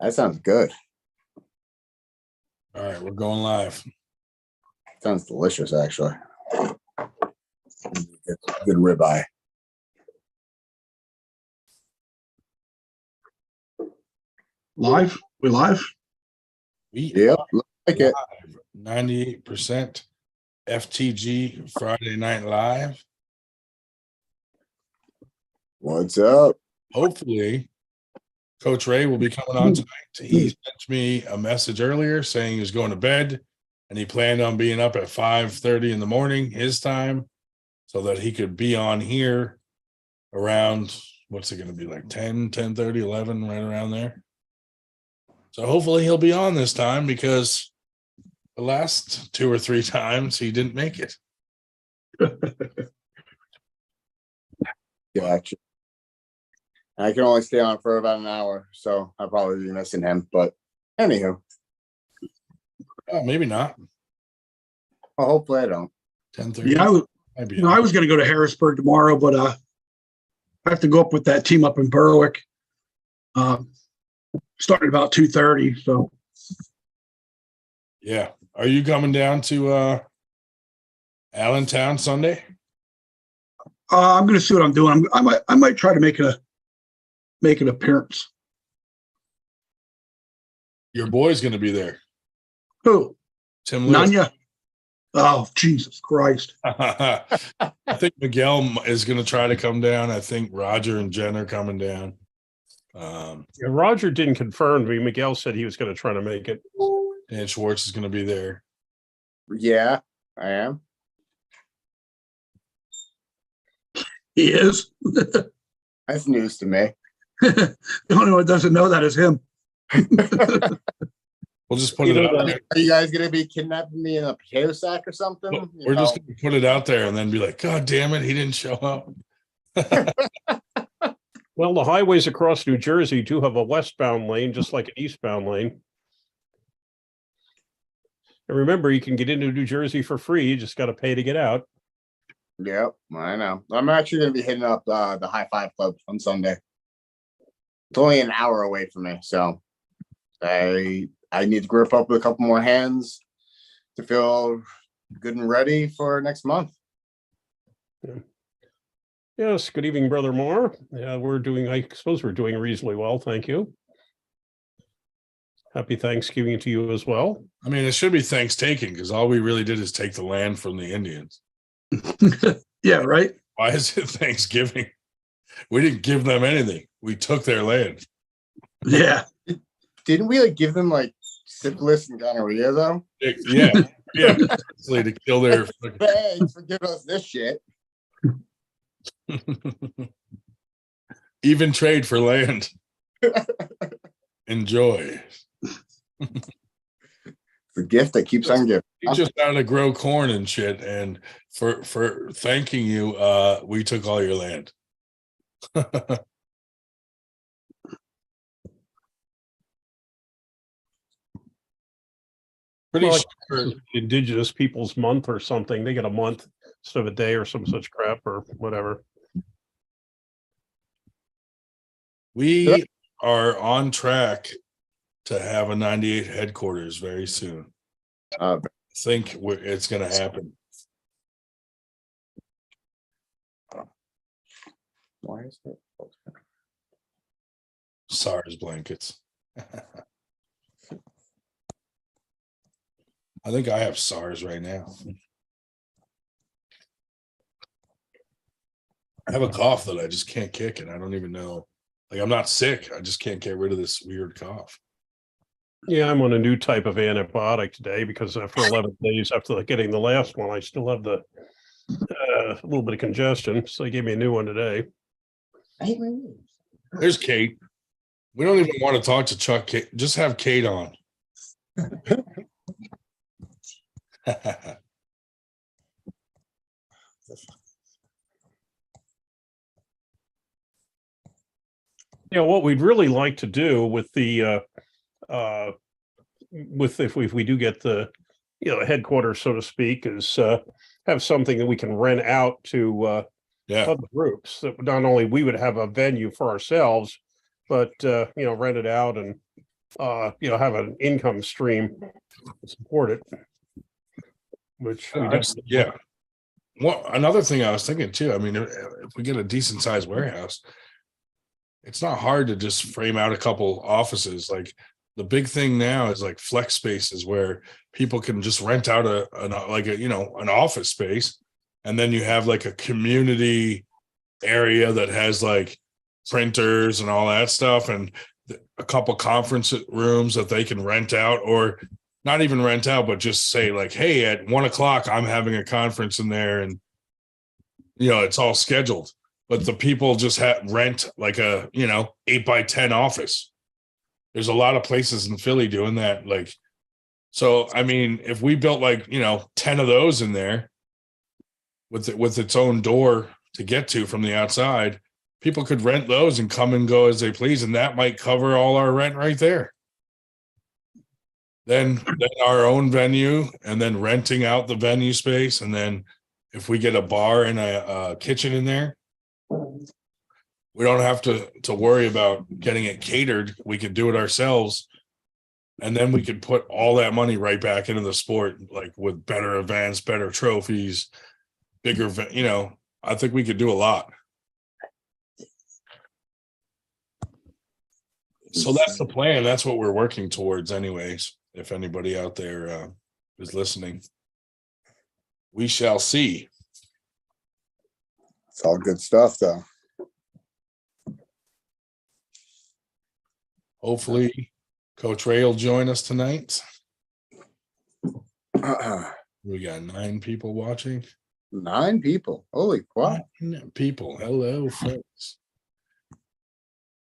That sounds good. All right, we're going live. Sounds delicious, actually. Good ribeye. Live? We live? Yep, look like it. 98% FTG Friday Night Live. What's up? Hopefully, Coach Ray will be coming on tonight. He sent me a message earlier saying he was going to bed and he planned on being up at 5:30 in the morning, his time, so that he could be on here around, what's it going to be, like 10, 10:30, 11, right around there. So hopefully he'll be on this time because the last 2 or 3 times he didn't make it. Gotcha. I can only stay on for about an hour, so I'll probably be missing him. But anywho, Maybe not. well, hopefully I don't. 10:30. Yeah, I was going to go to Harrisburg tomorrow, but I have to go up with that team up in Berwick. Starting about 2:30. So Yeah. Are you coming down to Allentown Sunday? I'm going to see what I'm doing. I might try to make an appearance. Your boy's going to be there. Who? Tim Lewis. Nanya? Oh, Jesus Christ. I think Miguel is going to try to come down. I think Roger and Jen are coming down. Yeah, Roger didn't confirm to me. Miguel said he was going to try to make it. Dan Schwartz is going to be there. Yeah, I am. He is. That's news to me. The only one that doesn't know that is him. We'll just put it out there. Are you guys going to be kidnapping me in a potato sack or something? We're just going to put it out there and then be like, God damn it, he didn't show up. Well, the highways across New Jersey do have a westbound lane, just like an eastbound lane. And remember, you can get into New Jersey for free. You just got to pay to get out. Yep, I know. I'm actually going to be hitting up the High Five Club on Sunday. It's only an hour away from me, so I need to grip up with a couple more hands to feel good and ready for next month. Yeah. Yes. Good evening, Brother Moore. I suppose we're doing reasonably well. Thank you. Happy Thanksgiving to you as well. I mean, it should be thanks taking because all we really did is take the land from the Indians. Yeah, right. Why is it Thanksgiving? We didn't give them anything. We took their land. Yeah. Didn't we give them syphilis and gonorrhea though? Yeah. To kill their. Thanks for giving us this shit. Even trade for land. Enjoy. The gift that keeps on giving. You just how to grow corn and shit, and for thanking you, we took all your land. Pretty sure Indigenous Peoples Month or something. They get a month instead of a day or some such crap or whatever. we are on track to have a 98 headquarters very soon. I think it's going to happen. Why is it? SARS blankets. I think I have SARS right now. I have a cough that I just can't kick, and I don't even know. I'm not sick. I just can't get rid of this weird cough. Yeah, I'm on a new type of antibiotic today because after 11 days after getting the last one, I still have the a little bit of congestion. So they gave me a new one today. There's Kate. We don't even want to talk to Chuck. Just have Kate on. What we'd really like to do with the if we do get the headquarters, so to speak, is have something that we can rent out to other groups. That not only we would have a venue for ourselves, but rent it out and have an income stream to support it, which we That's- definitely yeah. Well, another thing I was thinking too, I mean, if we get a decent sized warehouse, it's not hard to just frame out a couple offices. Like the big thing now is like flex spaces where people can just rent out an office space, and then you have like a community area that has like printers and all that stuff, and a couple conference rooms that they can rent out, or not even rent out, but just say like, hey, at 1:00 I'm having a conference in there, and it's all scheduled. But the people just rent like a 8x10 office. There's a lot of places in Philly doing that. Like, so I mean, if we built like 10 of those in there with its own door to get to from the outside, people could rent those and come and go as they please, and that might cover all our rent right there. Then our own venue, and then renting out the venue space, and then if we get a bar and a kitchen in there, we don't have to worry about getting it catered. We could do it ourselves, and then we could put all that money right back into the sport, like with better events, better trophies, bigger. I think we could do a lot. So that's the plan. That's what we're working towards, anyways. If anybody out there is listening, we shall see. It's all good stuff, though. Hopefully, Coach Ray will join us tonight. We got 9 people watching. 9 people. Holy crap. 9 people. Hello, folks.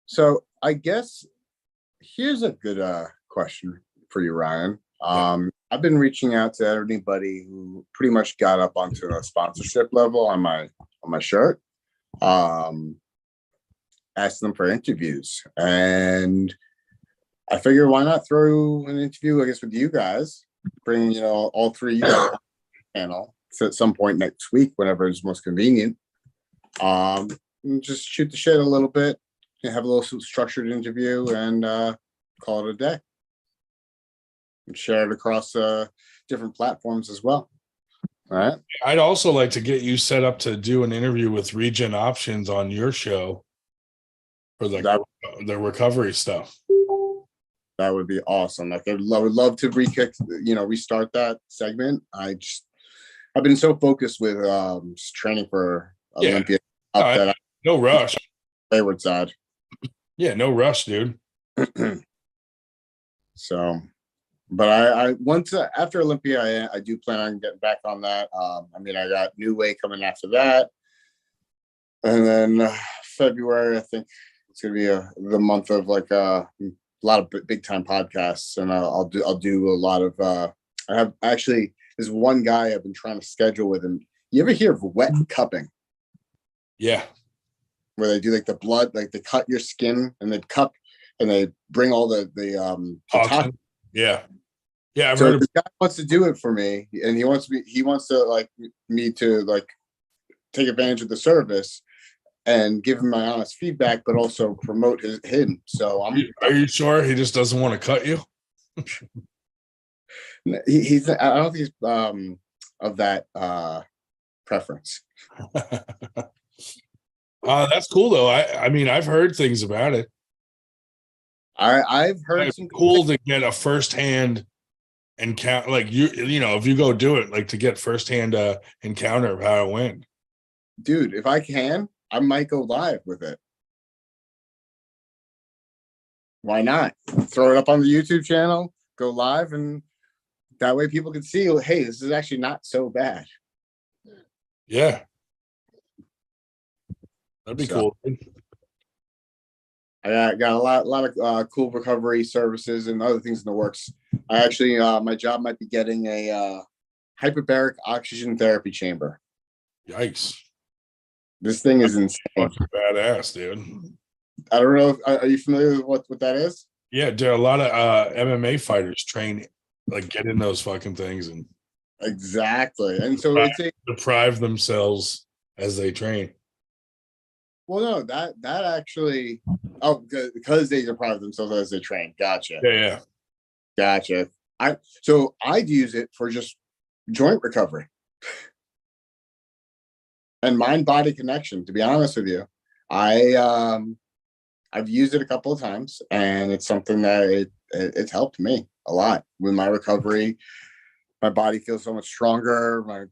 So I guess here's a good question for you, Ryan. I've been reaching out to anybody who pretty much got up onto a sponsorship level on my shirt. Asked them for interviews, and I figure why not throw an interview, I guess, with you guys. Bring all 3 of you guys on the panel at some point next week, whenever is most convenient. And just shoot the shit a little bit, have a little structured interview, and call it a day. And share it across different platforms as well. All right. I'd also like to get you set up to do an interview with Regen Options on your show for the recovery stuff. That would be awesome. Like, I would love to restart that segment. I've been so focused with just training for Olympia that no rush. Wayward side. Yeah, no rush, dude. So, but I once after Olympia, I do plan on getting back on that. I got New Way coming after that, and then February, I think it's gonna be the month of like a lot of big time podcasts, and I'll do a lot of. I have actually there's one guy I've been trying to schedule with him. You ever hear of wet cupping? Yeah. Where they do like the blood, like they cut your skin and they cup and they bring all the toxin. Yeah. I've So heard this guy wants to do it for me, and he wants to like me to like take advantage of the service and give him my honest feedback, but also promote him. So Are you sure he just doesn't want to cut you? he's I don't think he's of that preference. That's cool though. I mean, I've heard things about it. I've heard It's some cool to get a firsthand encounter, like if you go do it, like to get firsthand encounter of how it went. Dude, if I can, I might go live with it. Why not? Throw it up on the YouTube channel, go live, and that way people can see, hey, this is actually not so bad. Yeah. That'd be cool. I got a lot of cool recovery services and other things in the works. I actually, my job might be getting a hyperbaric oxygen therapy chamber. Yikes. This thing is insane. Fucking badass, dude. I don't know. Are you familiar with what that is? Yeah, dude, a lot of MMA fighters train, like get in those fucking things and Exactly. And so it's deprive themselves as they train. Well, no, that actually, oh, because they deprive themselves as they train. Gotcha, Yeah. gotcha. I'd use it for just joint recovery and mind body connection. To be honest with you, I've used it a couple of times, and it's something that it's helped me a lot with my recovery. My body feels so much stronger.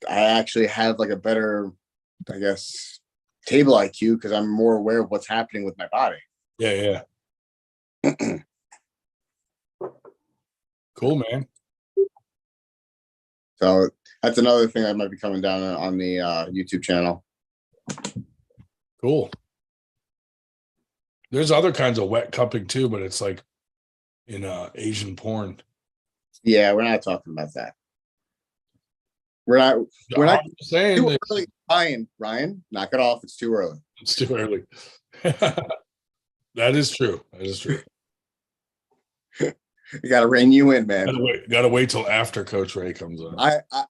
I actually have like a better, I guess, table IQ because I'm more aware of what's happening with my body. Yeah. Cool, man. So that's another thing that might be coming down on the YouTube channel. Cool. There's other kinds of wet cupping too, but it's like in Asian porn. Yeah, we're not talking about that. We're not I'm saying too that early. Ryan, knock it off. It's too early. it's too early. That is true. You got to rein you in, man. Gotta wait till after Coach Ray comes on.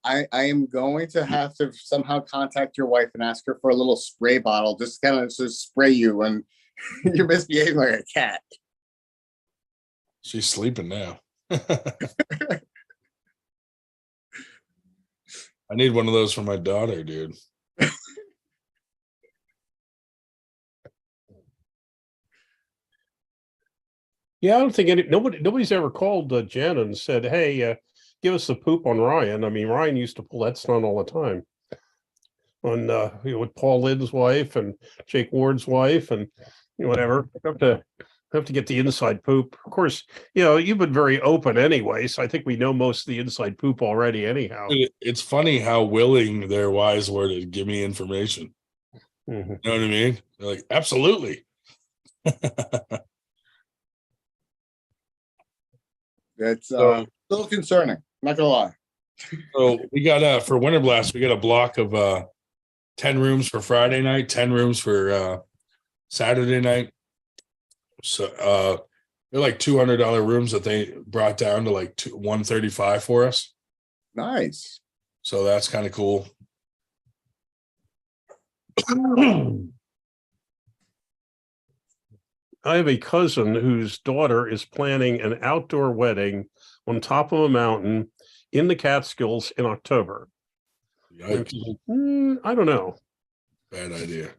I am going to have to somehow contact your wife and ask her for a little spray bottle, just kind of to spray you when you're misbehaving like a cat. She's sleeping now. I need one of those for my daughter, dude. Yeah, I don't think nobody's ever called Jen and said, "Hey, give us the poop on Ryan." I mean, Ryan used to pull that stunt all the time on with Paul Lynn's wife and Jake Ward's wife and whatever. Have to get the inside poop. Of course, you've been very open anyway, so I think we know most of the inside poop already. Anyhow, It's funny how willing their wives were to give me information. Mhm. You know what I mean? They're like, absolutely. It's a little concerning. Not gonna lie. So we got for Winter Blast, we got a block of 10 rooms for Friday night, 10 rooms for Saturday night. So they're like $200 rooms that they brought down to like $135 for us. Nice. So that's kind of cool. I have a cousin whose daughter is planning an outdoor wedding on top of a mountain in the Catskills in October. Yikes. I don't know. Bad idea.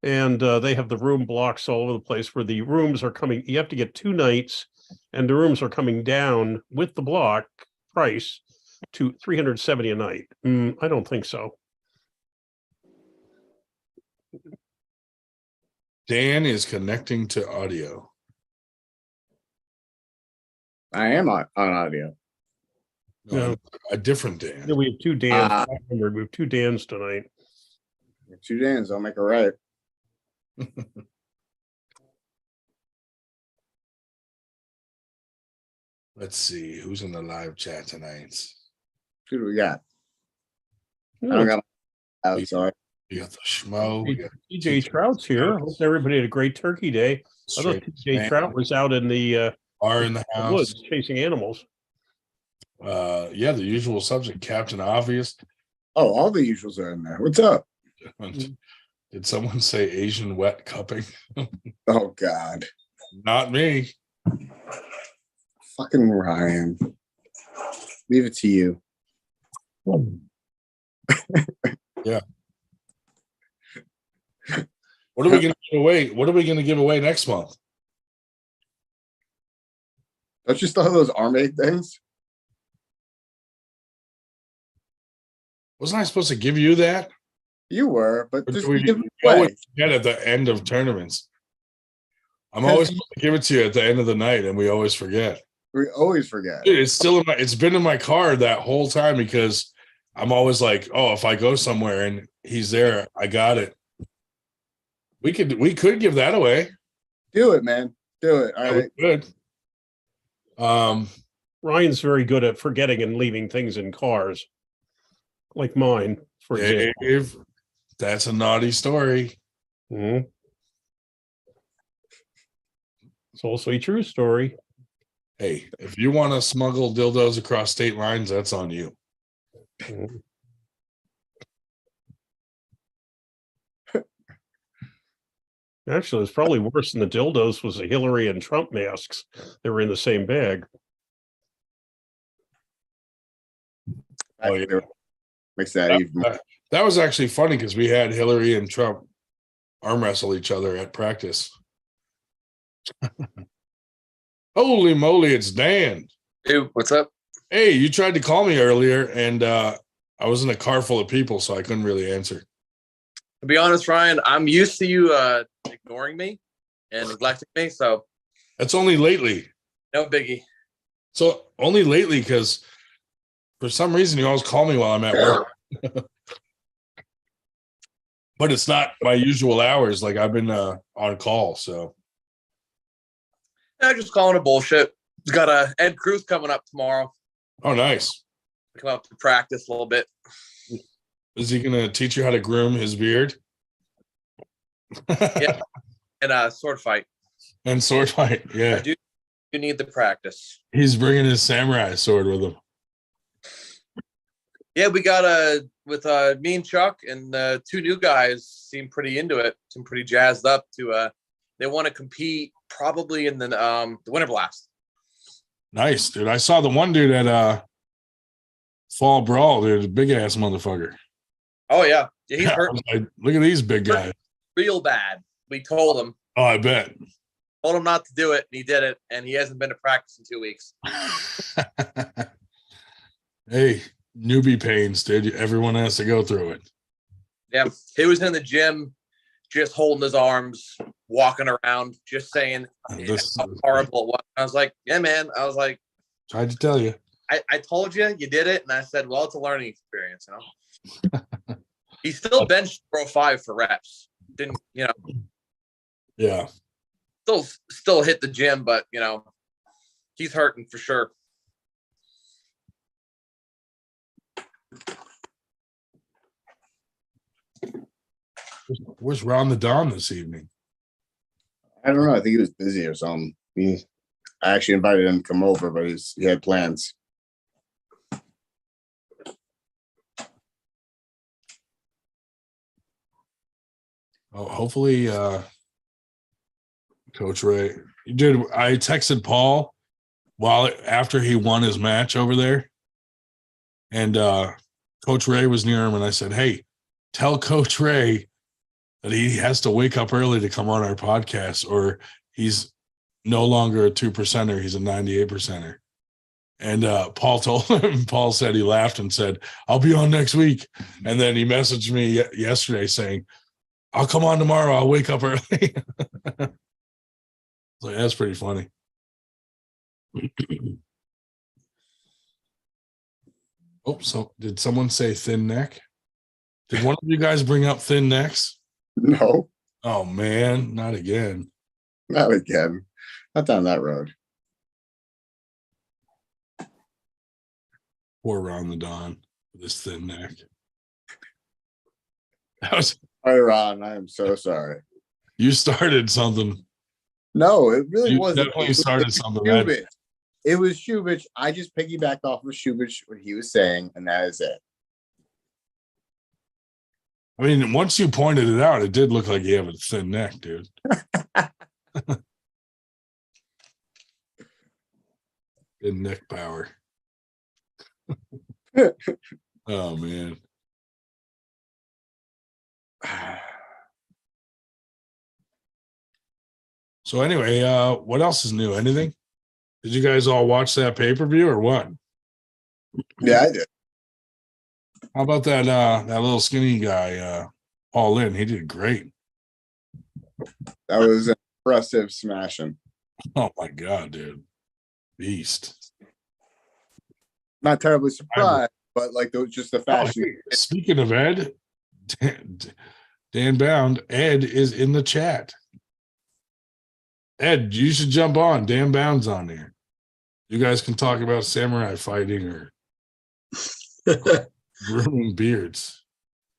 And they have the room blocks all over the place where the rooms are coming. You have to get 2 nights, and the rooms are coming down with the block price to $370 a night. I don't think so. Dan is connecting to audio. I am on audio. No, a different Dan. We have 2 Dans. We have 2 Dans tonight. 2 Dans, I'll make it right. Let's see who's in the live chat tonight. Who do we got? I don't got my outside. We got the schmo. We got TJ Trout's here. Hope everybody had a great turkey day. I thought TJ Trout was out in the are in the house woods chasing animals. Yeah, the usual subject, Captain Obvious. Oh, all the usuals are in there. What's up? Did someone say Asian wet cupping? Oh God. Not me. Fucking Ryan. Leave it to you. Yeah. What are we gonna give away? What are we gonna give away next month? Don't you still have those Armade things? Wasn't I supposed to give you that? You were, but just We give it always away. get at the end of tournaments. I'm always supposed to give it to you at the end of the night, and we always forget. We always forget. Dude, it's still in my. It's been in my car that whole time because I'm always like, oh, if I go somewhere and he's there, I got it. We could give that away. Do it, man. Do it. All right. Good. Ryan's very good at forgetting and leaving things in cars, like mine, for example. Dave, that's a naughty story. Mhm. It's also a true story. Hey, if you want to smuggle dildos across state lines, that's on you. Mhm. Actually, it's probably worse than the dildos was the Hillary and Trump masks. They were in the same bag. Oh, yeah. Makes that even more. That was actually funny because we had Hillary and Trump arm wrestle each other at practice. Holy moly, it's Dan. Hey, what's up? Hey, you tried to call me earlier, and I was in a car full of people, so I couldn't really answer. To be honest, Ryan, I'm used to you ignoring me and neglecting me, so That's only lately. no biggie. So only lately, because for some reason you always call me while I'm at work. But it's not my usual hours. Like I've been on call, so. I'm just calling it bullshit. Got Ed Cruz coming up tomorrow. Oh, nice. Come up to practice a little bit. Is he going to teach you how to groom his beard? Yeah. And sword fight. And sword fight, yeah. I do need the practice. He's bringing his samurai sword with him. Yeah, we got with me and Chuck and two new guys seem pretty into it. Seem pretty jazzed up to they want to compete probably in the Winter Blast. Nice, dude. I saw the one dude at Fall Brawl, dude, a big ass motherfucker. Oh yeah. Yeah, he's Yeah, I hurt was like, look at these big guys. real bad. We told him. Oh, I bet. Told him not to do it, and he did it, and he hasn't been to practice in 2 weeks. Hey, newbie pains, dude. Everyone has to go through it. Yeah, he was in the gym, just holding his arms, walking around, just saying This how horrible it was. I was like, yeah, man. I was like, tried to tell you. I told you, you did it, and I said, well, it's a learning experience, you know. He still benched 405 for reps. Didn't, you know, Yeah. still hit the gym, but you know, he's hurting for sure. Where's Ron the Don this evening? I don't know. I think he was busy or something. I actually invited him to come over, but he had plans. Oh, hopefully, Coach Ray. Dude, I texted Paul after he won his match over there. And Coach Ray was near him, and I said, hey, tell Coach Ray that he has to wake up early to come on our podcast, or he's no longer a 2%er, he's a 98%er. And Paul told him, Paul said he laughed and said, I'll be on next week. And then he messaged me yesterday saying, I'll come on tomorrow. I'll wake up early. So that's pretty funny. Oh, so did someone say thin neck? Did one of you guys bring up thin necks? No, Oh, man, not again. not again. Not down that road. Poor Ron the Don with his thin neck. That was, All right, Ron, I am so sorry. you started something. No, it really You wasn't. definitely started something. Shubich. It was Shubich. I just piggybacked off of Shubich, what he was saying, and that is it. I mean, once you pointed it out, it did look like you have a thin neck, dude. Thin neck power. Oh, man. So anyway, what else is new? Anything? Did you guys all watch that pay-per-view or what? Yeah, I did. How about that that little skinny guy, Paul Lynn? He did great. That was an impressive smashing. Oh my god, dude. Beast. Not terribly surprised, but like those just the Oh, fashion. hey, speaking of Ed, Dan Bound, Ed is in the chat. Ed, you should jump on. Dan Bound's on there. You guys can talk about samurai fighting or grooming beards.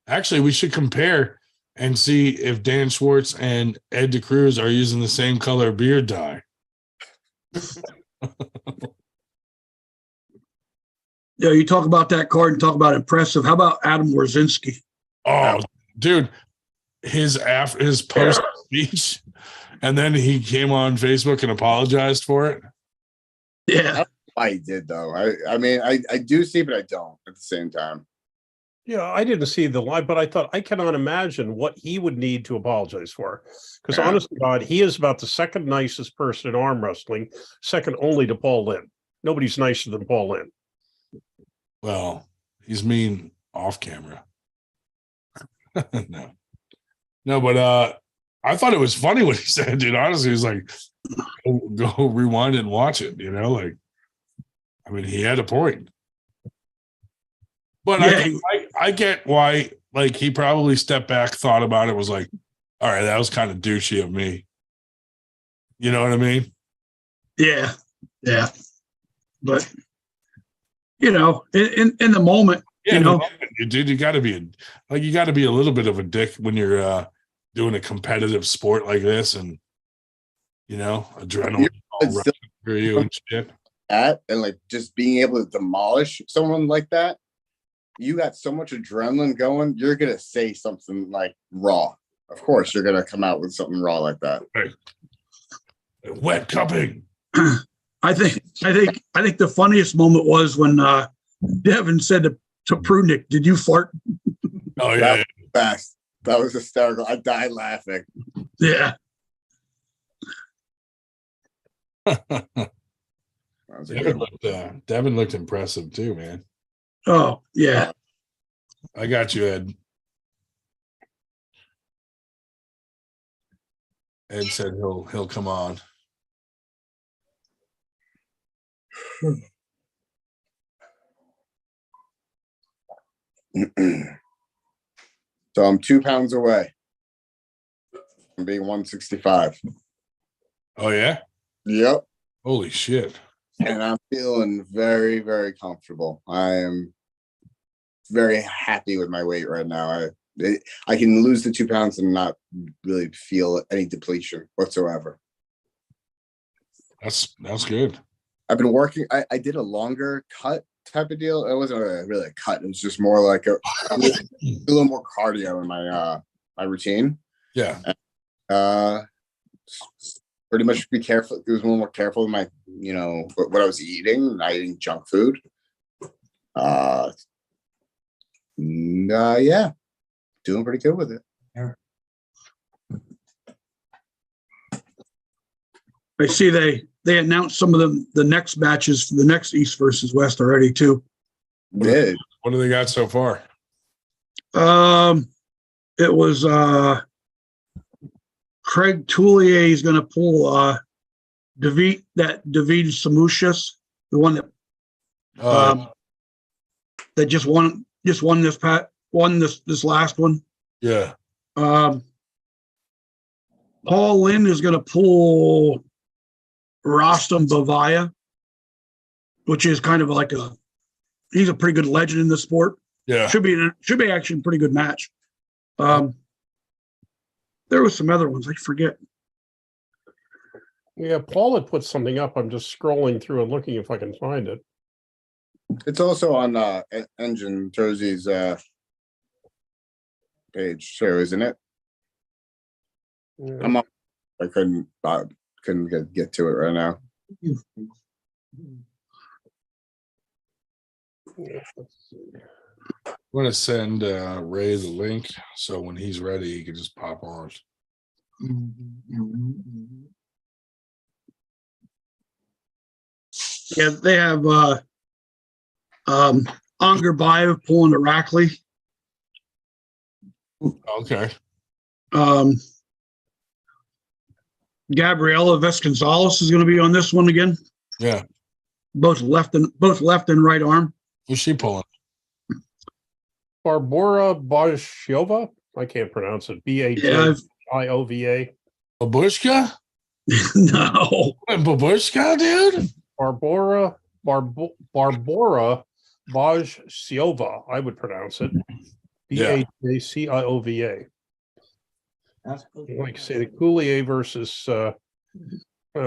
Actually, we should compare and see if Dan Schwartz and Ed DeCruz are using the same color beard dye. Yeah, you talk about that card and talk about impressive. How about Adam Warzinski? Oh, dude, his post speech, and then he came on Facebook and apologized for it. Yeah. I did though. I mean, I do see, but I don't at the same time. Yeah, I didn't see the live, but I thought I cannot imagine what he would need to apologize for. Because Yeah. honest to God, he is about the second nicest person in arm wrestling, second only to Paul Lynn. Nobody's nicer than Paul Lynn. Well, he's mean off camera. No, but I thought it was funny what he said, dude. Honestly, he was like, go rewind and watch it, you know, like, I mean, he had a point. But Yeah. I get why, like, he probably stepped back, thought about it, was like, all right, that was kind of douchey of me. You know what I mean? Yeah. Yeah. But, you know, in the moment, Yeah, you know, dude, you got to be a little bit of a dick when you're doing a competitive sport like this, and you know, adrenaline all It's rushing still through you and shit. that, and like just being able to demolish someone like that, you got so much adrenaline going, you're gonna say something like raw. Of course, you're gonna come out with something raw like that. Right. Wet cupping. I think the funniest moment was when Devin said to Prudnick, "Did you fart?" Oh yeah, That was fast. That was hysterical. I died laughing. Yeah. That was a good one. Devin looked impressive too, man. Oh, yeah. I got you, Ed. Ed said he'll come on. So I'm 2 pounds away from being 165. Oh yeah? Yep. Holy shit. And I'm feeling very, very comfortable. I am very happy with my weight right now. I can lose the 2 pounds and not really feel any depletion whatsoever. That's good. I've been working. I did a longer cut type of deal. It wasn't really a cut. It was just more like a little more cardio in my routine. Yeah. Pretty much be careful. It was a little more careful with my, what I was eating, not eating junk food. Yeah, doing pretty good with it. I see they announced some of the next matches for the next East versus West already too. Did What do they got so far? It was Craig Toulier is going to pull David Samushas, the one that just won this last one. Yeah. Paul Lynn is going to pull Rostam Bavaya, which is kind of like he's a pretty good legend in the sport. Yeah. Should be actually a pretty good match. There was some other ones I forget. Yeah, Paul had put something up. I'm just scrolling through and looking if I can find it. it's also on Engine Jersey's page too, isn't it? Yeah. I'm up. I couldn't get to it right now. Let's see. I'm going to send Ray the link so when he's ready, he can just pop on. Yeah, they have Unger Bayev pulling the Rackley. Okay. Gabriela Vesconzales is going to be on this one again. Yeah. Both left and right arm. Who's she pulling? Barbora Bajshova. I can't pronounce it. Bajiova. Babushka? No. Babushka, dude? Barbora Bajshova. I would pronounce it. Bajiova. Like say the Coulier versus oh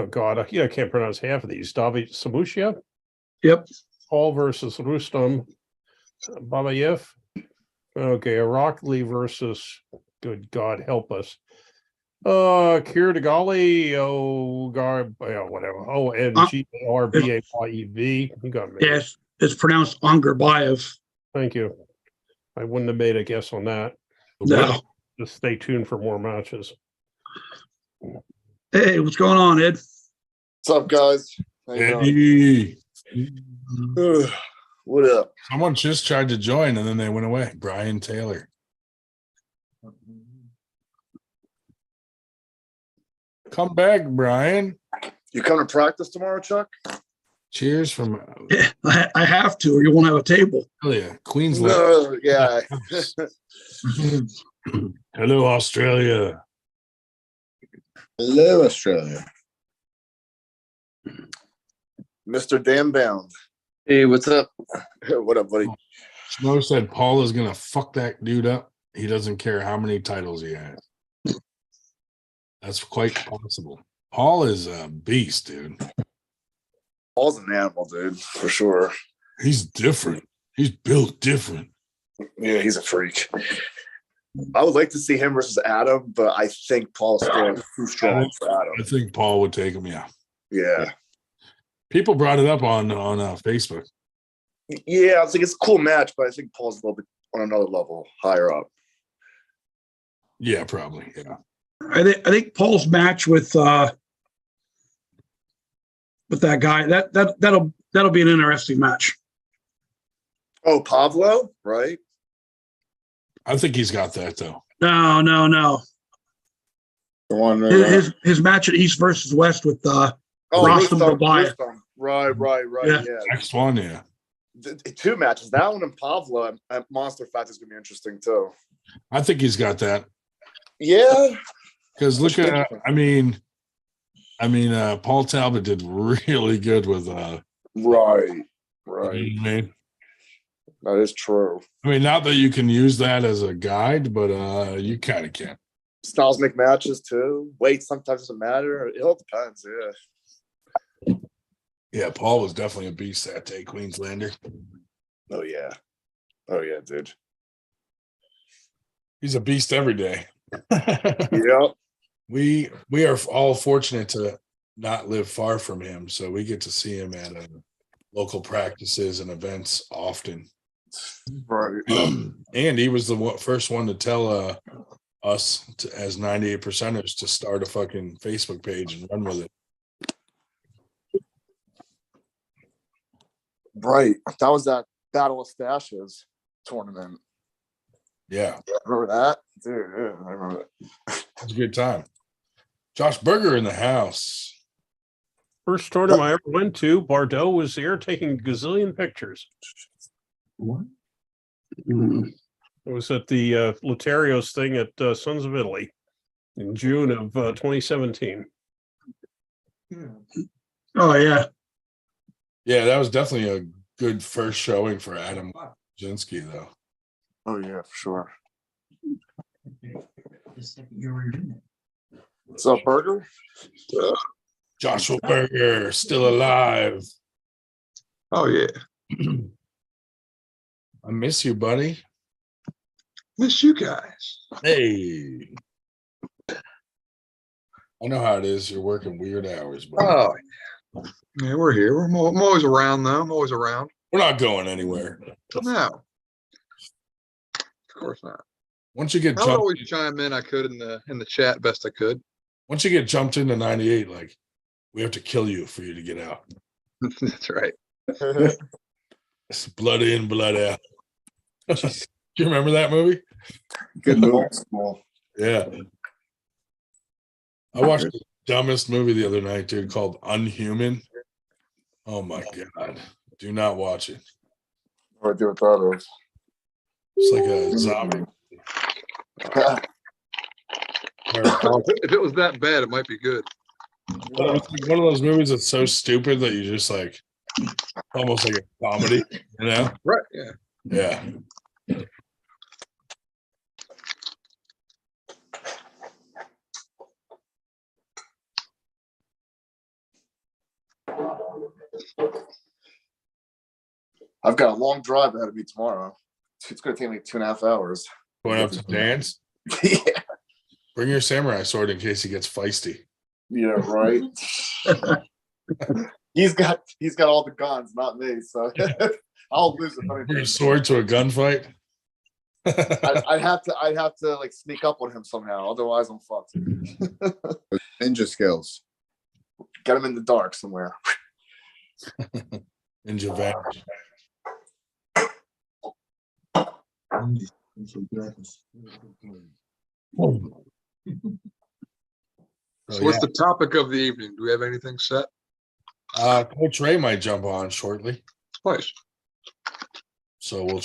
god, I can't pronounce half of these. David Samushia. Yep. Paul versus Rustam Babayev. Okay, Arakli versus Good God, help us. Kira Degali, whatever. ONGARBAYEV. You got me. Yes, it's pronounced Angerbayev. Thank you. I wouldn't have made a guess on that. No. Just stay tuned for more matches. Hey, what's going on, Ed? What's up, guys? How you doing? Eddie. What up? Someone just tried to join and then they went away. Brian Taylor. Come back, Brian. You come to practice tomorrow, Chuck? Cheers from I have to, or you won't have a table. Queensland. No, yeah. Hello, Australia. Hello, Australia. Mr. Dan Bound. Hey, what's up? What up, buddy? Snow said Paul is gonna fuck that dude up. He doesn't care how many titles he has. That's quite possible. Paul is a beast, dude. Paul's an animal, dude, for sure. He's different. He's built different. Yeah, he's a freak. I would like to see him versus Adam, but I think Paul's still too strong for I Adam. think Paul would take him. Yeah. Yeah. People brought it up on Facebook. Yeah, I was like, it's a cool match, but I think Paul's a little bit on another level higher up. Yeah, probably. Yeah. I think Paul's match with that guy that'll be an interesting match. Oh, Pablo, right? I think he's got that though. No. The one His match at East versus West with Oh, Rostam Rustam, Babayev. Rustam. Right. Yeah. Yeah. Next one, yeah. Two matches. That one and Pablo at Monster Fest is gonna be interesting too. I think he's got that. Yeah. Because look at Paul Talbot did really good with Right. you know what I mean? That is true. I mean, not that you can use that as a guide, but you kind of can. Styles make matches too. Weight sometimes doesn't matter. It all depends. Yeah. Yeah, Paul was definitely a beast that day, Queenslander. Oh yeah, dude. He's a beast every day. Yep. We are all fortunate to not live far from him, so we get to see him at local practices and events often. Right. And he was the first one to tell us as 98 percenters to start a fucking Facebook page and run with it. Right. That was that Battle of Stashes tournament. Yeah, Remember that? Dude, yeah, I remember that. it was a good time. Josh Berger in the house. First tournament I ever went to, Bardot was there taking a gazillion pictures. What? It was at the Lotarios thing at Sons of Italy in June of 2017. Oh yeah. Yeah, that was definitely a good first showing for Adam Jinsky, though. Oh yeah, for sure. What's up, Burger? Joshua Berger still alive. Oh yeah, I miss you, buddy. miss you guys. Hey. I know how it is. You're working weird hours, but Oh yeah, we're here. I'm always around though. I'm always around. we're not going anywhere. No, of course not. Once you get I would jumped, always chime in. I could in the chat best I could. once you get jumped into 98, like we have to kill you for you to get out. That's right. It's blood in, blood out. Do you remember that movie? Good move. Cool. Yeah. I watched the dumbest movie the other night, dude, called Unhuman. Oh my God. Do not watch it. What do with that is? It's like a zombie. If it was that bad, it might be good. One of those movies that's so stupid that you just like almost like a comedy, you know? Right? Yeah. Yeah. I've got a long drive ahead of me tomorrow. It's going to take me 2.5 hours. Going up to dance. Yeah, Bring your samurai sword in case he gets feisty. yeah, right. He's got all the guns, not me. So I'll lose if Bring your anything. sword to a gunfight. I'd have to like sneak up on him somehow. Otherwise, I'm fucked. Ninja skills. Get him in the dark somewhere. Ninja Vanish. So what's the topic of the evening? Do we have anything set? Coach Ray might jump on shortly, Please. so we'll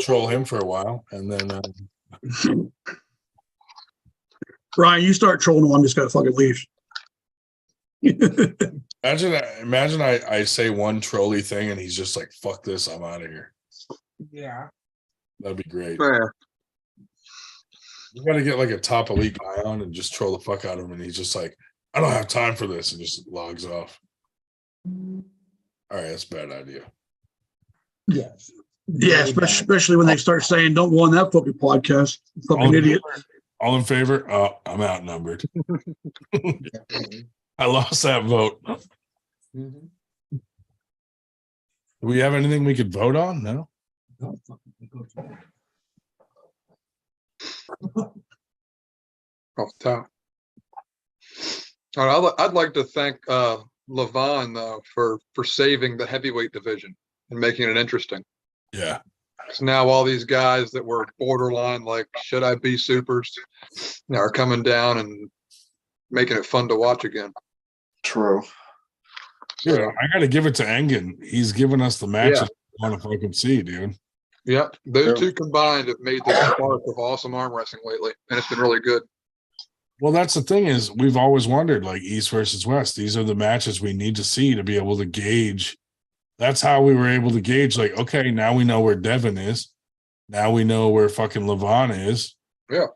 troll him for a while, and then Ryan, you start trolling him, I'm just gonna fucking leave. imagine I say one trolly thing and he's just like, "Fuck this, I'm out of here." Yeah. That'd be great. Fair. You got to get like a top elite guy on and just troll the fuck out of him, and he's just like, "I don't have time for this," and just logs off. All right, that's a bad idea. Yes. Yeah, especially when they start saying, "Don't go on that fucking podcast, fucking idiot." All in favor? Oh, I'm outnumbered. I lost that vote. Mhm. Do we have anything we could vote on? No. Off the top. All right, I'd like to thank Levon though for saving the heavyweight division and making it interesting. Yeah. Because now all these guys that were borderline, like, should I be supers, are coming down and making it fun to watch again. True. Dude, I got to give it to Engen. He's given us the matches I want to fucking see, dude. Yep, those two combined have made this spark of awesome arm wrestling lately, and it's been really good. Well, that's the thing is we've always wondered, like, East versus West. These are the matches we need to see to be able to gauge. That's how we were able to gauge, like, okay, now we know where Devin is. Now we know where fucking Levon is. Yeah,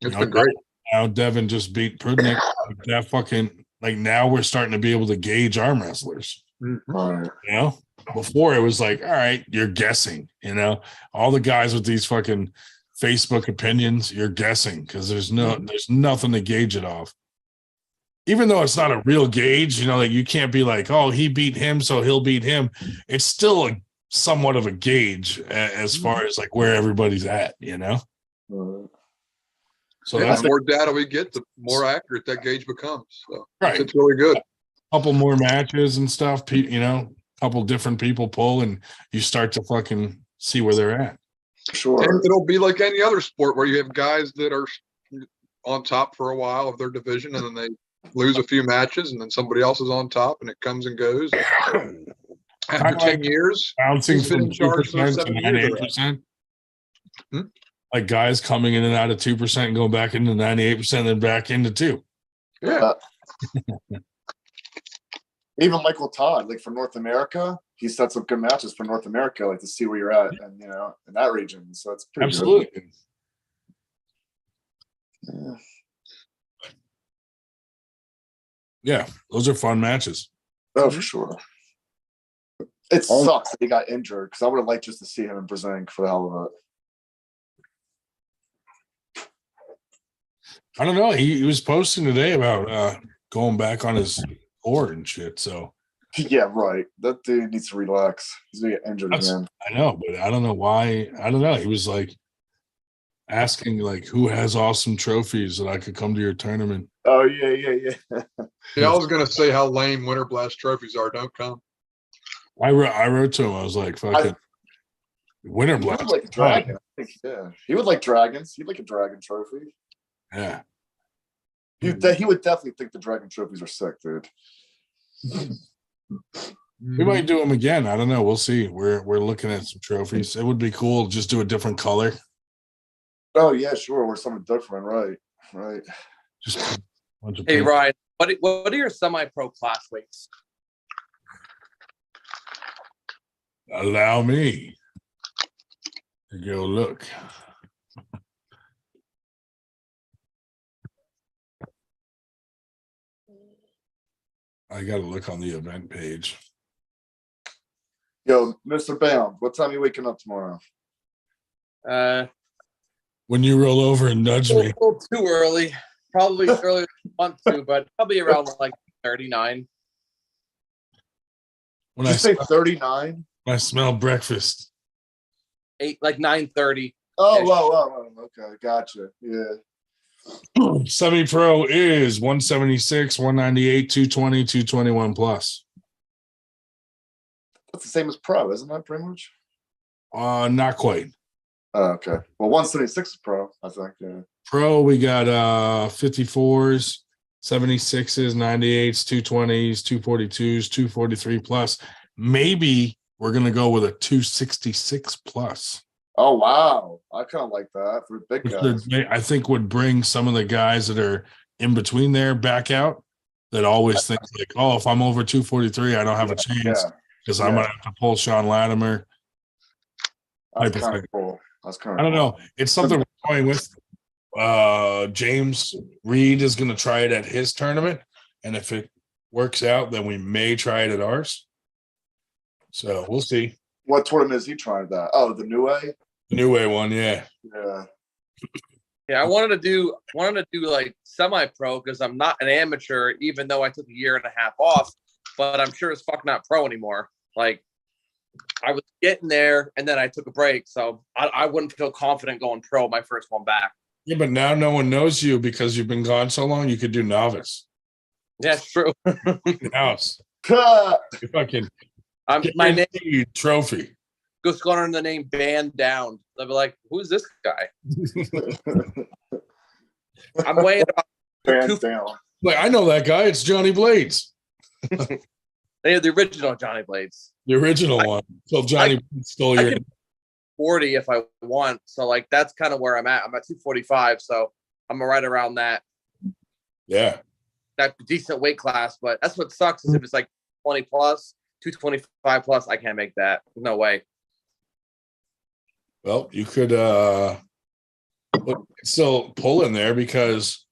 it's been great. Now Devin just beat Prudnick. That fucking, like, now we're starting to be able to gauge arm wrestlers. Right. You know, before it was like, all right, you're guessing, you know, all the guys with these fucking Facebook opinions, you're guessing because there's nothing to gauge it off. Even though it's not a real gauge, you know, like you can't be like, oh, he beat him, so he'll beat him. It's still somewhat of a gauge as far as like where everybody's at, you know? So the more data we get, the more accurate that gauge becomes. So right. It's really good. A couple more matches and stuff, you know, a couple different people pull and you start to fucking see where they're at. Sure. And it'll be like any other sport where you have guys that are on top for a while of their division and then they lose a few matches and then somebody else is on top and it comes and goes. After 10 years, bouncing he's been from in charge for 2% 7 to years 98%. Hmm? Like guys coming in and out of 2% and going back into 98%, then back into 2. Yeah. Even Michael Todd, like for North America, he sets up good matches for North America, like to see where you're at and, you know, in that region. So it's pretty Absolutely. good. Yeah. Yeah, those are fun matches. Oh, for sure. It sucks that he got injured because I would have liked just to see him in Brazil for the hell of it. I don't know. He was posting today about going back on his board and shit. So Yeah, right. That dude needs to relax. He's gonna get injured again. I know, but I don't know why. I don't know. He was like asking like who has awesome trophies that I could come to your tournament. Oh yeah. Yeah, I was gonna say how lame Winter Blast trophies are. Don't come. I wrote to him. I was like, fucking Winter He would Blast. like a dragon. I think, yeah, he would like dragons. He'd like a dragon trophy. Yeah. He would definitely think the dragon trophies are sick, dude. We might do them again. I don't know. We'll see. We're looking at some trophies. It would be cool to just do a different color. Oh yeah, sure. Or something different, right. Just a bunch of Hey pink. Ryan, what are your semi-pro class weights? Allow me to go look. I got to look on the event page. Yo, Mr. Bound, what time are you waking up tomorrow? when you roll over and nudge A me. little too early. Probably earlier than I want to, but probably around like 39. When Did I you say smell, 39? when I smell breakfast. 9:30. Oh, Ish. whoa. Okay, gotcha. Yeah. Semi-pro is 176, 198, 220, 221 plus. That's the same as pro, isn't that pretty much? Not quite. Oh, okay. Well, 176 is pro, I think. Yeah. Pro, we got 54s, 76s, 98s, 220s, 242s, 243 plus. Maybe we're gonna go with a 266 plus. Oh, wow. I kind of like that for big Which guys. I think would bring some of the guys that are in between there back out that always think like, oh, if I'm over 243, I don't have a chance Yeah. because I'm gonna have to pull Sean Latimer. That's type of kind of thing. cool. That's kind of I don't know. It's something we're going with. James Reed is going to try it at his tournament, and if it works out, then we may try it at ours. So we'll see. What tournament is he trying that? Oh, the New Way? The New Way one, yeah. Yeah. Yeah, I wanted to do like semi-pro because I'm not an amateur, even though I took a year and a half off. But I'm sure as fuck not pro anymore. Like I was getting there, and then I took a break, so I wouldn't feel confident going pro my first one back. Yeah, but now no one knows you because you've been gone so long. You could do novice. Yeah, it's true. House. Cut. You fucking My name trophy. goes under the name Band Down. They'll be like, "Who's this guy?" I'm weighing about Hands down. Like I know that guy. It's Johnny Blades, they have the original Johnny Blades. the original one. So Johnny stole I your. could 40 if I want. So like that's kind of where I'm at. I'm at 245, so I'm right around that Yeah. decent weight class. But that's what sucks is if it's like 20 plus, 225 plus, I can't make that. No way. Well, you could still pull in there because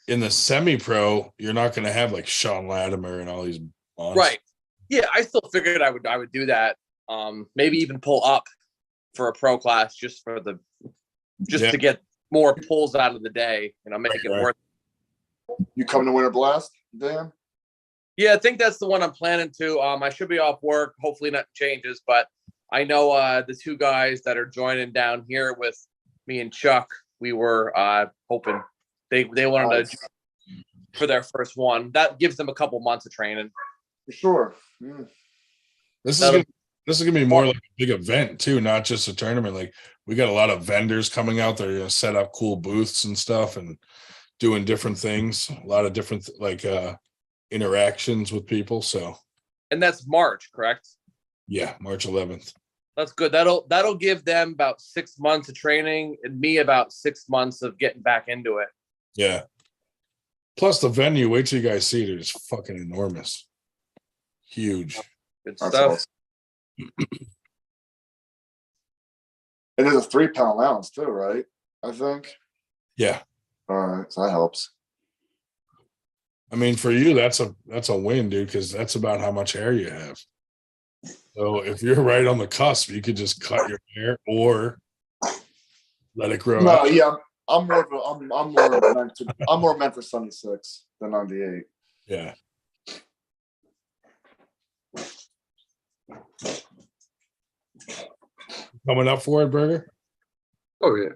in the semi-pro, you're not going to have like Sean Latimer and all these monsters. Right. Yeah, I still figured I would do that. Maybe even pull up for a pro class just to get more pulls out of the day, make it worth it. You coming to Winter Blast, Dan? Yeah, I think that's the one I'm planning to. I should be off work. Hopefully nothing changes, but I know the two guys that are joining down here with me and Chuck, we were hoping they wanted to for their first one. That gives them a couple months of training. For sure. Mm. This is gonna be more like a big event too, not just a tournament. Like we got a lot of vendors coming out there, set up cool booths and stuff and doing different things, a lot of different interactions with people. So And that's March, correct? yeah, March 11th. That's good. That'll give them about 6 months of training and me about 6 months of getting back into it. Yeah. Plus the venue, wait till you guys see it. It's fucking enormous. Huge. Good That's stuff. awesome. And there's a 3-pound allowance too, right? I think. Yeah. All right, so that helps. I mean, for you, that's a win, dude, because that's about how much hair you have. So if you're right on the cusp, you could just cut your hair or let it grow No, out. yeah, I'm more meant for 76 than 98. Yeah. Coming up for it, Burger? Oh yeah,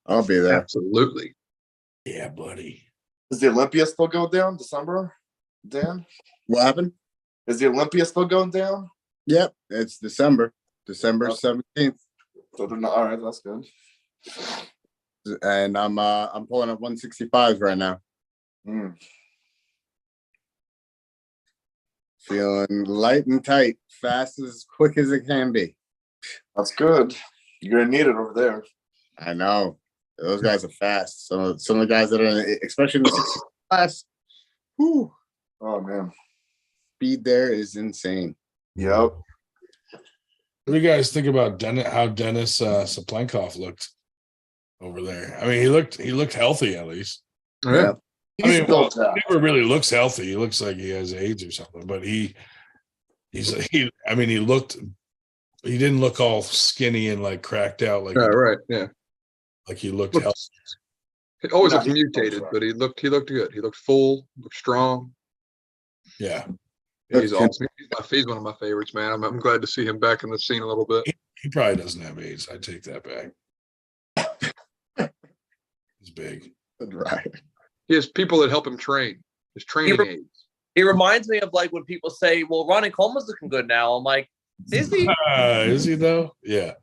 I'll be there. absolutely. Yeah, buddy. Is the Olympia still going down December, Dan? What happened? Is the Olympia still going down? Yep, it's December 17th, So they're not, all right, that's good. and I'm pulling up 165s right now. Mm. Feeling light and tight, fast as quick as it can be. That's good. You're gonna need it over there. I know those guys are fast. Some of the guys that are especially in the 60 class, whew, Oh man. speed there is insane. Yep. What do you guys think about how Dennis Saplenkov looked over there? I mean, he looked healthy at least. Yeah. I mean, still well, jacked. he never really looks healthy. He looks like he has AIDS or something, but he looked he didn't look all skinny and like cracked out like Right. Yeah. like he looked Looked- healthy. He always No, looked mutated, but he looked good. He looked full, looked strong. Yeah. Yeah, he's Okay. awesome. He's one of my favorites, man. I'm glad to see him back in the scene a little bit. He probably doesn't have AIDS. I take that back. He's big. Right. He has people that help him train. His training aids. He reminds me of like when people say, "Well, Ronnie Coleman's looking good now." I'm like, "Is he?" Is he though? Yeah.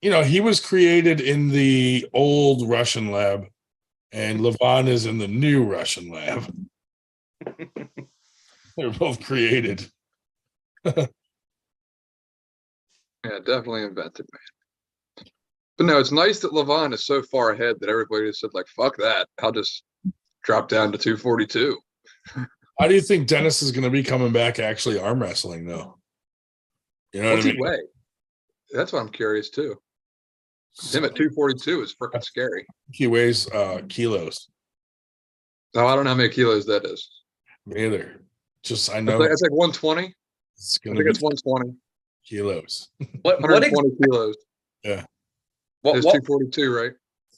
He was created in the old Russian lab, and Levon is in the new Russian lab. They're both created. Yeah, definitely invented, man. But no, it's nice that Levon is so far ahead that everybody just said, like, fuck that. I'll just drop down to 242. How do you think Dennis is going to be coming back actually arm wrestling though? You know What's what I he mean? weigh? That's what I'm curious too. Him at 242 is freaking scary. He weighs kilos. No, I don't know how many kilos that is. Me either. Just I know It's like 120. it's I going think to it's be 120. kilos. What 120 kilos. what It's what 242, right?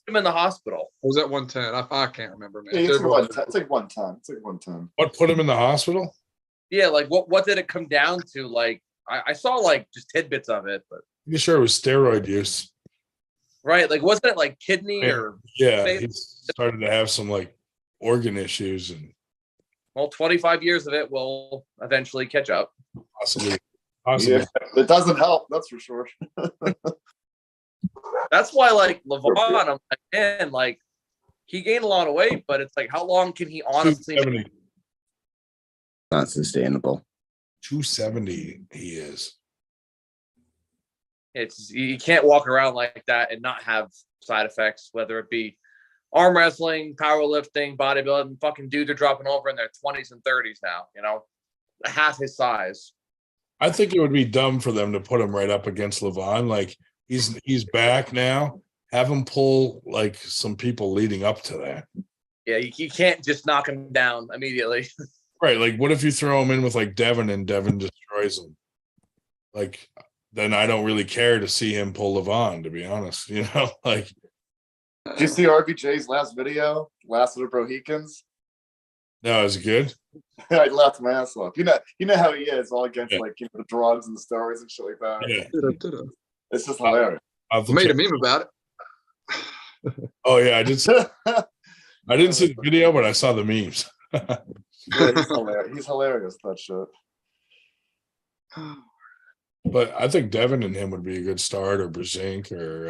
put him in the hospital? Or was that 110? I can't remember, man. Yeah, it's like 110. It's like 110. It's like 110. What put him in the hospital? Yeah, like what did it come down to? Like I saw like just tidbits of it, but I'm sure it was steroid use. right, like wasn't it like kidney or Yeah, Face- he started to have some like organ issues and well, 25 years of it will eventually catch up. possibly. Yeah, it doesn't help. That's for sure. That's why like Levon, I'm like, man, like he gained a lot of weight, but it's like how long can he honestly 270, Not sustainable. 270 he is. it's you can't walk around like that and not have side effects, whether it be arm wrestling, powerlifting, bodybuilding. Fucking dudes are dropping over in their 20s and 30s now, half his size. I think it would be dumb for them to put him right up against Levon. Like he's back now. Have him pull like some people leading up to that. Yeah, you can't just knock him down immediately. Right. Like what if you throw him in with like Devin and Devin destroys him? Like then I don't really care to see him pull Levon, to be honest. Like Did you see RBJ's last video? Last of the Brohicans? no, is it good? I laughed my ass off. You know how he is, all against Yeah. like the drugs and the stories and shit like that. Yeah. It's just hilarious. I'll have to I made a check- meme about it. Oh yeah, I did. I didn't see the video, but I saw the memes. Yeah, he's hilarious. He's hilarious, that shit. But I think Devin and him would be a good start, or Brzezinski, or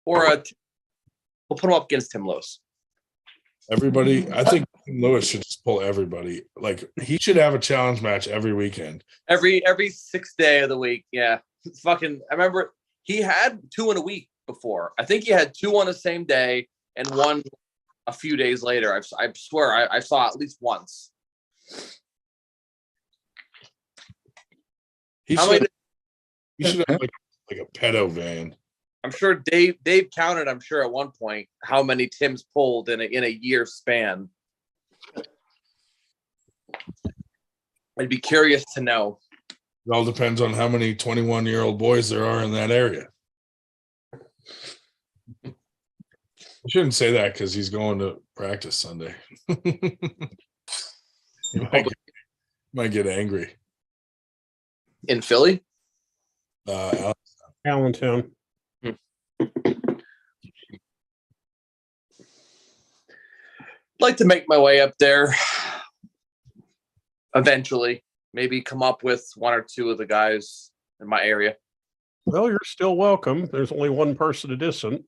Or we'll put him up against Tim Lewis. everybody. I think Lewis should just pull everybody. Like he should have a challenge match every weekend. Every 6th day of the week. Yeah. Fucking I remember he had 2 in a week before. I think he had 2 on the same day and 1 a few days later. I swear I saw at least once. He How should, many- he should have like a pedo van. I'm sure Dave counted, I'm sure at one point how many Tims pulled in a year span. I'd be curious to know. It all depends on how many 21-year-old boys there are in that area. I shouldn't say that because he's going to practice Sunday. He might get angry. In Philly? Allentown. Like to make my way up there eventually. Maybe come up with 1 or 2 of the guys in my area. Well, you're still welcome. There's only one person that isn't.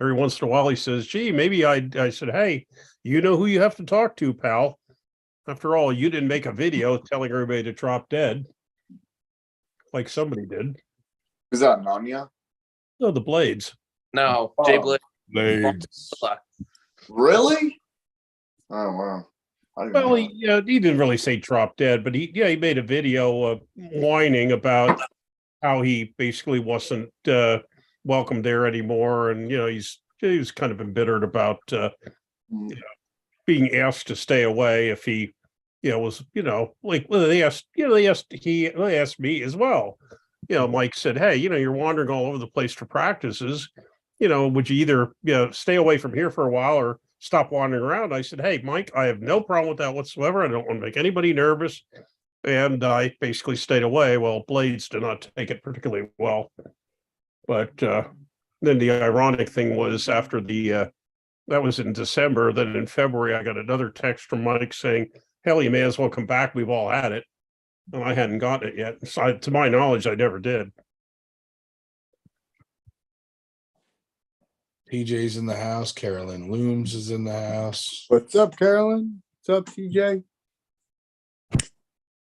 Every once in a while, he says, "Gee, maybe I said, hey, you know who you have to talk to, pal. After all, you didn't make a video telling everybody to drop dead, like somebody did. Is that Nanya? No, the Blades. No, Jay Blake. Blades. Really? Oh wow. I didn't Well, know. he didn't really say drop dead, but he made a video whining about how he basically wasn't welcome there anymore, and he was kind of embittered about being asked to stay away if he was, like, well, they asked me as well. Mike said, hey, you're wandering all over the place for practices. Would you either, stay away from here for a while or stop wandering around? I said, hey, Mike, I have no problem with that whatsoever. I don't want to make anybody nervous. And I basically stayed away. Well, Blades did not take it particularly well. But then the ironic thing was after that was in December. Then in February, I got another text from Mike saying, hell, you may as well come back. We've all had it. And I hadn't gotten it yet. So to my knowledge, I never did. TJ's in the house. Carolyn Looms is in the house. What's up, Carolyn? What's up, TJ?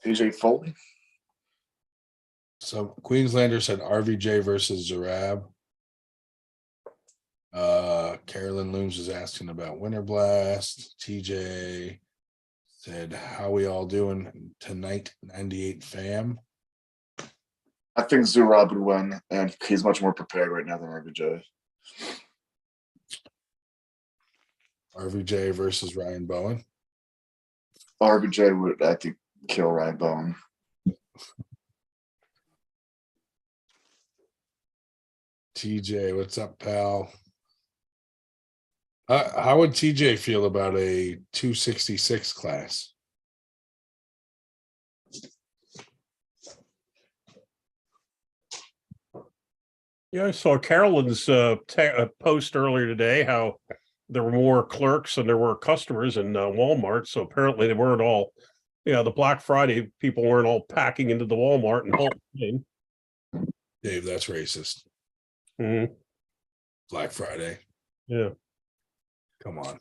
TJ Foley. So Queenslander said RVJ versus Zarab. Carolyn Looms is asking about Winter Blast. TJ said, how we all doing tonight, 98 fam? I think Zurab would win, and he's much more prepared right now than RBJ. RVJ versus Ryan Bowen. RBJ would, I think, kill Ryan Bowen. TJ, what's up, pal? How would TJ feel about a 266 class? Yeah, I saw Carolyn's post earlier today how there were more clerks than there were customers in Walmart. So apparently they weren't all, the Black Friday people weren't all packing into the Walmart and Holton. Dave, that's racist. Mm-hmm. Black Friday. Yeah. Come on.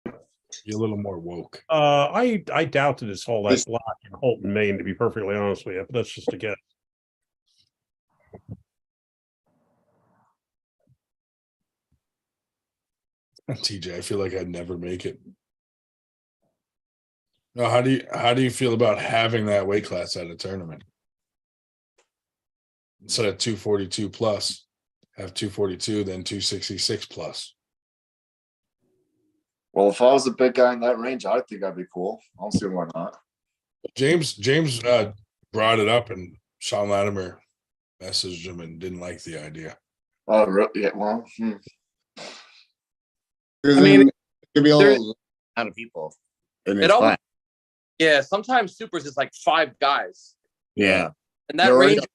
Be a little more woke. I doubt that it's all that black in Holton, Maine, to be perfectly honest with you, but that's just a guess. TJ, I feel like I'd never make it. No, how do you feel about having that weight class at a tournament? Instead of 242 plus, have 242, then 266 plus. Well, if I was a big guy in that range, I think that'd be cool. I don't see why not. James brought it up, and Sean Latimer messaged him and didn't like the idea. Oh, really? Yeah, well, I mean, it could be a little amount of people in this class. Yeah, sometimes supers is like 5 guys. Yeah. And that range is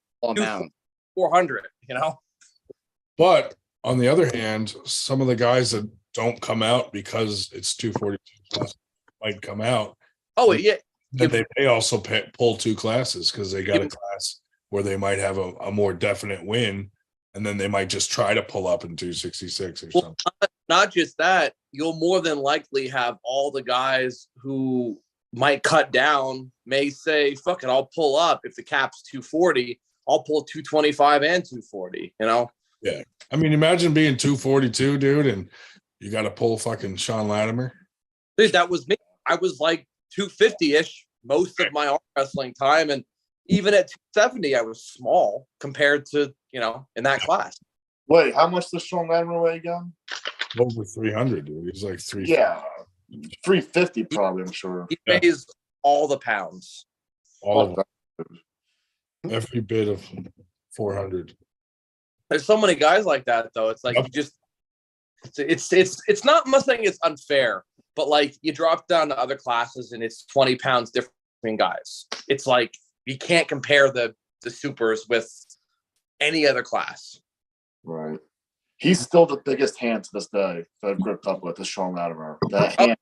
400, But on the other hand, some of the guys that don't come out because it's 242 plus might come out. Oh, yeah. Then they also pull 2 classes because they got a class where they might have a more definite win, and then they might just try to pull up in 266 or something. Not just that, you'll more than likely have all the guys who might cut down may say, fuck it, I'll pull up. If the cap's 240, I'll pull 225 and 240, Yeah. I mean, imagine being 242, dude, and you got to pull fucking Sean Latimer. Dude, that was me. I was like 250-ish most of my arm wrestling time. And even at 270, I was small compared to, in that class. Wait, how much does Sean Latimer weigh again? Over 300, dude. He's like 350. Yeah, 350 probably, I'm sure. He weighs all the pounds. All of them. Every bit of 400. There's so many guys like that, though. It's like it's not. I'm not saying it's unfair, but like you drop down to other classes and it's 20 pounds different between guys. It's like you can't compare the supers with any other class. Right. He's still the biggest hand to this day that I've gripped up with is Sean Latimer. That hand.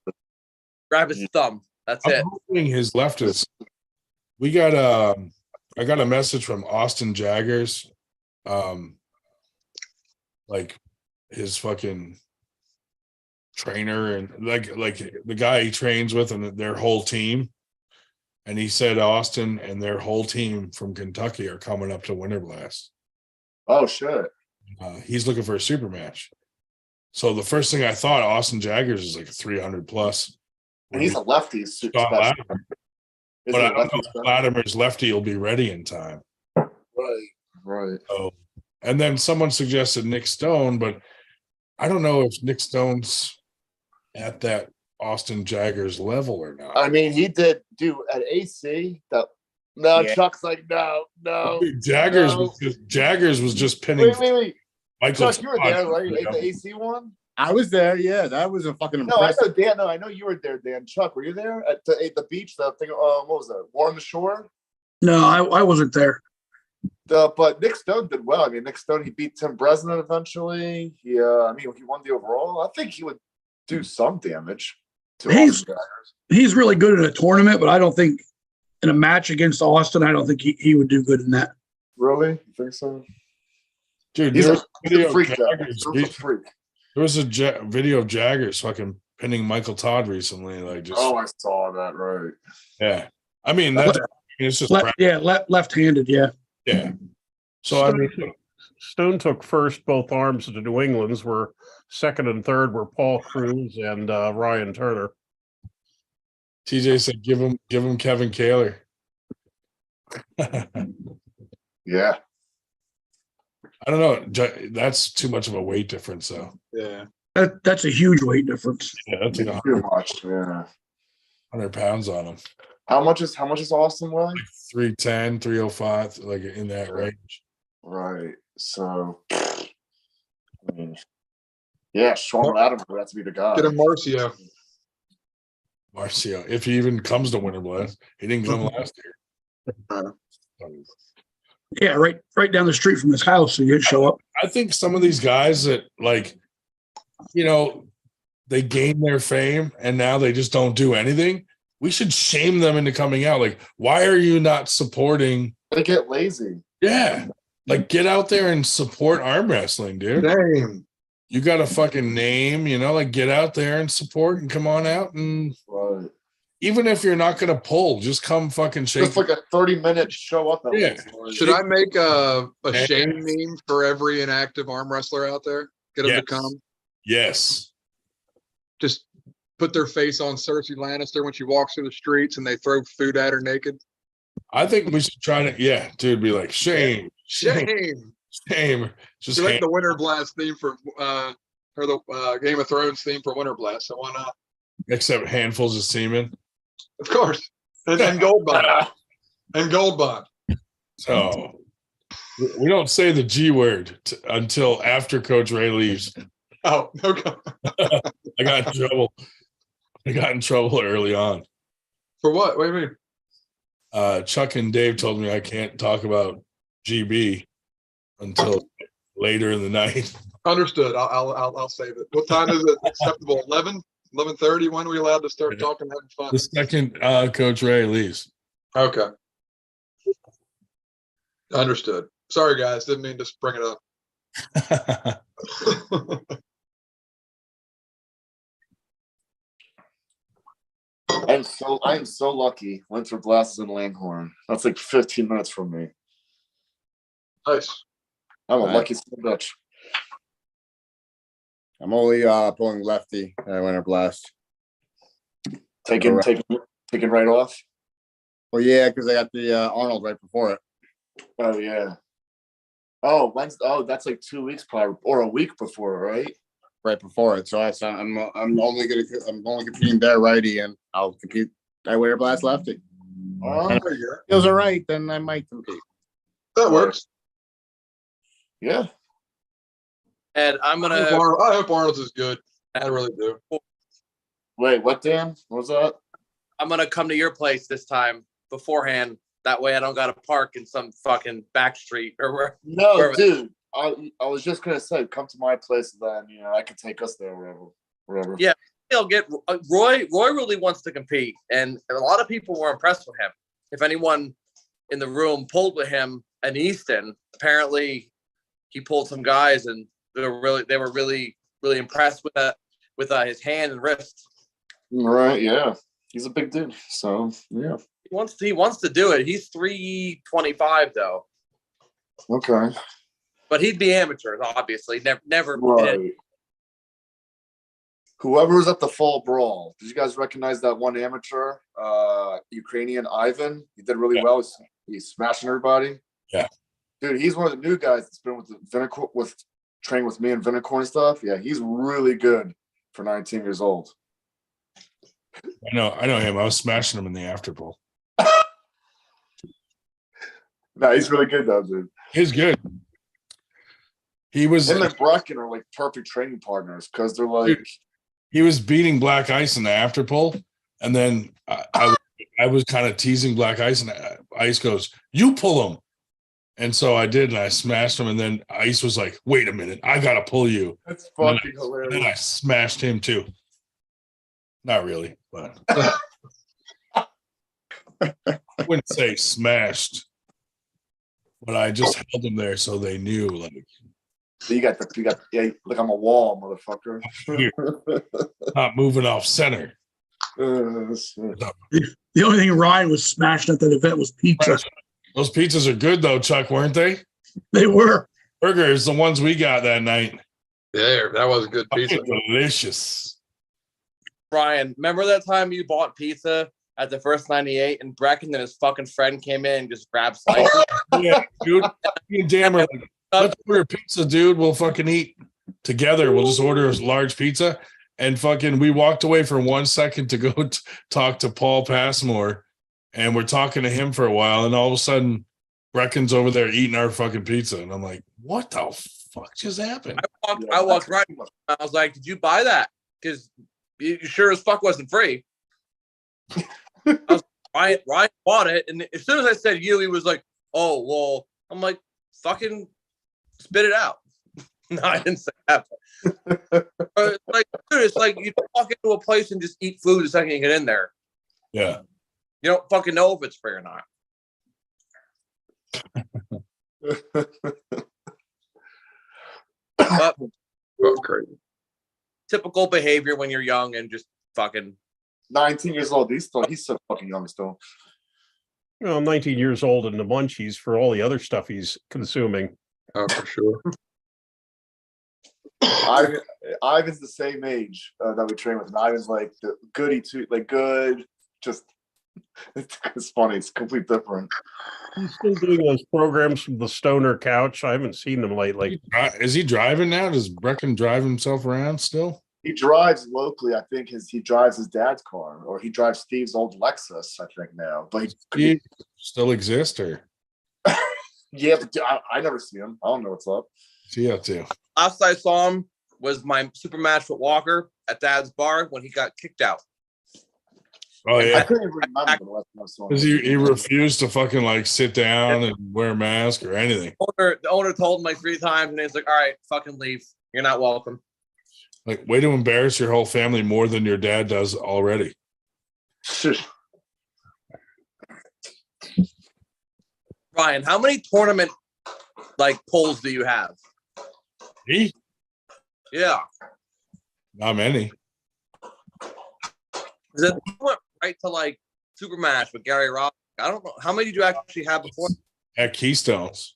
Grab his thumb. That's it. I'm hoping his left is. We got I got a message from Austin Jaggers, like his fucking trainer and like the guy he trains with and their whole team. And he said Austin and their whole team from Kentucky are coming up to Winter Blast. Oh shit. He's looking for a super match. So the first thing I thought, Austin Jaggers is like 300 plus. And he's a lefty. But I don't know if Latimer's lefty will be ready in time. Right. Oh, and then someone suggested Nick Stone, but I don't know if Nick Stone's at that Austin Jagger's level or not. I mean, he did do at AC that. No, Yeah. Chuck's like, no. Jaggers no. was just pinning Wait. Michael. Chuck, you were there, right? At the AC one? I was there. Yeah, that was a fucking No, I impressive. know Dan. No, I know you were there, Dan. Chuck, were you there at the beach? The thing. What was that? War on the Shore. No, I wasn't there. But Nick Stone did well. I mean, Nick Stone, he beat Tim Bresnan eventually. He won the overall. I think he would do some damage to He's- Austin Jaggers. He's really good in a tournament, but I don't think in a match against Austin, I don't think he would do good in that. Really? You think so? Dude, He's there a, was a he's video a of freak, though. Jaggers He's a freak. There was a video of Jaggers fucking pinning Michael Todd recently. Like, just Oh, I saw that. Right. yeah. I mean, it's just Left-handed, yeah. yeah. So I mean, Stone took first both arms of the New Englands, where second and third were Paul Cruz and Ryan Turner. TJ said, "Give him Kevin Kaler." Yeah. I don't know. That's too much of a weight difference, though. Yeah. That's a huge weight difference. Yeah, that's like Too much. Yeah. 100 pounds on him. How much is Austin weigh? 310, 305, like in that range. Right. So, I mean, yeah, Sean Adams would have to be the guy. Get a Marcio. Marcio, if he even comes to Winter Blast, he didn't come last year. Yeah, right down the street from his house, so he'd show up. I think some of these guys that they gain their fame and now they just don't do anything. We should shame them into coming out. Like, why are you not supporting? They get lazy. Yeah. Like, get out there and support arm wrestling, dude. Damn. You got a fucking name, like get out there and support and come on out. And Right. even if you're not going to pull, just come fucking shake. Just like a 30-minute show up. Yeah. Should I make a shame meme for every inactive arm wrestler out there? Get them Yes. to come. Yes. Just put their face on Cersei Lannister when she walks through the streets and they throw food at her naked. I think we should try to, dude, be like, shame. Shame. Just She like the Winter Blast theme for or the Game of Thrones theme for Winter Blast. So why not? except handfuls of semen. Of course. And Gold Bond. And Gold Bond. So we don't say the G word until after Coach Ray leaves. Oh, no God. I got in trouble. Early on. For what? Wait a minute. Chuck and Dave told me I can't talk about GB until later in the night. Understood. I'll save it. What time is it acceptable? 11:30? When are we allowed to start talking and having fun? The second Coach Ray leaves. Okay. Understood. Sorry, guys. Didn't mean to bring it up. I'm so lucky. Winter Blast is in Langhorne. That's like 15 minutes from me. Nice. I'm a Right. lucky son of a bitch. I'm only pulling lefty at Winter Blast. Taking right off. Well, yeah, because I got the Arnold right before it. Oh yeah. Oh, Wednesday. Oh, that's like 2 weeks probably, or a week before, right? Right before it. So I'm only competing there righty, and I'll compete at Winter Blast lefty. Oh, And yeah. if it feels all right, then I might compete. That works. Yeah. And I'm I gonna hope Arnold's is good. I really do. Wait, what, Dan? What was that? I'm gonna come to your place this time beforehand. That way I don't gotta park in some fucking back street or where. No, Wherever. dude. I was just gonna say, come to my place, then I could take us there wherever. Yeah. He'll get Roy. Roy really wants to compete, and a lot of people were impressed with him. If anyone in the room pulled with him in Easton, apparently he pulled some guys, and they were really impressed with his hand and wrist. Right. Yeah. He's a big dude. So yeah. He wants to do it. He's 325 though, Okay. but he'd be amateurs, obviously. Never. Right. Whoever was at the fall brawl, did you guys recognize that one amateur, Ukrainian Ivan? He did really well. He's smashing everybody. Yeah. Dude, he's one of the new guys that's been with the Vinicorn, training with me and Vinicorn and stuff. Yeah, he's really good for 19 years old. I know him. I was smashing him in the after pull. No, he's really good though, dude. He's good. He was Him and Bracken are like perfect training partners because they're like, he was beating Black Ice in the after pull, and then I was kind of teasing Black Ice, and Ice goes, "You pull him," and so I did, and I smashed him, and then Ice was like, "Wait a minute, I gotta pull you." that's And fucking then I hilarious. smashed him too. Not really, but I wouldn't say smashed, but I just held him there so they knew, like, Yeah, like I'm a wall, motherfucker. not moving off center. The only thing Ryan was smashing at that event was pizza. Those pizzas are good though, Chuck, weren't they? They were. Burgers, the ones we got that night. Yeah, that was a good pizza. Fucking delicious. Brian, remember that time you bought pizza at the first 98 and Brecken and his fucking friend came in and just grabbed slices? Yeah, dude. Me and Dan were like, let's order pizza, dude. We'll fucking eat together. We'll just order a large pizza. And fucking, we walked away for 1 second to go talk to Paul Passmore. And we're talking to him for a while. And all of a sudden, Brecken's over there eating our fucking pizza. And I'm like, what the fuck just happened? I walked right. I was like, "Did you buy that? Because you sure as fuck wasn't free." Ryan bought it, and as soon as I said you, he was like, "Oh well." I'm like, "Fucking spit it out." No, I didn't say that. Like, dude, it's like you walk into a place and just eat food the second you get in there. Yeah. You don't fucking know if it's free or not. But Crazy. typical behavior when you're young and just fucking 19 years old. He's so fucking young still. Well, 19 years old in the munchies for all the other stuff he's consuming. Oh, for sure. Ivan's the same age that we train with, and Ivan's like the goody too, like good. Just it's funny. It's completely different. He's still doing those programs from the stoner couch. I haven't seen them lately. Is he driving now? Does Brecken drive himself around still? He drives locally. I think he drives his dad's car, or he drives Steve's old Lexus. I think now, but He still exists, or yeah, but I never see him. I don't know what's up. what's he up to? last I saw him was my super match with Walker at Dad's bar when he got kicked out. Oh I yeah, couldn't even remember the last time I saw him. because he refused to fucking like sit down and wear a mask or anything. The owner told him like 3 times, and he's like, "All right, fucking leave. You're not welcome." Like, way to embarrass your whole family more than your dad does already. Ryan, how many tournament like polls do you have? He? Yeah, Not many. because you went right to like super match with Gary Ross. I don't know how many did you actually have before. At Keystones.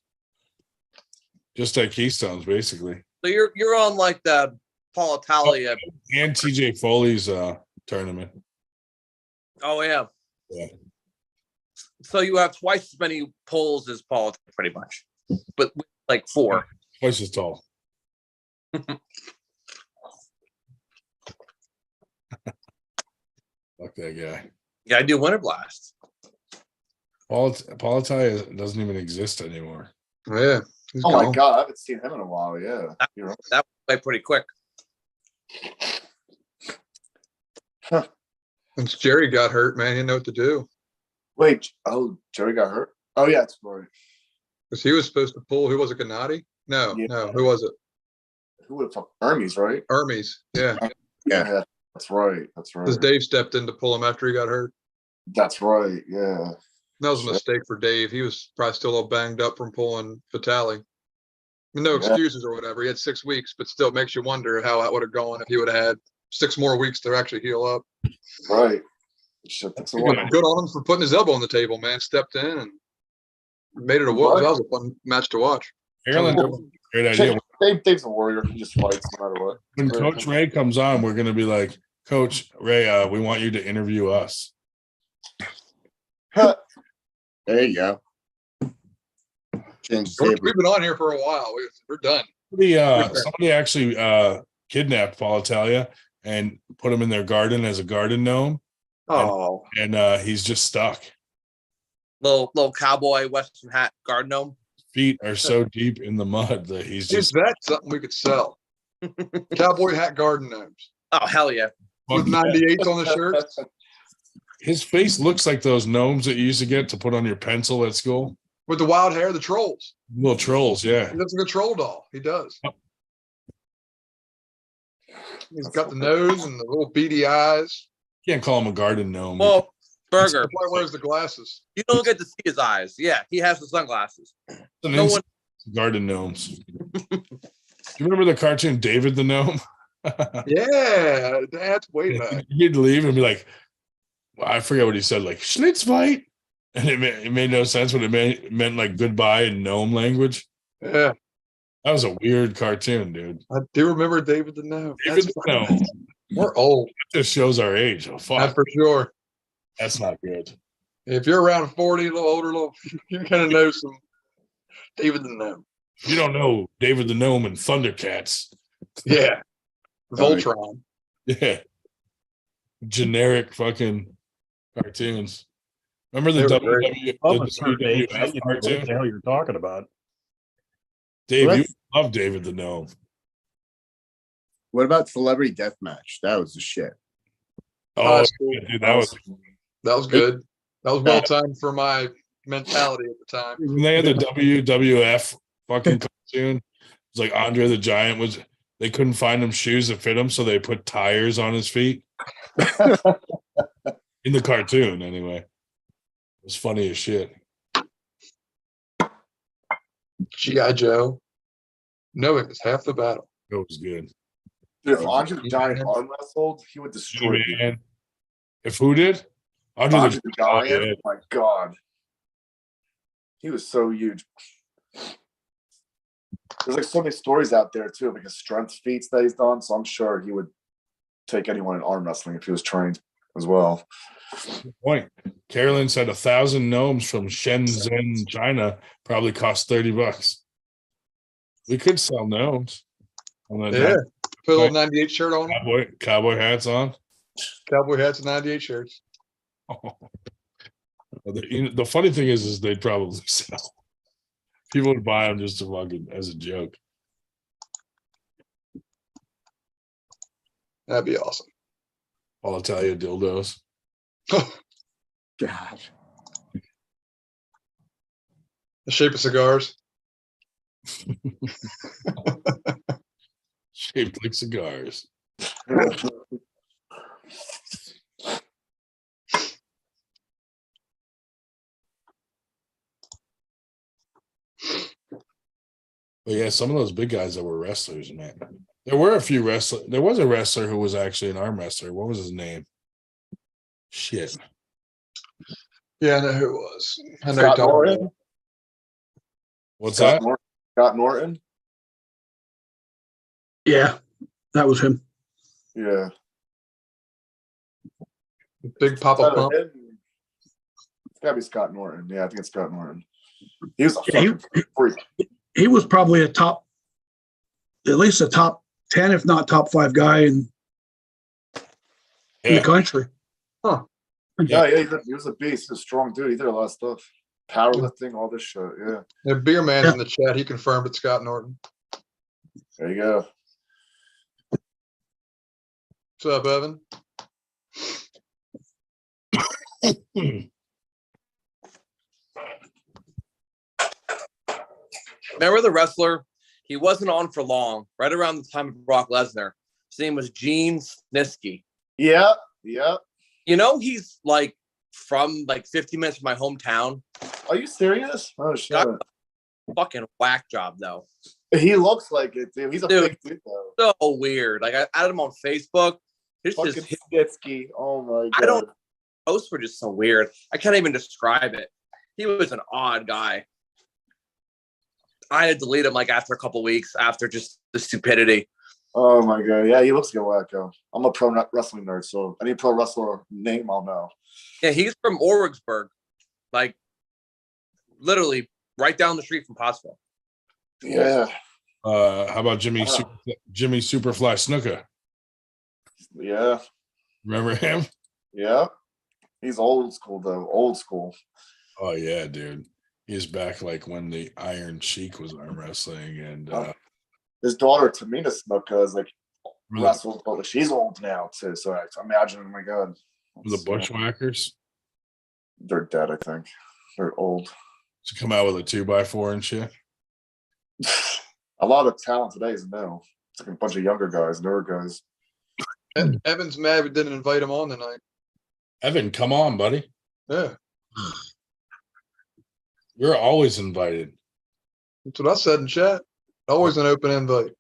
Just at Keystones, basically. So you're on like the Paul Italia. And TJ Foley's tournament. Oh yeah. Yeah. So you have twice as many polls as Paul, pretty much, but with like 4. Twice as tall. Fuck that guy. Yeah, I do Winter Blast. Paul Italia doesn't even exist anymore. Yeah. he's Oh my gone. god, I haven't seen him in a while. Yeah, you're right. That went pretty quick. Once Jerry got hurt, man, he didn't know what to do. Wait, oh, Jerry got hurt. Oh yeah, that's right. Because he was supposed to pull, who was it, Gennady? No, Yeah. no, who was it? Who would have fucked Hermes, right? Hermes. Yeah. Yeah, that's right. That's right. Because Dave stepped in to pull him after he got hurt. That's right. Yeah. That was a mistake for Dave. He was probably still a little banged up from pulling Vitali. No Yeah. excuses or whatever. He had 6 weeks, but still makes you wonder how that would have gone if he would have had 6 more weeks to actually heal up. Right. Shit, that's a lot. Good on him for putting his elbow on the table, man. Stepped in and made it a Right. that was a fun match to watch. Maryland, great idea. Dave's a warrior. He just fights no matter what. When Coach Ray comes on, we're going to be like, Coach Ray, we want you to interview us. There you go. Change the George, table. we've been on here for a while. We're done. Somebody actually kidnapped Paul Italia and put him in their garden as a garden gnome. Oh, and he's just stuck. Little cowboy Western hat guard gnome. Feet are so deep in the mud that he's is just that something we could sell? Cowboy hat garden gnomes Oh hell yeah! with 98s on the shirts. his face looks like those gnomes that you used to get to put on your pencil at school. With the wild hair, the trolls. Little trolls, yeah. He looks like a troll doll. He does. He's got the nose and the little beady eyes. Can't call him a garden gnome. Well, Burger, He probably wears the glasses. you don't get to see his eyes. Yeah, he has the sunglasses. It's an No one. garden gnomes. Do you remember the cartoon David the Gnome? Yeah, that's way back. He'd leave and be like, I forget what he said, like Schnitzweit. And it made no sense, but it meant like goodbye in gnome language. Yeah, That was a weird cartoon, dude. I do remember David the Gnome. David That's the fine. Gnome. We're old. Just shows our age. Oh, That's fuck. for sure. That's not good. If you're around 40, a little older, you're gonna know some David the Gnome. You don't know David the Gnome and Thundercats. Yeah, Voltron. Yeah. Generic fucking cartoons. Remember the They were great. Of a certain age, WWF you know what the cartoon? hell you're talking about. Dave, What? you love David the Gnome. What about Celebrity Deathmatch? That was the shit. Oh, that's cool. dude, that was That was good. That was well timed for my mentality at the time. when they had the WWF fucking cartoon. It's like Andre the Giant they couldn't find him shoes that fit him, so they put tires on his feet. In the cartoon, anyway. It was funny as shit. G.I. Joe. Knowing is half the battle. It was good. Dude, if Andre the Giant arm wrestled, he would destroy people. Man. If who did? Andre Andre the oh, Giant, yeah. oh my God. He was so huge. There's like so many stories out there too, like his strength feats that he's done. So I'm sure he would take anyone in arm wrestling if he was trained as well. Good point. Carolyn said 1,000 gnomes from Shenzhen, China probably cost $30. We could sell gnomes. Yeah. Put a little 98 shirt on. Cowboy hats on. Cowboy hats and 98 shirts. The funny thing is they'd probably sell. People would buy them just to fucking as a joke. That'd be awesome. All Italia dildos. God. The shape of cigars. Shaped like cigars. But yeah, some of those big guys that were wrestlers, man. There were a few wrestlers. There was a wrestler who was actually an arm wrestler. What was his name? Shit. Yeah, I know who it was. I know Scott you're talking Norton. about. What's Scott that? Norton. Scott Norton. Yeah, that was him. Yeah. Big Papa Pump. It's gotta be Scott Norton. Yeah, I think it's Scott Norton. He was a Yeah, fucking freak. He was probably at least a top 10, if not top 5 guy in the Yeah. country. Yeah, he was a beast. He was a strong dude. He did a lot of stuff. Powerlifting, all this shit. Yeah. The beer man's Yeah. in the chat. He confirmed it's Scott Norton. There you go. What's up, Evan? Remember the wrestler? He wasn't on for long. Right around the time of Brock Lesnar. His name was Gene Snitsky. Yeah. Yeah. You know, he's like from like 50 minutes from my hometown. Are you serious? Oh shit. Got a fucking whack job though. He looks like it, dude. He's a Dude. big dude though. So weird. Like I added him on Facebook. His Fucking just Snitsky. Oh my god. I don't posts were just so weird. I can't even describe it. He was an odd guy. I had to delete him like after a couple weeks after just the stupidity. Oh my god. Yeah, he looks like a wacko. I'm a pro wrestling nerd, so any pro wrestler name I'll know. Yeah, he's from Origsburg, like literally right down the street from Pottsville. Yeah. How about Jimmy Superfly Snuka? Yeah. Remember him? Yeah. He's old school though. Old school. Oh yeah, dude. He's back like when the Iron Sheik was arm wrestling, and His daughter Tamina Snuka is like the, wrestles, but she's old now too. So I imagine, oh my god, the Bushwhackers they're dead. I think they're old. to come out with a 2x4 and shit. A lot of talent today is new. It's like a bunch of younger guys, newer guys. Evan's mad we didn't invite him on tonight. Evan, come on, buddy. Yeah, You're always invited. that's what I said in chat. Always an open invite.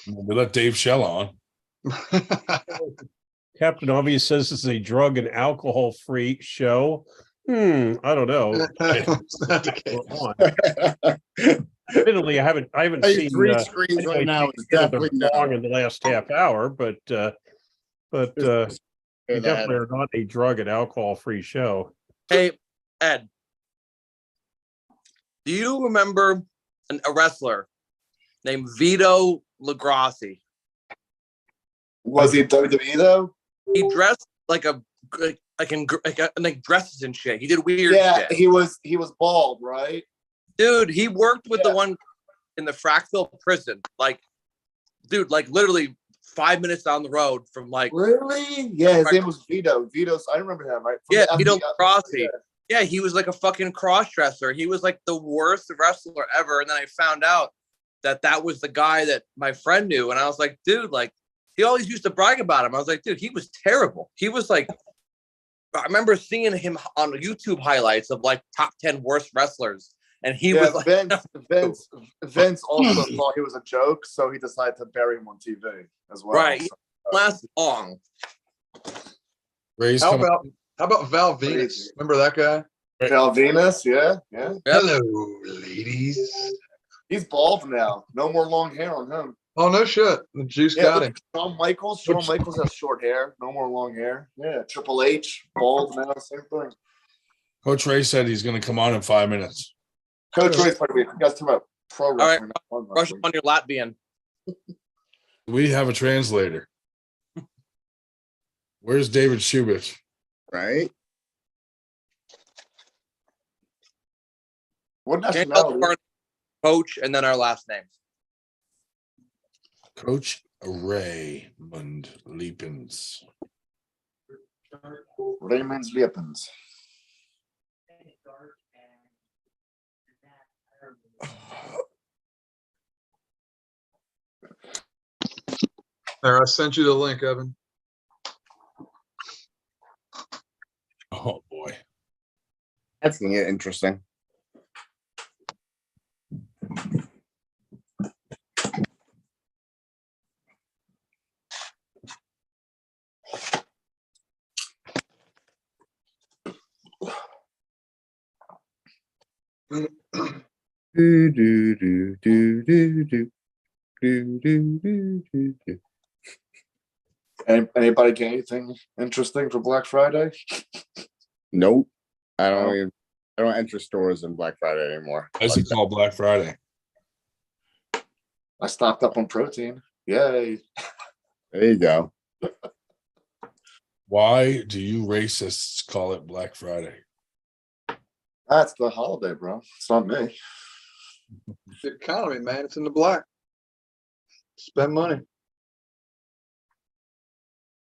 We let Dave Shell on. Captain Obvious says it's a drug and alcohol free show. I don't know. It's not the case. Admittedly, I haven't Hey, seen 3 screens right anybody now take is the definitely song no. in the last half hour, but we definitely are not a drug and alcohol free show. Hey, Ed, do you remember a wrestler named Vito Lagrassi? Was he WWE though? He dressed like dresses and shit. He did weird Yeah, shit. he was bald, right? Dude, he worked with the Yeah. one in the Frackville prison. Like, dude, like literally 5 minutes down the road from like. Really? Yeah, his name was Vito. Vito's. I remember him. Right? From Yeah, the Vito FTG. Lagrassi. Yeah, he was like a fucking cross dresser. He was like the worst wrestler ever. And then I found out that was the guy that my friend knew. And I was like, dude, like he always used to brag about him. I was like, dude, he was terrible. He was like, I remember seeing him on YouTube highlights of like top 10 worst wrestlers. And he was like, Vince also thought he was a joke, so he decided to bury him on TV as well. right. So, Last long. Ray's How coming. about Val Venus? Remember that guy? Val Venus, yeah. Hello, ladies. He's bald now. No more long hair on him. Oh no shit. The juice Yeah, got look, him. Shawn Michaels. Shawn Michaels has short hair. No more long hair. Yeah. Triple H, bald now. Same thing. Coach Ray said he's going to come on in 5 minutes. Coach Ray's part of it. You guys talk about pro right. wrestling. not fun Brush wrestling. on your Latvian. We have a translator. Where's David Shubich? Right? What Can't nationality? tell Coach and then our last names. Coach Raymond Liepens. Raymond's Liepens. There, I sent you the link, Evan. Oh boy. That's gonna get interesting. Do, do, do, do, do, do. Do, do, do, do, do. Anybody get anything interesting for Black Friday? Nope. I No. don't enter stores on Black Friday anymore. Why is it called Black Friday? I stocked up on protein. Yay. There you go. Why do you racists call it Black Friday? That's the holiday, bro. It's not me. The economy, man. It's in the black. Spend money.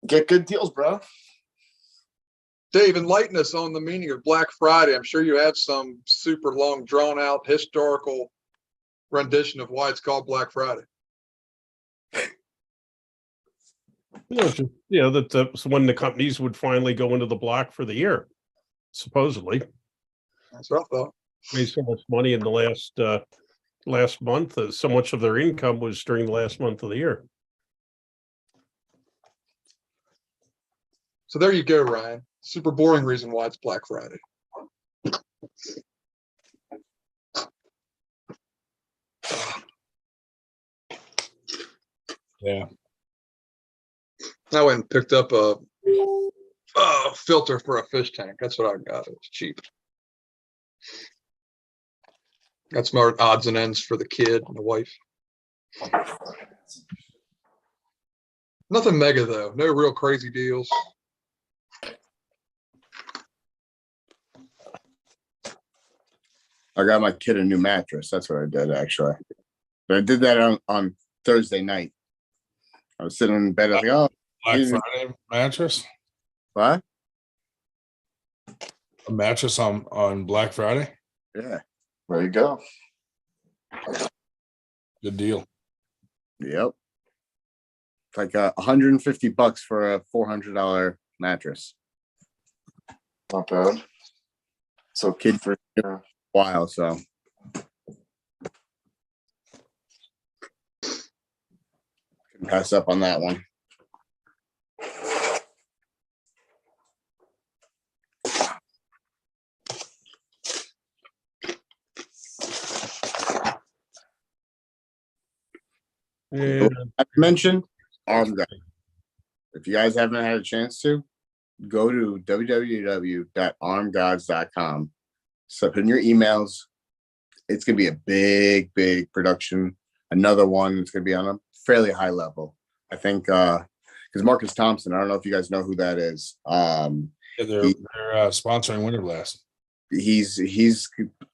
Get good deals, bro. Dave, enlighten us on the meaning of Black Friday. I'm sure you have some super long, drawn out historical rendition of why it's called Black Friday. That's when the companies would finally go into the black for the year, supposedly. That's what I thought. Made so much money in the last month. So much of their income was during the last month of the year. So there you go, Ryan. Super boring reason why it's Black Friday. Yeah. I went and picked up a filter for a fish tank. That's what I got. It was cheap. Got some odds and ends for the kid and the wife. Nothing mega though. No real crazy deals. I got my kid a new mattress. That's what I did actually. But I did that on Thursday night. I was sitting in bed. I was like, "Oh, Black you- Friday mattress. what? A mattress on Black Friday. Yeah, There you go. Good deal. yep. It's like $150 for a $400 mattress. Not bad. So Kid for a while, so couldn't pass up on that one. Yeah. I mentioned Armguard. If you guys haven't had a chance to, go to www.armgods.com. So put in your emails. It's gonna be a big, big production. Another one that's gonna be on a fairly high level. I think because Marcus Thompson, I don't know if you guys know who that is. Yeah, they're sponsoring Winter Blast. He's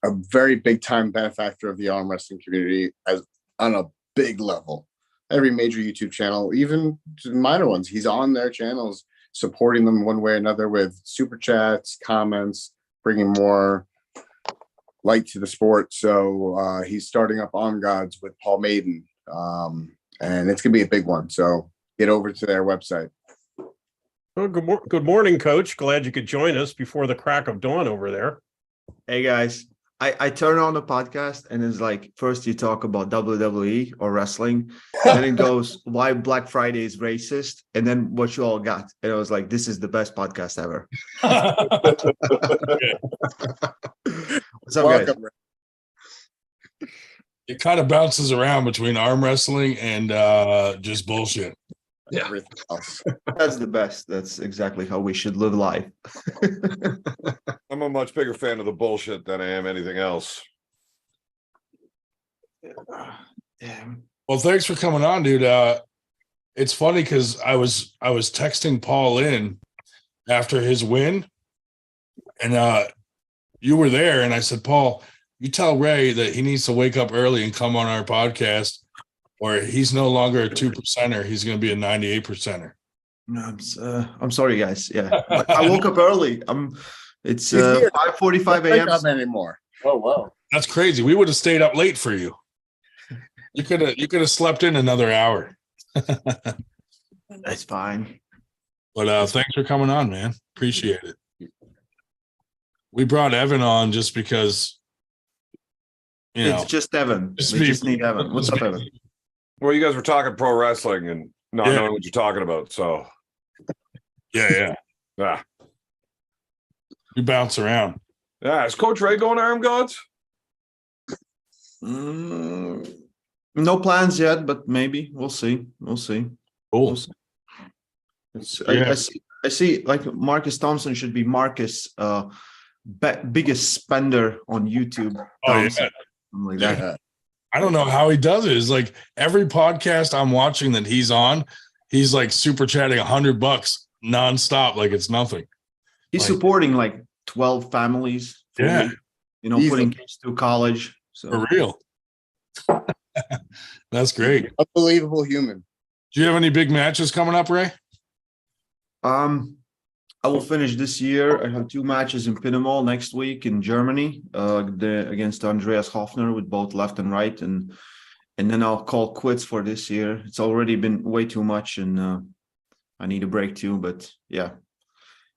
a very big time benefactor of the arm wrestling community as on a big level. Every major YouTube channel, even minor ones, he's on their channels supporting them one way or another with super chats, comments, bringing more light to the sport. So he's starting up Arm Gods with Paul Maiden, and it's gonna be a big one. So get over to their website. Well, good morning, Coach. Glad you could join us before the crack of dawn over there. Hey guys, I turn on the podcast and it's like first you talk about WWE or wrestling, then it goes why Black Friday is racist, and then what you all got. And I was like, this is the best podcast ever. What's up, guys? Welcome. It kind of bounces around between arm wrestling and just bullshit. Yeah. Everything else. That's the best. That's exactly how we should live life. I'm a much bigger fan of the bullshit than I am anything else. Damn. Well, thanks for coming on, dude. It's funny because I was texting Paul in after his win, and you were there, and I said, Paul, you tell Ray that he needs to wake up early and come on our podcast, or he's no longer a 2%er. He's going to be a 98%er. I'm sorry, guys. Yeah, I woke up early. It's He's here. 5:45 Don't a.m. wake up anymore. oh wow. That's crazy. We would have stayed up late for you. You could have slept in another hour. That's fine. But thanks for coming on, man. Appreciate it. We brought Evan on just because, you know, It's just Evan. just We be- just need Evan. What's up, Evan? Well, you guys were talking pro wrestling and not Yeah. knowing what you're talking about. So, yeah. yeah. We bounce around. Yeah. Is Coach Ray going to Arm Gods? No plans yet, but maybe we'll see. We'll see. Cool. We'll see. Yeah. I see. Like Marcus Thompson should be Marcus' biggest spender on YouTube. Oh, yeah. Thompson, something like that. Yeah. I don't know how he does it. It's like every podcast I'm watching that he's on, he's like super chatting $100 nonstop, like it's nothing. He's Like- supporting like 12 families. for Yeah. me, you know, Easily. putting kids through college. So For real. That's great. Unbelievable human. Do you have any big matches coming up, Ray? I will finish this year. I have 2 matches in Pinamol next week in Germany, against Andreas Hoffner with both left and right, and then I'll call quits for this year. It's already been way too much, and I need a break too. But yeah,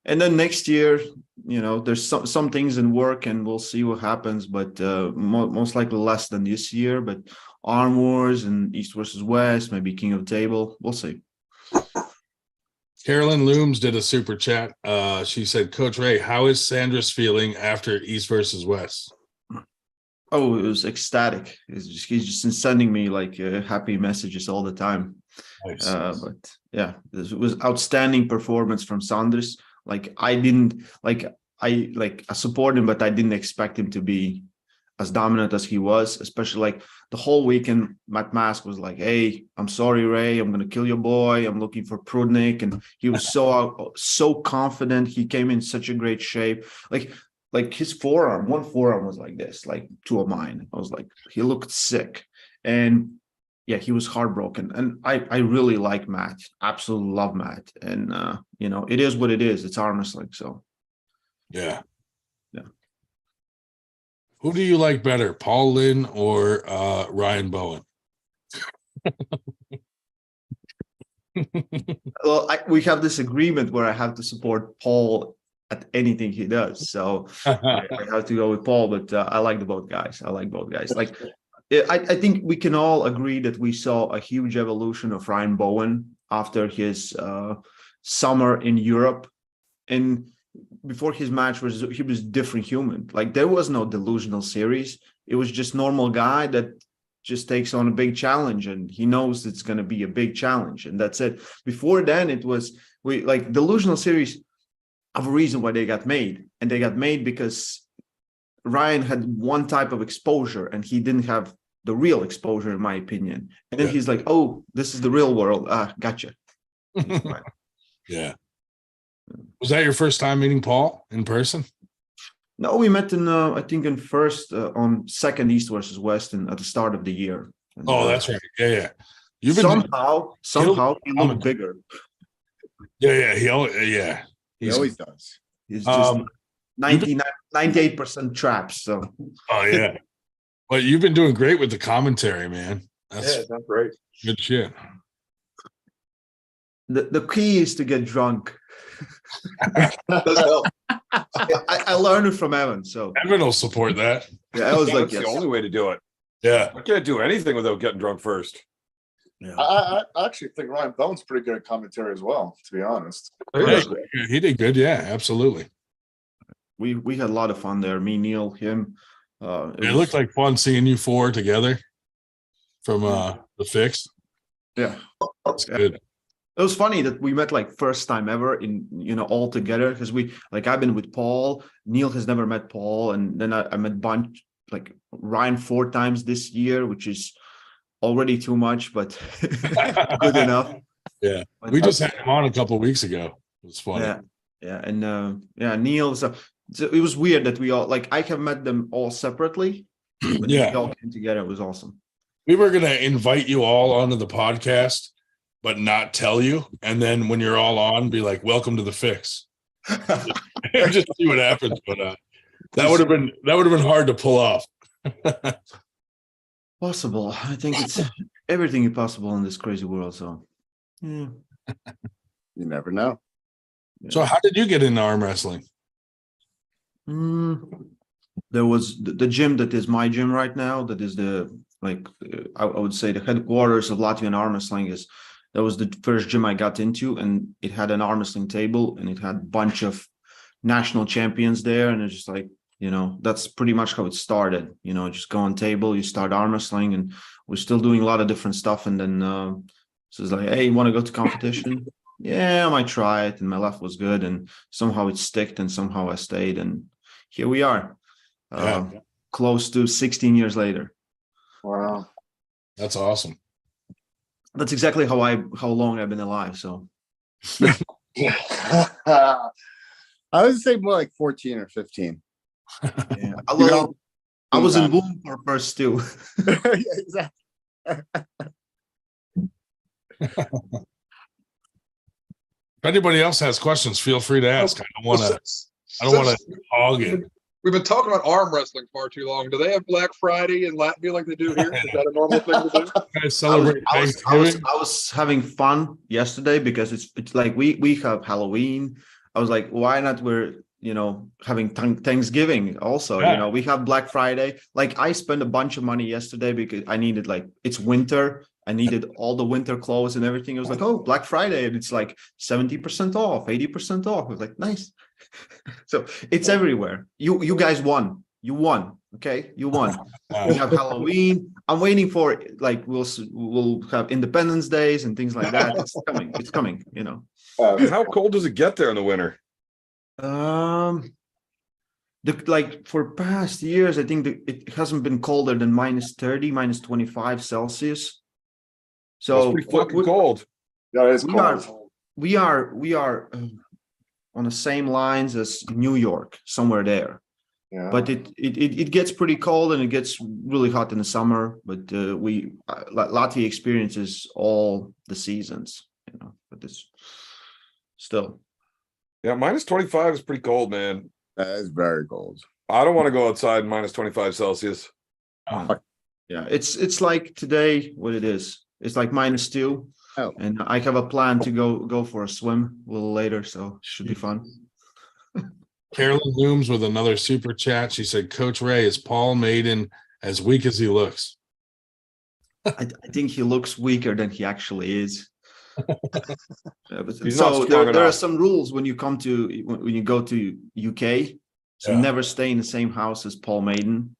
and then next year, you know, there's some things in work, and we'll see what happens. But most likely less than this year. But Arm Wars and East versus West, maybe King of the Table. We'll see. Carolyn Looms did a super chat. She said, Coach Ray, how is Sandra's feeling after East versus West? Oh, it was ecstatic. He's just sending me like happy messages all the time. Nice. But yeah, it was outstanding performance from Sanders. Like I support him, but I didn't expect him to be as dominant as he was, especially like the whole weekend. Matt Mask was like, "Hey, I'm sorry, Ray. I'm gonna kill your boy. I'm looking for Prudnik," and he was so confident. He came in such a great shape. Like his forearm, one forearm was like this, like two of mine. I was like, he looked sick, and yeah, he was heartbroken. And I really like Matt. Absolutely love Matt. And it is what it is. It's arm wrestling. So Yeah. Yeah. Who do you like better, Paul Lynn or Ryan Bowen? Well, we have this agreement where I have to support Paul at anything he does. So I have to go with Paul, but I like both guys. I like both guys. Like, I think we can all agree that we saw a huge evolution of Ryan Bowen after his summer in Europe. And before his match he was different human. Like, there was no delusional series. It was just normal guy that just takes on a big challenge, and he knows it's going to be a big challenge, and that's it. Before then, it was delusional series have a reason why they got made, and they got made because Ryan had one type of exposure and he didn't have the real exposure, in my opinion. And then he's like, "Oh, this is the real world. Gotcha." Yeah. Was that your first time meeting Paul in person? No, we met in I think in first on second East versus West at the start of the year. And, that's right. Yeah. You've been somehow he looked bigger. Yeah. He always does. He's just 98% traps. So. Oh yeah. Well, you've been doing great with the commentary, man. That's great. Good shit. The key is to get drunk. I learned it from Evan. So Evan will support that. Yeah, I was like, that's the only way to do it. Yeah. I can't do anything without getting drunk first. Yeah. I actually think Ryan Bowen's pretty good at commentary as well, to be honest. Yeah, he did good. Yeah, absolutely. We had a lot of fun there. Me, Neil, him. It looked like fun seeing you four together from the Fix. Yeah. That's good. It was funny that we met like first time ever in all together, because I've been with Paul. Neil has never met Paul, and then I met like Ryan 4 times this year, which is already too much, but good enough. Yeah, we just had him on a couple of weeks ago. It was funny. Yeah, and Neil. So it was weird that we all I have met them all separately. But we all came together. It was awesome. We were gonna invite you all onto the podcast, but not tell you, and then when you're all on, be like, "Welcome to the Fix." Just see what happens. But that would have been hard to pull off. Possible. I think it's everything is possible in this crazy world. So, you never know. So, how did you get into arm wrestling? There was the gym that is my gym right now. That is I would say the headquarters of Latvian arm wrestling is. That was the first gym I got into, and it had an arm wrestling table, and it had a bunch of national champions there. And it's just like, that's pretty much how it started. Just go on table, you start arm wrestling, and we're still doing a lot of different stuff. And then so it's like, "Hey, you want to go to competition?" Yeah, I might try it. And my left was good, and somehow it sticked, and somehow I stayed, and here we are, close to 16 years later. Wow, that's awesome. That's exactly how long I've been alive. So I would say more like 14 or 15. Yeah. I was in womb for first too. Exactly. If anybody else has questions, feel free to ask. I don't want to hog it. We've been talking about arm wrestling far too long. Do they have Black Friday in Latvia like they do here? Is that a normal thing to do? Guys celebrate Thanksgiving? I was having fun yesterday because it's like we have Halloween. I was like, why not? We're having Thanksgiving also. We have Black Friday. Like, I spent a bunch of money yesterday because I needed, it's winter. I needed all the winter clothes and everything. It was like, oh, Black Friday, and it's like 70% off, 80% off. I was like, nice. So it's everywhere. You guys won. You won. Okay, you won. We have Halloween. I'm waiting for it. Like, we'll have Independence Days and things like that. It's coming. It's coming. How cold does it get there in the winter? Like for past years, I think it hasn't been colder than -30, -25 Celsius. So That's pretty fucking cold. Yeah, it's we cold. we are on the same lines as New York, somewhere there. Yeah. But it gets pretty cold and it gets really hot in the summer. But Latvia experiences all the seasons, you know. But it's still. Yeah, -25 is pretty cold, man. That is very cold. I don't want to go outside in -25 Celsius. Yeah, it's like today what it is. It's like -2. Oh. And I have a plan to go for a swim a little later, so should be fun. Carolyn Looms with another super chat. She said, Coach Ray, is Paul Maiden as weak as he looks? I think he looks weaker than he actually is. He's not So strong there enough. are some rules when you when you go to UK. So Yeah. never stay in the same house as Paul Maiden.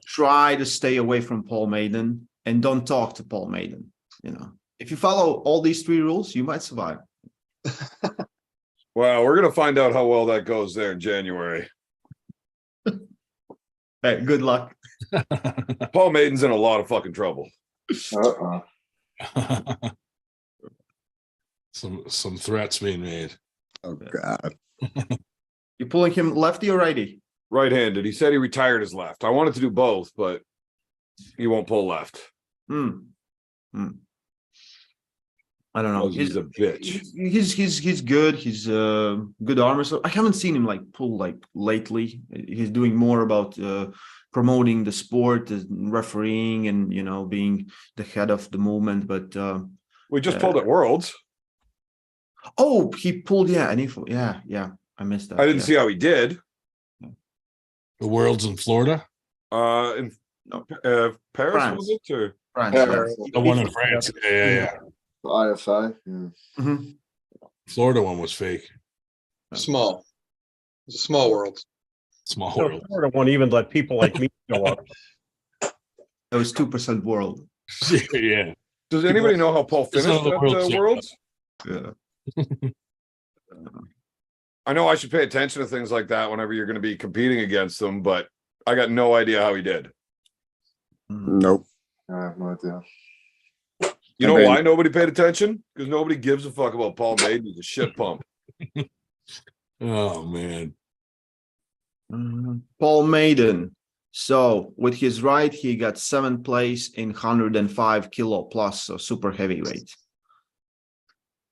Try to stay away from Paul Maiden and don't talk to Paul Maiden. You know, if you follow all these 3 rules, you might survive. Well, we're gonna find out how well that goes there in January. Hey, good luck. Paul Maiden's in a lot of fucking trouble. Some threats being made. Oh God. You pulling him lefty or righty? Right-handed. He said he retired his left. I wanted to do both, but he won't pull left. I don't know. He's a bitch. He's good. He's a good armor. So I haven't seen him like pull like lately. He's doing more about promoting the sport, refereeing, and you know, being the head of the movement. But We just pulled at Worlds. oh, he pulled, yeah, and yeah. I missed that. I didn't yeah. see how he did. The world's in Florida? In No. Paris, France. was it? Or France, Yeah. The one in France. Yeah. The IFI. Yeah. Mhm. Florida one was fake. Small. It's a small world. Small So world. Florida won't even let people like me go up. It was 2% world. Yeah. does anybody know how Paul It's finished not the at World Series. Worlds? Yeah. I know I should pay attention to things like that whenever you're going to be competing against them, but I got no idea how he did. Mhm. Nope. I have no idea. You know Okay. why nobody paid attention? Because nobody gives a fuck about Paul Maiden. He's a shit pump. Oh man. Paul Maiden. So with his right, he got 7th place in 105 kilo plus, so super heavyweight.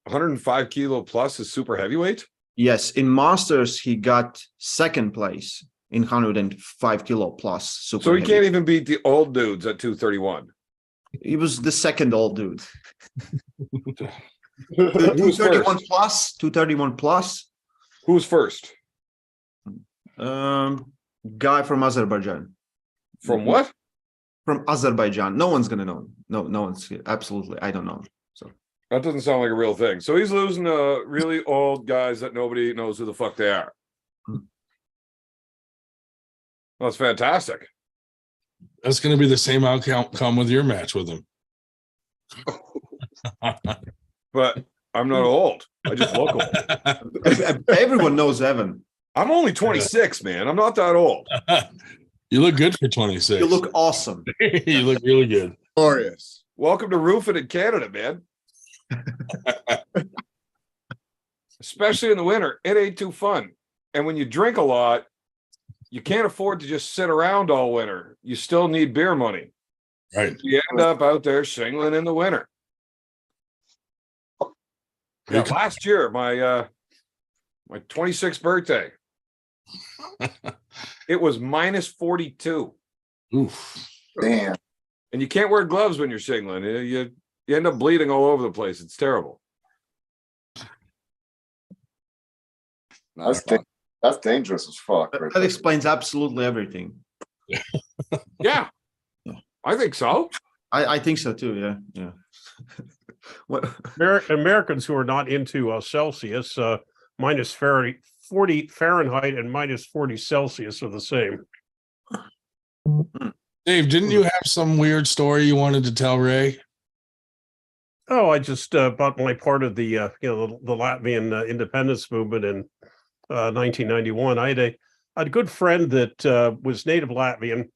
105 kilo plus is super heavyweight. Yes, in Masters, he got 2nd place in 105 kilo plus. Super So he heavy. can't even beat the old dudes at 231. He was the 2nd old dude. Who was 231 first? plus, 231 plus. Who was first? Guy from Azerbaijan. From what? From Azerbaijan. No one's gonna know. No one's absolutely. I don't know. So That doesn't sound like a real thing. So he's losing to really old guys that nobody knows who the fuck they are. Hmm. Well, that's fantastic. That's gonna be the same outcome with your match with him. But I'm not old. I just look old. everyone knows Evan. I'm only 26, man. I'm not that old. You look good for 26. You look awesome. You look really good. Glorious. Welcome to roofing in Canada, man. Especially in the winter, it ain't too fun. And when you drink a lot, you can't afford to just sit around all winter. You still need beer money. Right. You end up out there shingling in the winter. Yeah, last year, my 26th birthday, it was minus 42. Oof. Damn. And you can't wear gloves when you're shingling. You end up bleeding all over the place. It's terrible. That's da- that's dangerous as fuck. Right That there. explains absolutely everything. Yeah, I think so. I think so too. Yeah. What? Americans who are not into Celsius, minus 40 Fahrenheit and minus 40 Celsius are the same. Dave, didn't you have some weird story you wanted to tell Ray? Oh, I just about my part of the the Latvian independence movement in 1991. I had a good friend that was native Latvian.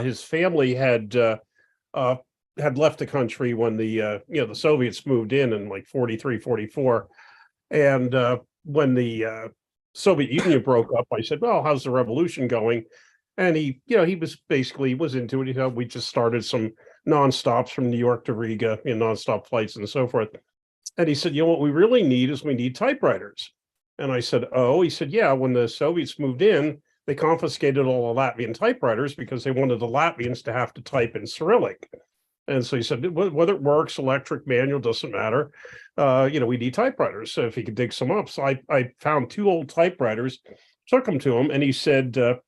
His family had left the country when the Soviets moved in like 43, 44. And when the Soviet Union broke up, I said, well, how's the revolution going? And he was into it. We just started some nonstops from New York to Riga, nonstop flights and so forth. And he said, what we really need is we need typewriters. And I said, oh, he said, yeah, when the Soviets moved in, they confiscated all the Latvian typewriters because they wanted the Latvians to have to type in Cyrillic. And so he said, whether it works, electric, manual, doesn't matter. We need typewriters. So if he could dig some up. So I found 2 old typewriters, took them to him, and he said, do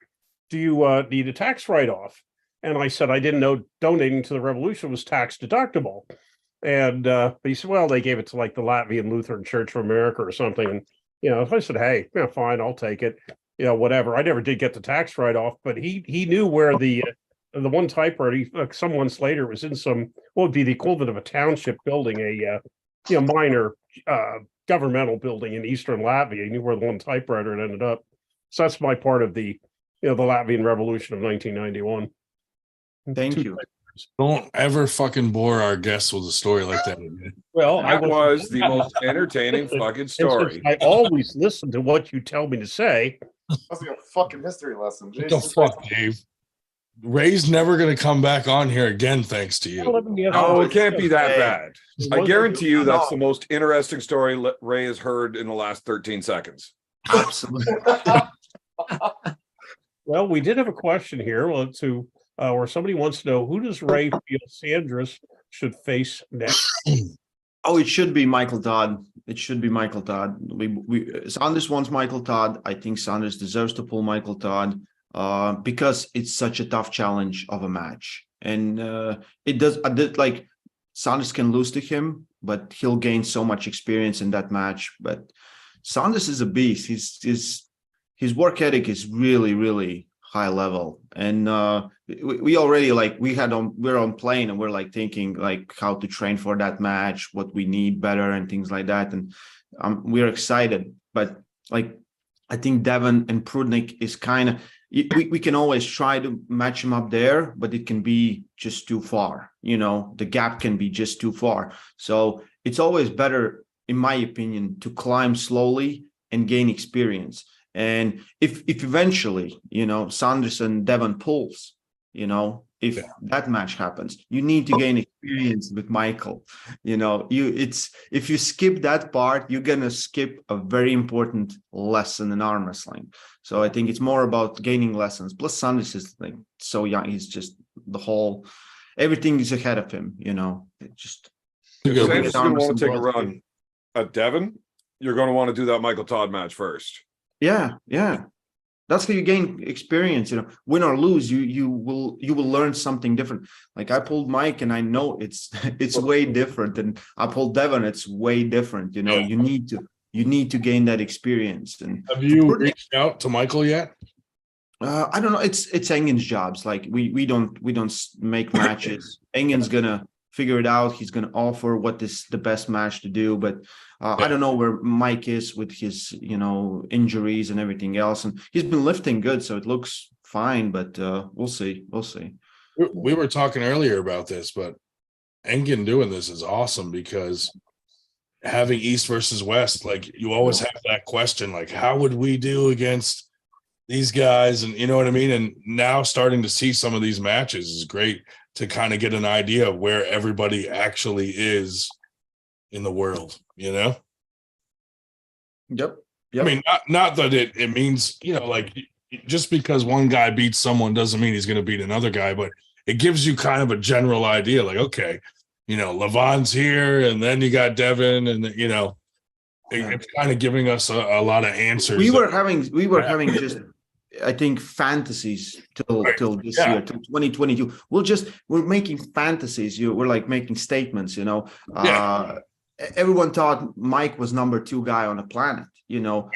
you need a tax write-off? And I said, I didn't know donating to the revolution was tax deductible. And he said, well, they gave it to like the Latvian Lutheran Church of America or something. And, I said, hey, fine, I'll take it. Whatever. I never did get the tax write-off, but he knew where the one typewriter, some months later, it was in what would be the equivalent of a township building, a minor governmental building in Eastern Latvia. He knew where the one typewriter had ended up. So that's my part of the Latvian Revolution of 1991. Thank you. Don't ever fucking bore our guests with a story like that again. Well, That was the most entertaining fucking story. I always listen to what you tell me to say. That's like a fucking history lesson. What the fuck, Dave? Ray's never going to come back on here again, thanks to you. No, it can't be that bad. I guarantee you that's No. the most interesting story Ray has heard in the last 13 seconds. Absolutely. Well, we did have a question here where somebody wants to know, who does Ray feel Sanders should face next? Oh, it should be Michael Todd. It should be Michael Todd. Sanders wants Michael Todd. I think Sanders deserves to pull Michael Todd because it's such a tough challenge of a match. And it does. Like Sanders can lose to him, but he'll gain so much experience in that match. But Sanders is a beast. His work ethic is really, really high level. And we already we're on plane and we're like thinking like how to train for that match, what we need better and things like that. And we're excited, but like I think Devon and Prudnik is kind of, we can always try to match him up there, but it can be just too far. The gap can be just too far. So it's always better, in my opinion, to climb slowly and gain experience. And if eventually, Sanders and Devon pulls, if that match happens, you need to gain experience with Michael. If you skip that part, you're gonna skip a very important lesson in arm wrestling. So I think it's more about gaining lessons. Plus, Sanders is like so young; he's just everything is ahead of him. It just. If Sanders is going to want to take a run at Devon, you're going to want to do that Michael Todd match first. Yeah. That's how you gain experience. Win or lose, you will learn something different. Like I pulled Mike, and I know it's way different. And I pulled Devon, it's way different. You need to gain that experience. And have you reached out to Michael yet? I don't know. It's Engen's jobs. Like we don't make matches. Engen's gonna figure it out. He's gonna offer what is the best match to do, but. I don't know where Mike is with his, injuries and everything else. And he's been lifting good, so it looks fine, but we'll see. We were talking earlier about this, but Engen doing this is awesome because having East versus West, like you always have that question, like how would we do against these guys? And you know what I mean? And now starting to see some of these matches is great to kind of get an idea of where everybody actually is in the world, Yep. I mean, not that it means, like just because one guy beats someone doesn't mean he's going to beat another guy, but it gives you kind of a general idea, like, okay, Levon's here, and then you got Devin, and it's kind of giving us a lot of answers. We were having just, I think, fantasies till this year, till 2022. We're making fantasies. We're like making statements. Everyone thought Mike was number 2 guy on the planet,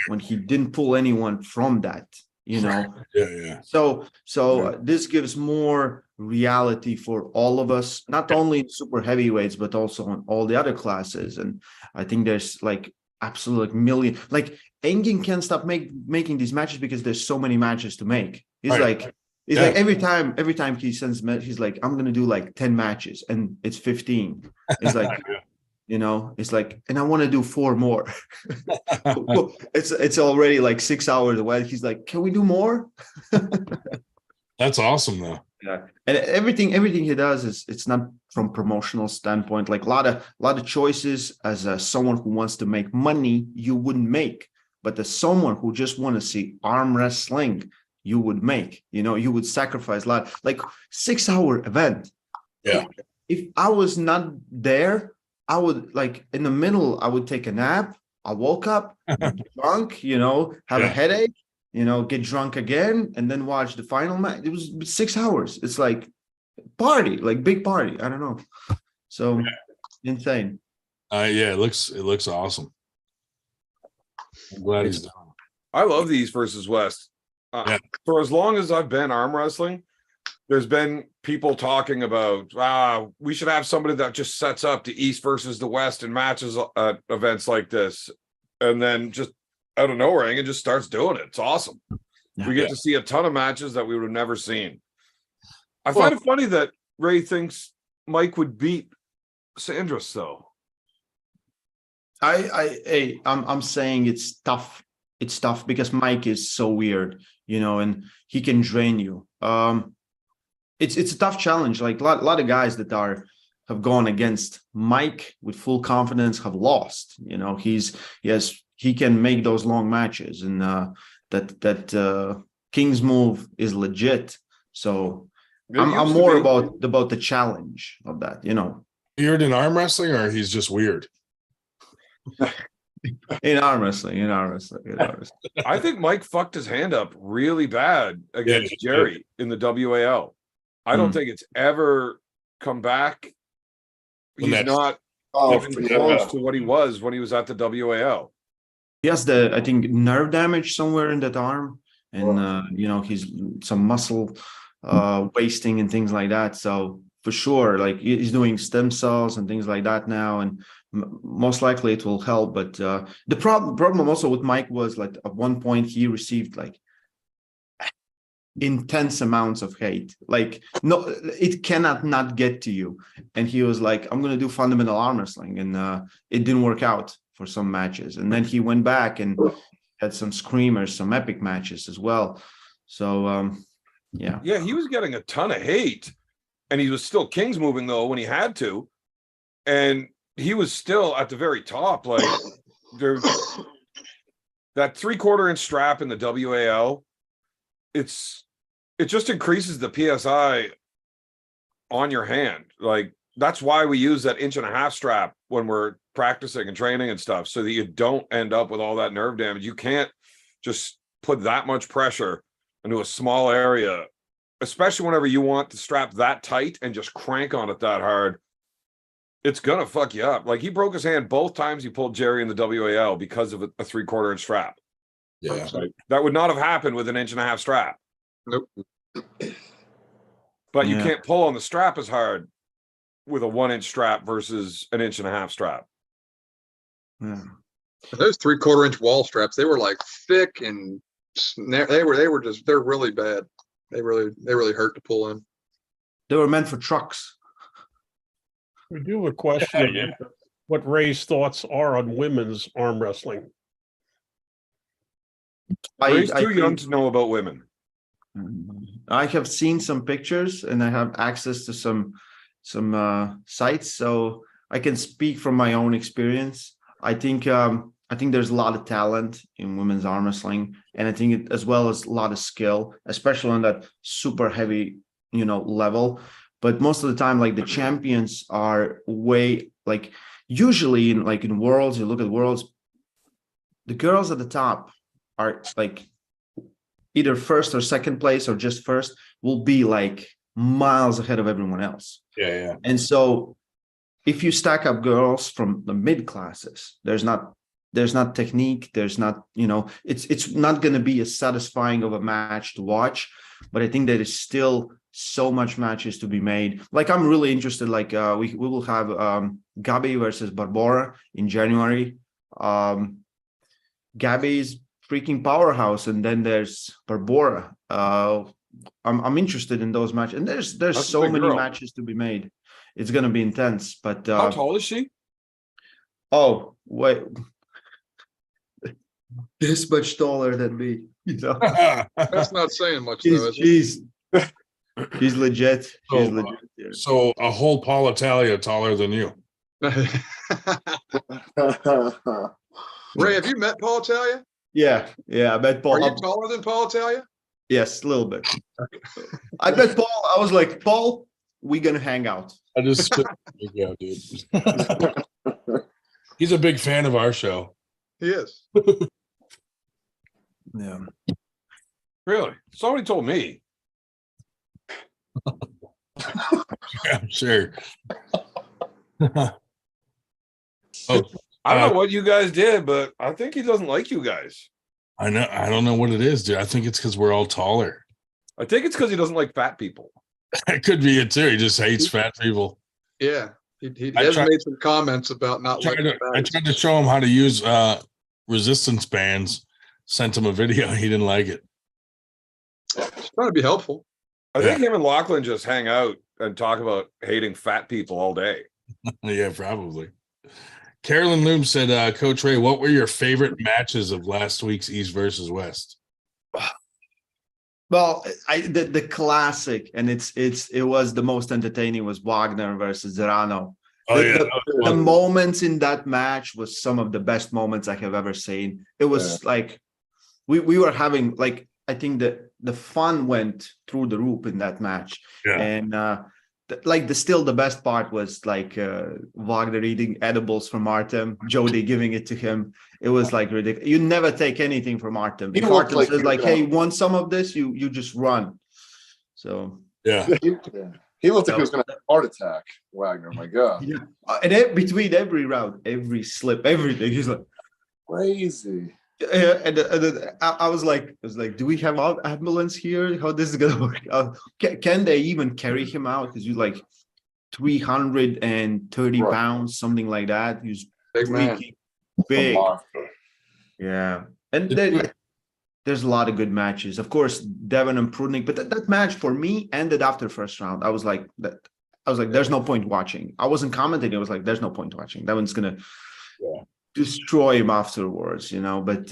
when he didn't pull anyone from that, So this gives more reality for all of us, not only in super heavyweights, but also on all the other classes. And I think there's like absolute like, million. Like Engin can't stop making these matches because there's so many matches to make. He's Right. like, he's Yeah. like every time he sends, he's like, I'm gonna do like 10 matches, and it's 15. It's like, you know, it's like, and I want to do 4 more. It's already like 6 hours away. He's like, can we do more? That's awesome though. Yeah, and everything he does is, it's not from promotional standpoint. Like a lot of choices as someone who wants to make money, you wouldn't make, but as someone who just want to see arm wrestling, you would make. You know, you would sacrifice a lot. Like 6-hour event. Yeah. If I was not there, I would like in the middle. I would take a nap. I woke up drunk. You know, have a headache. You know, get drunk again, and then watch the final match. It was 6 hours. It's like party, like big party. I don't know. So insane. Yeah, it looks awesome. I'm glad he's done. I love the East versus West. Yeah. For as long as I've been arm wrestling, there's been people talking about, we should have somebody that just sets up the East versus the West and matches at events like this. And then just out of nowhere, and just starts doing it. It's awesome. We get to see a ton of matches that we would have never seen. I find it funny that Ray thinks Mike would beat Sandras, though. I'm saying it's tough. It's tough because Mike is so weird, you know, and he can drain you. It's a tough challenge. Like a lot of guys that have gone against Mike with full confidence have lost. You know, he can make those long matches, and that King's move is legit. So I'm more about the challenge of that, you know. Weird in arm wrestling, or he's just weird? In arm wrestling. I think Mike fucked his hand up really bad against Jerry in the WAL. I don't think it's ever come back. He's not even close to what he was when he was at the WAL. He has I think, nerve damage somewhere in that arm, and you know, he's some muscle wasting and things like that. So for sure, like he's doing stem cells and things like that now, and most likely it will help. But the problem also with Mike was, like, at one point he received like intense amounts of hate. Like, no, it cannot not get to you. And he was like, I'm gonna do fundamental arm wrestling, and it didn't work out for some matches. And then he went back and had some screamers, some epic matches as well. So yeah, he was getting a ton of hate, and he was still King's moving though when he had to, and he was still at the very top. Like, there, that 3/4 inch strap in the WAL, it just increases the PSI on your hand. Like, that's why we use that 1.5 inch strap when we're practicing and training and stuff, so that you don't end up with all that nerve damage. You can't just put that much pressure into a small area, especially whenever you want the strap that tight and just crank on it that hard. It's gonna fuck you up. Like, he broke his hand both times he pulled Jerry in the WAL because of a 3/4 inch strap. Yeah, that would not have happened with an 1.5 inch strap. Nope. But you can't pull on the strap as hard with a 1 inch strap versus an 1.5 inch strap. yeah. Those 3/4 inch wall straps, they were like thick, and they're really bad. They really hurt to pull in. They were meant for trucks. We do have a question of what Ray's thoughts are on women's arm wrestling. Ray's too think- young to know about women. I have seen some pictures, and I have access to some sites, so I can speak from my own experience. I think there's a lot of talent in women's arm wrestling, and I think as well as a lot of skill, especially on that super heavy, you know, level. But most of the time, like, the champions are way, like, usually in worlds, you look at worlds, the girls at the top are like either first or second place, or just first, will be like miles ahead of everyone else. Yeah. And so if you stack up girls from the mid classes, there's not technique, there's not, you know, it's not going to be as satisfying of a match to watch. But I think there is still so much matches to be made. Like, I'm really interested, like we will have Gabi versus Barbora in January. Gabby's freaking powerhouse, and then there's Barbora. I'm interested in those matches, and there's That's a so big many girl. matches to be made. It's gonna be intense, but How tall is she? oh wait, this much taller than me. You know, That's not saying much though, is it? she's legit. She's Oh, legit. Yeah. So a whole Paul Italia taller than you. Ray, have you met Paul Italia? Yeah, I met Paul. Are you taller than Paul Italia? Yes, a little bit. I met Paul. I was like, Paul, we gonna hang out. I just spit yeah, dude. He's a big fan of our show. He is. Yeah. Really? Somebody told me. Yeah, I'm sure. Oh, I don't know what you guys did, but I think he doesn't like you guys. I know. I don't know what it is, dude. I think it's because we're all taller. I think it's because he doesn't like fat people. It could be it too. He just hates fat people. Yeah. He I has tried- made some comments about not liking I tried to show him how to use resistance bands. Sent him a video. He didn't like it. Just trying to be helpful. I think him and Lachlan just hang out and talk about hating fat people all day. Yeah, probably. Carolyn Loom said, Coach Ray, what were your favorite matches of last week's East versus West? Well, the classic, and it was the most entertaining, was Wagner versus Zerano. Oh, The- yeah. the- that was The fun. moments in that match was some of the best moments I have ever seen. It was like we were having, like, I think that the fun went through the roof in that match. Yeah. And the best part was like Wagner eating edibles from Artem, Jody giving it to him. It was like ridiculous. You never take anything from Artem. He If looked Artem like says he like, was "Hey, gonna- want some of this?" You just run. So Yeah. He looked like he was going to have a heart attack, Wagner. My God. yeah, between every round, every slip, everything, he's like. Crazy. I was like, do we have an ambulance here? How this is gonna work out? Can they even carry him out? Because he's like 330 Right. pounds, something like that. He's Big man. freaking big. A monster. Yeah, and there's a lot of good matches. Of course, Devon and Prudnik, but that match for me ended after first round. I was like, there's no point watching. I wasn't commenting. I was like, there's no point watching. That one's gonna destroy him afterwards, But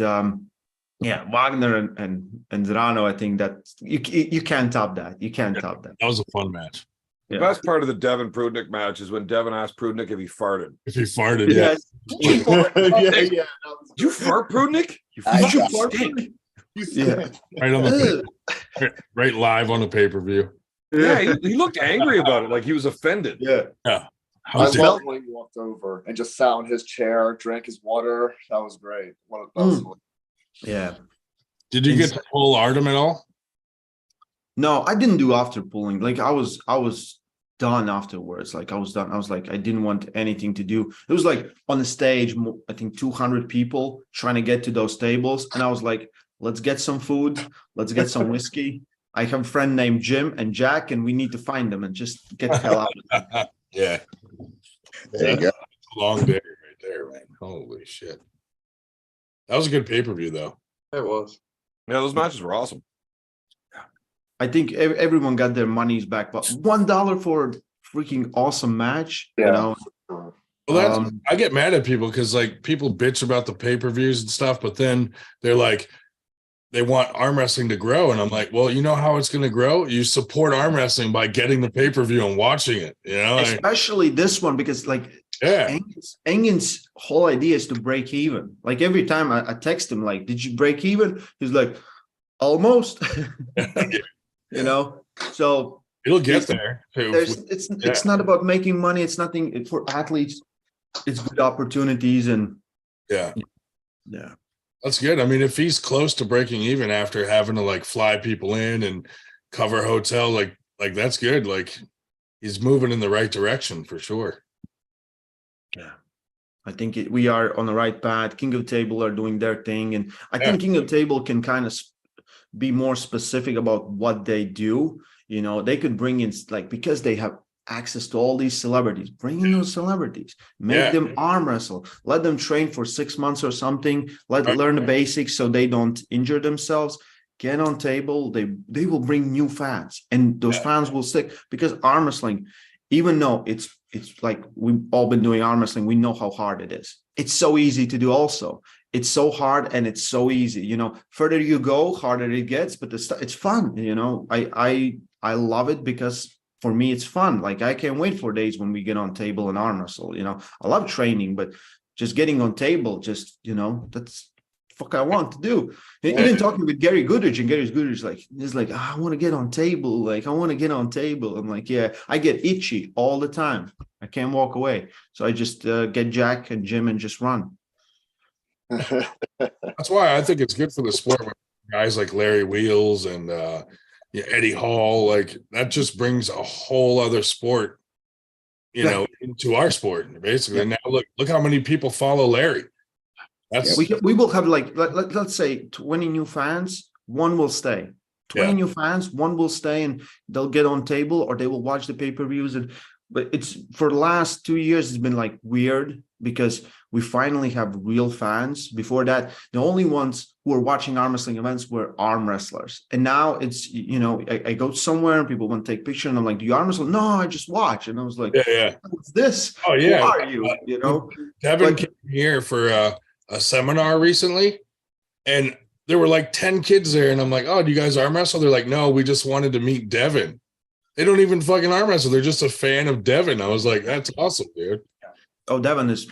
yeah, Wagner and Zerano, I think that you can't top that. You can't top that. That was a fun match. The Yeah. best part of the Devin Prudnik match is when Devin asked Prudnik if he farted. If he farted, yeah. Yes. Yeah. Did you fart, Prudnik? You I fucking got- stink. Yeah. Right on the right live on the pay-per-view. Yeah, he looked angry about it, like he was offended. Yeah. How I dare- love when he walked over and just sat on his chair, drank his water. That was great. Yeah. Did you get to pull Artem at all? No, I didn't do after pulling. Like I was done afterwards. Like I was done. I was like, I didn't want anything to do. It was like on the stage, I think 200 people trying to get to those tables. And I was like, let's get some food. Let's get some whiskey. I have a friend named Jim and Jack, and we need to find them and just get the hell out. Yeah. There you go. Long day right there, man. Holy shit. That was a good pay-per-view, though. It was. Yeah, those matches were awesome. I think everyone got their monies back, but $1 for a freaking awesome match. Yeah. Well, that's Um, I get mad at people because like people bitch about the pay-per-views and stuff, but then they're like, they want arm wrestling to grow. And I'm like, well, you know how it's going to grow? You support arm wrestling by getting the pay-per-view and watching it. especially this one, because like Yeah. Engen's whole idea is to break even. Like every time I text him, like, did you break even? He's like, almost. So It'll get there. it's not about making money. It's nothing for athletes. It's good opportunities, and Yeah. yeah. That's good. I mean, if he's close to breaking even after having to like fly people in and cover hotel, like that's good. Like he's moving in the right direction for sure. Yeah, I think we are on the right path. King of Table are doing their thing, and I think King of Table can kind of be more specific about what they do. They could bring in, like, because they have access to all these celebrities. Bring in those celebrities, make them arm wrestle, let them train for 6 months or something, learn the basics so they don't injure themselves. Get on table, they will bring new fans, and those fans will stick, because arm wrestling, even though it's like we've all been doing arm wrestling, we know how hard it is. It's so easy to do also. It's so hard and it's so easy, you know, further you go, harder it gets, but it's fun, you know. I love it because for me it's fun. Like I can't wait for days when we get on table and arm wrestle, you know. I love training, but just getting on table, just, you know, that's fuck I want to do. Even talking with Gary Goodrich, and Gary Goodrich he's like, I want to get on table, like I want to get on table. I'm like, yeah, I get itchy all the time. I can't walk away. So I just get Jack and Jim and just run. That's why I think it's good for the sport with guys like Larry Wheels and Eddie Hall. Like that just brings a whole other sport, you know, into our sport basically. And now look how many people follow Larry. That's we will have like let's say 20 new fans, one will stay. 20 new fans, one will stay, and they'll get on table or they will watch the pay-per-views. But it's for the last 2 years, it's been like weird because we finally have real fans. Before that, the only ones who were watching arm wrestling events were arm wrestlers. And now it's, you know, I go somewhere and people want to take pictures and I'm like, do you arm wrestle? No, I just watch. And I was like, what's this? Oh yeah. Who are you? You know, Devin came here for a seminar recently, and there were like 10 kids there. And I'm like, oh, do you guys arm wrestle? They're like, no, we just wanted to meet Devin. They don't even fucking arm wrestle. They're just a fan of Devin. I was like, that's awesome, dude. Oh, Devin is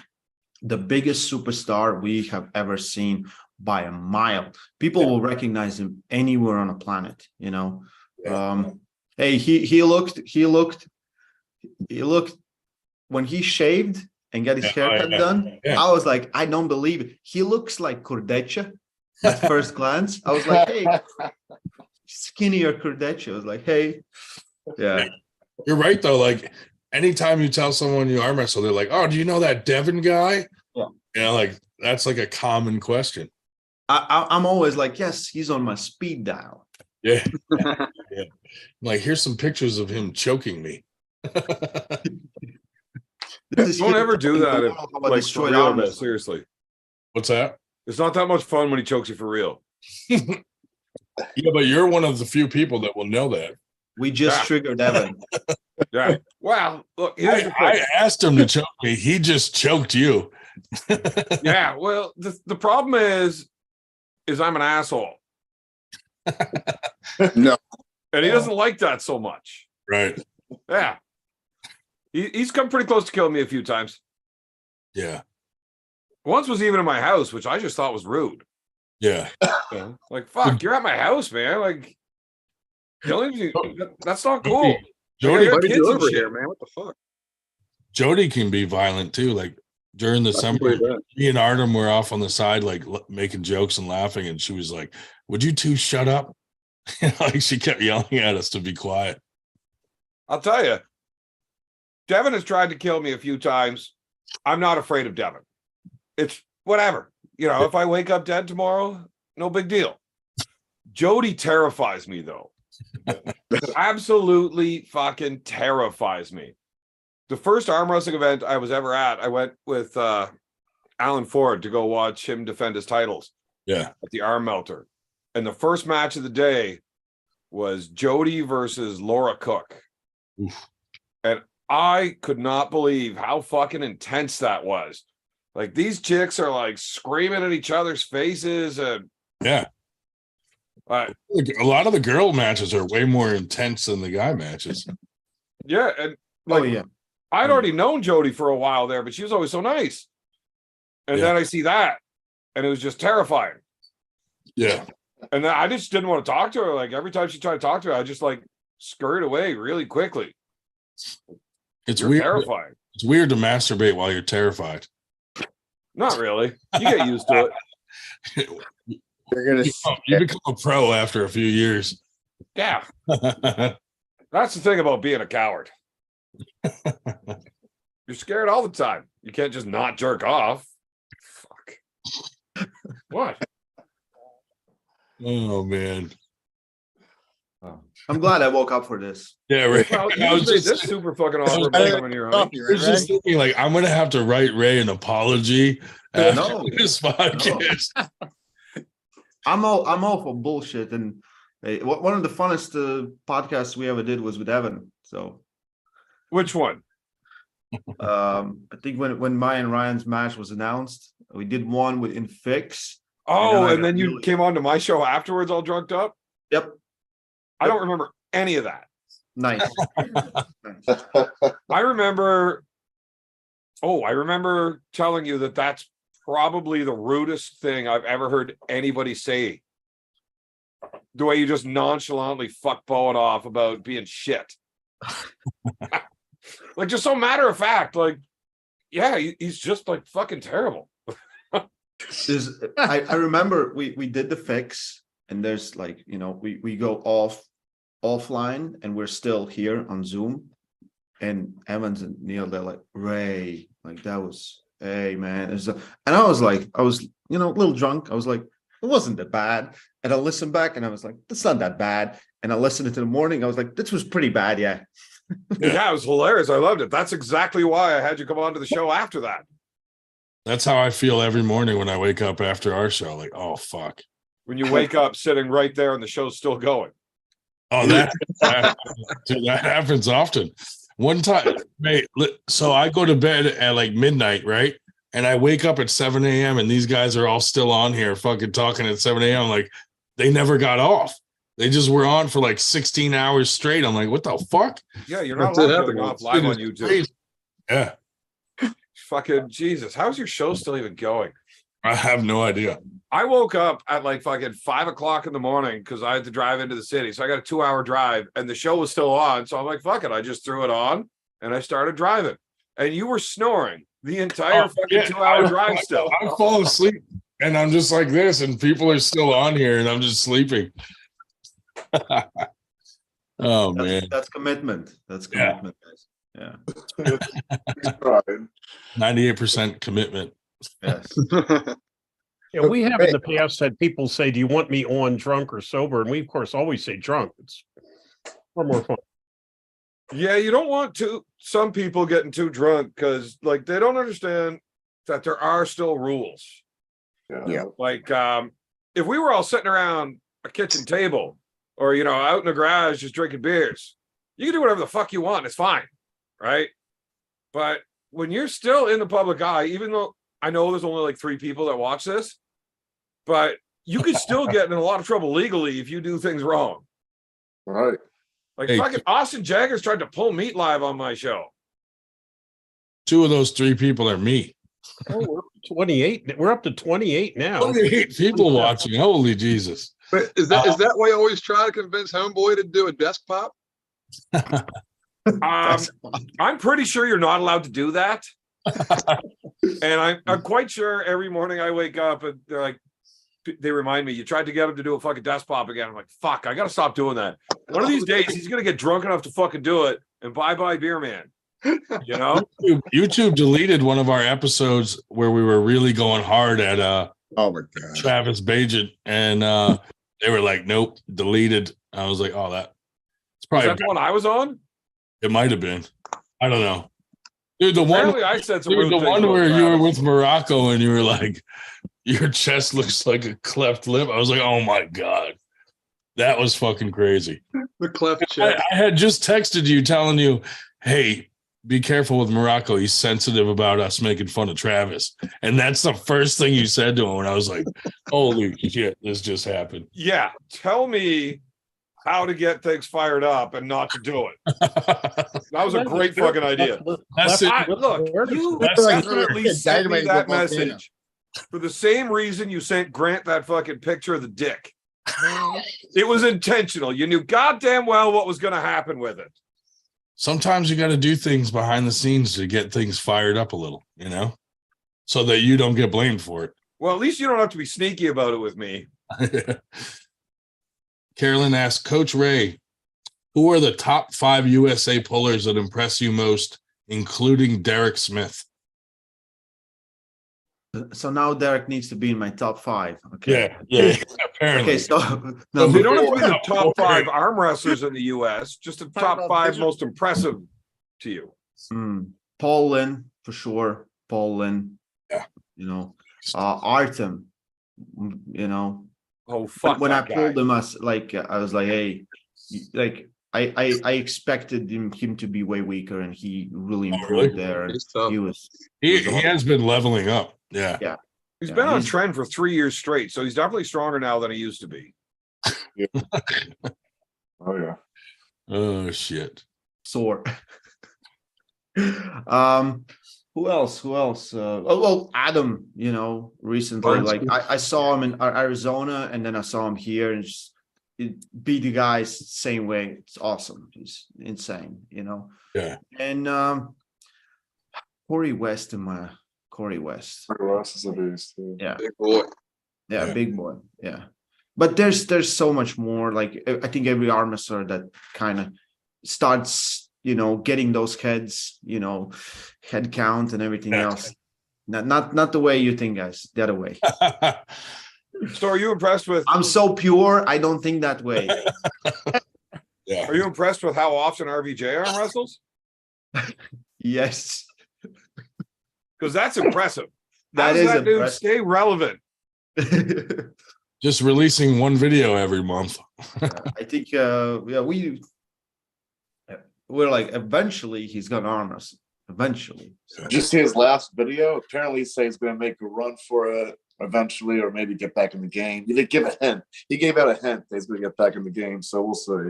the biggest superstar we have ever seen by a mile. People will recognize him anywhere on the planet, you know. Hey, he looked when he shaved and got his haircut done. I was like, I don't believe it. He looks like Kurdecha at first glance. I was like, hey, skinnier Kurdecha. I was like, hey, yeah. You're right though. Like anytime you tell someone you arm wrestle, they're like, oh, do you know that Devin guy? Yeah. You know, like that's like a common question. I'm always like, yes, he's on my speed dial. Yeah. Like, here's some pictures of him choking me. Don't ever do that. Like for real, man, seriously. What's that? It's not that much fun when he chokes you for real. Yeah, but you're one of the few people that will know that. We just triggered Evan. Yeah. Wow. Look, I asked him to choke me. He just choked you. Yeah. Well, the problem is I'm an asshole. No. And he doesn't like that so much. Right. Yeah. He's come pretty close to killing me a few times. Yeah. Once was even in my house, which I just thought was rude. Yeah. Like, fuck, you're at my house, man. Like, killing you, that's not cool. Jody, What are you over here, man? What the fuck? Jody can be violent too. Like during the summer, me and Artem were off on the side, like making jokes and laughing. And she was like, would you two shut up? Like she kept yelling at us to be quiet. I'll tell you, Devin has tried to kill me a few times. I'm not afraid of Devin. It's whatever. You know, if I wake up dead tomorrow, no big deal. Jody terrifies me, though. Absolutely fucking terrifies me. The first arm wrestling event I was ever at, I went with Alan Ford to go watch him defend his titles. Yeah. At the Arm Melter. And the first match of the day was Jody versus Laura Cook. Oof. And I could not believe how fucking intense that was. Like these chicks are like screaming at each other's faces and yeah. A lot of the girl matches are way more intense than the guy matches. Yeah, and like I'd already known Jody for a while there, but she was always so nice. And then I see that, and it was just terrifying. Yeah. And then I just didn't want to talk to her. Like every time she tried to talk to her, I just like scurried away really quickly. It's weird. Terrifying. It's weird to masturbate while you're terrified. Not really. You get used to it. You become a pro after a few years. Yeah. That's the thing about being a coward. You're scared all the time. You can't just not jerk off. Fuck. What? Oh man. I'm glad I woke up for this. Yeah, right. Well, you I was just made just, this super fucking I was awkward by coming here, honey. I was just thinking, like, I'm gonna have to write Ray an apology after No. this podcast. I'm all for bullshit. And one of the funnest podcasts we ever did was with Evan. So Which one? I think when my and Ryan's match was announced, we did one with Infix. Oh, I and then you really- came on to my show afterwards, all drunked up. Yep. I don't remember any of that. Nice. I remember. Oh, I remember telling you that that's probably the rudest thing I've ever heard anybody say. The way you just nonchalantly fuck Bowen off about being shit. Like, just so matter of fact, like, yeah, he's just like fucking terrible. I remember we did the fix, and there's like, we go offline and we're still here on Zoom, and Evans and Neil, they're like, Ray, like, that was, hey man, and I was a little drunk. I was like, it wasn't that bad. And I listened back and I was like, that's not that bad. And I listened to it in the morning. I was like, this was pretty bad. Yeah. Yeah, it was hilarious. I loved it. That's exactly why I had you come on to the show after that. That's how I feel every morning when I wake up after our show. Like, oh fuck. When you wake up sitting right there and the show's still going. Oh, that happens often. One time, mate, so I go to bed at like midnight, right? And I wake up at 7 a.m. and these guys are all still on here fucking talking at 7 a.m. Like, they never got off. They just were on for like 16 hours straight. I'm like, what the fuck? Yeah, you're not allowed to go off live on YouTube. Yeah. Fucking Jesus. How's your show still even going? I have no idea. I woke up at like fucking 5 o'clock in the morning because I had to drive into the city. So I got a 2-hour drive and the show was still on. So I'm like, fuck it. I just threw it on and I started driving. And you were snoring the entire fucking 2-hour drive still. I fall asleep and I'm just like this, and people are still on here and I'm just sleeping. Oh man. That's commitment. That's commitment, guys. Yeah. 98% commitment. Yes. Yeah, we have in the past had people say, do you want me on drunk or sober? And we, of course, always say drunk. It's far more fun. Yeah, you don't want some people getting too drunk because like they don't understand that there are still rules. Yeah. Like if we were all sitting around a kitchen table or out in the garage just drinking beers, you can do whatever the fuck you want. It's fine. Right. But when you're still in the public eye, even though I know there's only like 3 people that watch this, but you could still get in a lot of trouble legally if you do things wrong. Right. Like Hey. fucking Austin Jaggers tried to pull Meat Live on my show. 2 of those 3 people are me. Oh, we're up to 28. We're up to 28 now. 28 people watching. Holy Jesus. But is that why you always try to convince Homeboy to do a desk pop? I'm pretty sure you're not allowed to do that. And I'm quite sure every morning I wake up and they're like, they remind me, you tried to get him to do a fucking desk pop again. I'm like, fuck, I gotta stop doing that. One of these days he's gonna get drunk enough to fucking do it, and bye beer man. YouTube deleted one of our episodes where we were really going hard at Oh my god. Travis Bajent, and they were like, nope, deleted. I was like, oh, it's Is probably that the one I was on? it might have been. I don't know. Dude, the one Apparently I said some Dude, rude the things one about where you were Travis. with Morocco and you were like, your chest looks like a cleft lip. I was like, oh my God. That was fucking crazy. The cleft check. I had just texted you telling you, hey, be careful with Morocco. He's sensitive about us making fun of Travis. And that's the first thing you said to him. And I was like, holy shit, this just happened. Yeah, tell me how to get things fired up and not to do it. That was a great fucking idea. That's it. Look, you That's like- definitely sent me that message for the same reason you sent Grant that fucking picture of the dick. It was intentional. You knew goddamn well what was going to happen with it. Sometimes you got to do things behind the scenes to get things fired up a little, so that you don't get blamed for it. Well, at least you don't have to be sneaky about it with me. Carolyn asked, Coach Ray, who are the top 5 USA pullers that impress you most, including Derek Smith? So now Derek needs to be in my top 5. Okay. Yeah. Apparently. Okay, so They number don't have to be the Number top four. 5 arm wrestlers in the US, just the top about 5 visual- most impressive to you. Paul Lynn for sure. Paul Lynn. Yeah. You know, Artem. You know, Oh, fuck when I that guy. pulled him, I was like, hey, like I expected him to be way weaker, and he really improved really? there. And He's tough. he was. He has been leveling up. Yeah. Yeah. He's Yeah, been on he's- trend for 3 years straight, so he's definitely stronger now than he used to be. Oh yeah. Oh shit. sore. Who else? Well, Adam, you know, recently, like I saw him in Arizona, and then I saw him here, and just beat the guys the same way. It's awesome. He's insane, you know. Yeah. And Corey West. Ross is a beast. Too. Yeah. Big boy. Yeah, big boy. Yeah. But there's so much more. Like I think every arm wrestler that kind of starts, you know, getting those heads, you know, head count and everything else. Not the way you think, guys. The other way. So are you impressed with I'm so pure. I don't think that way. Yeah. are you impressed with how often RVJ arm wrestles? Yes. Because that's impressive. How That does is that dude impressive. stay relevant? Just releasing one video every month. I think we're like eventually he's gonna arm us. Eventually. Did you see his last video? Apparently, he says he's going to make a run for it eventually, or maybe get back in the game. He did give a hint. He gave out a hint that he's going to get back in the game, so we'll see.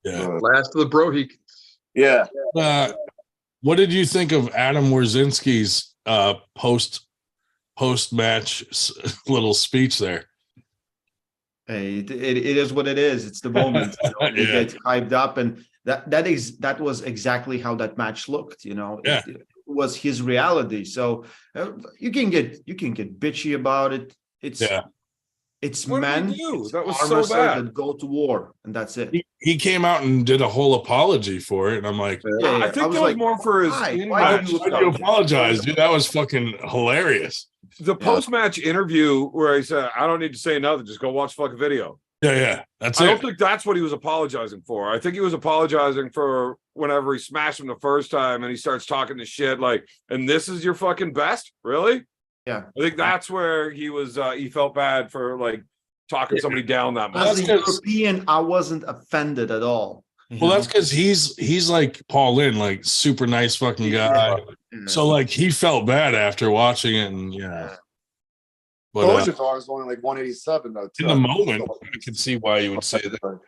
Yeah. Last of the Brohik. Yeah. What did you think of Adam Wierzinski's post match little speech there? Hey, it is what it is. It's the moment. You know? He Yeah. gets hyped up, and that was exactly how that match looked. You know, Yeah. it was his reality. So you can get bitchy about it. It's What did men. he do? It's That was arm so wrestlers bad. that go to war, and that's it. He came out and did a whole apology for it, and I'm like, Yeah, I think that was more for his why? in-match Why did you why do you apologize, dude? That was fucking hilarious. The post-match interview where he said, I don't need to say nothing, just go watch the fucking video. Yeah, that's I don't it. think that's what he was apologizing for. I think he was apologizing for whenever he smashed him the first time and he starts talking to shit like, and this is your fucking best? Really? Yeah. I think that's where he was, he felt bad for like talking somebody down that much. As a That's 'cause- European, I wasn't offended at all. you Well, know? that's because he's like Paul Lynn, like super nice fucking guy. Yeah. So like he felt bad after watching it, and But Bojatar is only like 187 though. in too. the moment, I can see why you would say that.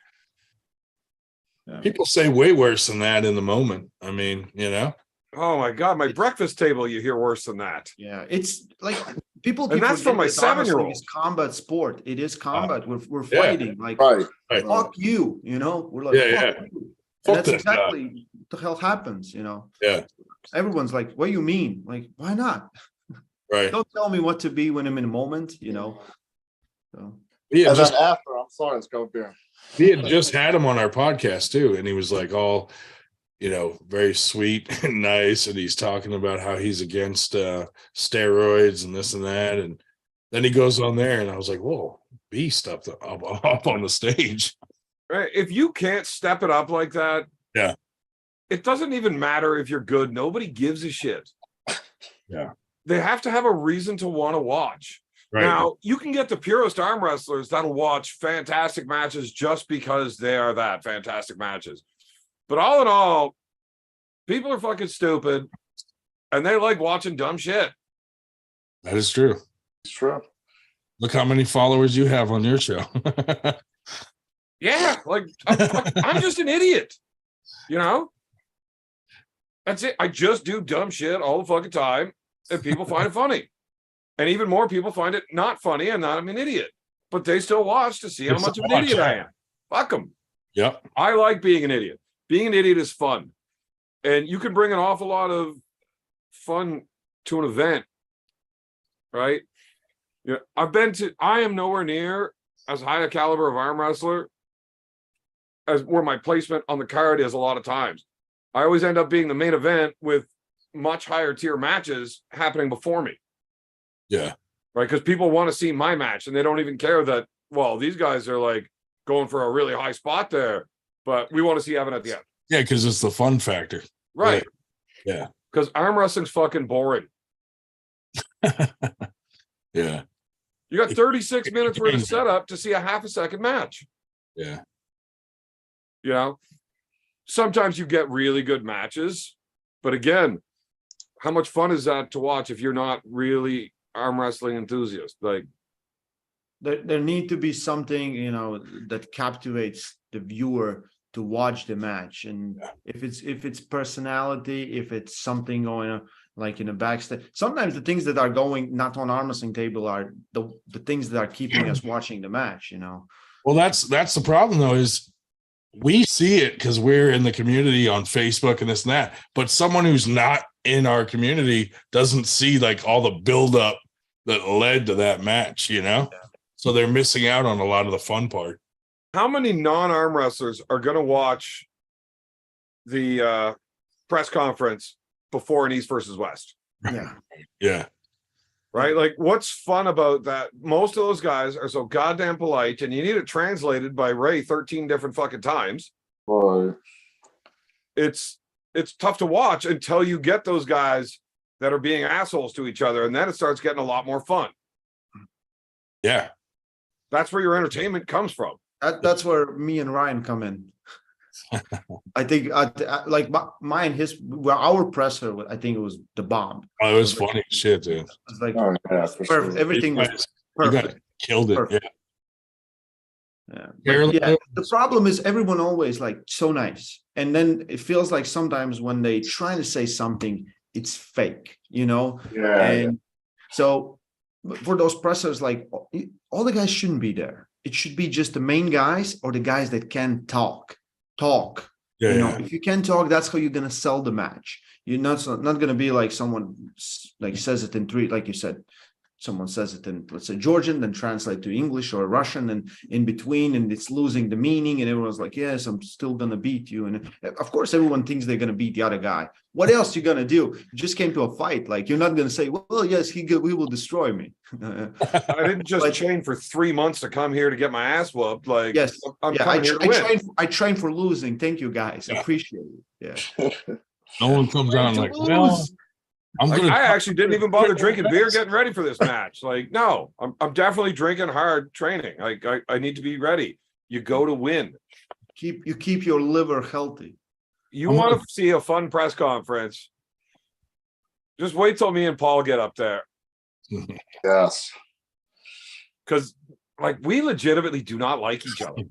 Yeah. People say way worse than that in the moment. I mean, you know. Oh my God, my breakfast table, you hear worse than that. Yeah, it's like people. And keep that's from forgetting my that arm wrestling 7-year-old. is combat sport. It is combat. We're Yeah. fighting. Like Right. Right. fuck you. You know, we're like Yeah, fuck yeah. you. Fuck And that's this guy. exactly what the hell happens. You know. Yeah. Everyone's like, "What do you mean? Like, why not? Right. Don't tell me what to be when I'm in a moment." You know. So He had And just then after, I'm sorry, let's go beer. he had just had him on our podcast too, and he was like all, you know, very sweet and nice, and he's talking about how he's against steroids and this and that, and then he goes on there, and I was like, whoa, beast up on the stage. Right. If you can't step it up like that, Yeah. it doesn't even matter if you're good. Nobody gives a shit. Yeah. They have to have a reason to want to watch. Right. Now, you can get the purest arm wrestlers that'll watch fantastic matches just because they are that fantastic matches. But all in all, people are fucking stupid and they like watching dumb shit. That is true. It's true. Look how many followers you have on your show. Yeah, like I'm just an idiot, you know? That's it. I just do dumb shit all the fucking time and people find it funny. And even more people find it not funny and not I'm an idiot. But they still watch to see how They much still of an idiot watch, I am. Fuck them. Yep. I like being an idiot. Being an idiot is fun. And you can bring an awful lot of fun to an event, right? Yeah, I am nowhere near as high a caliber of arm wrestler as where my placement on the card is a lot of times. I always end up being the main event with much higher tier matches happening before me, Yeah. right? Because people want to see my match and they don't even care that well, these guys are like going for a really high spot there, but we want to see Evan at the end. Yeah, because it's the fun factor. Right. Yeah. Because arm wrestling's fucking boring. Yeah. You got 36 minutes worth of setup to see a half a second match. Yeah. You know, sometimes you get really good matches, but again, how much fun is that to watch if you're not really arm wrestling enthusiast? Like, There need to be something, that captivates the viewer to watch the match. And if it's personality, if it's something going on like in a backstage, sometimes the things that are going not on arm wrestling table are the things that are keeping us watching the match. Well, that's the problem though, is we see it because we're in the community on Facebook and this and that, but someone who's not in our community doesn't see like all the buildup that led to that match, So they're missing out on a lot of the fun part. how many non-arm wrestlers are going to watch the press conference before an East versus West? Yeah. Yeah. Right? Like, what's fun about that? Most of those guys are so goddamn polite, and you need it translated by Ray 13 different fucking times. Boy. It's tough to watch until you get those guys that are being assholes to each other, and then it starts getting a lot more fun. Yeah. That's where your entertainment comes from. That's where me and Ryan come in. I think like my and his, our presser, I think it was the bomb. Oh, it was funny as shit, dude. It's like Oh, yeah, for perfect. sure. Everything was You guys perfect. killed it. Perfect. Yeah. Yeah. The problem is everyone always like so nice, and then it feels like sometimes when they try to say something, it's fake, Yeah. And so for those pressers, like all the guys shouldn't be there. It should be just the main guys or the guys that can talk. Yeah. If you can talk, that's how you're gonna sell the match. You're not gonna be like someone like says it in three, like you said. Someone says it in, let's say, Georgian, then translate to English or Russian, and in between, and it's losing the meaning, and everyone's like, yes, I'm still going to beat you. And of course, everyone thinks they're going to beat the other guy. What else you going to do? You just came to a fight. Like, you're not going to say, well, yes, he will destroy me. I didn't just train for 3 months to come here to get my ass whooped. Like, yes, I'm coming here to win. I train for losing. Thank you, guys. Yeah. Appreciate it. Yeah. No one comes out like, well, I actually didn't even bother drinking beer getting ready for this match. Like, no, I'm definitely drinking hard training. Like, I need to be ready. You go to win. You keep your liver healthy. You want to see a fun press conference? Just wait till me and Paul get up there. Yes. Because, like, we legitimately do not like each other.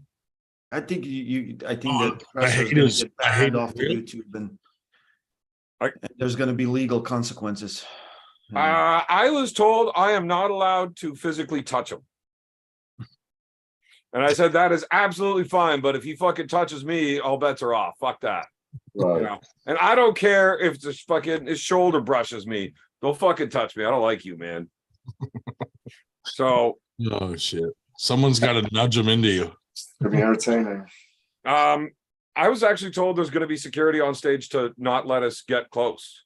I think I think that I pressure hate is his- going to I get hate banned off his- YouTube, and there's going to be legal consequences. I was told I am not allowed to physically touch him. And I said, that is absolutely fine. But if he fucking touches me, all bets are off. Fuck that. Right. You know? And I don't care if his shoulder brushes me. Don't fucking touch me. I don't like you, man. So, oh shit. Someone's got to nudge him into you. It'll be entertaining. I was actually told there's going to be security on stage to not let us get close.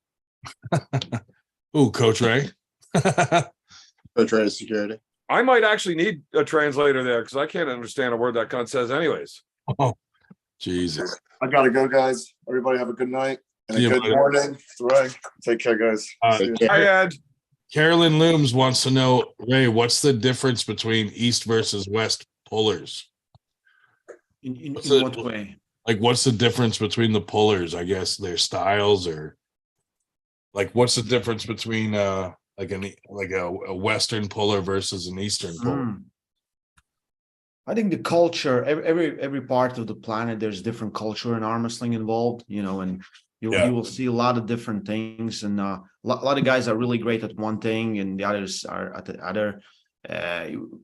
Ooh, Coach Ray. Coach Ray's security. I might actually need a translator there because I can't understand a word that cunt says anyways. Oh, Jesus. I gotta go, guys. Everybody have a good night and a See you good later. morning. Ray, take care, guys. See you. Hi, Ed. Carolyn Looms wants to know, Ray, what's the difference between East versus West pullers? In What's it- what way? Like, what's the difference between the pullers? I guess their styles, or like, what's the difference between like a Western puller versus an Eastern puller? Hmm. I think the culture, every part of the planet, there's different culture in arm wrestling involved, and you will see a lot of different things, and a lot of guys are really great at one thing, and the others are at the other.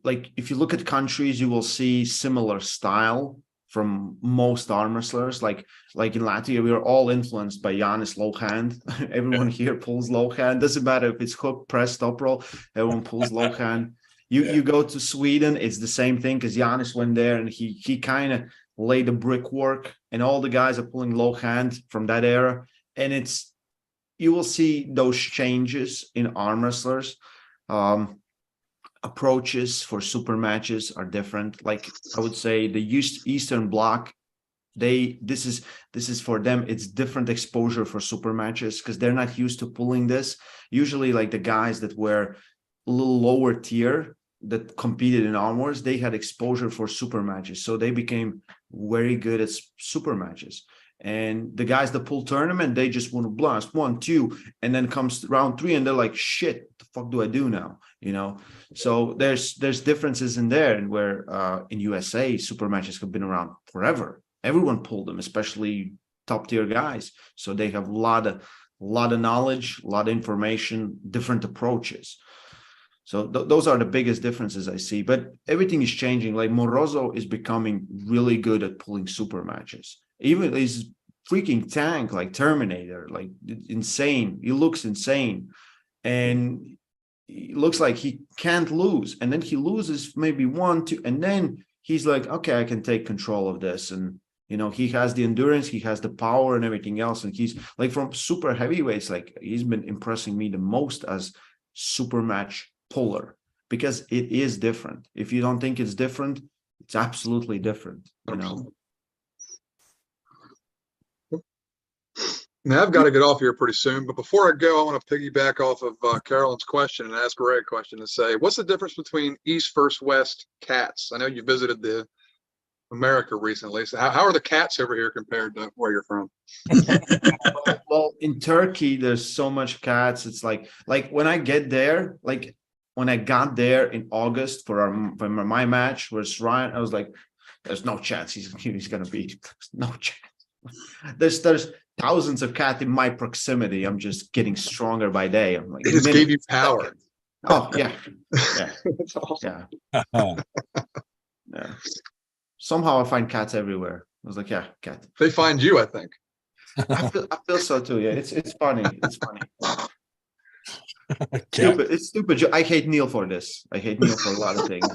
Like if you look at countries, you will see similar style from most arm wrestlers. Like in Latvia, we are all influenced by Giannis low hand. Everyone here pulls low hand. Doesn't matter if it's hook, press, top roll. Everyone pulls low hand. You go to Sweden, it's the same thing because Giannis went there and he kind of laid the brickwork, and all the guys are pulling low hand from that era. And you will see those changes in arm wrestlers. approaches for super matches are different. Like I would say the Eastern Bloc, this is for them, it's different exposure for super matches because they're not used to pulling this. Usually like the guys that were a little lower tier that competed in Arm Wars, they had exposure for super matches, so they became very good at super matches. And the guys that pull tournament, they just want to blast 1, 2, and then comes round 3 and they're like, shit, the fuck do I do now? So there's differences in there, and where in USA super matches have been around forever. Everyone pulled them, especially top tier guys. So they have a lot of knowledge, a lot of information, different approaches. So those are the biggest differences I see. But everything is changing. Like Morozo is becoming really good at pulling super matches. Even he's freaking tank, like Terminator, like insane. He looks insane. And it looks like he can't lose. And then he loses maybe 1, 2, and then he's like, okay, I can take control of this. And he has the endurance, he has the power and everything else. And he's like, from super heavyweights, like he's been impressing me the most as super match puller, because it is different. If you don't think it's different, it's absolutely different. Now I've got to get off here pretty soon, but before I go, I want to piggyback off of Carolyn's question and ask Ray a question and say, what's the difference between East versus West cats? I know you visited America recently, so how are the cats over here compared to where you're from? Well, in Turkey, there's so much cats. It's like when I get there, like when I got there in August for my match with Ryan, I was like, there's no chance he's gonna beat. There's no chance. There's thousands of cats in my proximity. I'm just getting stronger by day. I'm like, it just gave you power. Oh yeah, yeah. That's awesome. Yeah. Somehow I find cats everywhere. I was like, yeah, cat. They find you, I think. I feel so too. Yeah, it's funny. It's funny. Stupid. It's stupid. I hate Neil for this. I hate Neil for a lot of things.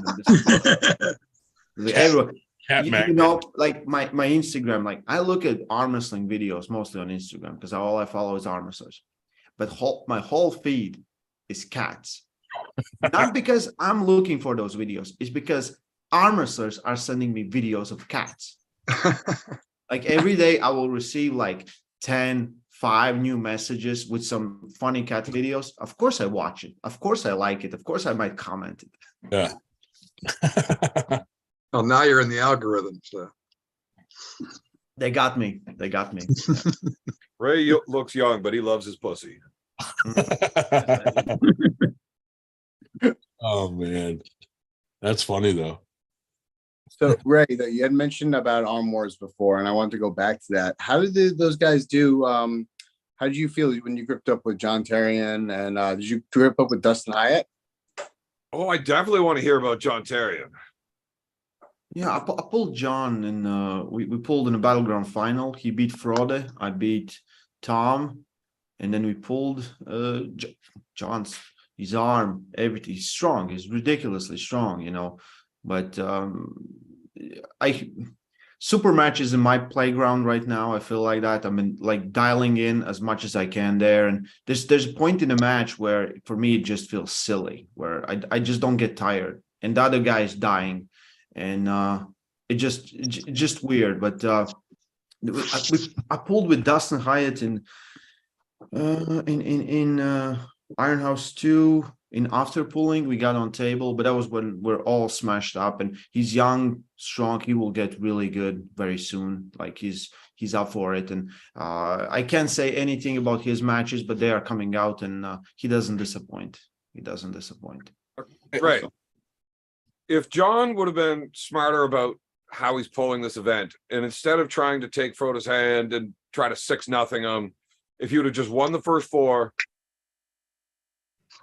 Like everyone, like my Instagram. Like I look at arm wrestling videos mostly on Instagram because all I follow is arm wrestlers. But my whole feed is cats. Not because I'm looking for those videos. It's because arm wrestlers are sending me videos of cats. Like every day I will receive like 5 new messages with some funny cat videos. Of course I watch it. Of course I like it. Of course I might comment it. Yeah. Oh, now you're in the algorithm. So They got me. Ray looks young, but he loves his pussy. Oh man, that's funny though. So Ray, that you had mentioned about Arm Wars before, and I wanted to go back to that. How did those guys do? How did you feel when you gripped up with John Terrian, and did you grip up with Dustin Hyatt? Oh, I definitely want to hear about John Terrian. Yeah, I pulled John, and we pulled in a battleground final. He beat Frode. I beat Tom, and then we pulled John's his arm, everything. He's strong. He's ridiculously strong, But super matches in my playground right now. I feel like that. I'm like dialing in as much as I can there. And there's a point in a match where for me it just feels silly, where I just don't get tired, and the other guy is dying, and it's just weird. But I pulled with Dustin Hyatt in Iron House 2. In after pulling, we got on table, but that was when we're all smashed up, and he's young, strong. He will get really good very soon. Like he's up for it. And I can't say anything about his matches, but they are coming out, and he doesn't disappoint. Right. If John would have been smarter about how he's pulling this event, and instead of trying to take Frodo's hand and try to 6-0 him, if he would have just won the first 4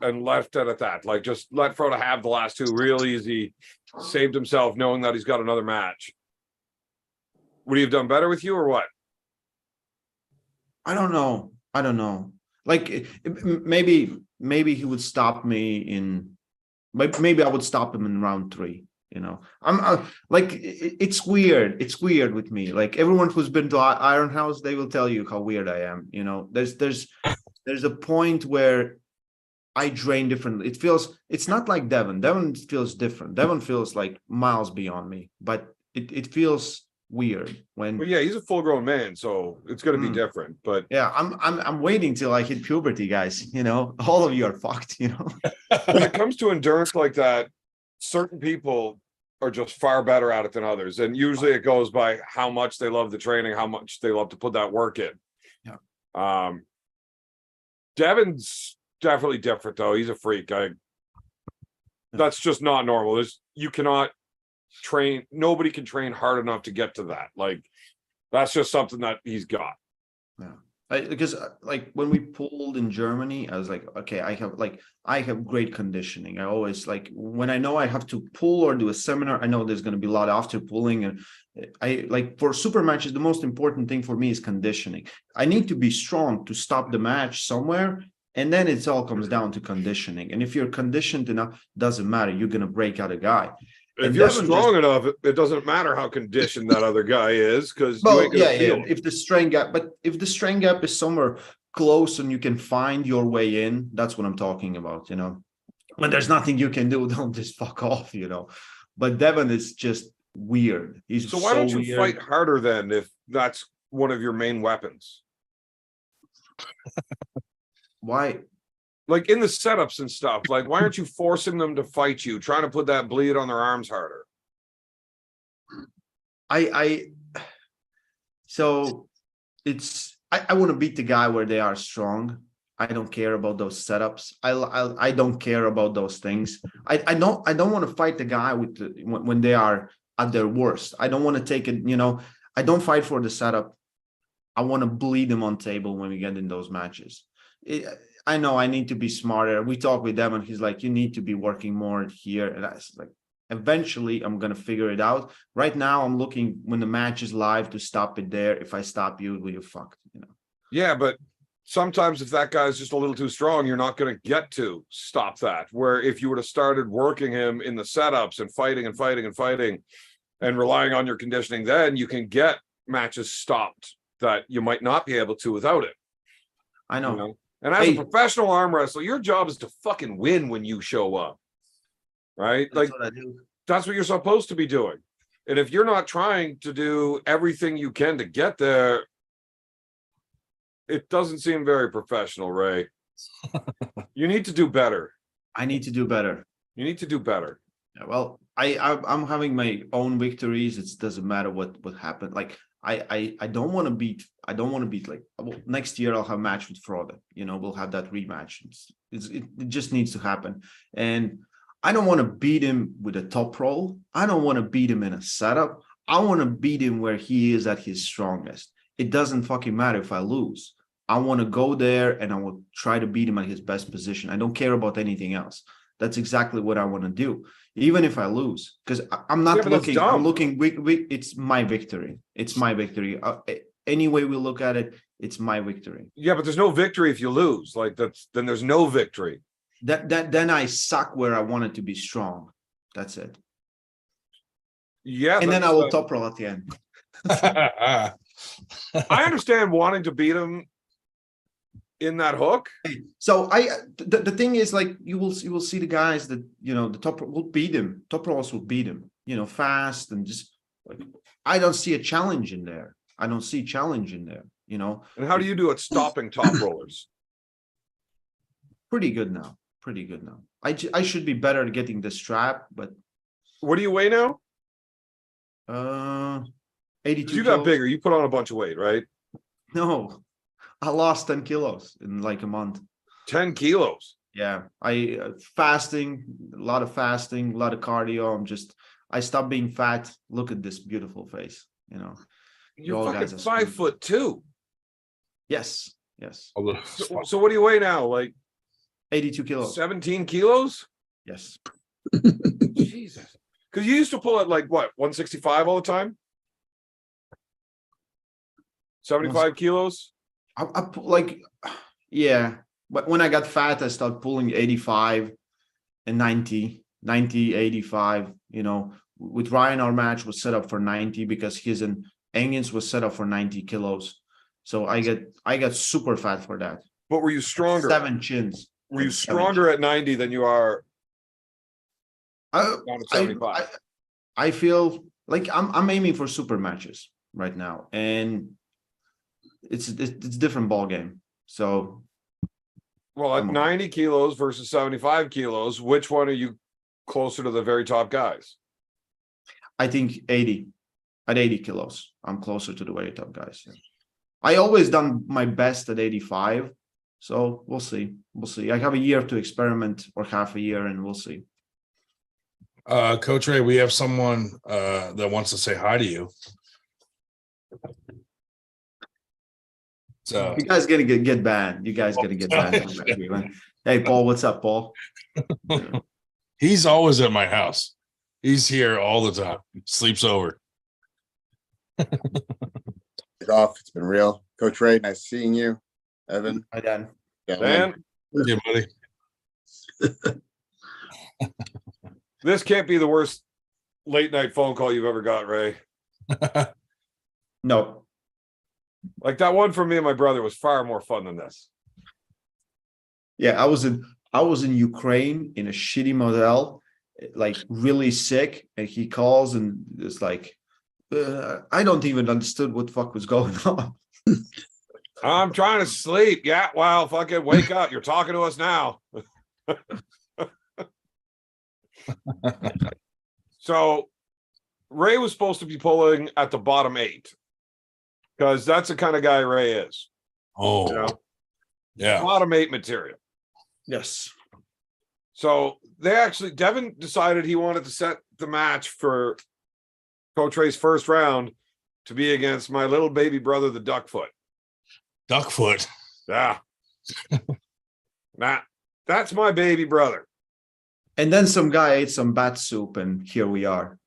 and left it at that, like just let Frodo have the last 2 real easy, saved himself knowing that he's got another match, would he have done better with you or what? I don't know. Like maybe he would stop me in. Maybe I would stop him in round 3. I'm like it's weird. It's weird with me. Like everyone who's been to Iron House, they will tell you how weird I am. There's a point where I drain differently. It's not like Devon. Devon feels different. Devon feels like miles beyond me, but it feels weird when. Well, yeah, he's a full grown man, so it's going to be Mm. different. But Yeah, I'm waiting till I hit puberty, guys. All of you are fucked. when it comes to endurance like that, certain people are just far better at it than others. And usually it goes by how much they love the training, how much they love to put that work in. Yeah. Devin's definitely different though. He's a freak. That's just not normal. You cannot train. Nobody can train hard enough to get to that. Like that's just something that he's got. Yeah. Because like when we pulled in Germany, I was like, okay, I have great conditioning. I always like when I know I have to pull or do a seminar, I know there's going to be a lot after pulling. And I like for super matches, the most important thing for me is conditioning. I need to be strong to stop the match somewhere. And then it all comes down to conditioning. And if you're conditioned enough, doesn't matter. You're going to break out a guy. If And you're Devin strong enough, it doesn't matter how conditioned that other guy is because you Well, ain't gonna yeah. feel it. If the strength gap is somewhere close and you can find your way in, that's what I'm talking about. When there's nothing you can do, don't just fuck off. But Devin is just weird. He's So why don't you weird. fight harder then if that's one of your main weapons? Why? Like in the setups and stuff, like why aren't you forcing them to fight you, trying to put that bleed on their arms harder? So I want to beat the guy where they are strong. I don't care about those setups. I don't care about those things. I don't want to fight the guy when they are at their worst. I don't want to take it, I don't fight for the setup. I want to bleed them on table when we get in those matches. I know I need to be smarter. We talk with them and he's like, you need to be working more here. And I was like, eventually I'm going to figure it out. Right now I'm looking when the match is live to stop it there. If I stop you, you're fucked, Yeah, but sometimes if that guy's just a little too strong, you're not going to get to stop that. Where if you would have started working him in the setups and fighting and fighting and fighting and relying on your conditioning, then you can get matches stopped that you might not be able to without it. I know. And as a professional arm wrestler, your job is to fucking win when you show up. Right? That's Like what I do. that's what you're supposed to be doing. And if you're not trying to do everything you can to get there, it doesn't seem very professional, Ray. You need to do better. I need to do better. You need to do better. Yeah, well, I'm having my own victories. It doesn't matter what happened. Like I don't want to beat like next year I'll have a match with Frode. We'll have that rematch. It just needs to happen. And I don't want to beat him with a top roll. I don't want to beat him in a setup. I want to beat him where he is at his strongest. It doesn't fucking matter if I lose. I want to go there and I will try to beat him at his best position. I don't care about anything else. That's exactly what I want to do, even if I lose, because I'm not looking. I'm looking. It's my victory. It's my victory. Any way we look at it, it's my victory. Yeah, but there's no victory if you lose. Like then there's no victory. Then I suck where I wanted to be strong. That's it. Yeah, and then I will top roll at the end. I understand wanting to beat him in that hook. So the thing is, like, you will see the guys that the top will beat him. Top rollers will beat him. Fast and just like, I don't see a challenge in there. I don't see challenge in there. And how do you do at stopping top rollers? Pretty good now. I should be better at getting the strap, but what do you weigh now? 82. You got bigger. You put on a bunch of weight, right? No, I lost 10 kilos in like a month. 10 kilos. Yeah, I fasting, a lot of cardio. I stopped being fat. Look at this beautiful face. You're fucking 5'2". Yes. So what do you weigh now? Like 82 kilos. 17 kilos? Yes. Jesus. Because you used to pull at like what, 165 all the time? 75 kilos? I like, yeah. But when I got fat, I started pulling 85 and 90, 85. With Ryan, our match was set up for 90 because his and Engens was set up for 90 kilos. So I got super fat for that. But were you stronger? 7 chins. were you stronger at 90 than you are down at 75? I feel like I'm aiming for super matches right now, and it's different ball game. So, Well, at Come on. 90 kilos versus 75 kilos, which one are you closer to the very top guys? I think 80 at 80 kilos, I'm closer to the very top guys. Yeah. I always done my best at 85, so we'll see. We'll see. I have a year to experiment, or half a year, and we'll see. Coach Ray, we have someone that wants to say hi to you. So You guys gonna get banned. You guys gonna get banned. Hey, Paul, what's up, Paul? he's always at my house. He's here all the time. Sleeps over. Off. It's been real. Coach Ray, nice seeing you. Evan. Hi, Dan. Dan, Yeah, buddy. this can't be the worst late night phone call you've ever got, Ray. No, Like that one from me and my brother was far more fun than this. yeah, I was in Ukraine in a shitty motel, like really sick, and he calls and it's like, I don't even understood what the fuck was going on. I'm trying to sleep. Yeah, well, fucking wake up. You're talking to us now. So Ray was supposed to be pulling at the bottom 8 because that's the kind of guy Ray is. Oh, You know, yeah. bottom 8 material. Yes. So Devin decided he wanted to set the match for Coach Ray's first round to be against my little baby brother, the Duckfoot. Duckfoot. Yeah. Nah, that's my baby brother. And then some guy ate some bat soup, and here we are.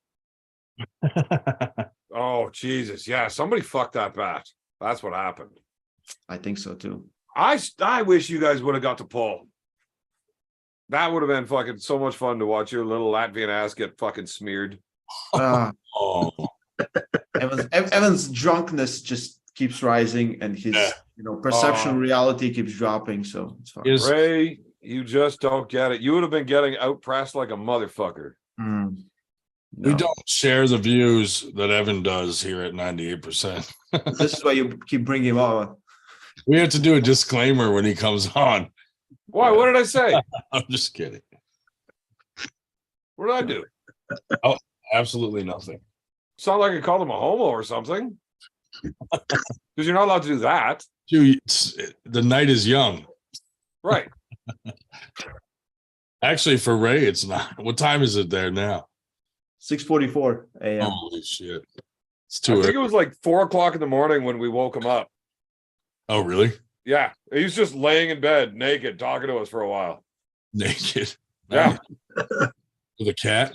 Oh, Jesus. Yeah, somebody fucked that bat. That's what happened. I think so too. I wish you guys would have got to pull. That would have been fucking so much fun to watch your little Latvian ass get fucking smeared. Uh, Oh, Evan's drunkenness just keeps rising, and his Yeah. perception of reality keeps dropping. So it's fine. Is- Ray, you just don't get it. You would have been getting outpressed like a motherfucker. Mm. we No. don't share the views that Evan does here at 98%. This is why you keep bringing him on. We have to do a disclaimer when he comes on. Why? What did I say? I'm just kidding. What did I do? Absolutely nothing. Sound like I called him a homo or something. Because you're not allowed to do that. Dude, the night is young. Right. Actually, for Ray, it's not. What time is it there now? 6:44 a.m. Holy shit. It's I too think early. it was like 4:00 in the morning when we woke him up. Oh, really? Yeah. He was just laying in bed naked talking to us for a while. Naked. Yeah. With a cat?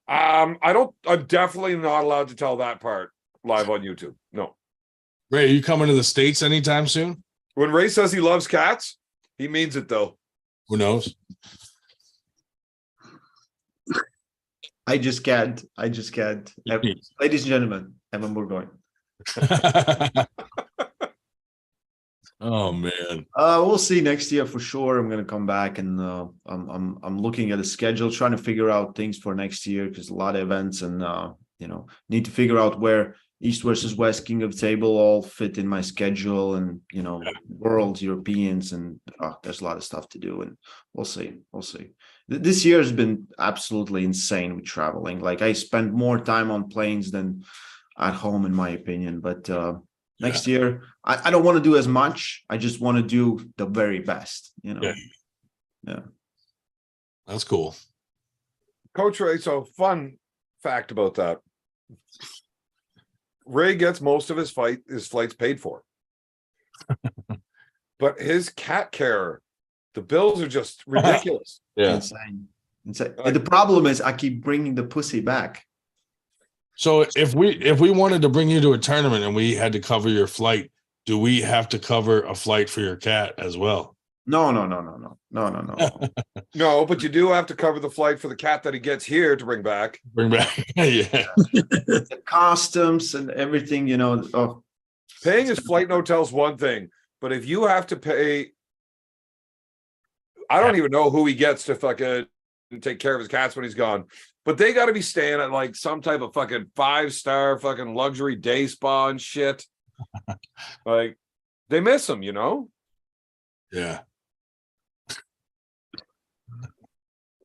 I'm definitely not allowed to tell that part live on YouTube. No. Ray, are you coming to the States anytime soon? When Ray says he loves cats, he means it though. Who knows? I just can't. Ladies and gentlemen, Evan Bourgoin. Oh man. We'll see next year for sure. I'm gonna come back, and I'm looking at the schedule, trying to figure out things for next year, because a lot of events, and need to figure out where East versus West King of the Table all fit in my schedule, and World Europeans, and there's a lot of stuff to do, and we'll see. This year has been absolutely insane with traveling. Like, I spend more time on planes than at home, in my opinion. But next year, I don't want to do as much. I just want to do the very best. Yeah. That's cool. Coach Ray, so fun fact about that. Ray gets most of his flights paid for. But his cat care, the bills are just ridiculous. Yeah. Insane. And the problem is, I keep bringing the pussy back. So if we wanted to bring you to a tournament and we had to cover your flight, do we have to cover a flight for your cat as well? No. No, but you do have to cover the flight for the cat that he gets here to bring back. Bring back. Yeah. The customs and everything, Paying his flight and hotel's one thing, but if you have to pay I don't even know who he gets to fucking take care of his cats when he's gone. But they got to be staying at like some type of fucking 5-star fucking luxury day spa and shit. Like they miss him, you know? Yeah.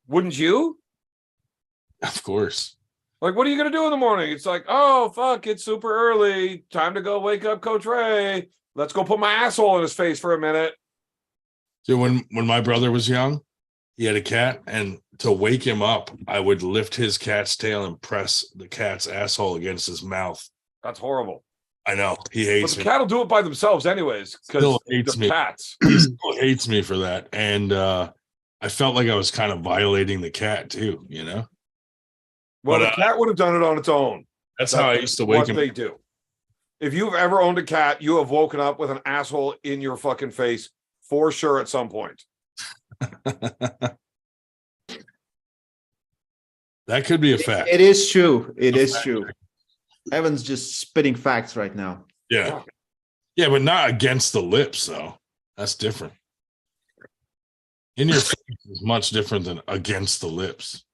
Wouldn't you? Of course. Like, what are you gonna do in the morning? It's like, oh fuck, it's super early. Time to go wake up Coach Ray. Let's go put my asshole in his face for a minute. So when my brother was young, he had a cat, and to wake him up, I would lift his cat's tail and press the cat's asshole against his mouth. That's horrible. I know he But hates the me. cat will do it by themselves anyways, because Still hates they're me. cats. He still hates me for that, and I felt like I was kind of violating the cat too. You know. Well, But, the cat would have done it on its own. That's how I used to wake What him. they do. If you've ever owned a cat, you have woken up with an asshole in your fucking face for sure at some point. That could be a fact. It is true. It is true. Evan's just spitting facts right now. Yeah. Yeah, but not against the lips, though. That's different. In your face is much different than against the lips.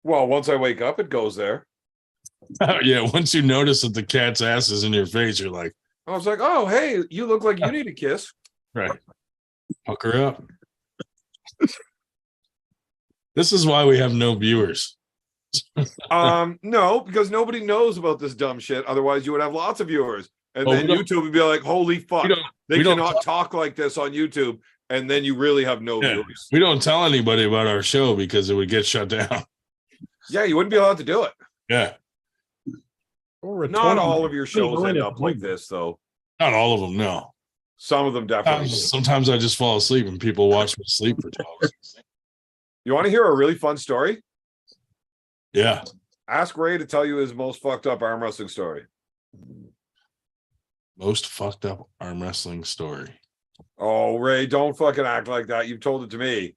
Well, once I wake up, it goes there. Yeah, once you notice that the cat's ass is in your face, you're like, I was like, oh, hey, you look like you need a kiss. right. Hook her up. This is why we have no viewers. No, because nobody knows about this dumb shit. Otherwise, you would have lots of viewers. And Oh, then we don't- YouTube would be like, holy fuck, We don't- they we don't cannot talk like this on YouTube. And then you really have no Yeah. viewers. We don't tell anybody about our show because it would get shut down. Yeah, you wouldn't be allowed to do it. Yeah. Or a Not 20 all of your shows line end at up like home. this, though. Not all of them, no. Some of them definitely do. Sometimes I just fall asleep and people watch me sleep for 2 hours. You want to hear a really fun story? Yeah. Ask Ray to tell you his most fucked up arm wrestling story. Most fucked up arm wrestling story. Oh, Ray, don't fucking act like that. You've told it to me.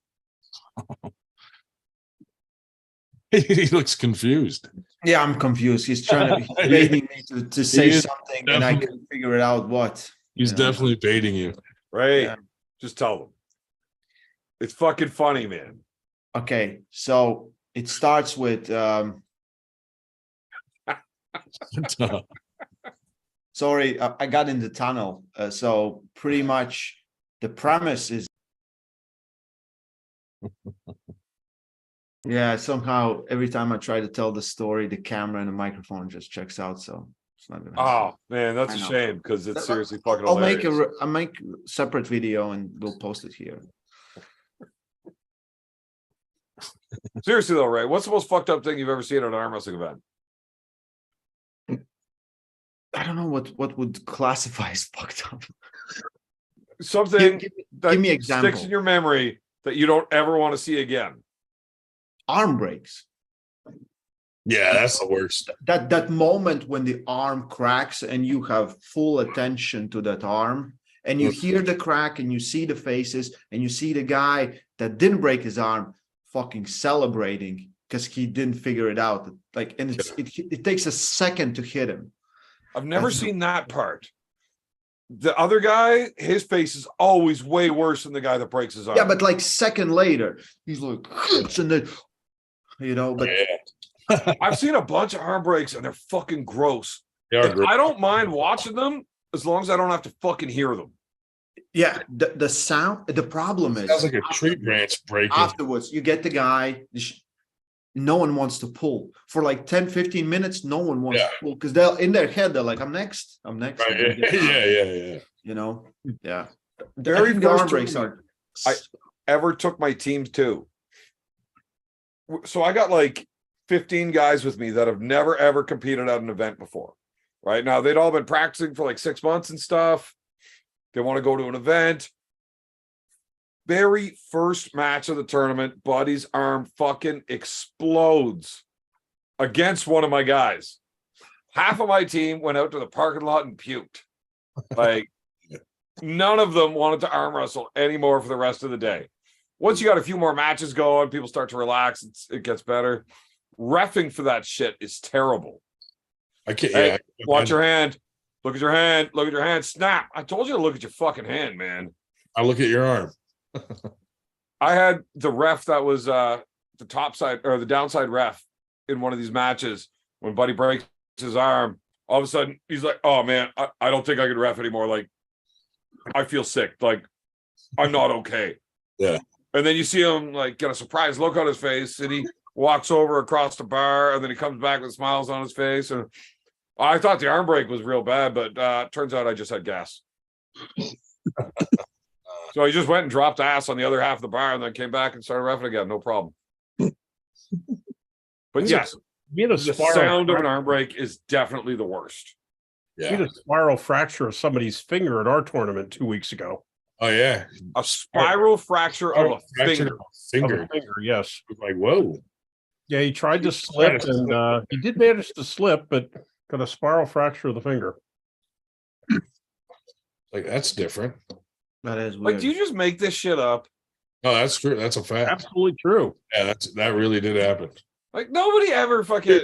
He looks confused. Yeah, I'm confused. He's trying to he's baiting me to say is something, and I definitely- can figure it out what. He's you know. definitely baiting you. Ray, Yeah. just tell them. It's fucking funny, man. Okay, so it starts with sorry, I got in the tunnel. So pretty much the premise is yeah, somehow every time I try to tell the story, the camera and the microphone just checks out. So it's not gonna happen. Oh, man, that's I a know. shame because it's seriously fucking I'll hilarious. I'll make a separate video and we'll post it here. Seriously, though, Ray, what's the most fucked up thing you've ever seen at an arm wrestling event? I don't know what would classify as fucked up. Something Give that me sticks example. in your memory that you don't ever want to see again. Arm breaks. Yeah, that's the worst. That moment when the arm cracks and you have full attention to that arm and you hear the crack and you see the faces and you see the guy that didn't break his arm fucking celebrating because he didn't figure it out. Like, and it takes a second to hit him. I've never That's- seen that part. The other guy, his face is always way worse than the guy that breaks his arm. Yeah, but like second later, he's like, and then, you know, but Yeah. I've seen a bunch of arm breaks and they're fucking gross. They are And great. I don't mind watching them as long as I don't have to fucking hear them. yeah, the sound, the problem is Sounds like a tree branch breaking. afterwards, you get the guy, no one wants to pull for like 10, 15 minutes. No one wants Yeah. to pull because they're in their head. They're like, I'm next. I'm next. Right. I'm gonna get Yeah. you know, yeah. Very I think the arm first breaks tournament are. Ever took my team to. So I got like 15 guys with me that have never ever competed at an event before. Right now, they'd all been practicing for like 6 months and stuff. They want to go to an event. Very first match of the tournament, Buddy's arm fucking explodes against one of my guys. Half of my team went out to the parking lot and puked. Like, none of them wanted to arm wrestle anymore for the rest of the day. Once you got a few more matches going, people start to relax. It gets better. Reffing for that shit is terrible. I can't. Hey, Yeah. watch your hand. Look at your hand. Look at your hand. Snap. I told you to look at your fucking hand, man. I look at your arm. I had the ref that was the top side or the downside ref in one of these matches when Buddy breaks his arm. All of a sudden, he's like, "Oh man, I don't think I can ref anymore. Like, I feel sick. Like, I'm not okay." Yeah. And then you see him like get a surprised look on his face, and he walks over across the bar, and then he comes back with smiles on his face. And I thought the arm break was real bad, but turns out I just had gas. So he just went and dropped ass on the other half of the bar, and then came back and started reffing again. No problem. But yes, Being a the spiral, sound of an arm break is definitely the worst. we had a spiral fracture of somebody's finger at our tournament 2 weeks ago. Oh yeah, A spiral fracture of a fractured finger. Of a finger, yes. Like whoa. Yeah, he tried to slip, and he did manage to slip, but got a spiral fracture of the finger. Like that's different. That is weird. Like, do you just make this shit up? No, that's true. That's a fact. Absolutely true. Yeah, that really did happen. Like, nobody ever fucking.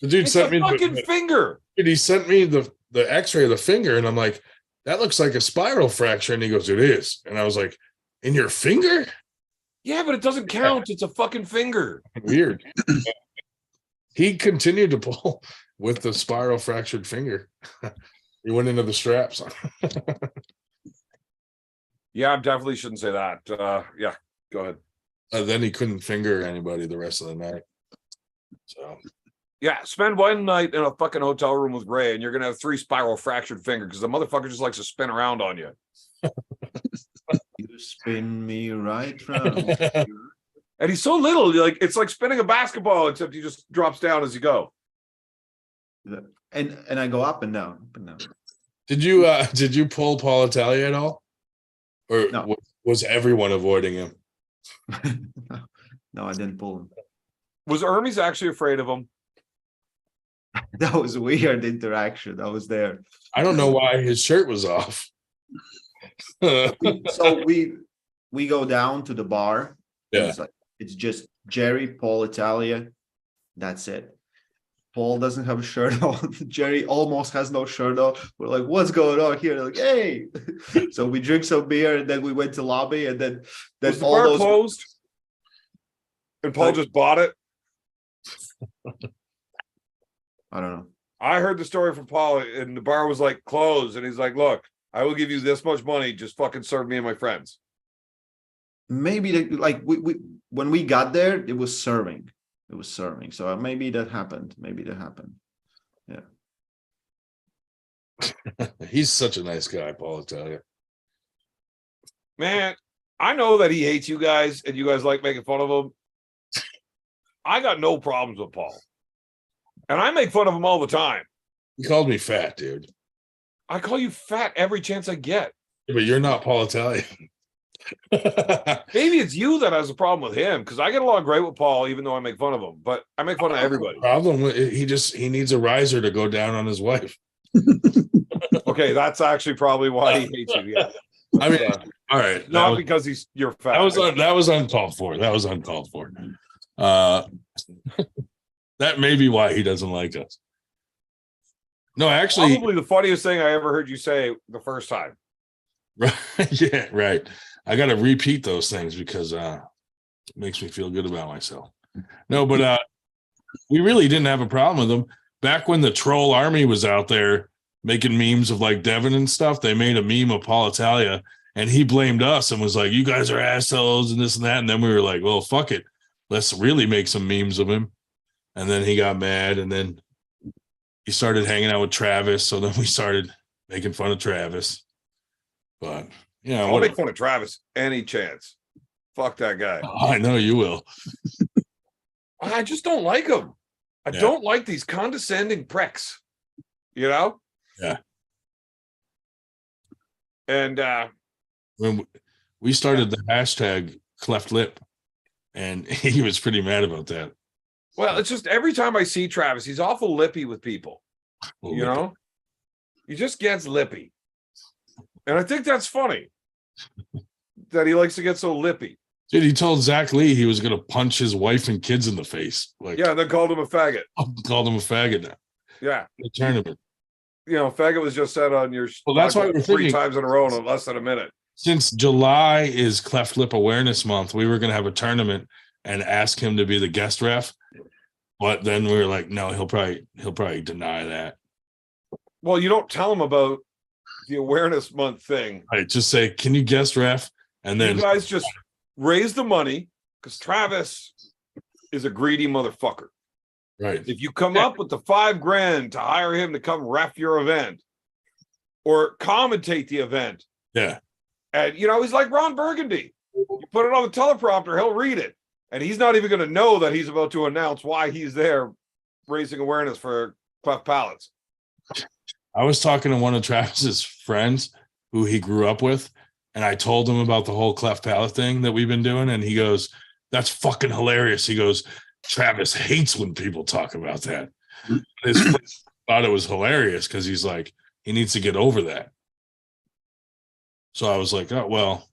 The dude It's sent a me fucking finger. Dude, he sent me the X-ray of the finger, and I'm like, that looks like a spiral fracture. And he goes, it is. And I was like, in your finger? Yeah, but it doesn't count. It's a fucking finger. Weird. He continued to pull with the spiral fractured finger. He went into the straps. Yeah, I definitely shouldn't say that. Yeah, go ahead. Then he couldn't finger anybody the rest of the night. So Yeah, spend one night in a fucking hotel room with Ray, and you're gonna have 3 spiral fractured fingers because the motherfucker just likes to spin around on you. You spin me right round. And he's so little, like it's like spinning a basketball, except he just drops down as you go. And I go up and down, up and down. did you pull Paul Italia at all? Or No. was everyone avoiding him? No, I didn't pull him. Was Hermes actually afraid of him? That was a weird interaction. I was there. I don't know why his shirt was off. So we go down to the bar. Yeah. It's just Jerry, Paul, Italia. That's it. Paul doesn't have a shirt on. Jerry almost has no shirt on. We're like, what's going on here? They're like, hey. So we drink some beer, and then we went to lobby, and then Was the all bar those closed? And Paul just bought it? I don't know. I heard the story from Paul, and the bar was like closed, and he's like, look, I will give you this much money, just fucking serve me and my friends. Maybe we when we got there, it was serving. It was serving. So maybe that happened. Yeah. He's such a nice guy, Paul Italia. Man, I know that he hates you guys, and you guys like making fun of him. I got no problems with Paul. And I make fun of him all the time. He called me fat, dude. I call you fat every chance I get. Yeah, but you're not Paul Italia. Maybe it's you that has a problem with him, because I get along great with Paul, even though I make fun of him. But I make fun of everybody. Problem he needs a riser to go down on his wife. Okay, that's actually probably why he hates you. Yeah. I mean, all right. Not because you're fat. That was uncalled for. That was uncalled for. That may be why he doesn't like us. No, actually, probably the funniest thing I ever heard you say the first time. Right. Yeah, right. I got to repeat those things because it makes me feel good about myself. No, but we really didn't have a problem with them. Back when the troll army was out there making memes of like Devin and stuff, they made a meme of Paul Italia, and he blamed us and was like, you guys are assholes and this and that. And then we were like, well, fuck it. Let's really make some memes of him. And then he got mad, and then he started hanging out with Travis. So then we started making fun of Travis. But you know, I'll make fun of Travis any chance. Fuck that guy. I know you will. I just don't like him. I don't like these condescending pricks. You know? Yeah. And when we started the hashtag cleft lip, and he was pretty mad about that. well, it's just every time I see Travis, he's awful lippy with people. You know? He just gets lippy. And I think that's funny. That he likes to get so lippy. Dude, he told Zach Lee he was going to punch his wife and kids in the face. Like, Yeah, and then called him a faggot. Called him a faggot now. Yeah. The tournament. You know, faggot was just said on your Well, that's why we're 3 thinking- times in a row in less than a minute. since July is Cleft Lip Awareness Month, we were going to have a tournament and ask him to be the guest ref. But then we were like, no, he'll probably deny that. Well, you don't tell him about the awareness month thing. Right, just say, can you guest ref? And then You guys just raise the money because Travis is a greedy motherfucker. right. If you come up with the $5,000 to hire him to come ref your event or commentate the event, Yeah. and he's like Ron Burgundy. You put it on the teleprompter, he'll read it. And he's not even going to know that he's about to announce why he's there raising awareness for cleft palates. I was talking to one of Travis's friends who he grew up with, and I told him about the whole cleft palate thing that we've been doing, and he goes, that's fucking hilarious. He goes, Travis hates when people talk about that. His friend thought it was hilarious because he's like, he needs to get over that. So I was like, oh, well,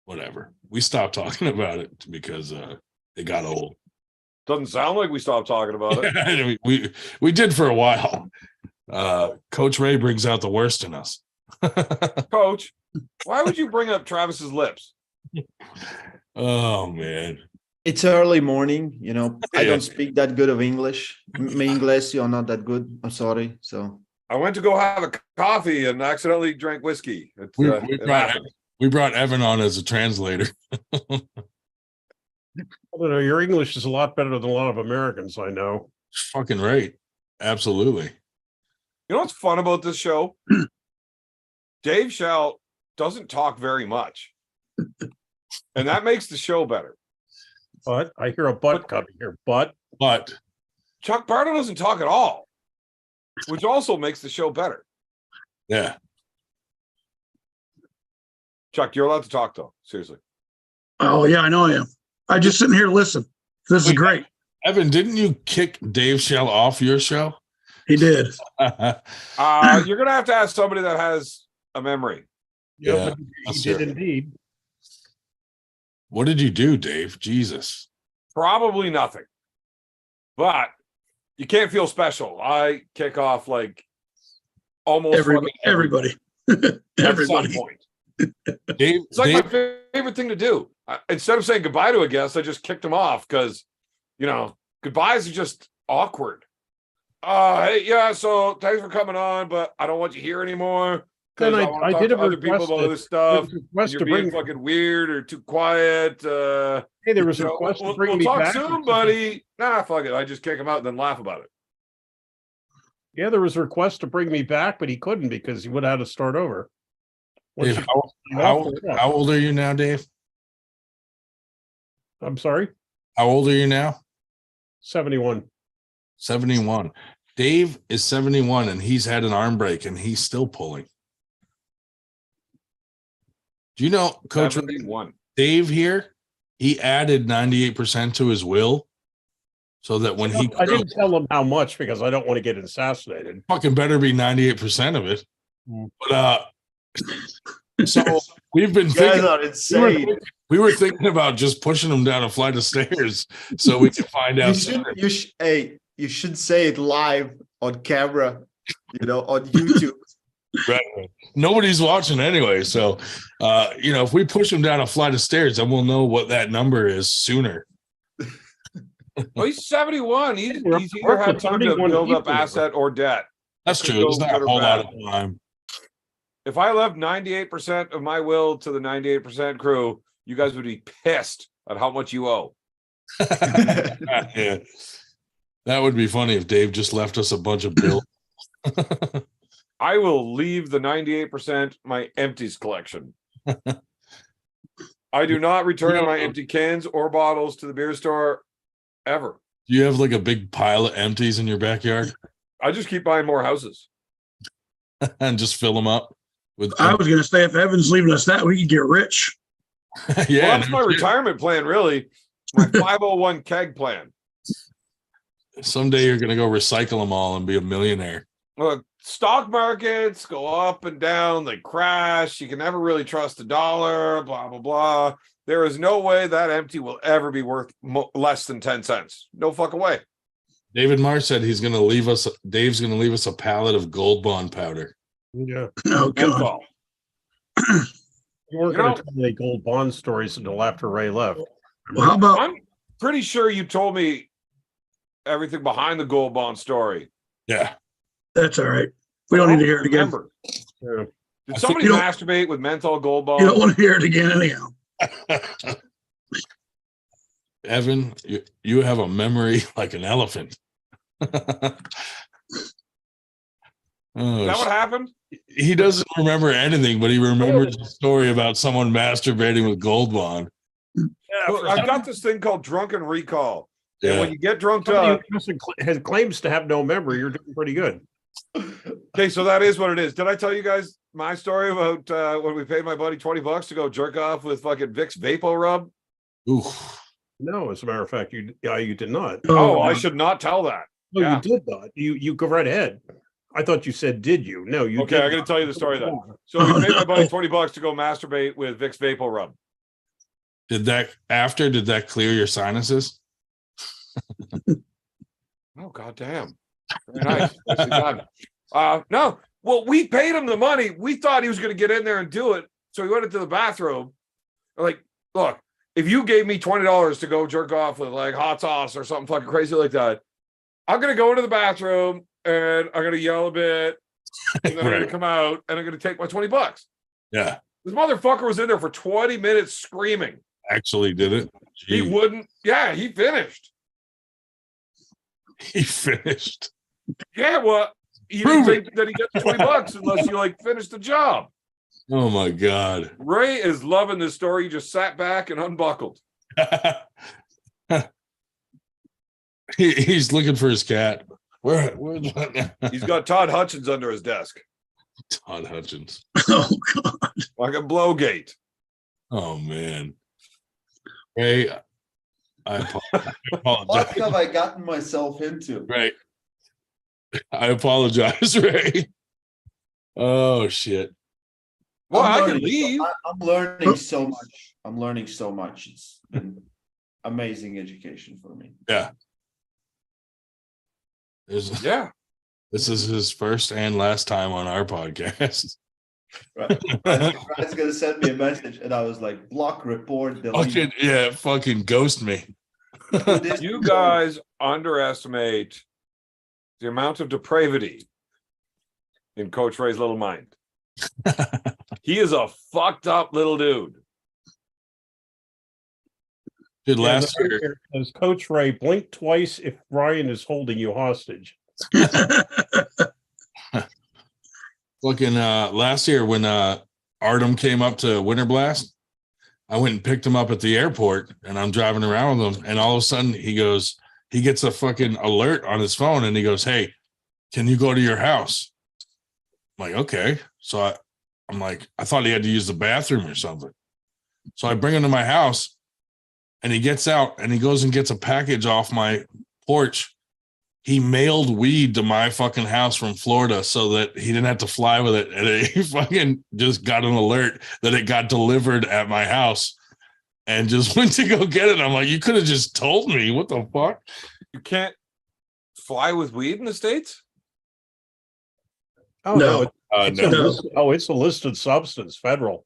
whatever. We stopped talking about it because it got old. Doesn't sound like we stopped talking about it. we did for a while. Coach Ray brings out the worst in us. Coach, why would you bring up Travis's lips? Oh man, It's early morning, I Yeah. don't speak that good of English. My English, you're not that good. I'm sorry. So I went to go have a coffee and accidentally drank whiskey. we brought Evan on as a translator. I don't know. Your English is a lot better than a lot of Americans I know. Fucking right. Absolutely. You know what's fun about this show? Dave Shell doesn't talk very much. And that makes the show better. But I hear a butt coming here. But Chuck Bardo doesn't talk at all, which also makes the show better. yeah. Chuck, you're allowed to talk though. Seriously. Oh yeah, I know I am. I just sitting here to listen. This is great. Evan, didn't you kick Dave Shell off your show? He did. You're gonna have to ask somebody that has a memory. Yeah. he did indeed. What did you do, Dave? Jesus. Probably nothing. But you can't feel special. I kick off like almost Everybody. at some Everybody. point. Dave, It's like Dave, my favorite thing to do. Instead of saying goodbye to a guest, I just kicked him off because, goodbyes are just awkward. Hey, yeah, so thanks for coming on, but I don't want you here anymore. Then Because I did to a other people request about to- other stuff. request You're to being bring. fucking weird or too quiet. Hey, there was a request to bring we'll me talk back. soon, buddy. Nah, fuck it. I just kick him out and then laugh about it. Yeah, there was a request to bring me back, but he couldn't because he would have had to start over. Once Dave, you- how old are you now, Dave? I'm sorry, How old are you now? 71. 71. Dave is 71 and he's had an arm break and he's still pulling. Do you know, Coach 71. Dave here? He added 98% to his will so that when he I didn't tell him how much because I don't want to get assassinated. fucking better be 98% of it. But so we've been you guys thinking are insane. we were thinking about just pushing him down a flight of stairs so we can find out. You should say it live on camera, on YouTube. Right. Nobody's watching anyway. So if we push him down a flight of stairs, then we'll know what that number is sooner. Well, he's 71. He's We're either had time to 31 build up people. asset or debt. That's Could true. go There's not good a or whole lot bad. of time. If I left 98% of my will to the 98% crew, you guys would be pissed at how much you owe. Yeah. That would be funny if Dave just left us a bunch of bills. I will leave the 98% my empties collection. I do not return my empty cans or bottles to the beer store ever. Do you have like a big pile of empties in your backyard I just keep buying more houses. and just fill them up with? I was going to say, if Evan's leaving us that, we could get rich. Yeah, Well, that's my retirement plan, really. My 501 keg plan. someday you're gonna go recycle them all and be a millionaire. Look, stock markets go up and down, they crash. You can never really trust the dollar, blah, blah, blah. There is no way that empty will ever be worth less than 10 cents. No fucking way. David Marr said he's gonna leave us. Dave's gonna leave us a pallet of Gold Bond powder. Yeah. Oh, That's God. all. You weren't You going know- to tell me any gold bond stories until after Ray left. Well, how about I'm pretty sure you told me everything behind the gold bond story. Yeah. that's all right. We don't need to hear it again. Remember. Yeah. Did I somebody think- You masturbate with menthol gold You don't bond? want to hear it again anyhow. Evan, you have a memory like an elephant. Oh, Is that what happened? he doesn't remember anything, but he remembers the story about someone masturbating with Gold Bond. Well, I've got this thing called drunken recall. And Yeah. when you get drunked Somebody up, who has claims to have no memory, you're doing pretty good. okay, so that is what it is. Did I tell you guys my story about when we paid my buddy $20 to go jerk off with fucking Vicks Vapo Rub? Ooh. No, as a matter of fact, you did not. Oh, I should not tell that. No, Yeah. you did not. You go right ahead. I thought you said, did you? No, you Okay, did I'm going not. to tell you the story then. So we paid my buddy $20 to go masturbate with Vicks Vapo Rub. Did that clear your sinuses? Oh, goddamn. Very nice. Nicely done. No, well, we paid him the money. We thought he was going to get in there and do it. So he went into the bathroom. Like, look, if you gave me $20 to go jerk off with like hot sauce or something fucking crazy like that, I'm going to go into the bathroom and I'm going to yell a bit. And then I'm going to come out and I'm going to take my $20. Yeah. This motherfucker was in there for 20 minutes screaming. Actually did it. He Gee, wouldn't. Yeah, he finished. he finished. Yeah, well, you didn't think that he gets $20 unless you like finish the job. Oh my God. Ray is loving this story. He just sat back and unbuckled. He's looking for his cat. Where's He's got Todd Hutchins under his desk, Todd Hutchins? Oh God. like a blowgate. Oh man. Ray, I What apologize. have I gotten myself into? Ray. I apologize, Ray. Oh shit. Well, I'm I can learning so- leave. I'm learning so much. I'm learning so much. It's been amazing education for me. Yeah. Yeah. This is his first and last time on our podcast. Right. Brad's gonna send me a message, and I was like, block, report, delete. Fucking ghost me. You guys underestimate the amount of depravity in Coach Ray's little mind. He is a fucked up little dude. Dude, Yeah, last the- year, as Coach Ray, blink twice if Ryan is holding you hostage. fucking last year when Artem came up to Winter Blast, I went and picked him up at the airport and I'm driving around with him, and all of a sudden he gets a fucking alert on his phone and he goes, "Hey, can you go to your house?" I'm like, okay. So I'm like, I thought he had to use the bathroom or something. So I bring him to my house and he gets out and he goes and gets a package off my porch. He mailed weed to my fucking house from Florida so that he didn't have to fly with it. And he fucking just got an alert that it got delivered at my house and just went to go get it. I'm like, you could have just told me. What the fuck? You can't fly with weed in the States? Oh No. no, it's No. it's a listed substance, federal.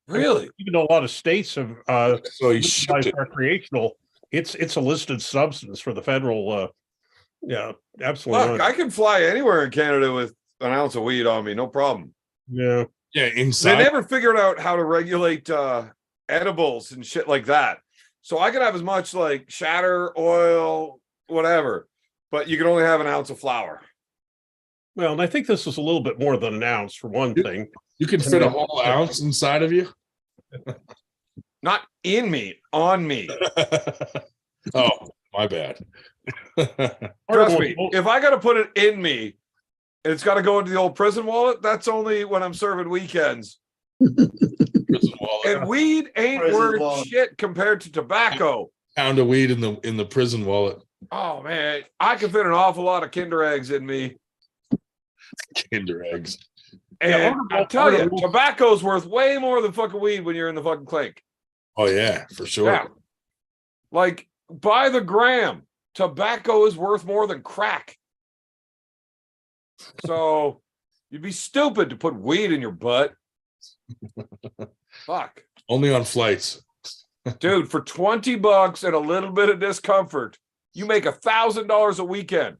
Really? Even though a lot of states have So he legalized shipped it. recreational, it's a listed substance for the federal. Yeah, absolutely. Look, not. I can fly anywhere in Canada with an ounce of weed on me, no problem. Yeah, Yeah, They inside. never figured out how to regulate edibles and shit like that. So I could have as much like shatter, oil, whatever, but you can only have an ounce of flour. well, and I think this is a little bit more than an ounce for one thing. You can fit a whole ounce inside of you. Not in me, on me. Oh, my bad. Trust me, if I got to put it in me and it's got to go into the old prison wallet, that's only when I'm serving weekends. Prison wallet. And weed ain't Prison worth wallet. shit compared to tobacco. Pound of weed in the prison wallet. Oh man, I can fit an awful lot of Kinder eggs in me. Kinder eggs. And Yeah, I'll tell you, Honorable- tobacco's worth way more than fucking weed when you're in the fucking clink. Oh yeah, for sure. Yeah. Like by the gram, tobacco is worth more than crack. So you'd be stupid to put weed in your butt. Fuck. Only on flights. Dude, for $20 and a little bit of discomfort, you make $1,000 a weekend.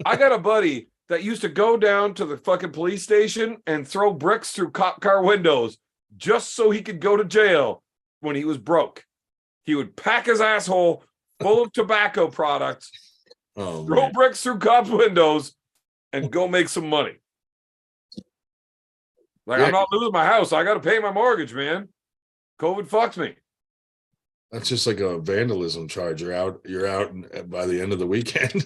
I got a buddy that used to go down to the fucking police station and throw bricks through cop car windows just so he could go to jail when he was broke. He would pack his asshole full of tobacco products, Oh, throw man. bricks through cops' windows, and go make some money. Like, Yeah. I'm not losing my house. I got to pay my mortgage, man. COVID fucks me. That's just like a vandalism charge. You're out by the end of the weekend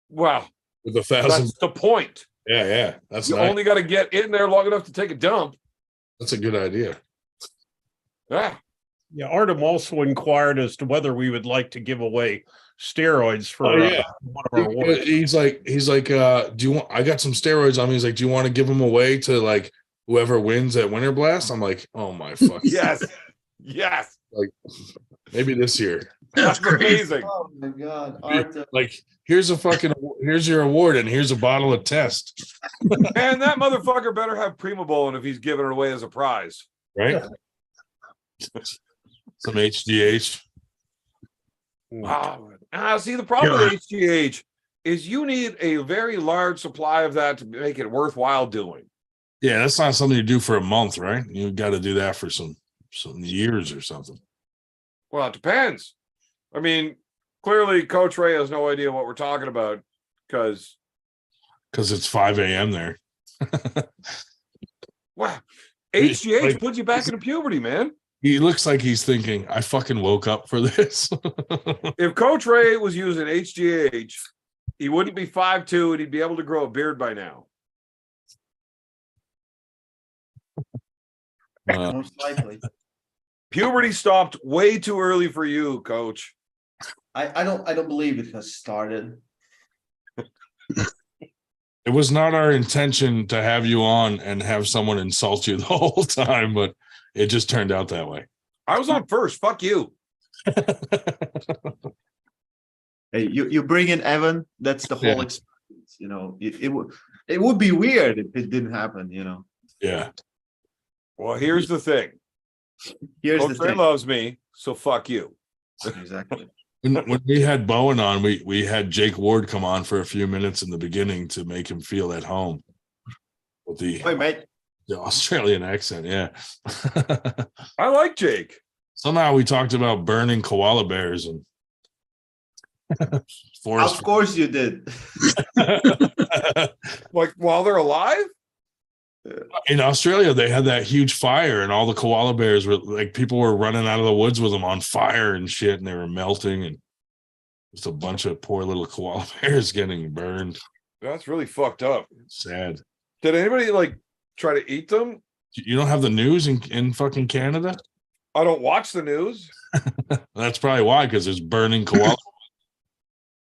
Wow. with 1,000. That's the point. Yeah. That's You nice. only got to get in there long enough to take a dump. That's a good idea. Yeah. Yeah, Artem also inquired as to whether we would like to give away steroids for Oh, yeah. one of our awards. He's like, do you want? I got some steroids on me. He's like, do you want to give them away to like whoever wins at Winter Blast? I'm like, oh my fuck. Yes. Yes. Like maybe this year. That's crazy. amazing. Oh my God, Artem. Like here's your award and here's a bottle of test. And that motherfucker better have Primobolan if he's giving it away as a prize. Right? Some HGH. Wow. See, the problem with HGH is you need a very large supply of that to make it worthwhile doing. Yeah, that's not something you do for a month, right? You got to do that for some years or something. Well, it depends. I mean, clearly Coach Ray has no idea what we're talking about because It's 5 a.m. there. wow, HGH Like- puts you back into puberty, man. He looks like he's thinking, I fucking woke up for this. If Coach Ray was using HGH, he wouldn't be 5'2" and he'd be able to grow a beard by now. Most likely. Puberty stopped way too early for you, Coach. I don't believe it has started. It was not our intention to have you on and have someone insult you the whole time, but it just turned out that way. I was on first. Fuck you. Hey, you bring in Evan. That's the whole Yeah. experience. You know, it would be weird if it didn't happen. You know. Yeah. Well, here's the thing. Here's Coach the Ray thing. loves me, so fuck you. Exactly. When we had Bowen on, we had Jake Ward come on for a few minutes in the beginning to make him feel at home with Wait, mate. the Australian accent. Yeah. I like Jake. Somehow we talked about burning koala bears and forest. Of course you did. Like while they're alive? In Australia, they had that huge fire, and all the koala bears were like people were running out of the woods with them on fire and shit, and they were melting, and just a bunch of poor little koala bears getting burned. That's really fucked up. Sad. Did anybody like try to eat them? You don't have the news in fucking Canada? I don't watch the news. That's probably why, because there's burning koala.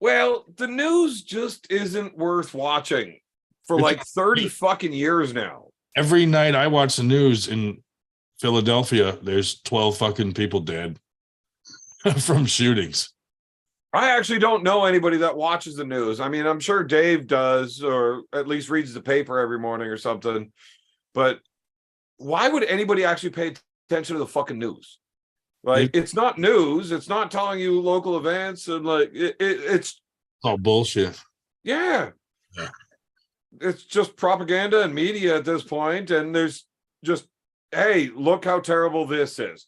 Well, the news just isn't worth watching for like 30 fucking years now. Every night I watch the news in Philadelphia, there's 12 fucking people dead from shootings. I actually don't know anybody that watches the news. I mean, I'm sure Dave does, or at least reads the paper every morning or something. But why would anybody actually pay attention to the fucking news? Like, it's not news. It's not telling you local events, and like it's all bullshit. Yeah. Yeah. It's just propaganda and media at this point, and there's just, hey, look how terrible this is.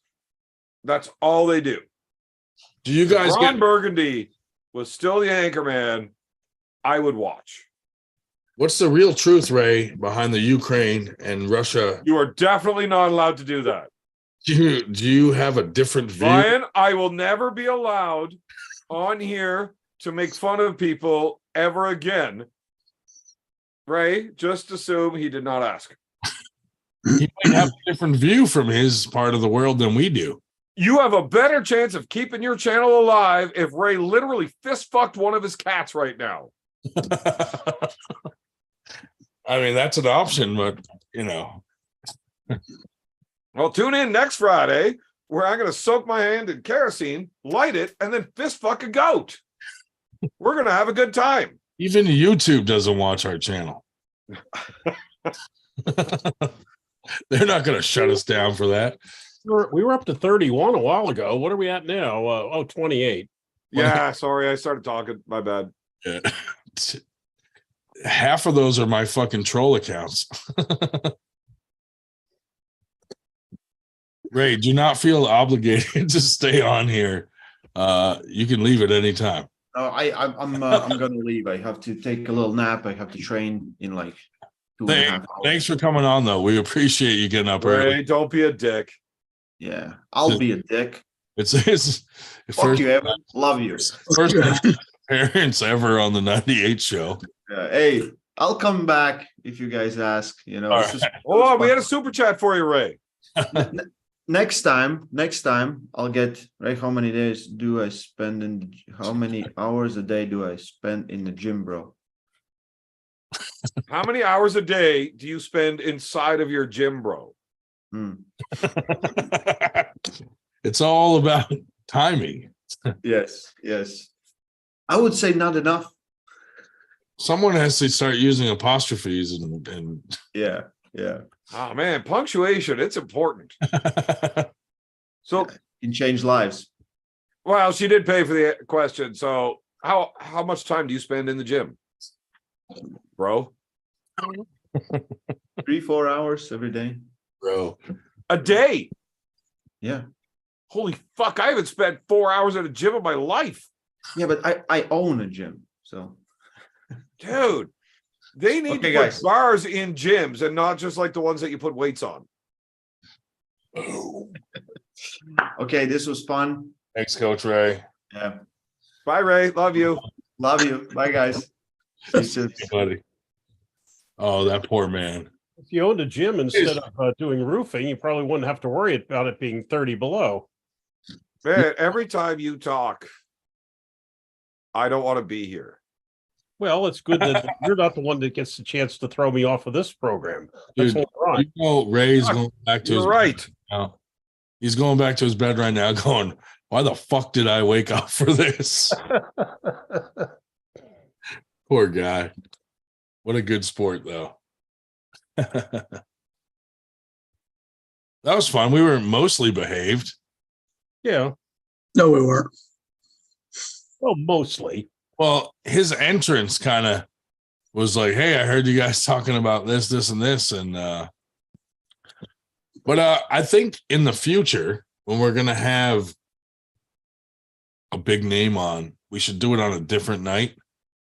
That's all they do. Do you guys Ron get Burgundy was still the anchor man, I would watch. what's the real truth, Ray, behind the Ukraine and Russia? You are definitely not allowed to do that. Do you have a different view? Ryan, I will never be allowed on here to make fun of people ever again. Ray, just assume he did not ask. He might have a different view from his part of the world than we do. You have a better chance of keeping your channel alive if Ray literally fist fucked one of his cats right now. I mean, that's an option, but you know. Well, tune in next Friday where I'm going to soak my hand in kerosene, light it, and then fist fuck a goat. We're going to have a good time. Even YouTube doesn't watch our channel. They're not going to shut us down for that. We were up to 31 a while ago. What are we at now? 28. Yeah, sorry, I started talking. My bad. Yeah. Half of those are my fucking troll accounts. Ray, do not feel obligated to stay on here. You can leave at any time. No, I'm gonna leave. I have to take a little nap. I have to train in like 2.5 hours. Thanks for coming on, though. We appreciate you getting up early. Ray, don't be a dick. Yeah, I'll be a dick. It's Fuck first, you, Evan. Love you. first appearance ever on the 98 show. Hey, I'll come back if you guys ask. You know, All it's right. just- Hold on, we had a super chat for you, Ray. next time, I'll get Ray. How many days do I spend in? How many hours a day do I spend in the gym, bro? How many hours a day do you spend inside of your gym, bro? It's all about timing. Yes. I would say not enough. Someone has to start using apostrophes and Yeah. Oh man, punctuation, it's important. So Can change lives. well, she did pay for the question. So how much time do you spend in the gym, bro? 3-4 hours every day. bro. A day? Yeah. Holy fuck! I haven't spent 4 hours at a gym in my life, Yeah, but I own a gym, so dude. They need Okay, to put guys. bars in gyms and not just like the ones that you put weights on. okay. This was fun. Thanks, Coach Ray. Yeah. Bye, Ray. Love you. Love you. Bye, guys. See you soon. Hey, buddy. Oh, that poor man. If you owned a gym instead of doing roofing, you probably wouldn't have to worry about it being 30 below. Man, every time you talk, I don't want to be here. Well, it's good that you're not the one that gets the chance to throw me off of this program. That's Dude, all right. you know, Ray's going back to his You're right. bed now. He's going back to his bed right now, going, "Why the fuck did I wake up for this?" Poor guy. What a good sport, though. That was fun. We were mostly behaved. Yeah. No, we weren't. Well, mostly. Well, his entrance kind of was like, "Hey, I heard you guys talking about this, this, and this," and but I think in the future when we're gonna have a big name on, we should do it on a different night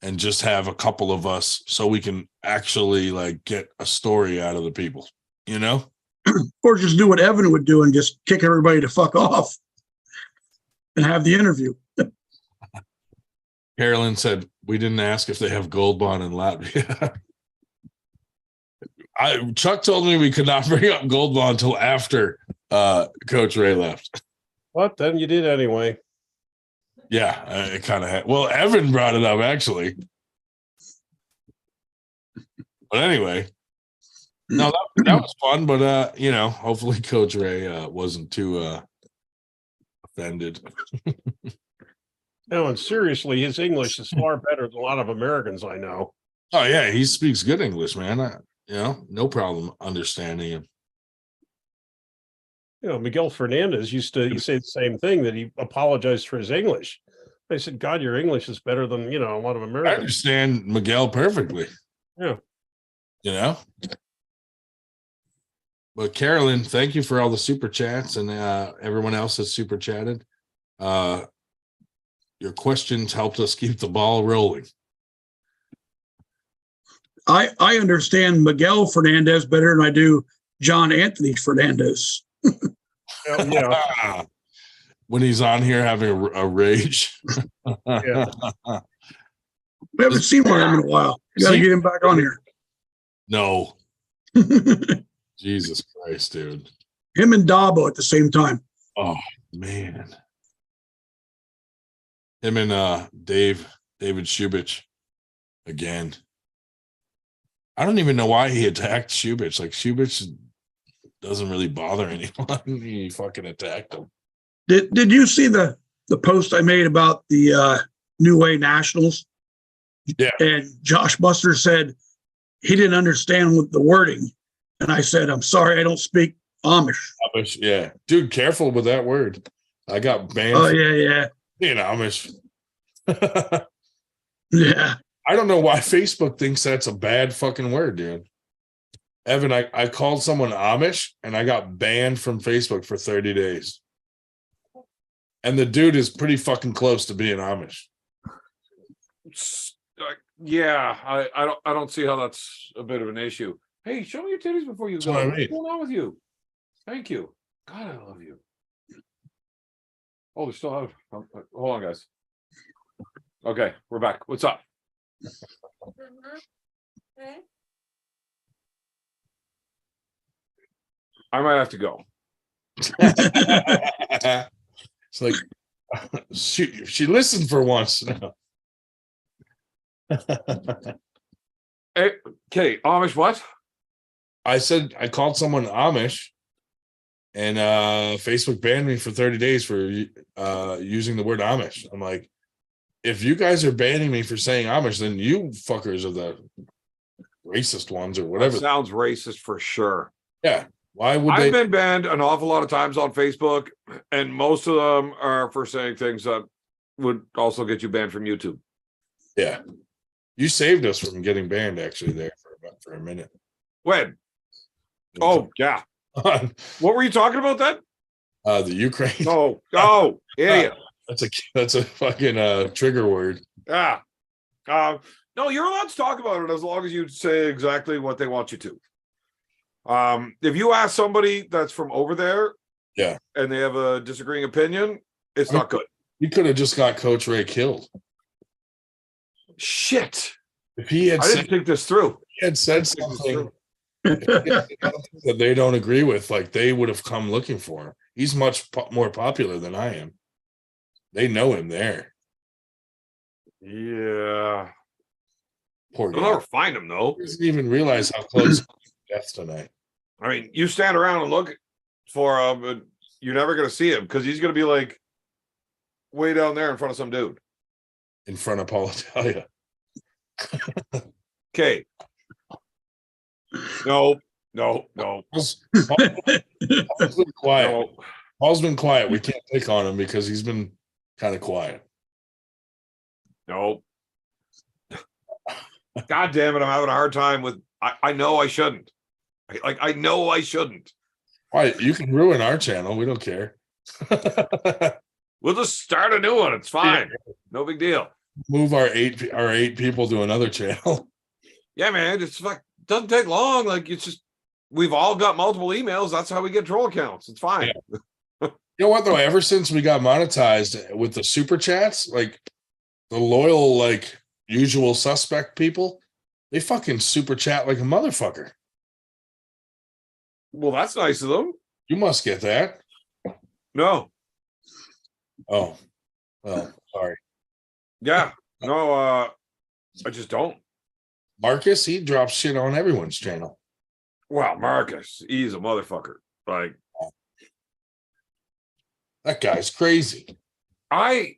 and just have a couple of us so we can actually like get a story out of the people, you know? Or just do what Evan would do and just kick everybody to fuck off and have the interview. Carolyn said we didn't ask if they have Gold Bond in Latvia. Chuck told me we could not bring up Gold Bond until after Coach Ray left. But then you did anyway. Yeah, it kind of had. Well, Evan brought it up actually. But anyway, no, that was fun. But you know, hopefully Coach Ray wasn't too offended. No, and seriously, his English is far better than a lot of Americans I know. Oh yeah, he speaks good English, man. You know, no problem understanding him. You know, Miguel Fernandez used to say the same thing, that he apologized for his English. I said, God, your English is better than, you know, a lot of I Americans. understand Miguel perfectly. Yeah. You know? But Carolyn, thank you for all the super chats and everyone else that super chatted. Your questions helped us keep the ball rolling. I understand Miguel Fernandez better than I do John Anthony Fernandez. Yeah. When he's on here having a rage. Yeah. We haven't seen one of him in a while. You got to get him back on here. No. Jesus Christ, dude. Him and Dabo at the same time. Oh, man. Him and David Shubich again. I don't even know why he attacked Shubich. Like, Shubich doesn't really bother anyone. He fucking attacked him. Did you see the post I made about the New Way Nationals? Yeah. And Josh Buster said he didn't understand what the wording. And I said, I'm sorry, I don't speak Amish. Amish, yeah. Dude, careful with that word. I got banned Oh, for yeah. being Amish. I Yeah. don't know why Facebook thinks that's a bad fucking word, dude. Evan, I called someone Amish and I got banned from Facebook for 30 days. And the dude is pretty fucking close to being Amish. Yeah, I don't see how that's a bit of an issue. Hey, show me your titties before you That's go. what I What's mean. going on with you? Thank you. God, I love you. Oh, they still have. Hold on, guys. Okay, we're back. What's up? I might have to go. It's like she listened for once. Hey, okay, Amish, what? I said I called someone Amish, and Facebook banned me for 30 days for using the word Amish. I'm like, if you guys are banning me for saying Amish, then you fuckers are the racist ones or That whatever. sounds racist for sure. Yeah. Why would I've they? been banned an awful lot of times on Facebook, and most of them are for saying things that would also get you banned from YouTube. Yeah. You saved us from getting banned actually there for a minute. When? Oh, yeah. What were you talking about then? The Ukraine. Oh, idiot. That's a fucking trigger word. Yeah. No, you're allowed to talk about it as long as you say exactly what they want you to. If you ask somebody that's from over there, yeah, and they have a disagreeing opinion, it's not good. You could have just got Coach Ray killed. Shit. If he had I didn't think this through. He had said something that they don't agree with, like they would have come looking for him. He's much more popular than I am. They know him there. Yeah. Poor guy. They'll never find him though. He doesn't even realize how close he is to death tonight. I mean, you stand around and look for him, but you're never going to see him because he's going to be like way down there in front of some dude. In front of Paul Italia. Okay. No. Paul's been quiet. No. Paul's been quiet. We can't pick on him because he's been kind of quiet. No. God damn it. I'm having a hard time with, I know I shouldn't. I know I shouldn't. Why? You can ruin our channel. We don't care. We'll just start a new one. It's fine. No big deal. Move our eight people to another channel. Yeah, man. It's like, doesn't take long. Like, it's just, we've all got multiple emails. That's how we get troll accounts. It's fine. Yeah. You know what, though? Ever since we got monetized with the super chats, like the loyal, like usual suspect people, they fucking super chat like a motherfucker. Well, that's nice of them. You must get that. No. Oh, well, sorry. Yeah. No, I just don't. Marcus, he drops shit on everyone's channel. Well, Marcus, he's a motherfucker. Like, that guy's crazy. I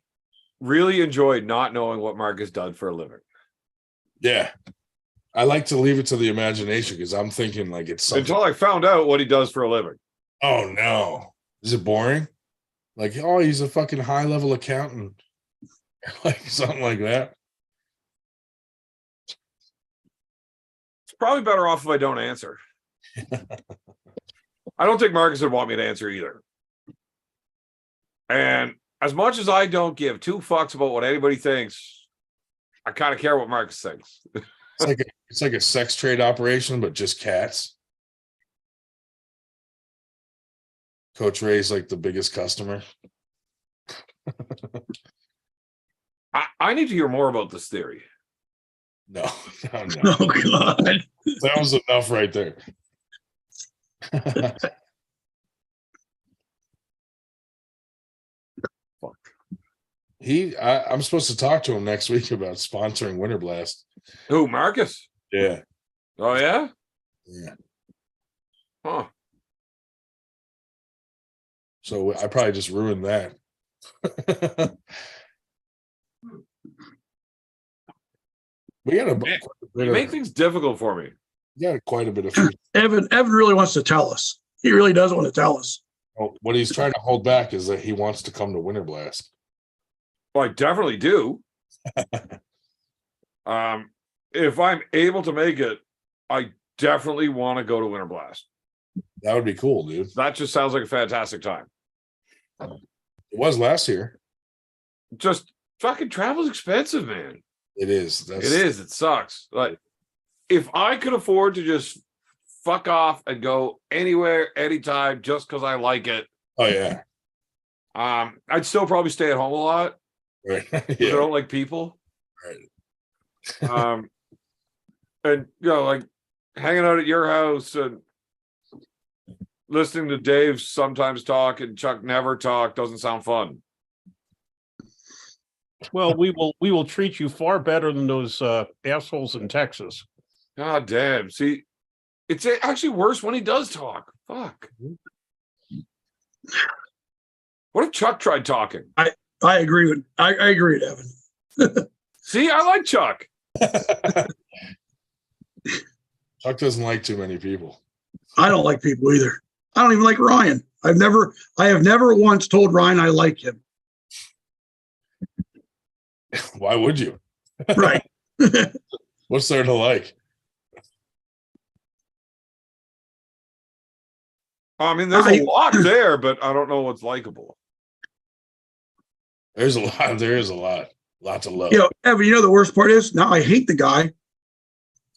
really enjoyed not knowing what Marcus done for a living. Yeah. I like to leave it to the imagination because I'm thinking like it's something. Until I found out what he does for a living. Oh, no. Is it boring? Like, oh, he's a fucking high-level accountant. Like something like that. It's probably better off if I don't answer. I don't think Marcus would want me to answer either. And as much as I don't give two fucks about what anybody thinks, I kind of care what Marcus thinks. It's like a sex trade operation, but just cats. Coach Ray's like the biggest customer. I need to hear more about this theory. No. Oh, God. That was enough right there. Fuck. I'm supposed to talk to him next week about sponsoring Winter Blast. Who, Marcus? Yeah. Oh, yeah? Yeah. Huh. So I probably just ruined that. We got You make things difficult for me. You got quite a bit of food. Evan really wants to tell us. He really does want to tell us. Oh, what he's trying to hold back is that he wants to come to Winter Blast. Well, I definitely do. If I'm able to make it, I definitely want to go to Winter Blast. That would be cool, dude. That just sounds like a fantastic time. It was last year. Just fucking travel's expensive, man. It is. It is. It sucks. Like, if I could afford to just fuck off and go anywhere, anytime, just because I like it, Oh yeah. I'd still probably stay at home a lot. Right. I Yeah. don't like people. Right. And like hanging out at your house and listening to Dave sometimes talk and Chuck never talk doesn't sound fun. Well, we will treat you far better than those assholes in Texas. God damn. See, it's actually worse when he does talk. Fuck. What if Chuck tried talking? I agree with Evan. See, I like Chuck. Chuck doesn't like too many people. I don't like people either. I don't even like Ryan. I have never once told Ryan I like him. Why would you? Right. What's there to like? I mean, there's a lot there, but I don't know what's likable. There's a lot. There is a lot. Lots of love. Evan, the worst part is now I hate the guy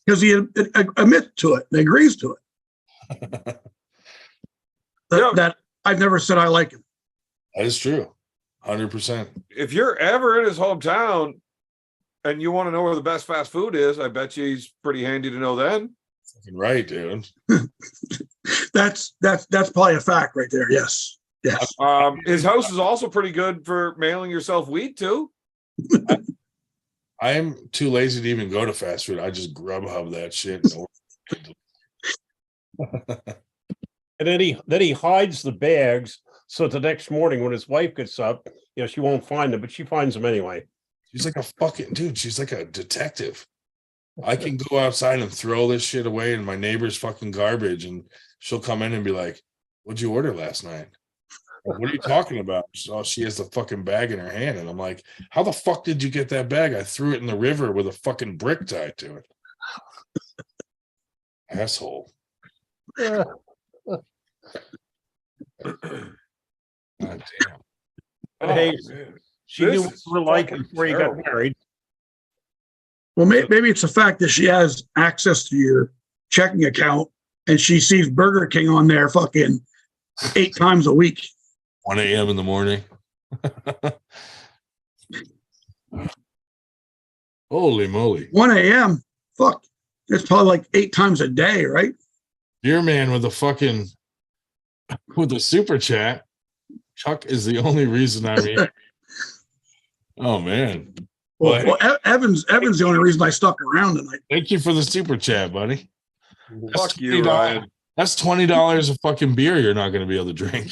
because he admits to it and agrees to it. That I've never said I like him. That is true. 100%. If you're ever in his hometown and you want to know where the best fast food is, I bet you he's pretty handy to know then. Right, dude. That's probably a fact right there. Yes. Yes. His house is also pretty good for mailing yourself weed too. I'm too lazy to even go to fast food. I just Grubhub that shit. And then he hides the bags so the next morning when his wife gets up, she won't find them, but she finds them anyway. She's like a fucking dude. She's like a detective. I can go outside and throw this shit away in my neighbor's fucking garbage, and she'll come in and be like, "What'd you order last night?" Like, what are you talking about? Oh, she has the fucking bag in her hand, and I'm like, "How the fuck did you get that bag?" I threw it in the river with a fucking brick tied to it. Asshole. Yeah. God damn. But hey, man. she This knew what is you were like fucking before you terrible. got married. Well, maybe it's the fact that she has access to your checking account and she sees Burger King on there fucking 8 times a week. 1 a.m. in the morning. Holy moly. 1 a.m. Fuck. It's probably like 8 times a day, right? Dear man with the super chat. Chuck is the only reason I'm here. Oh man. Well, Evan's the only reason I stuck around tonight. Thank you for the super chat, buddy. Fuck you, Ryan. That's $20 of fucking beer you're not going to be able to drink.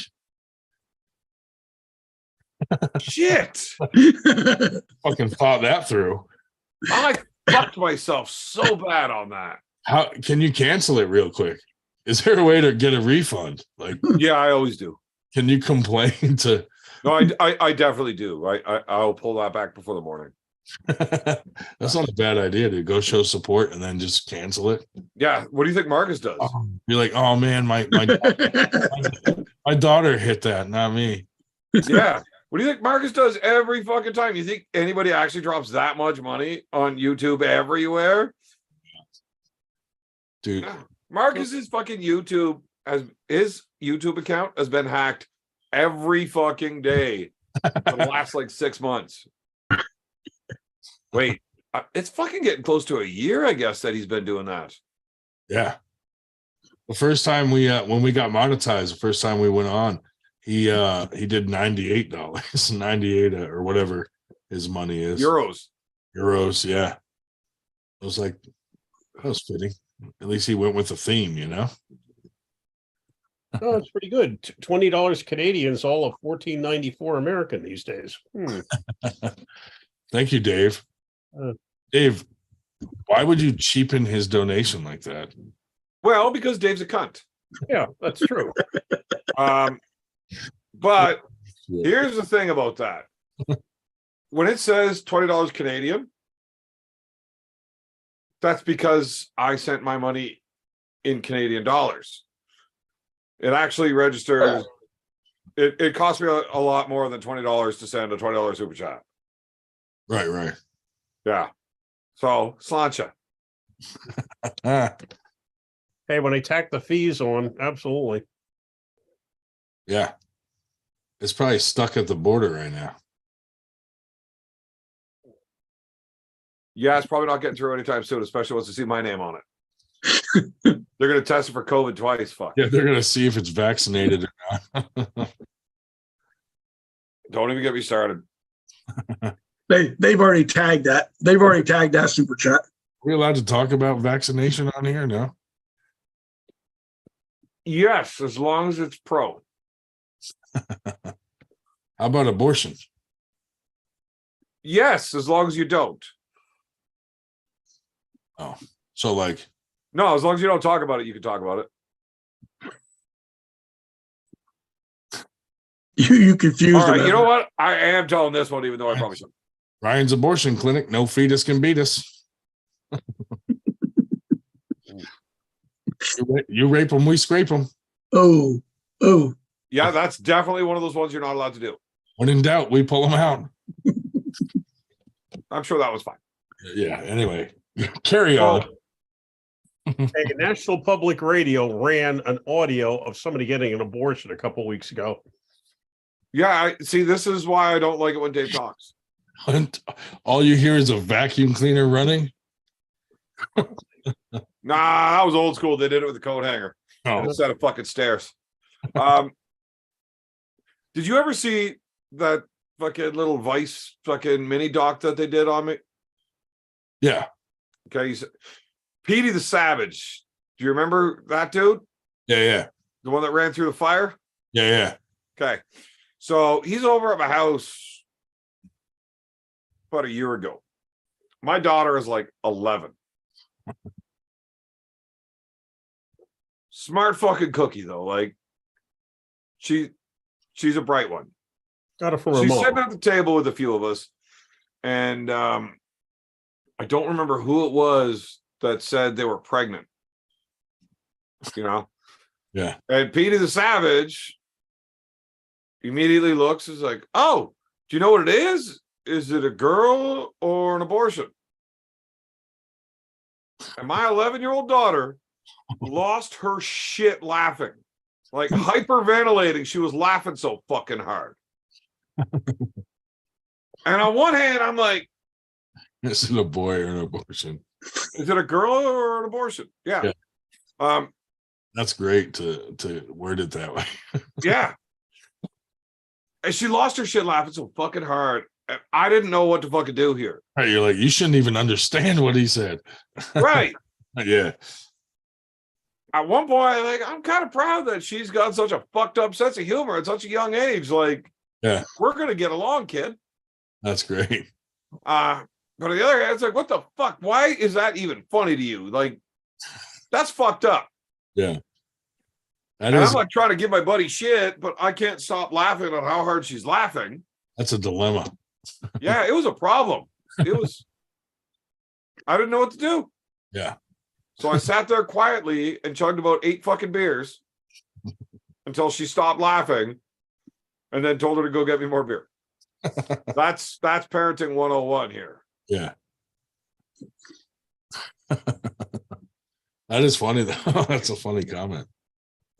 Shit. Fucking thought that through. I fucked myself so bad on that. How can you cancel it real quick? Is there a way to get a refund? Like, Yeah, I always do. can you complain to? No, I definitely do. I'll pull that back before the morning. That's not a bad idea to go show support and then just cancel it. Yeah. What do you think Marcus does? Be like, oh man, my daughter hit that, not me. Yeah. What do you think Marcus does every fucking time? You think anybody actually drops that much money on YouTube everywhere? Dude, Marcus's fucking YouTube account has been hacked every fucking day for the last like 6 months. Wait, it's fucking getting close to a year, I guess, that he's been doing that. yeah. The first time when we got monetized, the first time we went on, he did $98, 98 or whatever his money is. Euros. Yeah. I was like, that was fitting. At least he went with the theme, Oh, it's pretty good. $20 Canadian is all of $14.94 American these days. Thank you, Dave. Uh, Dave, why would you cheapen his donation like that? Well, because Dave's a cunt. Yeah, that's true. But here's the thing about that. When it says $20 Canadian, that's because I sent my money in Canadian dollars. It actually registers. It cost me a lot more than $20 to send a $20 super chat. Right. Yeah. So slancha. Hey, when they tack the fees on, absolutely. Yeah. It's probably stuck at the border right now. Yeah, it's probably not getting through anytime soon, especially once they see my name on it. They're going to test it for COVID twice. Fuck. Yeah, they're going to see if it's vaccinated or not. Don't even get me started. They've already tagged that. They've already tagged that super chat. Are we allowed to talk about vaccination on here? No. Yes, as long as it's pro. How about abortion? Yes, as long as you don't. Oh, so like, No, as long as you don't talk about it, you can talk about it. You confused All right, them. you know what? I am telling this one, even though I probably shouldn't. Ryan's abortion clinic, no fetus can beat us. You rape them, we scrape them. Oh. Yeah, that's definitely one of those ones you're not allowed to do. When in doubt, we pull them out. I'm sure that was fine. Yeah. Anyway, carry on. Hey, National Public Radio ran an audio of somebody getting an abortion a couple weeks ago. Yeah, see, this is why I don't like it when Dave talks. All you hear is a vacuum cleaner running. Nah, that was old school. They did it with the coat hanger. Oh. A set of fucking stairs. Did you ever see that fucking little Vice fucking mini doc that they did on me? Yeah. Okay, Petey the Savage. Do you remember that dude? Yeah. The one that ran through the fire? Yeah. Okay. So he's over at my house about a year ago. My daughter is like 11. Smart fucking cookie though. Like she's a bright one. Got it from her She's mom. sitting at the table with a few of us, and I don't remember who it was that said they were pregnant. You know? Yeah. And Petey the Savage immediately looks, is like, oh, do you know what it is? Is it a girl or an abortion? And my 11-year-old daughter lost her shit laughing, like hyperventilating. She was laughing so fucking hard. And on one hand, I'm like, Is it a boy or an abortion? is it a girl or an abortion? Yeah. That's great to word it that way. Yeah. And she lost her shit laughing so fucking hard. I didn't know what to fucking do here. Right, you're like, you shouldn't even understand what he said. Right. Yeah. At one point, like, I'm kind of proud that she's got such a fucked up sense of humor at such a young age. Like, Yeah. we're gonna get along, kid. That's great. But on the other hand, it's like, what the fuck? Why is that even funny to you? Like, that's fucked up. Yeah. And I'm like trying to give my buddy shit, but I can't stop laughing at how hard she's laughing. That's a dilemma. Yeah, it was a problem. It was, I didn't know what to do. Yeah. So I sat there quietly and chugged about 8 fucking beers until she stopped laughing, and then told her to go get me more beer. That's parenting 101 here. Yeah. That is funny though. That's a funny comment.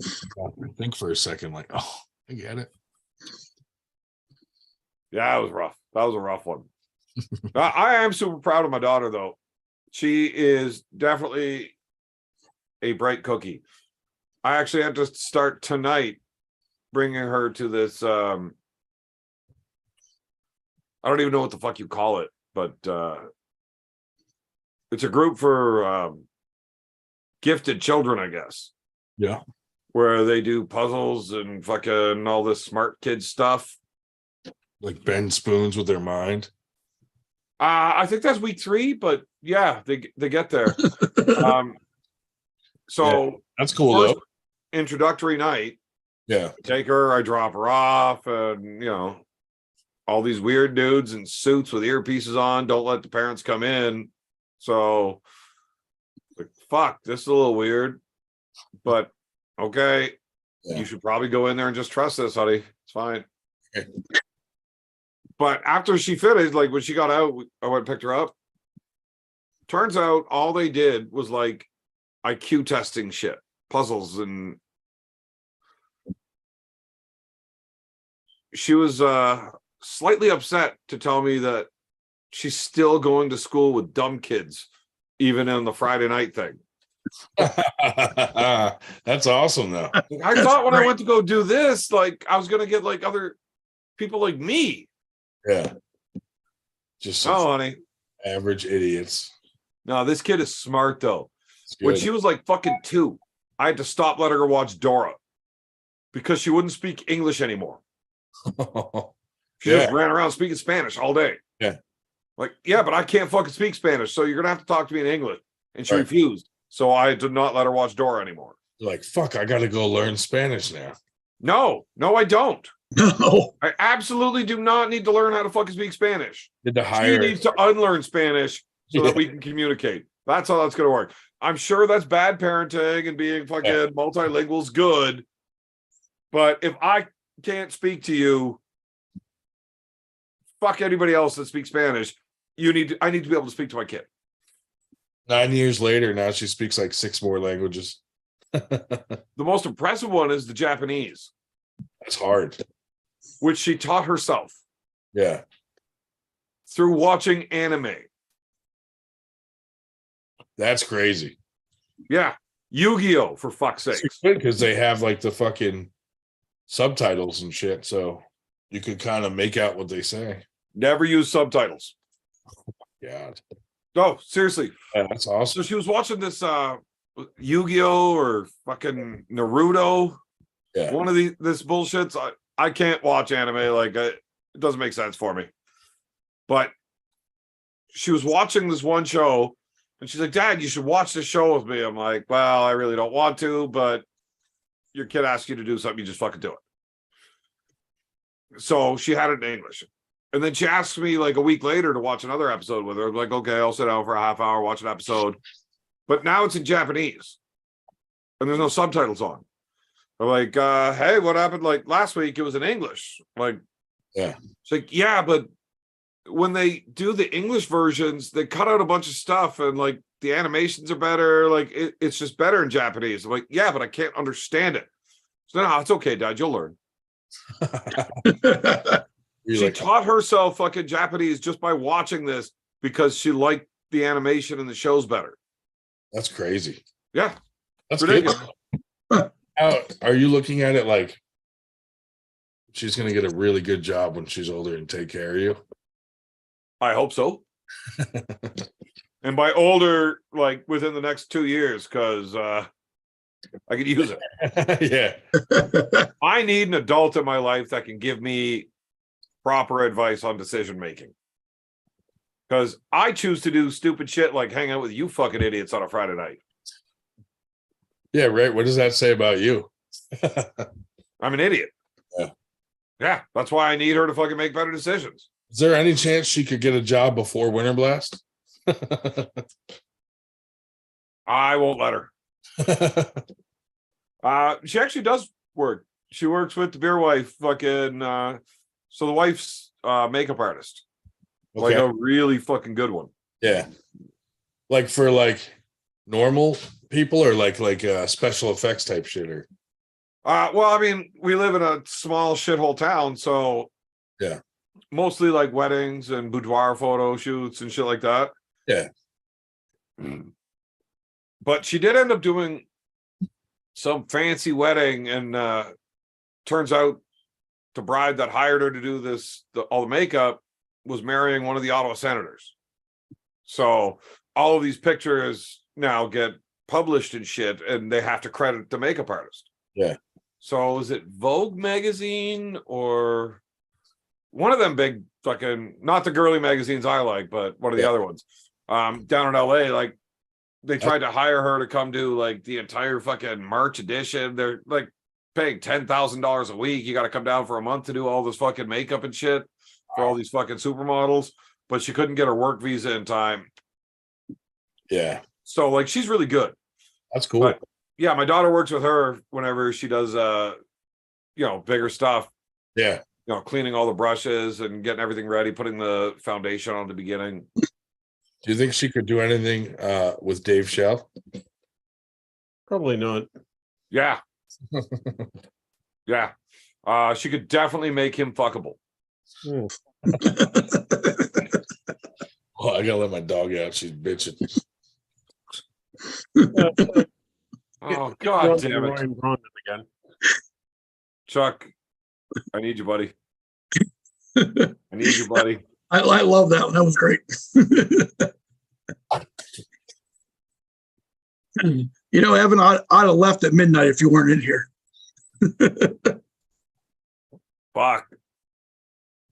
I think for a second, like, oh, I get it. Yeah, it was rough. That was a rough one. I am super proud of my daughter, though. She is definitely a bright cookie. I actually have to start tonight bringing her to this. I don't even know what the fuck you call it, but it's a group for gifted children, I guess. Yeah. Where they do puzzles and fucking all this smart kid stuff. Like bend spoons with their mind. I think that's week 3, but yeah, they get there. So That's cool first though. introductory night, Yeah. I take her, I drop her off, and all these weird dudes in suits with earpieces on, don't let the parents come in. So like, fuck, this is a little weird. But okay, Yeah. you should probably go in there and just trust this, honey. It's fine. Okay. But after she finished, like when she got out, I went and picked her up. Turns out all they did was like IQ testing shit, puzzles, and she was slightly upset to tell me that she's still going to school with dumb kids, even in the Friday night thing. That's awesome though. I thought when I went to go do this, like I was gonna get like other people like me. Yeah. Just some Oh, honey. average idiots. No, this kid is smart though. It's When good. she was like fucking 2, I had to stop letting her watch Dora because she wouldn't speak English anymore. She just ran around speaking Spanish all day. Yeah. Like, yeah, but I can't fucking speak Spanish, so you're gonna have to talk to me in English. And she Right. refused. So I did not let her watch Dora anymore. Like, fuck, I gotta go learn Spanish now. No, I don't. No. I absolutely do not need to learn how to fucking speak Spanish. Did to She hire needs to unlearn Spanish so that we can communicate. That's how that's going to work. I'm sure that's bad parenting and being fucking multilingual is good. But if I can't speak to you, fuck anybody else that speaks Spanish. I need to be able to speak to my kid. 9 years later, now she speaks like 6 more languages. The most impressive one is the Japanese, That's hard. which she taught herself Yeah. through watching anime. That's crazy. Yeah. Yu-Gi-Oh, for fuck's sake. It's good because they have like the fucking subtitles and shit. So you could kind of make out what they say. Never use subtitles. Yeah. No, seriously. Yeah, that's So awesome. she was watching this Yu-Gi-Oh or fucking Naruto. Yeah. One of this bullshits. I can't watch anime. Like it doesn't make sense for me. But she was watching this one show and she's like, Dad, you should watch this show with me. I'm like, well, I really don't want to, but your kid asks you to do something, you just fucking do it. So she had it in English. And then she asked me like a week later to watch another episode with her. I'm like, okay, I'll sit down for a half hour, watch an episode. But now it's in Japanese. And there's no subtitles on. I'm like, hey, what happened? Like last week it was in English. Like, Yeah. it's like, yeah, but when they do the English versions, they cut out a bunch of stuff and like the animations are better. Like it's just better in Japanese. I'm like, yeah, but I can't understand it. So no, it's okay, Dad, you'll learn. You're She like, taught herself fucking Japanese just by watching this because she liked the animation and the shows better. that's crazy. Yeah. That's Ridiculous. good. How, are you looking at it like she's going to get a really good job when she's older and take care of you? I hope so. And by older, like within the next 2 years, because I could use it. Yeah. I need an adult in my life that can give me proper advice on decision making. Because I choose to do stupid shit like hang out with you fucking idiots on a Friday night. Yeah, right. What does that say about you? I'm an idiot. Yeah. Yeah, that's why I need her to fucking make better decisions. Is there any chance she could get a job before Winter Blast? I won't let her. She actually does work. She works with the beer wife, fucking. So the wife's makeup artist, like Okay. a really fucking good one. Yeah. Like for like normal people or like special effects type shit or Well, I mean, we live in a small shithole town, so Yeah. mostly like weddings and boudoir photo shoots and shit like that. Yeah. But she did end up doing some fancy wedding, and turns out the bride that hired her to do all the makeup was marrying one of the Ottawa senators. So all of these pictures now get published and shit, and they have to credit the makeup artist. Yeah. So is it Vogue magazine or one of them big fucking, not the girly magazines I like, but one of the other ones down in LA, like they tried to hire her to come do like the entire fucking March edition. They're like paying $10,000 a week. You got to come down for a month to do all this fucking makeup and shit for all these fucking supermodels. But she couldn't get her work visa in time. Yeah, So like she's really good. that's cool. But yeah, my daughter works with her whenever she does bigger stuff. Yeah. Cleaning all the brushes and getting everything ready, putting the foundation on the beginning. Do you think she could do anything with Dave Shell? Probably not. Yeah. Yeah. She could definitely make him fuckable. Hmm. Oh, I gotta let my dog out. She's bitching. Oh, God damn it. Ryan Brandon again. Chuck, I need you, buddy. I need you, buddy. I love that one. That was great. Evan, I'd have left at midnight if you weren't in here. Fuck.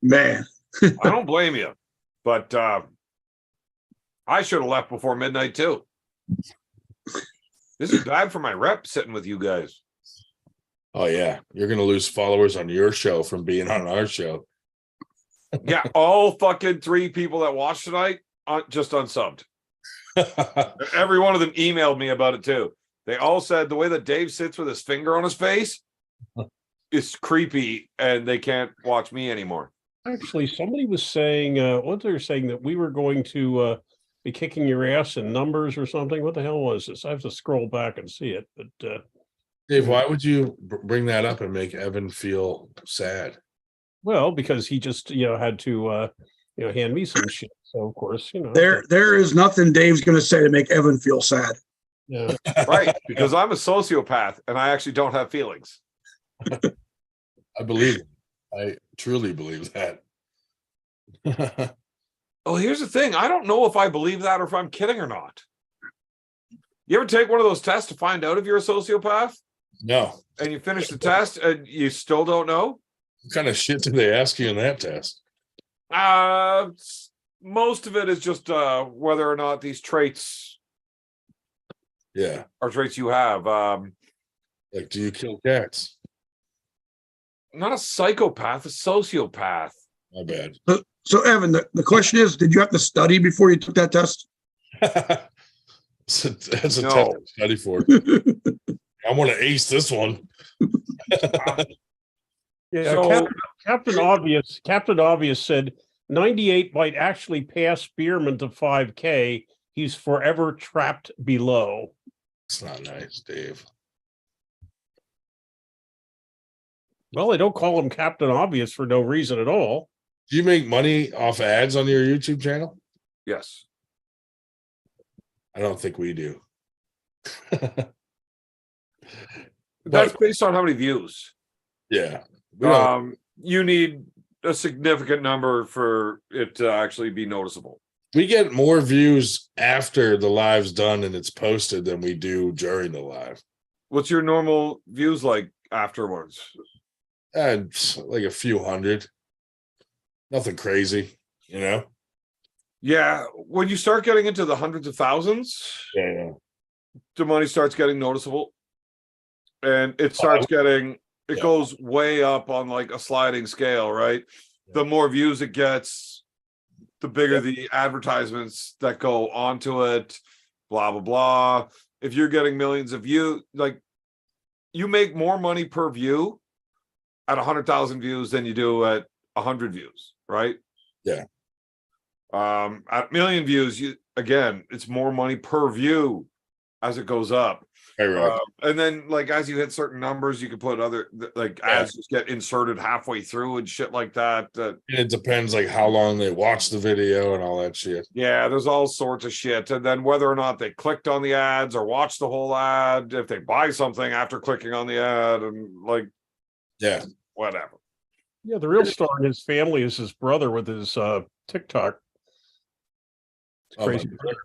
Man. I don't blame you. But I should have left before midnight, too. This is bad for my rep sitting with you guys. Oh yeah, you're gonna lose followers on your show from being on our show. Yeah, all fucking 3 people that watched tonight just unsubbed. Every one of them emailed me about it too. They all said the way that Dave sits with his finger on his face is creepy, and they can't watch me anymore. Actually, somebody was saying, what they were saying that we were going to be kicking your ass in numbers or something. What the hell was this? I have to scroll back and see it. But Dave, why would you bring that up and make Evan feel sad? well, because he just had to hand me some shit. So of course, There is nothing Dave's going to say to make Evan feel sad. Yeah. Right, because I'm a sociopath and I actually don't have feelings. I believe it. I truly believe that. Oh, here's the thing. I don't know if I believe that or if I'm kidding or not. You ever take one of those tests to find out if you're a sociopath? No. And you finish the test and you still don't know? What kind of shit did they ask you in that test? Most of it is just whether or not these traits are traits you have. Like, do you kill cats? Not a psychopath, a sociopath. My bad. So Evan, the question is, did you have to study before you took that test? That's a test to study for. I want to ace this one. Yeah, So- Captain Obvious said 98 might actually pass Spearman to 5K. He's forever trapped below. It's not nice, Dave. Well, they don't call him Captain Obvious for no reason at all. Do you make money off ads on your YouTube channel? Yes. I don't think we do. That's based on how many views. Yeah. We don't- You need a significant number for it to actually be noticeable. we get more views after the live's done and it's posted than we do during the live. What's your normal views like afterwards? And like a few hundred. Nothing crazy, Yeah, when you start getting into the hundreds of thousands, Yeah. the money starts getting noticeable. And it starts getting, it Yeah. goes way up on like a sliding scale, right? The more views it gets, the bigger the advertisements that go onto it, blah, blah, blah. If you're getting millions of views, like you make more money per view at 100,000 views than you do at 100 views, right? Yeah. At 1 million views, it's more money per view as it goes up. Right. And then like as you hit certain numbers, you can put other ads just get inserted halfway through and shit like that. And it depends like how long they watch the video and all that shit. Yeah, there's all sorts of shit. And then whether or not they clicked on the ads or watched the whole ad, if they buy something after clicking on the ad, and like whatever. Yeah, the real star in his family is his brother with his TikTok. It's Oh, my crazy. brother.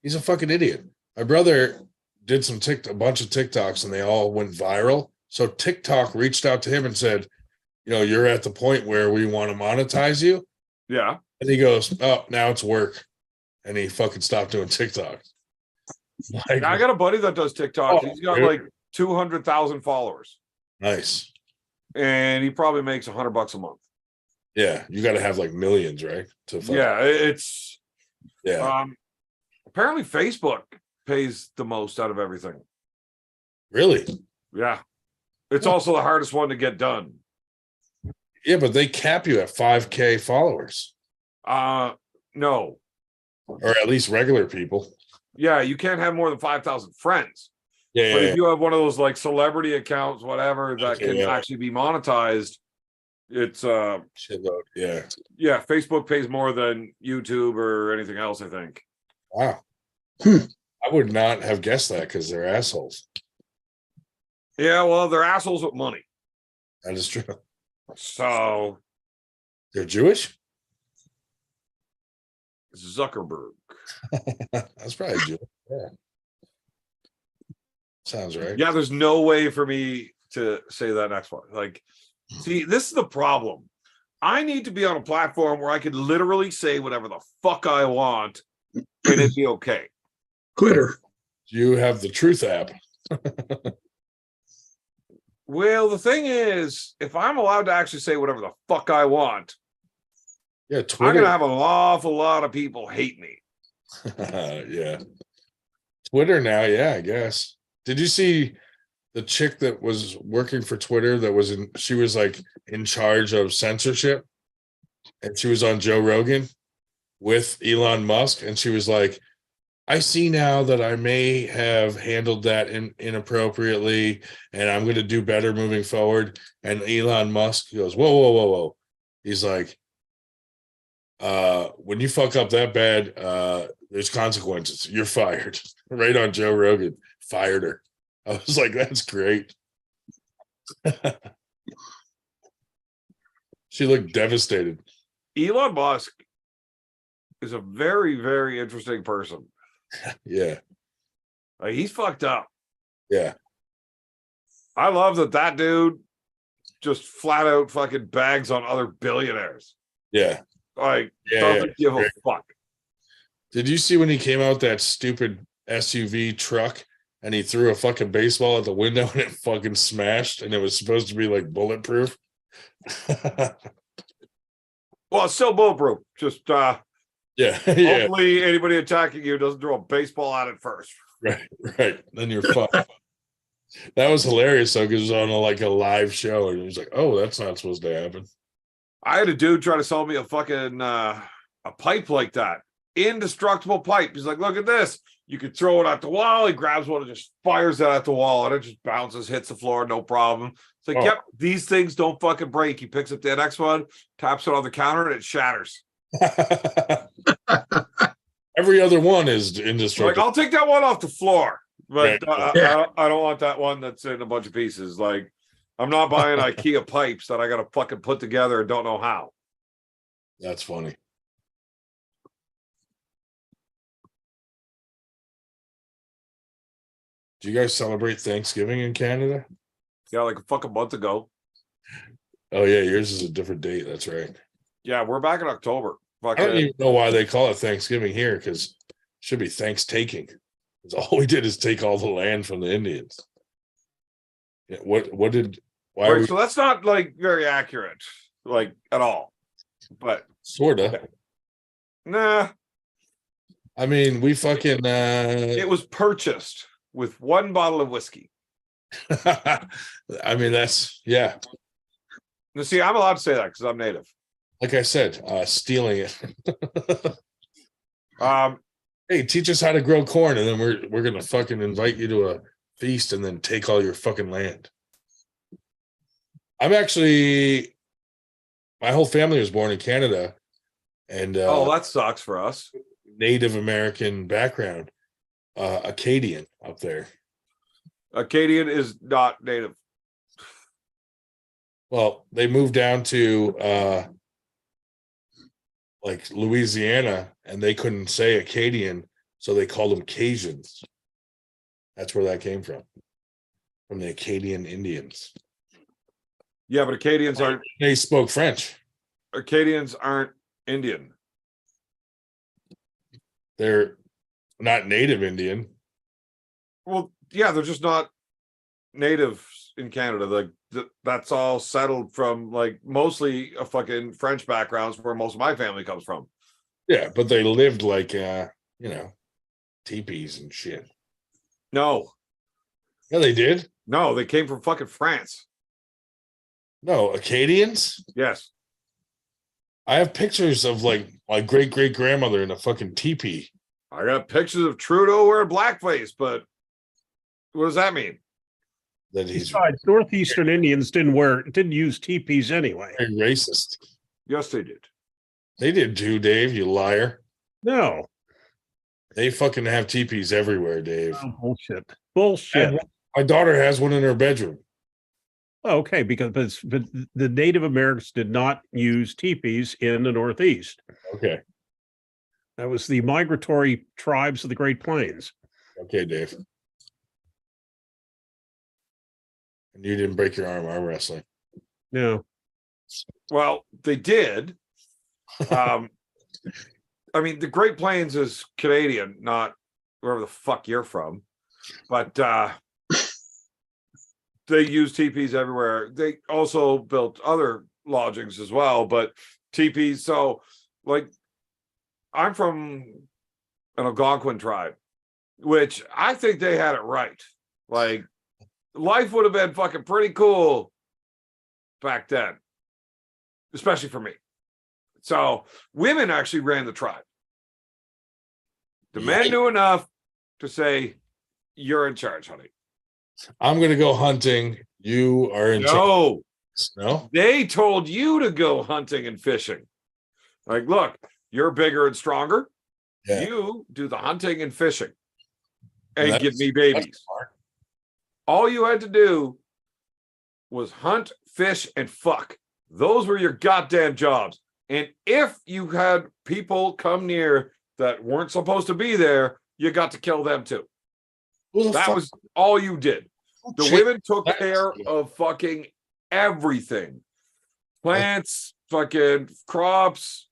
He's a fucking idiot. My brother did a bunch of TikToks and they all went viral. So TikTok reached out to him and said, you're at the point where we want to monetize you. Yeah. And he goes, oh, now it's work. And he fucking stopped doing TikTok. Like, I got a buddy that does TikTok. Oh, He's got dude. like 200,000 followers, nice. and he probably makes $100 a month. Yeah, you got to have like millions, right? To fuck- Yeah, it's yeah. apparently Facebook pays the most out of everything. Really? Yeah, it's also the hardest one to get done. Yeah, but they cap you at 5K followers, No, or at least regular people. yeah, you can't have more than 5,000 friends. Yeah, But yeah, if you have one of those like celebrity accounts, whatever, that Okay, can yeah. actually be monetized, it's shitload. Yeah. yeah, Facebook pays more than YouTube or anything else, I think. Wow. Hmm. I would not have guessed that because they're assholes. Yeah, well, they're assholes with money. That is true. So They're Jewish. Zuckerberg. That's probably Jewish. Yeah. Sounds right. Yeah, there's no way for me to say that next one. Like, see, this is the problem. I need to be on a platform where I could literally say whatever the fuck I want and it'd be okay. Twitter. You have the Truth app. Well, the thing is, if I'm allowed to actually say whatever the fuck I want, Yeah, I'm Twitter. gonna have an awful lot of people hate me. Yeah. Twitter now, yeah, I guess. Did you see the chick that was working for Twitter that was in she was like in charge of censorship, and she was on Joe Rogan with Elon Musk, and she was like, I see now that I may have handled that inappropriately, and I'm going to do better moving forward. And Elon Musk goes, whoa, whoa, whoa, whoa. He's like, when you fuck up that bad, there's consequences. You're fired. Right on Joe Rogan. Fired her. I was like, that's great. She looked devastated. Elon Musk is a very, very interesting person. Yeah. Like, he's fucked up. Yeah. I love that dude just flat out fucking bags on other billionaires. Yeah. Like, Yeah, doesn't give a great. fuck. Did you see when he came out that stupid SUV truck and he threw a fucking baseball at the window and it fucking smashed and it was supposed to be like bulletproof? Well, it's still bulletproof. Just Yeah. Yeah. hopefully anybody attacking you doesn't throw a baseball at it first. Right. Then you're fucked. That was hilarious though, because it was on like a live show and he was like, oh, that's not supposed to happen. I had a dude try to sell me a fucking a pipe like that. Indestructible pipe. He's like, look at this. You could throw it at the wall. He grabs one and just fires it at the wall, and it just bounces, hits the floor, no problem. It's like, Oh. yep, these things don't fucking break. He picks up the next one, taps it on the counter, and it shatters. Every other one is Like, indestructible. I'll take that one off the floor, but Right. I don't want that one that's in a bunch of pieces. Like, I'm not buying IKEA pipes that I got to fucking put together and don't know how. That's funny. Do you guys celebrate Thanksgiving in Canada? Yeah, like a fucking month ago. Oh yeah, yours is a different date. That's right. Yeah, we're back in October. I don't Fucking, even know why they call it Thanksgiving here, because it should be thanks taking. Because all we did is take all the land from the Indians. Yeah, what did why are right, we so that's not like very accurate, like at all. But sorta? nah, I mean, we fucking it was purchased with one bottle of whiskey. I mean, that's yeah. Now, see, I'm allowed to say that because I'm native. Like I said, stealing it. Hey, teach us how to grow corn, and then we're gonna fucking invite you to a feast and then take all your fucking land. I'm actually my whole family was born in Canada, and Oh, that sucks for us. Native American background, Acadian up there. Acadian is not native. Well, they moved down to like Louisiana, and they couldn't say Acadian, so they called them Cajuns. That's where that came from the Acadian Indians. Yeah, but Acadians aren't They spoke French. Indian. They're not native Indian. Well, yeah, they're just not natives in Canada. Like that's all settled from like mostly a fucking French backgrounds where most of my family comes from. Yeah, but they lived like teepees and shit. No, Yeah, they did. no, they came from fucking France. No, Acadians. Yes. I have pictures of like my great grandmother in a fucking teepee. I got pictures of Trudeau wearing blackface, but what does that mean? That he's Besides, northeastern Indians didn't use teepees anyway. very racist. Yes, they did. They did too, Dave. You liar. No. They fucking have teepees everywhere, Dave. Oh, bullshit. Bullshit. My daughter has one in her bedroom. Oh, okay, but the Native Americans did not use teepees in the Northeast. Okay. That was the migratory tribes of the Great Plains. Okay, Dave. And you didn't break your arm wrestling. No. Well, they did. I mean, the Great Plains is Canadian, not wherever the fuck you're from. But they use teepees everywhere. They also built other lodgings as well, but teepees. So, like, I'm from an Algonquin tribe, which I think they had it right. Like, life would have been fucking pretty cool back then, especially for me. So, women actually ran the tribe. The men knew enough to say, "You're in charge, honey." I'm going to go hunting. You are in charge. No, No? they told you to go hunting and fishing. Like, look, you're bigger and stronger. Yeah. You do the hunting and fishing and That's- give me that's babies. smart. All you had to do was hunt, fish, and fuck. Those were your goddamn jobs. And if you had people come near that weren't supposed to be there, you got to kill them too. Who the That fuck- was all you did. The Shit. women took care of fucking everything. Plants, fucking crops,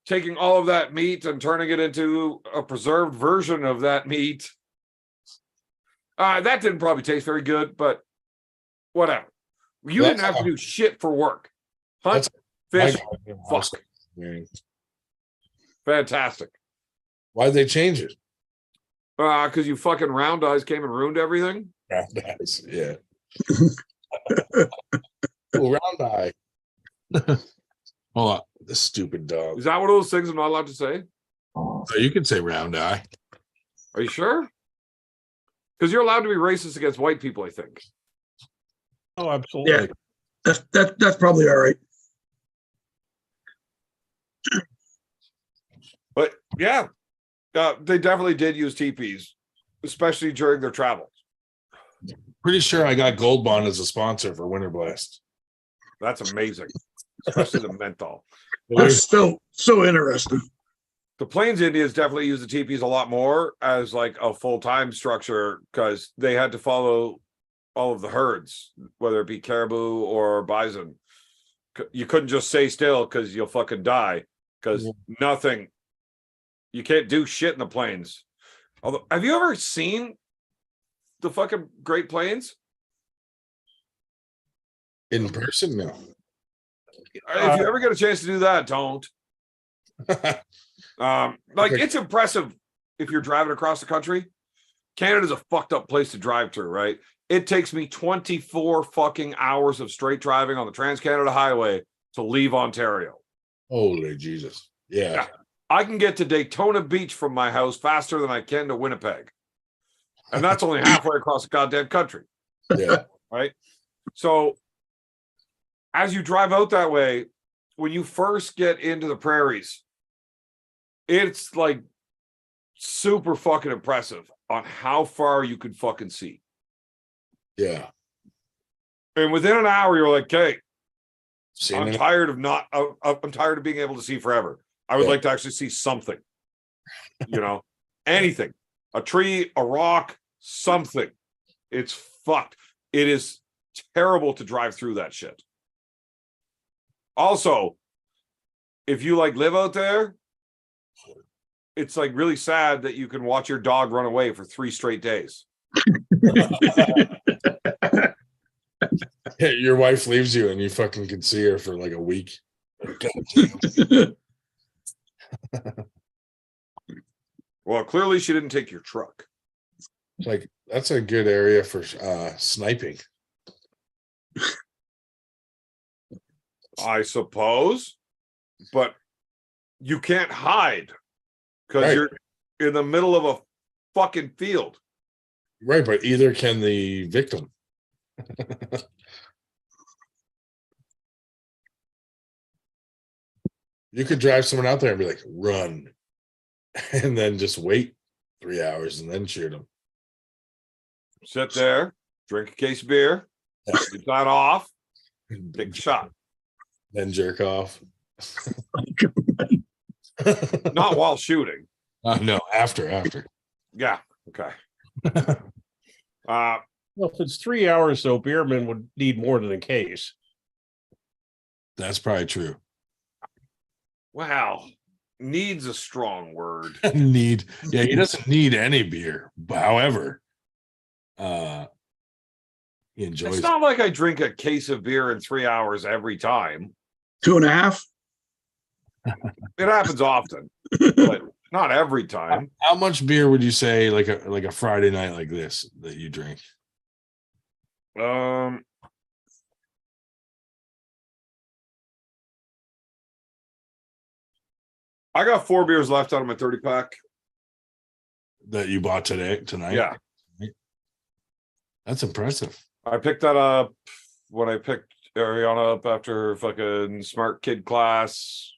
taking all of that meat and turning it into a preserved version of that meat. That didn't probably taste very good, but whatever. You didn't have to do shit for work. Hunt, fish, fuck. Fantastic. Why'd they change it? Because you fucking round eyes came and ruined everything. Round eyes, yeah. Ooh, round eye. Hold on, this stupid dog. Is that one of those things I'm not allowed to say? Oh, you could say round eye. Are you sure? Because you're allowed to be racist against white people, I think. Oh, absolutely. Yeah. That's probably all right. But yeah, they definitely did use teepees, especially during their travels. Pretty sure I got Gold Bond as a sponsor for Winter Blast. That's amazing, especially the menthol. That's so interesting. The Plains Indians definitely use the teepees a lot more as like a full-time structure because they had to follow all of the herds, whether it be caribou or bison. You couldn't just stay still because you'll fucking die because nothing. You can't do shit in the plains. Although, have you ever seen the fucking Great Plains? In person, no. If you ever get a chance to do that, don't. It's impressive if you're driving across the country. Canada's a fucked up place to drive through, right? It takes me 24 fucking hours of straight driving on the Trans-Canada Highway to leave Ontario. Holy Jesus. Yeah. I can get to Daytona Beach from my house faster than I can to Winnipeg. And that's only halfway across the goddamn country. Yeah. Right? So as you drive out that way, when you first get into the prairies, it's like super fucking impressive on how far you can fucking see. Yeah. And within an hour, you're like, okay, Seen I'm it. tired I'm tired of being able to see forever. I would like to actually see something, anything, a tree, a rock, something. It's fucked. It is terrible to drive through that shit. Also, if you live out there, it's like really sad that you can watch your dog run away for 3 straight days. Your wife leaves you and you fucking can see her for like a week. Well, clearly she didn't take your truck. Like that's a good area for sniping. I suppose, but you can't hide because Right. you're in the middle of a fucking field. Right, but either can the victim. You could drive someone out there and be like, run, and then just wait 3 hours and then shoot them. Sit there, drink a case of beer, get that off, take a shot. Then jerk off. Not while shooting. No, after. Yeah. Okay. Well, if it's 3 hours, though, Beerman would need more than a case. That's probably true. Wow. Needs a strong word. He doesn't need any beer. However, he enjoys It's not like I drink a case of beer in 3 hours every time. 2.5. It happens often, but not every time. How much beer would you say like a Friday night like this that you drink? I got 4 beers left out of my 30 pack. That you bought tonight? Yeah. That's impressive. I picked that up when I picked Ariana up after her fucking smart kid class.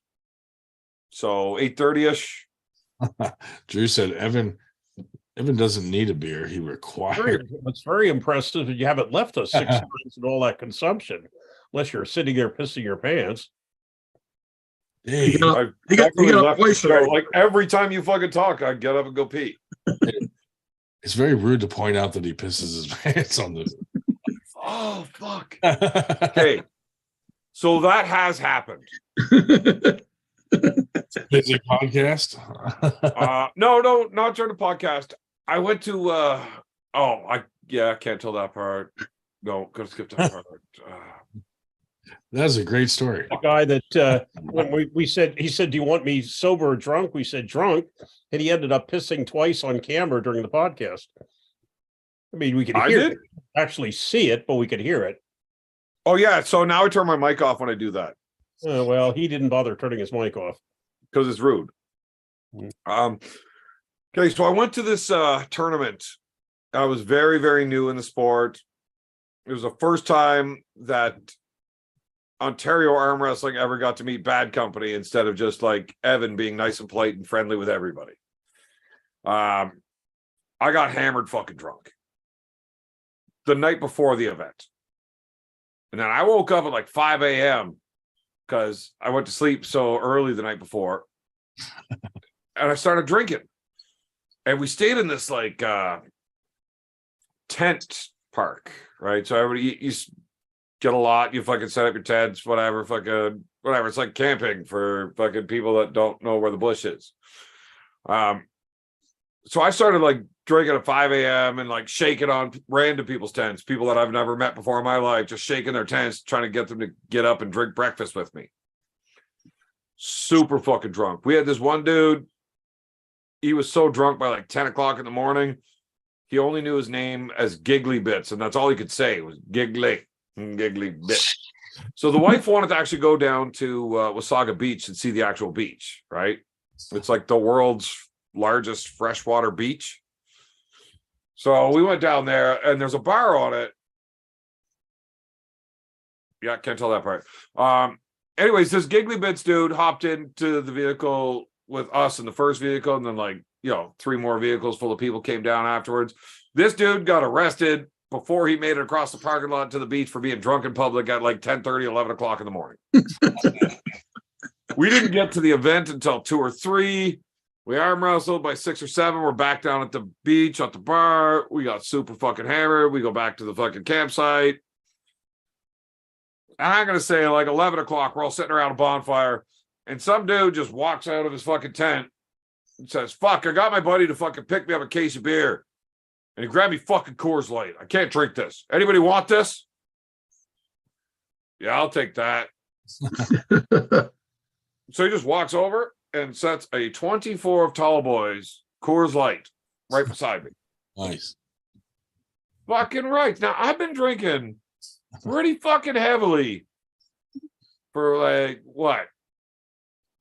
So 8:30-ish. Drew said Evan doesn't need a beer. He requires. What's very impressive is you haven't left us 6 months and all that consumption, unless you're sitting there pissing your pants. Hey, I've You got definitely left the twice show. already. Like every time you fucking talk, I get up and go pee. it's very rude to point out that he pisses his pants on the. Oh fuck. Okay. So that has happened. Busy podcast. No, not during the podcast. I went to I can't tell that part. No, gotta skip that part. That's a great story. The guy that when we said, he said, "Do you want me sober or drunk?" We said drunk, and he ended up pissing twice on camera during the podcast. I mean, we could hear it, actually see it, but we could heir it. Oh yeah, so now I turn my mic off when I do that Well, he didn't bother turning his mic off. because it's rude. Okay, so I went to this tournament. I was very, very new in the sport. It was the first time that Ontario arm wrestling ever got to meet bad company instead of just like Evan being nice and polite and friendly with everybody. I got hammered fucking drunk the night before the event. And then I woke up at like 5 a.m. because I went to sleep so early the night before. And I started drinking. And we stayed in this like tent park, right? So everybody, you get a lot, you fucking set up your tents, whatever. It's like camping for fucking people that don't know where the bush is. So I started like drinking at 5 a.m. and like shaking on random people's tents, people that I've never met before in my life, just shaking their tents, trying to get them to get up and drink breakfast with me. Super fucking drunk. We had this one dude, he was so drunk by like 10 o'clock in the morning, he only knew his name as Giggly Bits, and that's all he could say was Giggly Bits. So the wife wanted to actually go down to Wasaga Beach and see the actual beach, right? It's like the world's largest freshwater beach. So we went down there and there's a bar on it. Yeah, can't tell that part. Anyways, this Giggly Bits dude hopped into the vehicle with us in the first vehicle, and then like, 3 more vehicles full of people came down afterwards. This dude got arrested before he made it across the parking lot to the beach for being drunk in public at like 10:30, 11 o'clock in the morning. We didn't get to the event until 2 or 3. We arm wrestled by 6 or 7. We're back down at the beach at the bar. We got super fucking hammered. We go back to the fucking campsite. And I'm going to say like 11 o'clock, we're all sitting around a bonfire, and some dude just walks out of his fucking tent says, fuck, I got my buddy to fucking pick me up a case of beer. And he grabbed me fucking Coors Light. I can't drink this. Anybody want this? Yeah, I'll take that. So he just walks over and sets a 24 of Tall Boys Coors Light right beside me. Nice. Fucking right. Now, I've been drinking pretty fucking heavily for like, what?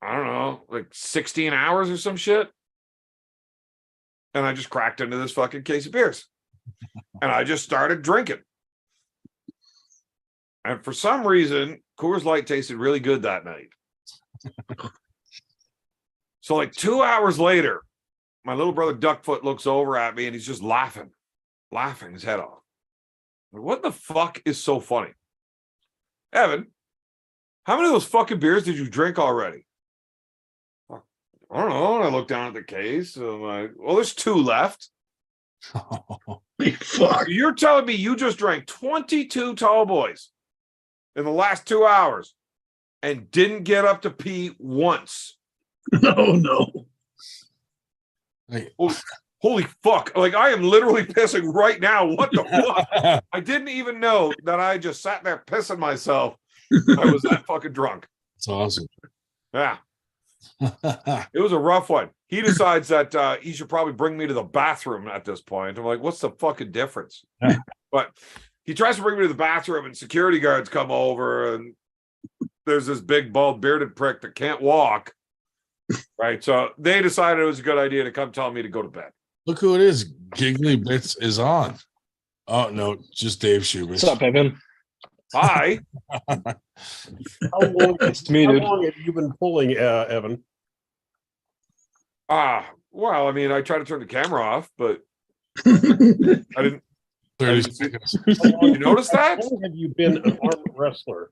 I don't know, like 16 hours or some shit. And I just cracked into this fucking case of beers. And I just started drinking. And for some reason, Coors Light tasted really good that night. So like 2 hours later, my little brother Duckfoot looks over at me and he's just laughing his head off. Like, what the fuck is so funny? Evan, how many of those fucking beers did you drink already? I don't know. And I look down at the case. And I'm like, well, there's 2 left. Fuck. You're telling me you just drank 22 Tall Boys in the last 2 hours and didn't get up to pee once? No. Like, Holy fuck. Like, I am literally pissing right now. What the fuck? I didn't even know that I just sat there pissing myself. I was that fucking drunk. it's awesome. Yeah. It was a rough one. He decides that he should probably bring me to the bathroom at this point. I'm like, what's the fucking difference? But he tries to bring me to the bathroom and security guards come over and there's this big bald bearded prick that can't walk. Right. So they decided it was a good idea to come tell me to go to bed. Look who it is. Giggly Bits is on. Oh, no, just Dave Schubert. What's up, Evan? Hi. How long, It's how muted. long have you been pulling, Evan? Well, I mean, I tried to turn the camera off, but I didn't. 30 see- seconds. You notice that? How long have you been an arm wrestler?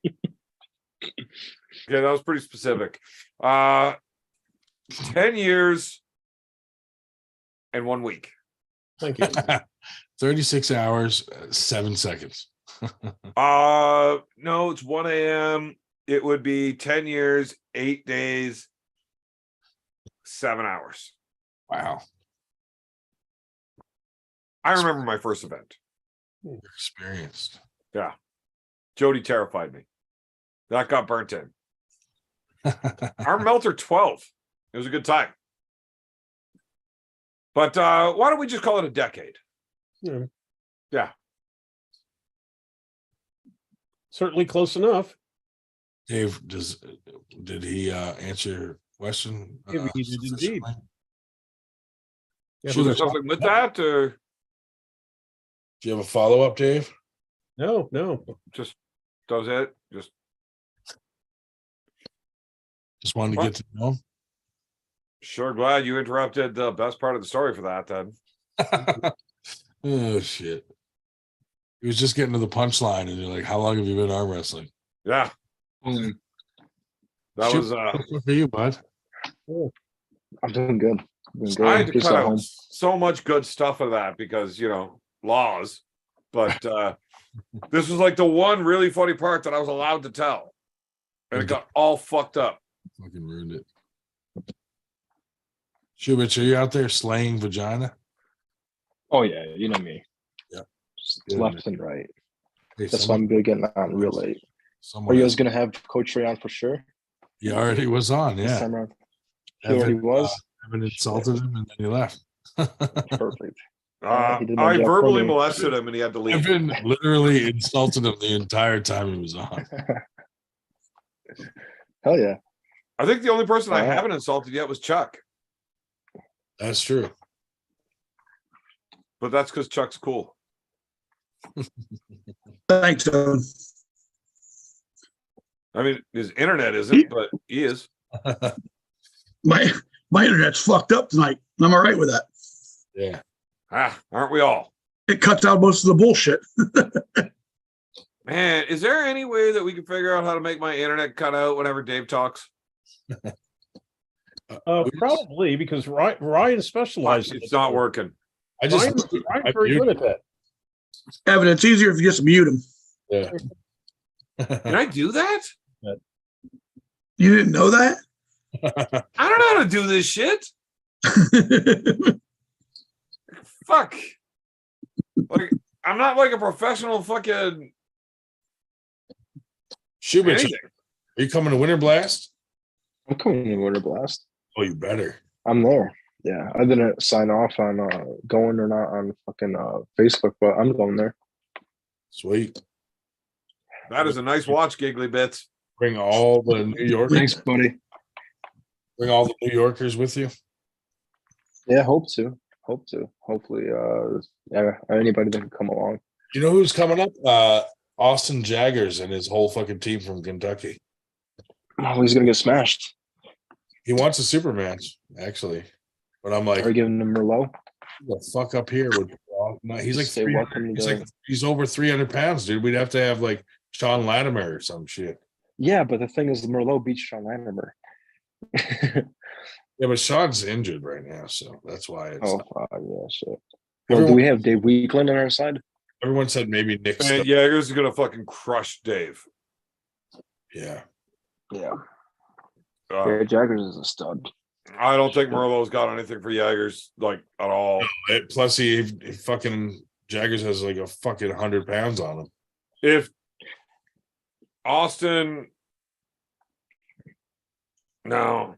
Yeah, that was pretty specific. 10 years and 1 week. Thank you. 36 hours, 7 seconds. No, it's 1 a.m. It would be 10 years, 8 days, 7 hours. Wow. I remember my first event. You're experienced. Yeah. Jody terrified me. That got burnt in. Arm Melter 12. It was a good time. But why don't we just call it a decade? Yeah. Yeah. Certainly close enough. Dave, did he answer your question? Yeah, he did indeed. sufficiently? Was there something with that, or Do you have a follow-up, Dave? No. just does it? Just wanted to get to know him. Sure glad you interrupted the best part of the story for that then. Oh, shit. He was just getting to the punchline, and you're like, how long have you been arm wrestling? Yeah. Mm, That Shoot, was good for you, bud. I'm doing good. Doing I had good. to Just cut at out home. so much good stuff of that because laws. But this was like the one really funny part that I was allowed to tell. And it got all fucked up. Fucking ruined it. Shubich, are you out there slaying vagina? Oh yeah, you know me. Yeah. Just Yeah. left and right. Hey, That's why I'm gonna get on real late. someone Are you else- guys gonna have Coach Ray on for sure? He already was on, This yeah. time around. He already was. Evan insulted him, and then he left. Perfect. He did my I job for verbally me. molested him and he had to leave. Evan literally insulted him the entire time he was on. Hell yeah. I think the only person I Wow. haven't insulted yet was Chuck. That's true. But that's because Chuck's cool. Thanks, Evan. I mean, his internet isn't, but he is. My internet's fucked up tonight. And I'm all right with that. Yeah. Aren't we all? It cuts out most of the bullshit. Man, is there any way that we can figure out how to make my internet cut out whenever Dave talks? Probably because Ryan specializes. in It's it. not working. I just Ryan's very good at that. Evan, it's easier if you just mute him. yeah. Can I do that? You didn't know that? I don't know how to do this shit. Fuck. Like, I'm not like a professional fucking Schubert, anything. are you coming to Winter Blast? I'm coming to Winter Blast. Oh, you better. I'm there. Yeah, I didn't sign off on going or not on fucking Facebook, but I'm going there. Sweet. That is a nice watch, Giggly Bits. Bring all the New Yorkers. Thanks, buddy. Bring all the New Yorkers with you. Yeah, hope to. Hopefully, yeah, anybody that can come along. You know who's coming up? Austin Jaggers and his whole fucking team from Kentucky. Oh, he's gonna get smashed. He wants a super match, actually. But I'm like, Are you giving him Merlot? the fuck up here with he's like Say 300 welcome to he's over 300 pounds, dude. We'd have to have like Sean Latimer or some shit. Yeah, but the thing is, the Merlot beats Sean Latimer. Yeah, but Sean's injured right now, so that's why it's Oh, yeah, shit. Well, do we have Dave Weekland on our side? everyone said maybe Nick And Stone. Jaegers is gonna fucking crush Dave. Yeah. Yeah. Uh, Jaggers is a stud. I don't think Merlot's got anything for Jaegers like at all. Plus he fucking Jaggers has like a fucking 100 pounds on him. If Austin, no,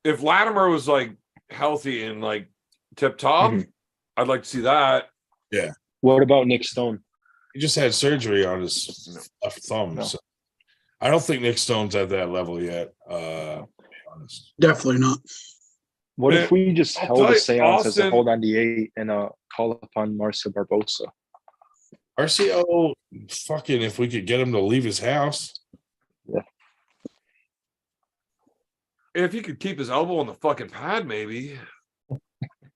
if Latimer was like healthy and like tip top, I'd like to see that. Yeah. What about Nick Stone? He just had surgery on his left thumb. No. So I don't think Nick Stone's at that level yet. To be honest. Definitely not. What Man, if we just I'll held tell a you, seance as a Austin- hold on the 8 and call upon Marcia Barbosa? RCO, fucking, if we could get him to leave his house. If he could keep his elbow on the fucking pad, maybe.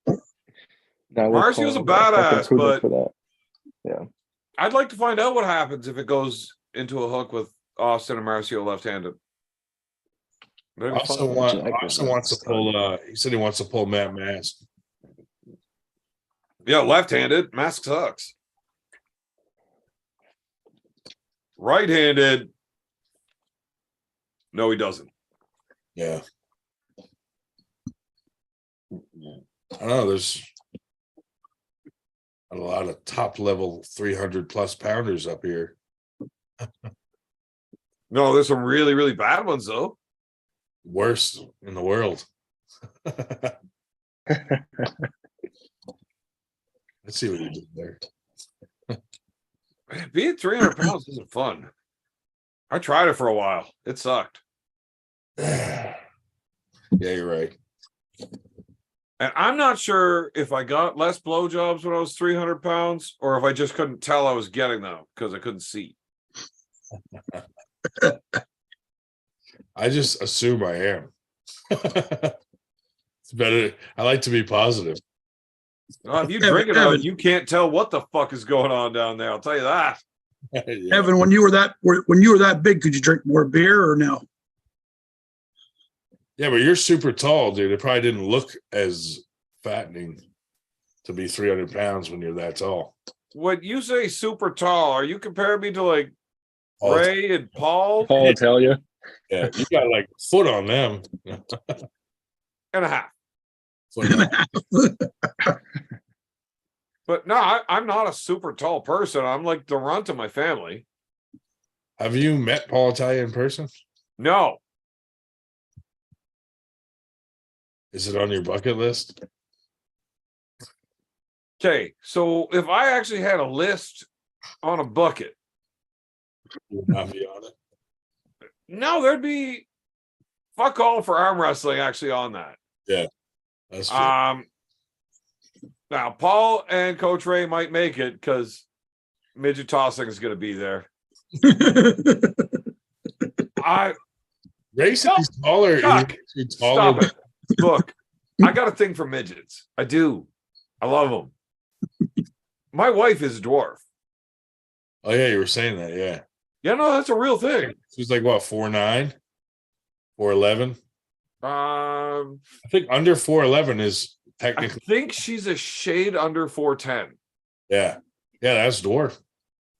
Now Marcio's a badass, but for that. I'd like to find out what happens if it goes into a hook with Austin and Marcio left-handed. That'd be Austin, fun. Austin wants to pull. He said he wants to pull Matt Mask. Yeah, left-handed. Mask sucks. Right-handed. No, he doesn't. Yeah. I don't know. There's a lot of top level 300 plus pounders up here. No, there's some really, really bad ones though. Worst in the world. Let's see what he did there. Man, being 300 pounds isn't fun. I tried it for a while. It sucked. Yeah, you're right. And I'm not sure if I got less blowjobs when I was 300 pounds or if I just couldn't tell I was getting them because I couldn't see. I just assume I am. It's better. I like to be positive. If you Evan- drink it out, Evan. you can't tell what the fuck is going on down there. I'll tell you that. Yeah. Evan, when you were that big, could you drink more beer or no? Yeah, but you're super tall, dude. It probably didn't look as fattening to be 300 pounds when you're that tall. When you say super tall, are you comparing me to like Oh, Ray and Paul Paul Italia. yeah, you got like a foot on them. and a half? Foot and a half. But no, I'm not a super tall person. I'm like the runt of my family. Have you met Paul Italia in person? No, Is it on your bucket list? okay. So if I actually had a list on a bucket, You would not be on it. no, there'd be fuck all for arm wrestling actually on that. That's true. Now Paul and Coach Ray might make it because midget tossing is going to be there. I Ray said he's taller. Chuck, He's taller. stop it. Look, I got a thing for midgets. I do. I love them. My wife is a dwarf. Oh yeah, you were saying that. Yeah, Yeah, no, that's a real thing. she's like what 4'9", 4'11". I I think under 4'11" is technically. think she's a shade under 4'10". Yeah, that's dwarf.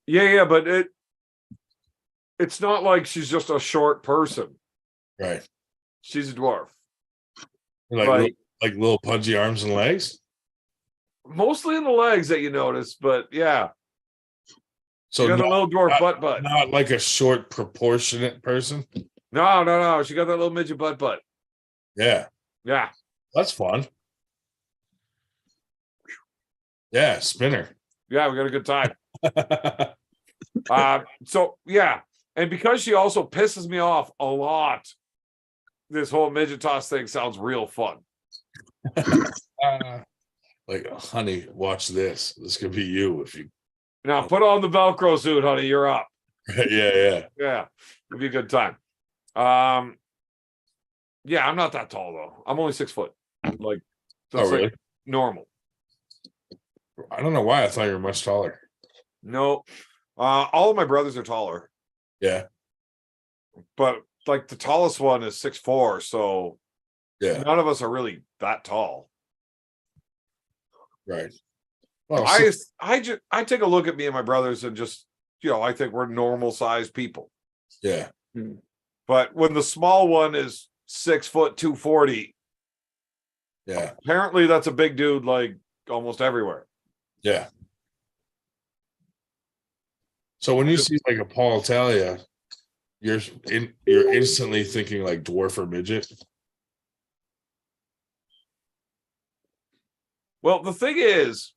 Yeah, but it's not like she's just a short person. Right. She's a dwarf. Like little pudgy arms and legs. Mostly in the legs that you notice, but yeah. So She got a little dwarf butt. Not like a short, proportionate person. No. She got that little midget butt. Yeah, Yeah. that's fun. Yeah, spinner. Yeah, we got a good time. So yeah, and because she also pisses me off a lot, this whole midget toss thing sounds real fun. Like, honey, watch this. This could be you if you. Now put on the Velcro suit, honey. You're up. Yeah. It'll be a good time. Yeah, I'm not that tall though. I'm only 6 foot. Like, that's really? like normal. I don't know why I thought you were much taller. No, all of my brothers are taller. Yeah, but like the tallest one is 6'4", so yeah, none of us are really that tall. right. Well, I take a look at me and my brothers and just, I think we're normal sized people. Yeah. But when the small one is 6 foot 240, yeah, apparently that's a big dude like almost everywhere. yeah. So when you see like a Paul Italia, you're instantly thinking like dwarf or midget. Well, the thing is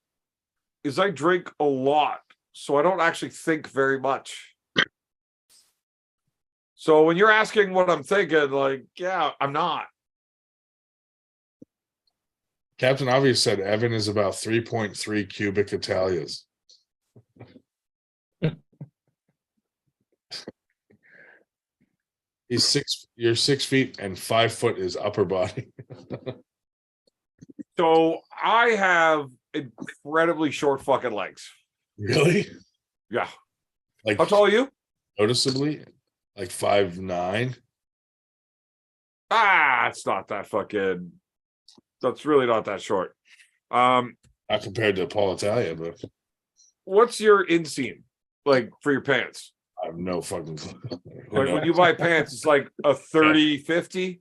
I drink a lot, so I don't actually think very much. So when you're asking what I'm thinking, like, yeah, I'm not. Captain Obvious said Evan is about 3.3 cubic Italias. You're 6 feet and 5 foot is upper body. So I have incredibly short fucking legs. Really? Yeah. Like, how tall are you? Noticeably, like 5'9". It's not that fucking. That's really not that short. Not compared to Paul Italia, but what's your inseam like for your pants? I have no fucking clue. Like when you buy pants, it's like a 30-50.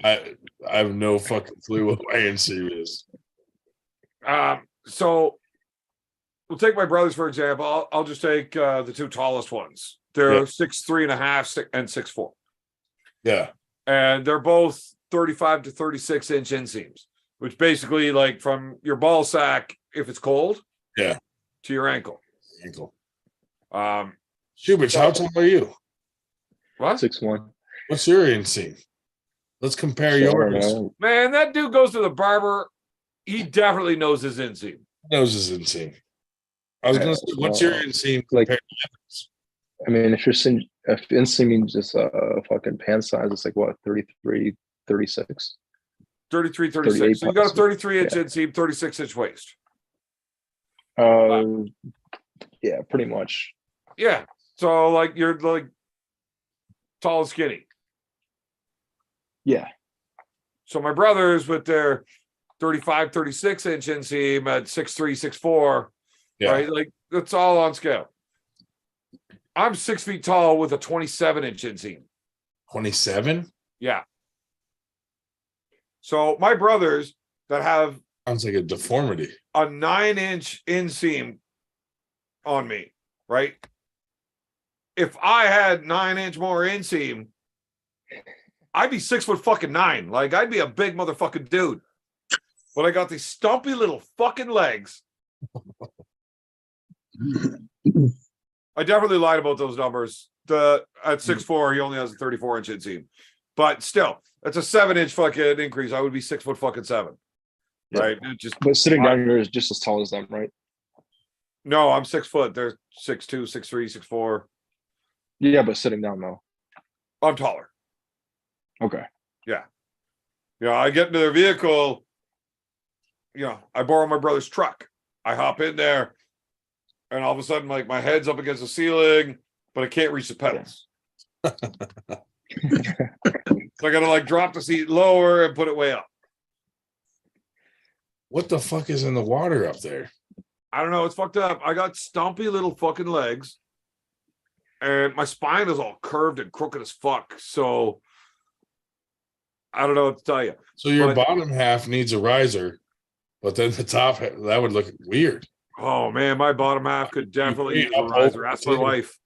I have no fucking clue what my inseam is. So we'll take my brothers for example. I'll just take the two tallest ones. They're 6'3.5" and 6'4". Yeah, and they're both 35 to 36 inch inseams, which basically like from your ball sack if it's cold, to your ankle. Schubert, how tall are you? What? 6'1". What's your inseam? Let's compare yours. Man, that dude goes to the barber. He definitely knows his inseam. Knows his inseam. I was gonna say, what's your inseam like, compared to Evan's? I mean, if inseam means just a fucking pant size, it's like what, 33, 36? 33, 36. So you got a 33 inch inseam, 36 inch waist. Yeah, pretty much. Yeah. So like you're like tall and skinny. Yeah. So my brothers with their 35, 36 inch inseam at 6'3", 6'4", right? Like that's all on scale. I'm 6 feet tall with a 27 inch inseam. 27? Yeah. So my brothers that have sounds like a deformity. A 9-inch inseam on me, right? If I had 9-inch more inseam, I'd be 6'9". Like I'd be a big motherfucking dude. But I got these stumpy little fucking legs. I definitely lied about those numbers. At 6'4", he only has a 34-inch inseam. But still, that's a 7-inch fucking increase. I would be 6'7". Right? But sitting down here is just as tall as them, right? No, I'm 6 foot. They're 6'2", 6'3", 6'4". Yeah, but sitting down though. I'm taller. Okay. Yeah. Yeah, I get into their vehicle. I borrow my brother's truck. I hop in there, and all of a sudden, like my head's up against the ceiling, but I can't reach the pedals. So I gotta like drop the seat lower and put it way up. What the fuck is in the water up there? I don't know. It's fucked up. I got stumpy little fucking legs, and my spine is all curved and crooked as fuck. So I don't know what to tell you. So your But- bottom half needs a riser, but then the top that would look weird. Oh man, my bottom half could definitely use a Up riser. over Ask my too. wife.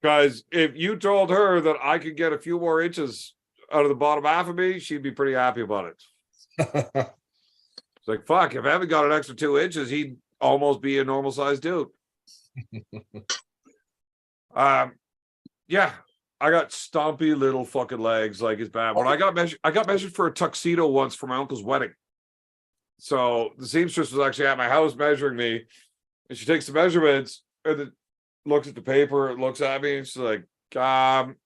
Guys, if you told her that I could get a few more inches out of the bottom half of me, she'd be pretty happy about it. It's like, fuck, if Evan got an extra 2 inches, he'd almost be a normal sized dude. Yeah, I got stumpy little fucking legs, like it's bad. When I got measured for a tuxedo once for my uncle's wedding. So the seamstress was actually at my house measuring me, and she takes the measurements and then looks at the paper, looks at me, and she's like, I'm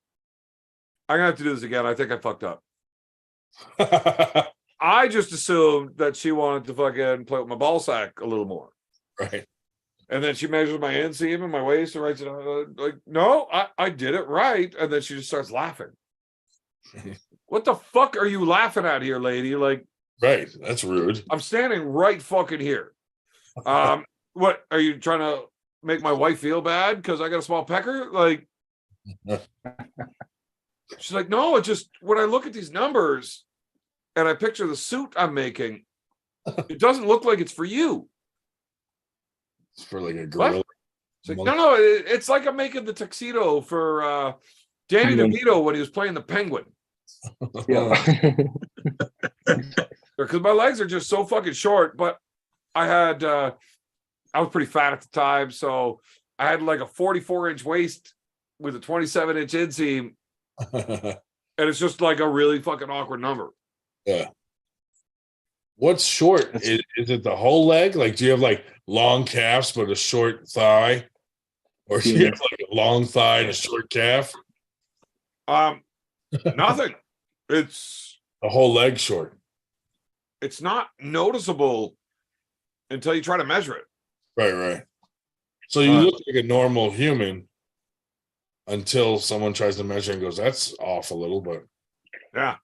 gonna have to do this again. I think I fucked up. I just assumed that she wanted to fucking play with my ball sack a little more. Right. And then she measures my inseam and my waist and writes it out. Like, no, I did it right. And then she just starts laughing. What the fuck are you laughing at here, lady? Like, Right. That's rude. I'm standing right fucking here. What are you trying to make my wife feel bad because I got a small pecker? Like, she's like, no, it just when I look at these numbers and I picture the suit I'm making, it doesn't look like it's for you. It's for like a gorilla. It's like, no, it's like I'm making the tuxedo for Danny DeVito when he was playing the Penguin. Yeah. Because my legs are just so fucking short, but I was pretty fat at the time, so I had like a 44-inch waist with a 27-inch inseam, and it's just like a really fucking awkward number. Yeah. What's short? Is it the whole leg? Like, do you have like long calves but a short thigh, or do you have like a long thigh and a short calf? Nothing. It's The whole leg short. It's not noticeable until you try to measure it. Right. So you look like a normal human until someone tries to measure and goes, "That's off a little," but yeah.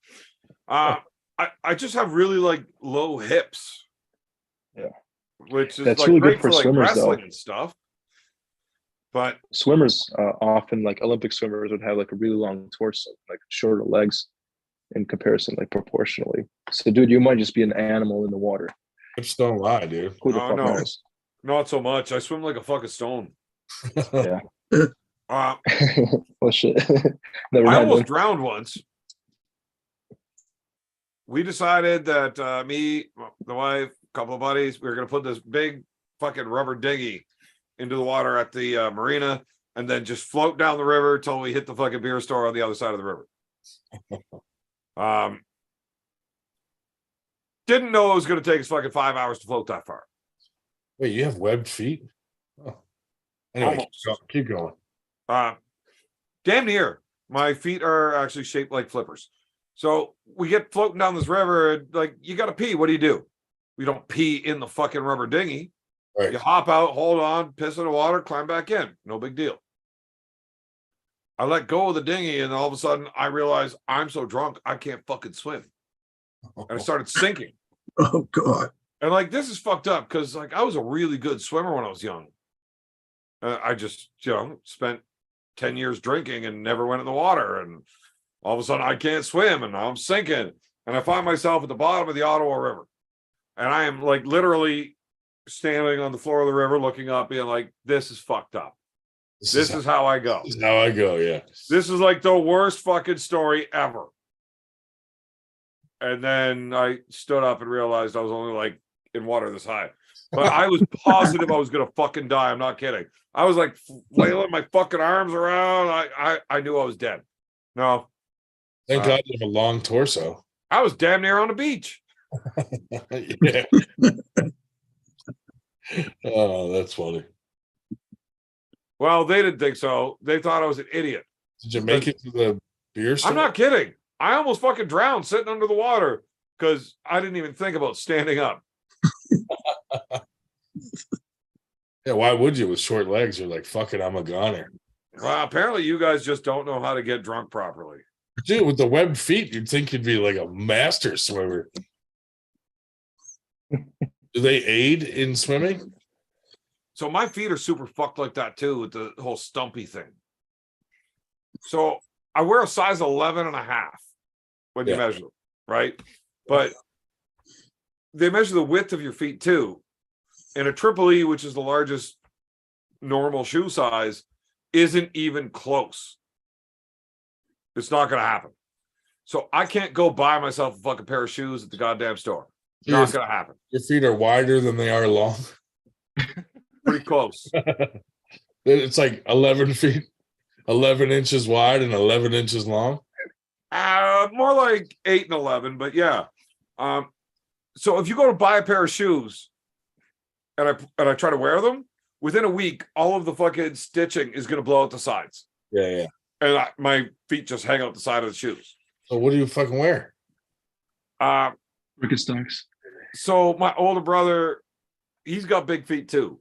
I just have really like low hips. Yeah. Which is That's like really great good for like swimmers, wrestling though. and stuff. But Swimmers often, like Olympic swimmers, would have like a really long torso, like shorter legs in comparison, like proportionally. So, dude, you might just be an animal in the water. hips don't lie, dude. Who the Oh, fuck no. knows? not so much. I swim like a fucking stone. Yeah. Uh, Oh shit. Never I had almost one. drowned once. We decided that me, the wife, a couple of buddies, we were going to put this big fucking rubber dinghy into the water at the marina and then just float down the river till we hit the fucking beer store on the other side of the river. Didn't know it was going to take us fucking 5 hours to float that far. Wait, you have webbed feet? Oh. Anyway, keep going. Damn near. My feet are actually shaped like flippers. So we get floating down this river, and like, you got to pee. What do? We don't pee in the fucking rubber dinghy. Right. You hop out, hold on, piss in the water, climb back in. No big deal. I let go of the dinghy, and all of a sudden I realize I'm so drunk I can't fucking swim. And I started sinking. Oh God. And like, this is fucked up because like I was a really good swimmer when I was young. I just, spent 10 years drinking and never went in the water. And all of a sudden I can't swim and now I'm sinking. And I find myself at the bottom of the Ottawa River. And I am like literally standing on the floor of the river looking up being like, this is fucked up. This is how I go. This is how I go, yeah. This is like the worst fucking story ever. And then I stood up and realized I was only like in water this high. But I was positive I was gonna fucking die. I'm not kidding. I was like flailing my fucking arms around. I knew I was dead. No. Thank God you have a long torso. I was damn near on the beach. Yeah. Oh, that's funny. Well, they didn't think so. They thought I was an idiot. Did you make it to the beer store? I'm not kidding. I almost fucking drowned sitting under the water because I didn't even think about standing up. Yeah, why would you with short legs? You're like, fuck it, I'm a goner. Well, apparently you guys just don't know how to get drunk properly. Dude, with the webbed feet, you'd think you'd be like a master swimmer. Do they aid in swimming? So my feet are super fucked like that too with the whole stumpy thing. So I wear a size 11 and a half when you Yeah. measure them, right? But they measure the width of your feet too. And a triple E, which is the largest normal shoe size, isn't even close. It's not going to happen. So I can't go buy myself a fucking pair of shoes at the goddamn store. Not going to happen. Your feet are wider than they are long. Pretty close. It's like 11 feet, 11 inches wide and 11 inches long. More like 8 and 11, but yeah. So if you go to buy a pair of shoes and I try to wear them, within a week, all of the fucking stitching is going to blow out the sides. Yeah. And my feet just hang out the side of the shoes. So what do you fucking wear? Birkenstocks. So my older brother, he's got big feet too.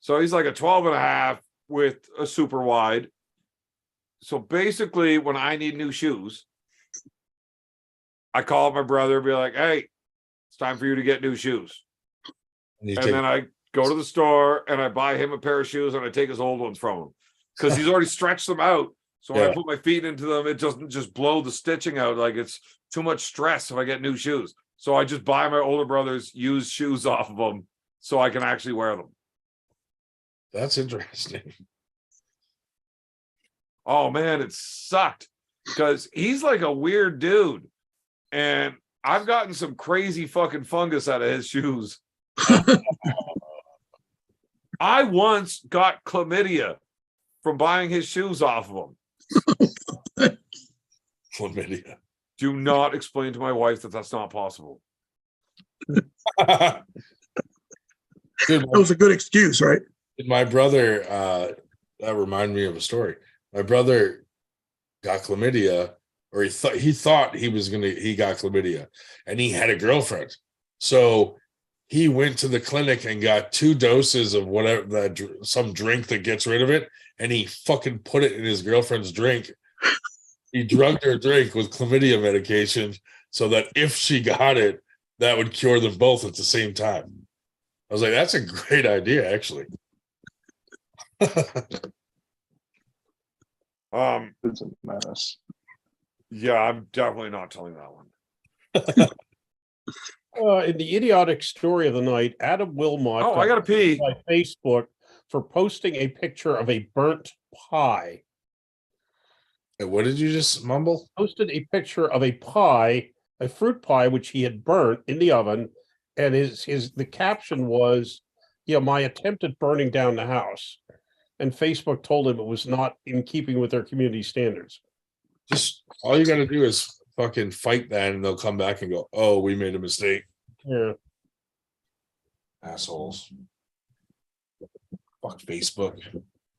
So he's like a 12 and a half with a super wide. So basically, when I need new shoes, I call up my brother and be like, hey, it's time for you to get new shoes. And then I go to the store and I buy him a pair of shoes and I take his old ones from him because he's already stretched them out. So when I put my feet into them, it doesn't just blow the stitching out. Like it's too much stress if I get new shoes. So I just buy my older brother's used shoes off of them so I can actually wear them. That's interesting. Oh man, it sucked because he's like a weird dude. And I've gotten some crazy fucking fungus out of his shoes. I once got chlamydia from buying his shoes off of him. Chlamydia. Do not explain to my wife that that's not possible. Dude, That was a good excuse, right? my brother, that reminded me of a story. My brother got chlamydia, or he thought he got chlamydia, and he had a girlfriend. So he went to the clinic and got 2 doses of whatever some drink that gets rid of it, and he fucking put it in his girlfriend's drink. He drugged her drink with chlamydia medication so that if she got it, that would cure them both at the same time. I was like, that's a great idea, actually. It's a mess. Yeah, I'm definitely not telling that one. In the idiotic story of the night, Adam Wilmot Oh, I gotta pee. by Facebook for posting a picture of a burnt pie. And what did you just mumble? Posted a picture of a pie, a fruit pie, which he had burnt in the oven, and the caption was, my attempt at burning down the house. And Facebook told him it was not in keeping with their community standards. Just all you got to do is fucking fight that, and they'll come back and go, "Oh, we made a mistake." Yeah, assholes. Fuck Facebook.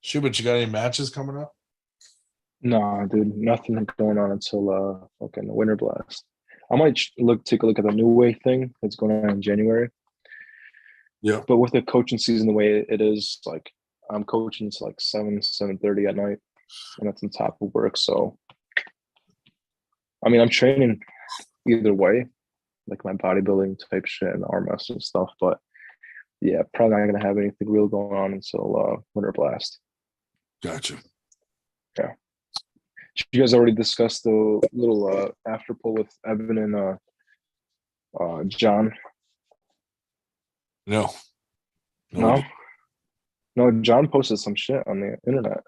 Schubert, you got any matches coming up? No, dude, nothing going on until fucking Winter Blast. I might take a look at the New Way thing that's going on in January. Yeah, but with the coaching season the way it is, like I'm coaching to like 7:30 at night, and that's on top of work. So, I mean, I'm training either way, like my bodybuilding type shit and arm wrestling stuff. But yeah, probably not gonna have anything real going on until Winter Blast. Gotcha. Yeah. You guys already discussed the little after pull with Evan and John? No. No, John posted some shit on the internet.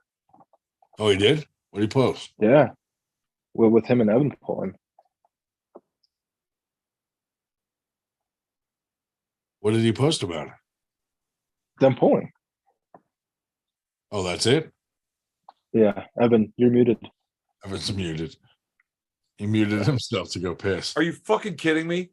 Oh, he did? What did he post? Yeah. Well, with him and Evan pulling. What did he post about it? Them pulling. Oh, that's it? Yeah. Evan, you're muted. Evan's muted. He muted himself to go piss. Are you fucking kidding me?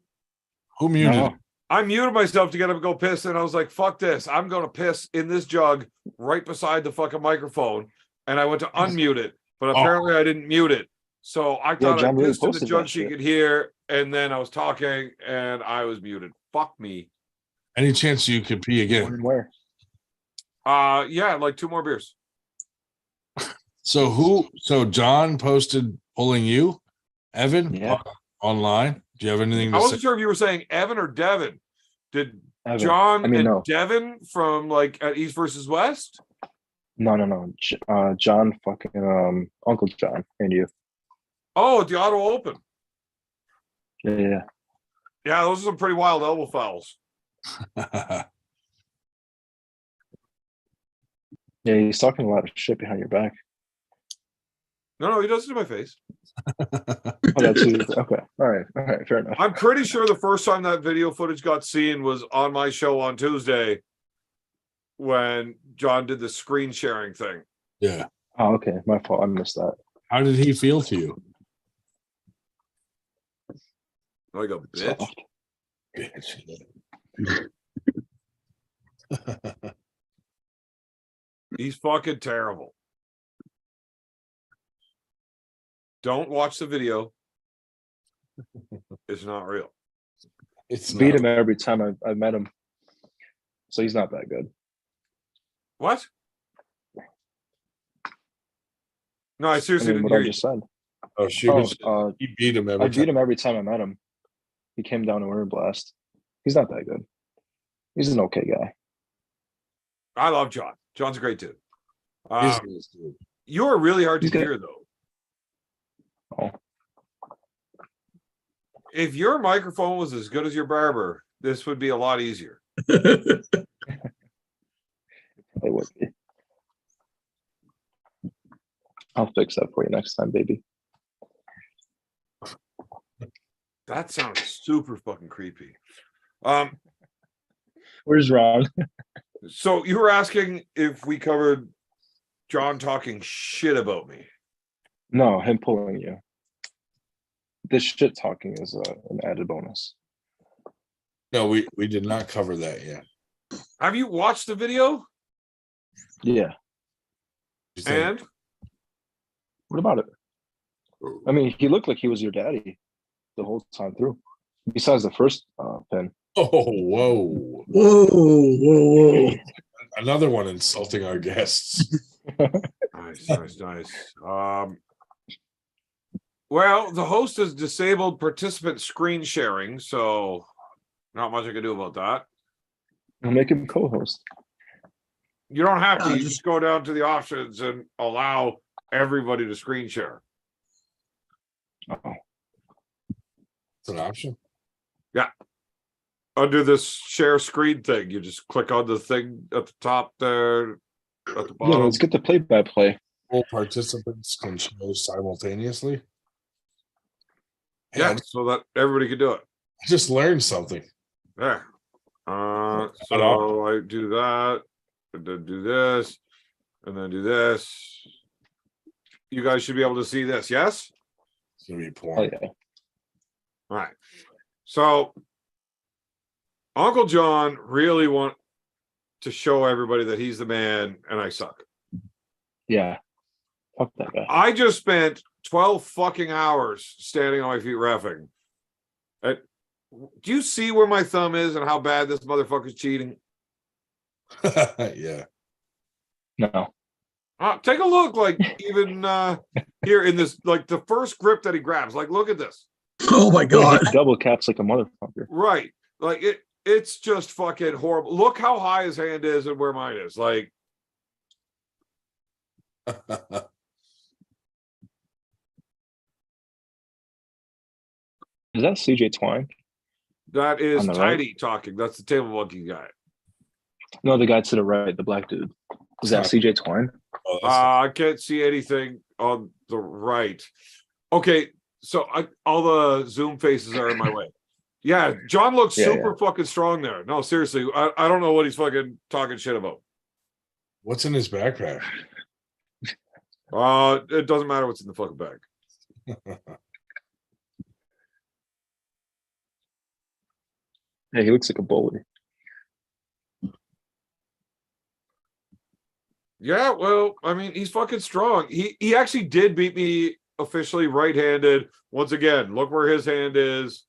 Who muted No. him? I muted myself to get up and go piss, and I was like, fuck this. I'm going to piss in this jug right beside the fucking microphone. And I went to unmute it, but apparently I didn't mute it. So I thought I John really pissed in the posted jug that she shit. could hear, and then I was talking, and I was muted. Fuck me. Any chance you could pee again? Wondering where? Yeah, like 2 more beers. So John posted pulling you, Evan, Yeah. online. Do you have anything to I say? wasn't sure if you were saying Evan or Devin. Did Evan. John I mean, and no. Devin from like at East versus West? No. John fucking Uncle John and you. Oh, at the Auto Open. Yeah. Yeah, those are some pretty wild elbow fouls. Yeah, he's talking a lot of shit behind your back. No, he does it to my face. Oh, that's you. Okay. All right. Fair enough. I'm pretty sure the first time that video footage got seen was on my show on Tuesday when John did the screen sharing thing. Yeah. Oh, okay. My fault. I missed that. How did he feel to you? Like a bitch. Soft. He's fucking terrible. Don't watch the video. It's not real. It's Beat not. him every time I met him. So he's not that good. What? No, I I seriously mean, didn't what hear I you. just said. Oh, she was. Oh, He beat him I every beat time. him every time I met him. He came down to Word Blast. He's not that good. He's an okay guy. I love John. John's a great dude. He's a nice dude. You are really hard to He's good. hear, though. Oh, If your microphone was as good as your barber, this would be a lot easier. they would be. I'll fix that for you next time, baby. That sounds super fucking creepy. Where's Ron? So you were asking if we covered John talking shit about me. No, him pulling you. This shit talking is an added bonus. No, we did not cover that yet. Have you watched the video? Yeah. You think- And What about it? I mean, he looked like he was your daddy the whole time through. Besides the first pin. Oh, whoa! Whoa. Another one insulting our guests. nice. Well, the host has disabled participant screen sharing, so not much I can do about that. I'll make him co-host. You don't have to. Yeah, You just go down to the options and allow everybody to screen share. Oh, It's an option. Under this share screen thing, you just click on the thing at the top there, at the yeah, bottom. let's get the play-by-play. All participants can share simultaneously. Yeah, Yeah, so that everybody can do it. I just learned something. There. So I do that, and then do this, and then do this. You guys should be able to see this, yes? It's gonna be Oh porn. yeah. All right. So Uncle John really want to show everybody that he's the man and I suck. Yeah. Fuck that guy. I just spent 12 fucking hours standing on my feet reffing. Do you see where my thumb is and how bad this motherfucker's cheating? Yeah. No. Take a look, like even here in this, like the first grip that he grabs. Like, look at this. Oh my God. He double caps like a motherfucker. Right. Like it's just fucking horrible. Look how high his hand is and where mine is. Like, Is that CJ Twine? that is On the Tiny talking. That's the table monkey guy. No, the guy to the right, the black dude. Is that CJ Twine? Oh, that's I can't see anything on the right. Okay, so all the Zoom faces are in my way. Yeah, John looks Yeah, super fucking strong there. No, seriously, I don't know what he's fucking talking shit about. what's in his backpack? It doesn't matter what's in the fucking bag. Yeah, he looks like a bully. Yeah, well, I mean, he's fucking strong. He actually did beat me officially right-handed. Once again, look where his hand is,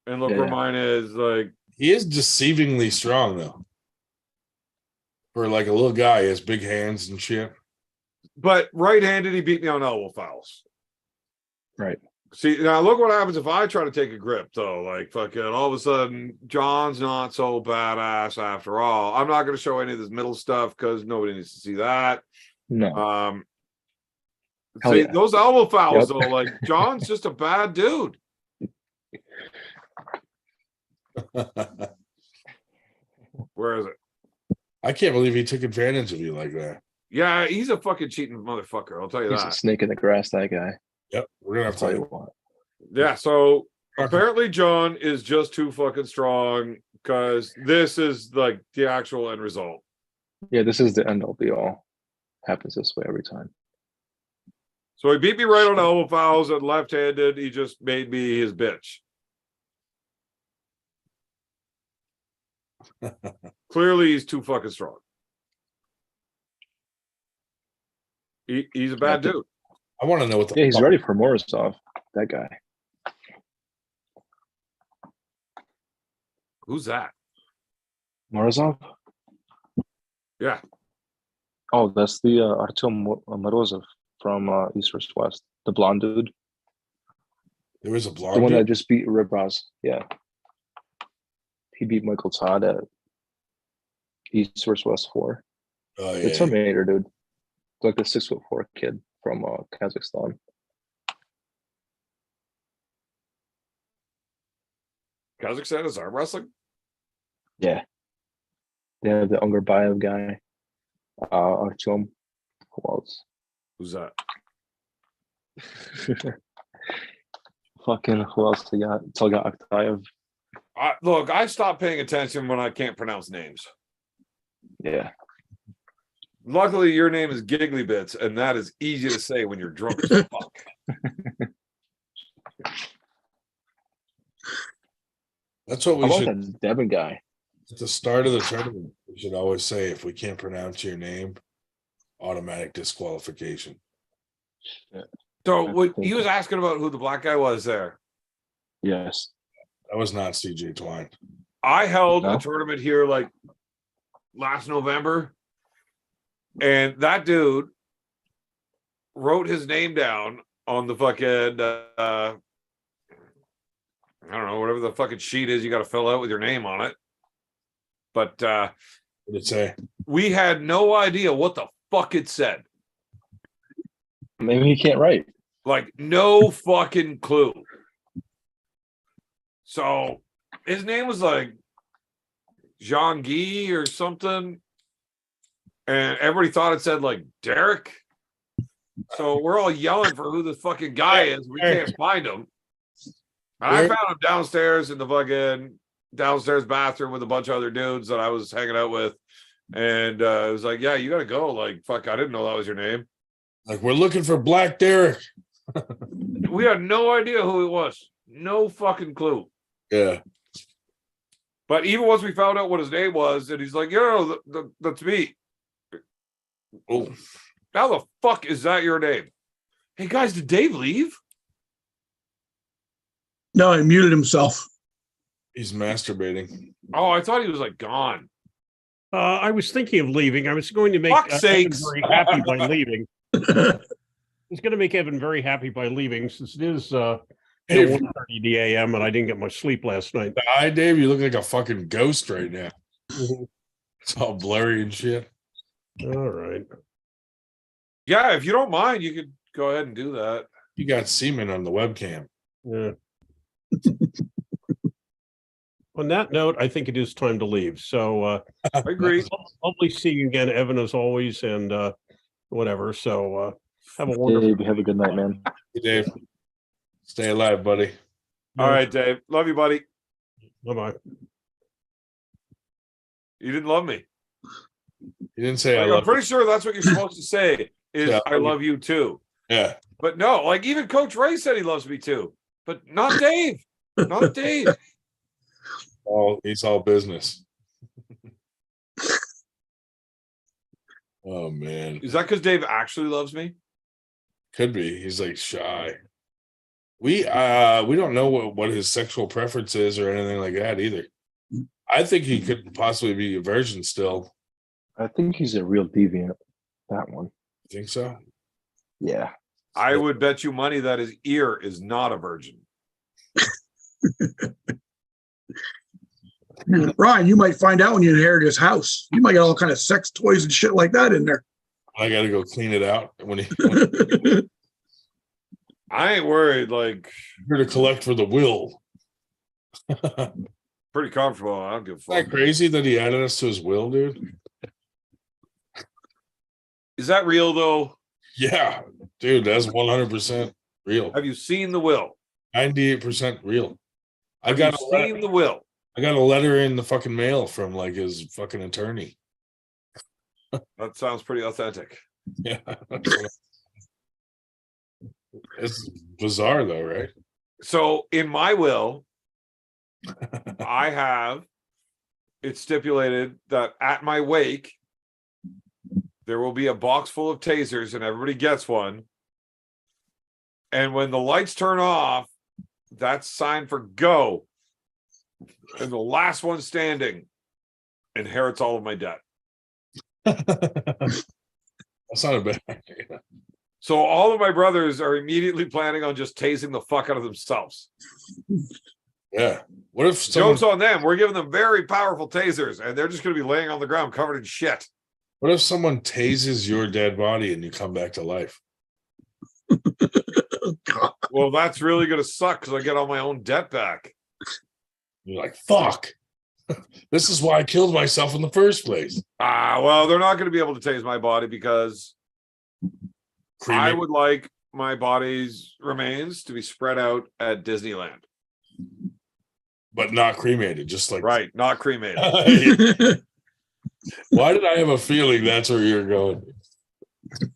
and look where Yeah. mine is. Like, He is deceivingly strong though. For like a little guy, he has big hands and shit. but right-handed, he beat me on elbow fouls. Right. See, now look what happens if I try to take a grip, though. Like, fucking, all of a sudden, John's not so badass after all. I'm not going to show any of this middle stuff because nobody needs to see that. No. Hell See, yeah. those elbow fouls, Yep. though, like John's just a bad dude. Where is it? I can't believe he took advantage of you like that. Yeah, he's a fucking cheating motherfucker. I'll tell you He's a that. snake in the grass, that guy. Yep, we're gonna I'll have tell you to. what. Yeah, so apparently John is just too fucking strong because this is like the actual end result. Yeah, this is the end all be all. Happens this way every time. So he beat me right on elbow fouls and left-handed. He just made me his bitch. Clearly, he's too fucking strong. He's a bad dude. I want to know what the Yeah, he's fuck- ready for Morozov. That guy. Who's that? Morozov? Yeah. Oh, that's the Artyom Morozov from East vs. West. The blonde dude. There was a The blonde. one that dude? just beat Ribras. Yeah. He beat Michael Todd at East vs. West 4. Oh The yeah. Terminator dude. Like the 6'4" kid from Kazakhstan. Kazakhstan is arm wrestling? Yeah. They have the Ungarbayev guy. Artyom. Who else? Who's that? Fucking who else they got? Tolga Aktayev. Look, I stopped paying attention when I can't pronounce names. Yeah. Luckily, your name is Giggly Bits, and that is easy to say when you're drunk as fuck. That's what How we about should. that Devin guy? At the start of the tournament, we should always say, if we can't pronounce your name, automatic disqualification. So what he was asking about who the black guy was there. Yes. That was not CJ Twine. I held No? a tournament here like last November, and that dude wrote his name down on the fucking I don't know, whatever the fucking sheet is you got to fill out with your name on it. But What did it say? we had no idea what the fuck it said. Maybe he can't write. Like no fucking clue. So his name was like Jean Guy or something. And everybody thought it said like Derek. So we're all yelling for who this fucking guy is. We can't find him. And I found him downstairs in the fucking downstairs bathroom with a bunch of other dudes that I was hanging out with. And it was like, yeah, you got to go. Like, fuck, I didn't know that was your name. Like, we're looking for Black Derek. We had no idea who it was. No fucking clue. Yeah. But even once we found out what his name was, and he's like, yo, that's me. Oh, How the fuck is that your name? Hey, guys, did Dave leave? No, he muted himself. he's masturbating. Oh, I thought he was like gone. I was thinking of leaving. I was going to make Fuck's Evan sakes. very happy by leaving. I was going to make Evan very happy by leaving since it is 1:30 a.m. and I didn't get much sleep last night. Hi, Dave. You look like a fucking ghost right now. Mhm. It's all blurry and shit. All right. Yeah, if you don't mind, you could go ahead and do that. You got semen on the webcam. Yeah. On that note, I think it is time to leave. So I agree. lovely seeing you again, Evan, as always, and whatever. So have a wonderful. Dave, have a good night, man. Hey, Dave. Stay alive, buddy. All right, Dave. Love you, buddy. Bye bye. You didn't love me. You didn't say I Like, I'm love pretty sure that's what you're supposed to say is Yeah. I love you too. you. Yeah. But no, like even Coach Ray said he loves me too. But not Dave. Not Dave. He's all business. Oh man. Is that because Dave actually loves me? Could be. He's like shy. We don't know what his sexual preference is or anything like that either. I think he could possibly be a virgin still. I think he's a real deviant. That one. You think so? Yeah. I would bet you money that his ear is not a virgin. Ryan, you might find out when you inherit his house. You might get all kind of sex toys and shit like that in there. I got to go clean it out when he I ain't worried. Like, Here to collect for the will. pretty comfortable. I don't give a Isn't that fuck. crazy that he added us to his will, dude? Is that real though? Yeah, dude, that's 100% real. Have you seen the will? 98% real. I Have got you a letter, seen the will? I got a letter in the fucking mail from like his fucking attorney. That sounds pretty authentic. Yeah. It's bizarre though, right? So in my will, I have it stipulated that at my wake, there will be a box full of tasers and everybody gets one. And when the lights turn off, that's sign for go. And the last one standing inherits all of my debt. That's not a bad idea. So all of my brothers are immediately planning on just tasing the fuck out of themselves. Yeah. What if someone, Joke's on them. We're giving them very powerful tasers, and they're just going to be laying on the ground covered in shit. what if someone tases your dead body and you come back to life? God. Well, that's really going to suck because I get all my own debt back. You're like, fuck. This is why I killed myself in the first place. Well, they're not going to be able to tase my body because I would like my body's remains to be spread out at Disneyland. But not cremated, just like Right, not cremated. Why did I have a feeling that's where you're going?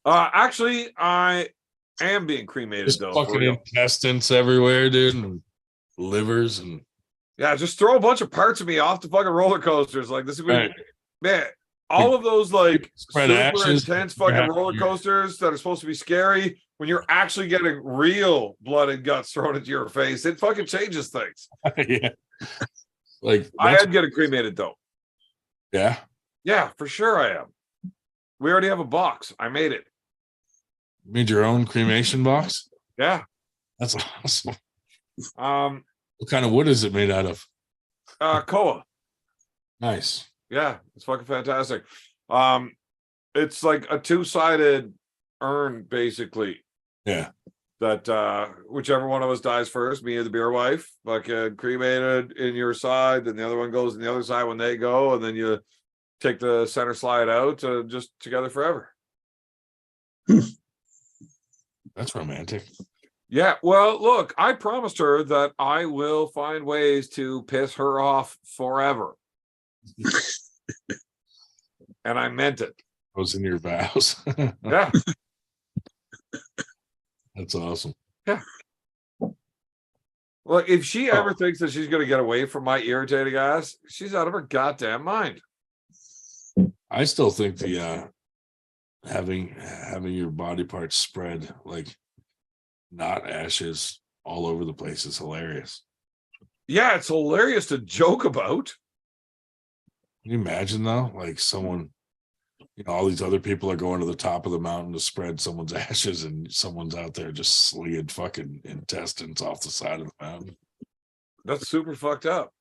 Actually, I am being cremated Just though. for fucking real. intestines everywhere, dude, and livers and Yeah, just throw a bunch of parts of me off the fucking roller coasters. Like this is right. man. All of those like Spread super ashes. intense fucking Yeah. roller coasters that are supposed to be scary when you're actually getting real blood and guts thrown into your face, it fucking changes things. Yeah. Like I am getting cremated though. yeah. Yeah, for sure I am. We already have a box. I made it. Made your own cremation box? Yeah. That's awesome. What kind of wood is it made out of? Koa. Nice. Yeah, it's fucking fantastic. It's like a two-sided urn, basically. Yeah. That whichever one of us dies first, me or the beer wife, fucking cremated in your side, then the other one goes in the other side when they go, and then you take the center slide out, just together forever. That's romantic. Yeah, well, look, I promised her that I will find ways to piss her off forever. And I meant it. It was in your vows. Yeah. That's awesome. Yeah. Well, if she ever thinks that she's going to get away from my irritating ass, she's out of her goddamn mind. I still think the having your body parts spread like not ashes all over the place is hilarious. Yeah, it's hilarious to joke about. Can you imagine though? Like someone, all these other people are going to the top of the mountain to spread someone's ashes, and someone's out there just slinging fucking intestines off the side of the mountain. That's super fucked up.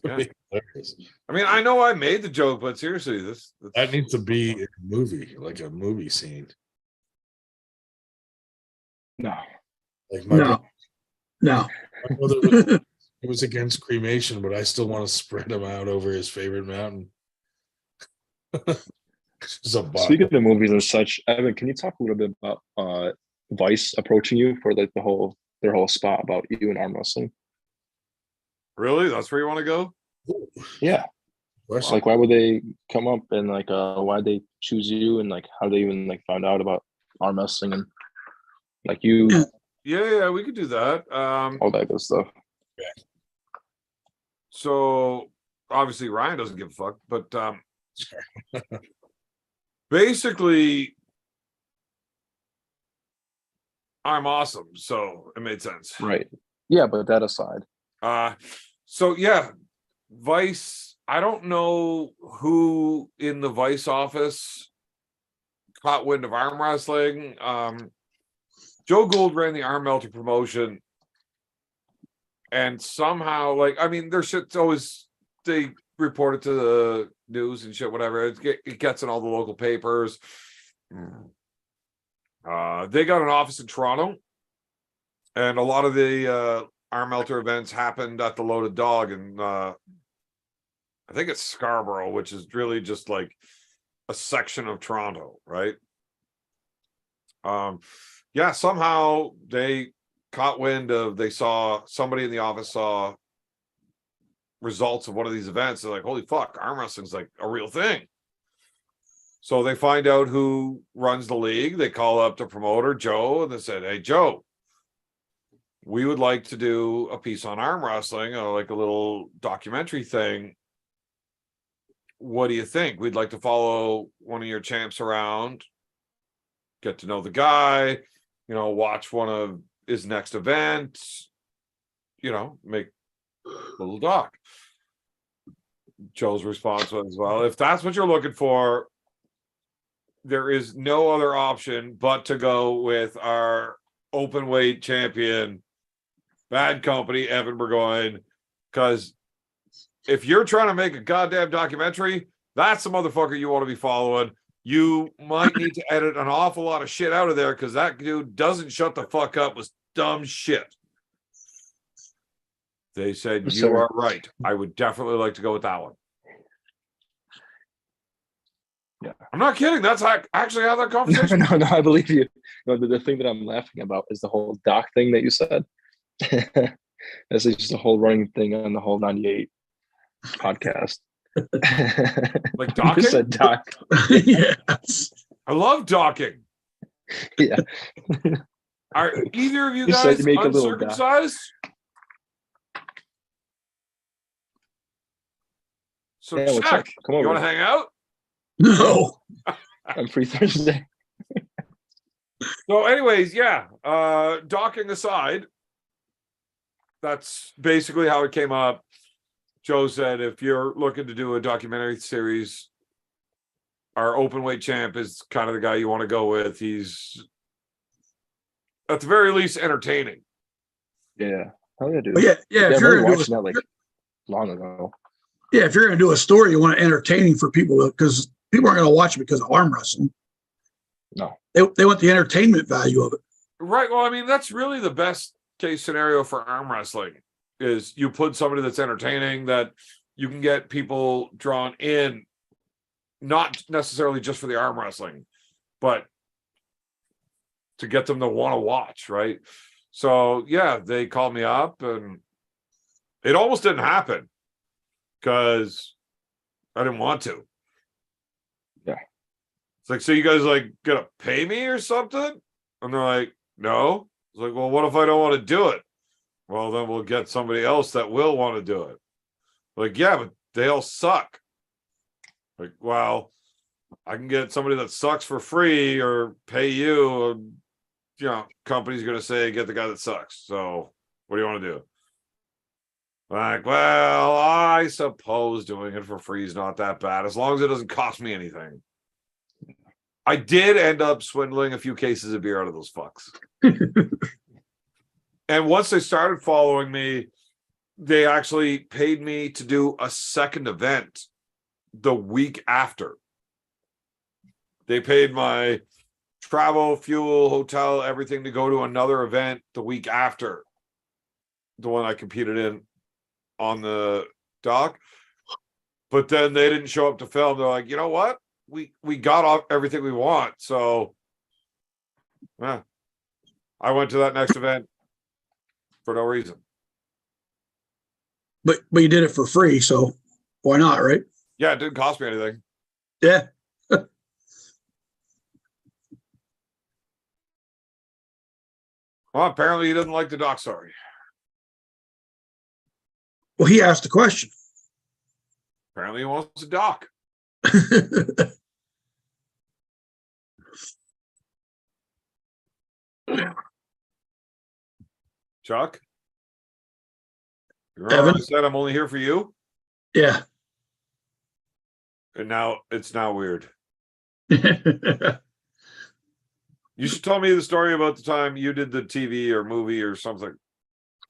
Yeah. Hilarious. I mean, I know I made the joke, but seriously, That needs to be a movie, like a movie scene. No. Like No. my brother was against cremation, but I still want to spread him out over his favorite mountain. Speaking of movies and such, Evan, can you talk a little bit about Vice approaching you for like their whole spot about you and arm wrestling? Really? That's where you want to go? Yeah. Question. Like, why would they come up and like why they choose you, and like how they even like found out about arm wrestling and like you? Yeah, we could do that. All that good stuff. So obviously Ryan doesn't give a fuck, but basically I'm awesome, so it made sense. Right. Yeah, but that aside. So yeah, Vice, I don't know who in the Vice office caught wind of arm wrestling. Joe Gould ran the arm melter promotion, and somehow, like, I mean, their shit's always, they report it to the news and shit, whatever. It gets in all the local papers. They got an office in Toronto, And a lot of the arm melter events happened at the Loaded Dog, and I think it's Scarborough, which is really just like a section of Toronto, right? Yeah, somehow they caught wind of, they saw somebody in the office saw results of one of these events. They're like, holy fuck, arm wrestling's like a real thing. So they find out who runs the league. They call up the promoter, Joe, and they said, hey, Joe, we would like to do a piece on arm wrestling, or like a little documentary thing. What do you think? We'd like to follow one of your champs around, get to know the guy, watch one of his next events, make a little doc. Joe's response was, well, if that's what you're looking for, there is no other option but to go with our open weight champion, Bad Company, Evan Bourgoin, because if you're trying to make a goddamn documentary, that's the motherfucker you want to be following. You might need to edit an awful lot of shit out of there, because that dude doesn't shut the fuck up with dumb shit. They said, you are right. I would definitely like to go with that one. Yeah. I'm not kidding. That's actually how that conversation. No, I believe you. No, the thing that I'm laughing about is the whole doc thing that you said. This is just a whole running thing on the whole 98 podcast. Like docking? You said doc. Yes. I love docking. Yeah. Are either of you You said guys you make a little doc. uncircumcised? So Yeah, what's check. up? Come You over. want to hang out? No. I'm free Thursday. So, anyways, yeah. Docking aside, that's basically how it came up. Joe said, if you're looking to do a documentary series, our open weight champ is kind of the guy you want to go with. He's at the very least entertaining. Yeah. Hell yeah, dude. But yeah. Yeah, If I you're remember gonna do watching a, that like long ago. yeah, if you're gonna do a story, you want it entertaining for people, because people aren't gonna watch it because of arm wrestling. No. They want the entertainment value of it. Right. Well, I mean, that's really the best case scenario for arm wrestling, is you put somebody that's entertaining, that you can get people drawn in, not necessarily just for the arm wrestling, but to get them to want to watch, right? So, yeah, they called me up, and it almost didn't happen because I didn't want to. Yeah. It's like, so you guys like gonna pay me or something? And they're like, no. It's like, well, what if I don't want to do it? Well, then we'll get somebody else that will want to do it. Like, yeah, but they all suck. Like, well, I can get somebody that sucks for free or pay you. Company's going to say, get the guy that sucks. So what do you want to do? Like, well, I suppose doing it for free is not that bad, as long as it doesn't cost me anything. I did end up swindling a few cases of beer out of those fucks. And once they started following me, they actually paid me to do a second event the week after. They paid my travel, fuel, hotel, everything to go to another event the week after the one I competed in on the dock. But then they didn't show up to film. They're like, you know what? We got off everything we want. So yeah, I went to that next event for no reason. But you did it for free, so why not, right? Yeah, it didn't cost me anything. Yeah. Well, apparently he doesn't like the doc story. Well, he asked the question. Apparently he wants a doc. Chuck? You remember Evan? I said I'm only here for you? Yeah. And now it's now weird. You should tell me the story about the time you did the TV or movie or something.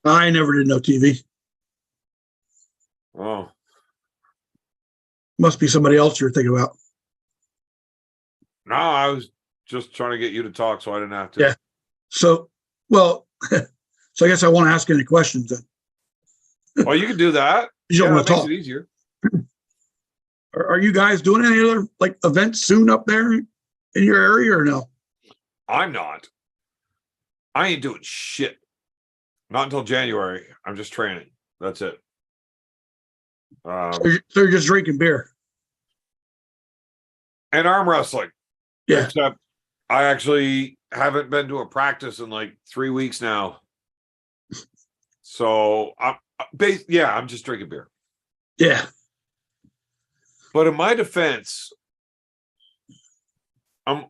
I never did no TV. Oh. Must be somebody else you're thinking about. No, I was just trying to get you to talk so I didn't have to. Yeah. So, well, So I guess I won't ask any questions then. Well, you can do that. You don't Yeah, want that to makes talk. it easier. Are you guys doing any other like events soon up there in your area or no? I'm not. I ain't doing shit. Not until January. I'm just training. That's it. So you're just drinking beer. And arm wrestling. Yeah. Except I actually haven't been to a practice in like 3 weeks now. So I'm just drinking beer. Yeah. But in my defense, I'm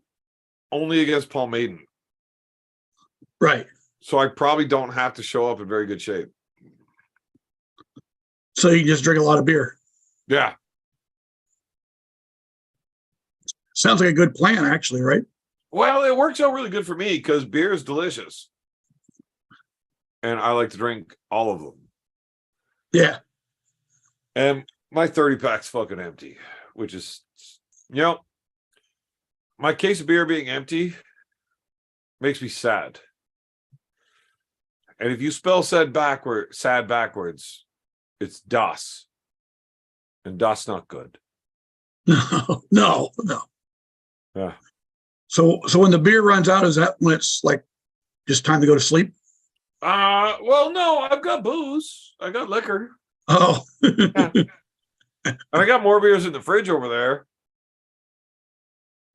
only against Paul Maiden. Right. So I probably don't have to show up in very good shape. So you just drink a lot of beer. Yeah. Sounds like a good plan, actually, right? Well, it works out really good for me because beer is delicious. And I like to drink all of them. Yeah. And my 30 pack's fucking empty, which is, my case of beer being empty makes me sad. And if you spell sad backwards, it's das. And das not good. No. Yeah. So when the beer runs out, is that when it's like just time to go to sleep? Well, no, I've got booze. I got liquor. Oh. And I got more beers in the fridge over there.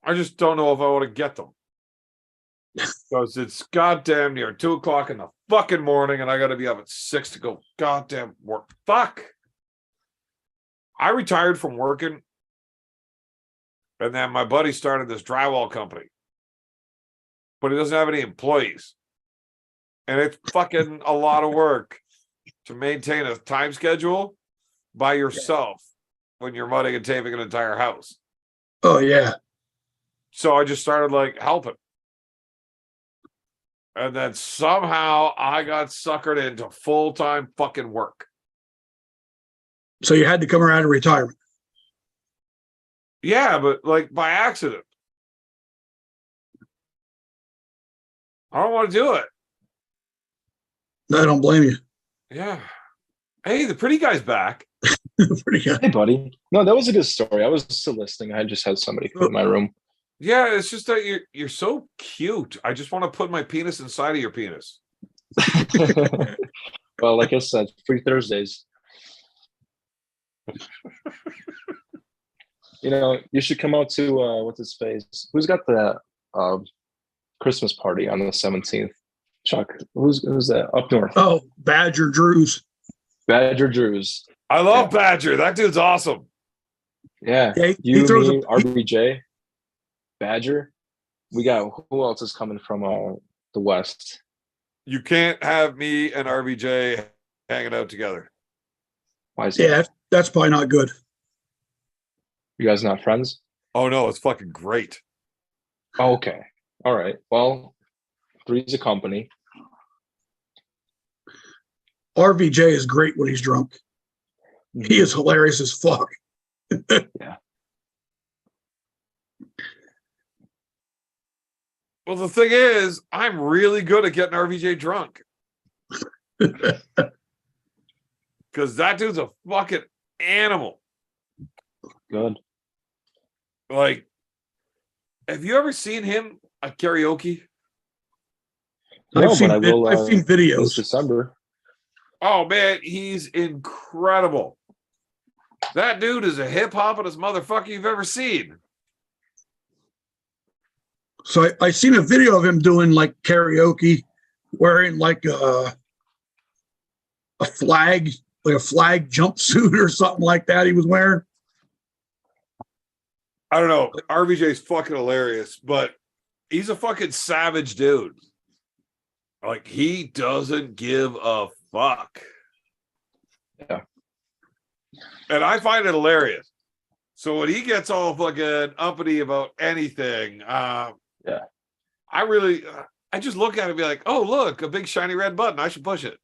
I just don't know if I want to get them. Because it's goddamn near 2:00 in the fucking morning and I got to be up at 6 to go goddamn work. Fuck. I retired from working. And then my buddy started this drywall company. But he doesn't have any employees. And it's fucking a lot of work to maintain a time schedule by yourself when you're mudding and taping an entire house. Oh, yeah. So I just started like helping. And then somehow I got suckered into full-time fucking work. So you had to come around to retirement. Yeah, but like by accident. I don't want to do it. I don't blame you. Yeah. Hey, the pretty guy's back. Pretty good. Hey, buddy. No, that was a good story. I was still listening. I just had somebody come in my room. Yeah, it's just that you're so cute. I just want to put my penis inside of your penis. Well, like I said, free Thursdays. You should come out to what's his face? Who's got the Christmas party on the 17th? Chuck, who's that up north? Oh, Badger Drews. Badger Drews. I love Badger. That dude's awesome. Yeah. Yeah, You, throws me, RBJ, Badger. We got who else is coming from the West? You can't have me and RBJ hanging out together. Why is that? Yeah, that's probably not good. You guys not friends? Oh no, it's fucking great. Oh, okay. All right. Well, three's a company. RVJ is great when he's drunk. He is hilarious as fuck. Yeah. Well, the thing is, I'm really good at getting RVJ drunk. Because that dude's a fucking animal. Good. Like, have you ever seen him at karaoke? No, I've seen but I will. I've seen This videos. December. Oh man, he's incredible. That dude is a hip hopist motherfucker you've ever seen. So I seen a video of him doing like karaoke, wearing like a flag, like a flag jumpsuit or something like that. He was wearing. I don't know. RVJ's fucking hilarious, but he's a fucking savage dude. Like, he doesn't give a fuck. Yeah. And I find it hilarious. So when he gets all fucking uppity about anything, Yeah. I just look at it and be like, oh, look, a big shiny red button. I should push it.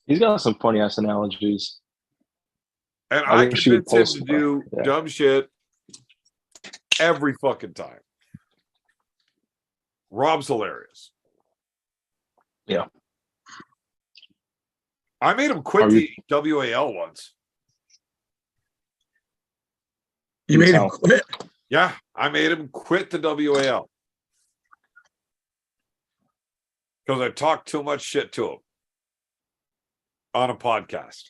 He's got some funny ass analogies. And I I wish you would convince him post to do more. Yeah. dumb shit every fucking time. Rob's hilarious. I made him quit Are the WAL once. You made him How? quit. Yeah, I made him quit the WAL because I talked too much shit to him on a podcast.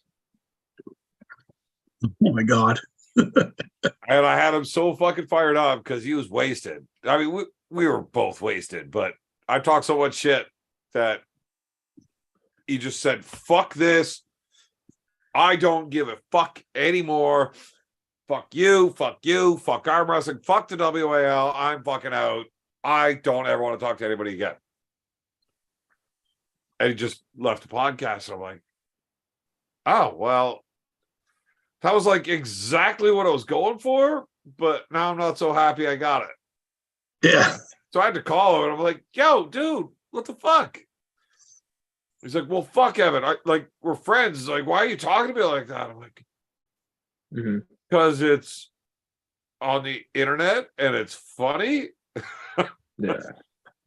Oh my God. And I had him so fucking fired up because he was wasted. I mean, we were both wasted, but I talked so much shit that he just said, fuck this. I don't give a fuck anymore. Fuck you, fuck arm wrestling, fuck the WAL. I'm fucking out. I don't ever want to talk to anybody again. And he just left the podcast. And I'm like, oh, well, that was like exactly what I was going for, but now I'm not so happy I got it. Yeah. So I had to call him and I'm like, yo, dude, what the fuck? He's like, well, fuck Evan. We're friends. He's like, why are you talking to me like that? I'm like, because it's on the internet and it's funny. Yeah.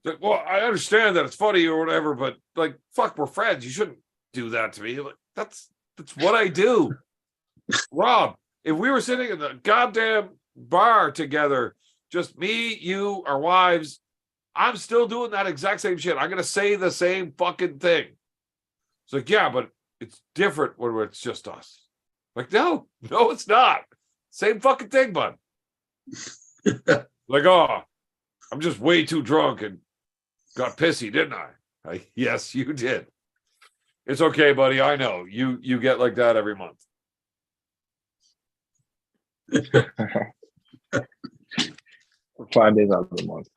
Like, well, I understand that it's funny or whatever, but like, fuck, we're friends. You shouldn't do that to me. Like, that's what I do. Rob, if we were sitting in the goddamn bar together, just me, you, our wives, I'm still doing that exact same shit. I'm gonna say the same fucking thing. It's like, yeah, but it's different when it's just us. Like, no, it's not. Same fucking thing, bud. Like, oh, I'm just way too drunk and got pissy, didn't I? Like, yes, you did. It's okay, buddy. I know. You get like that every month. 5 days out of the month.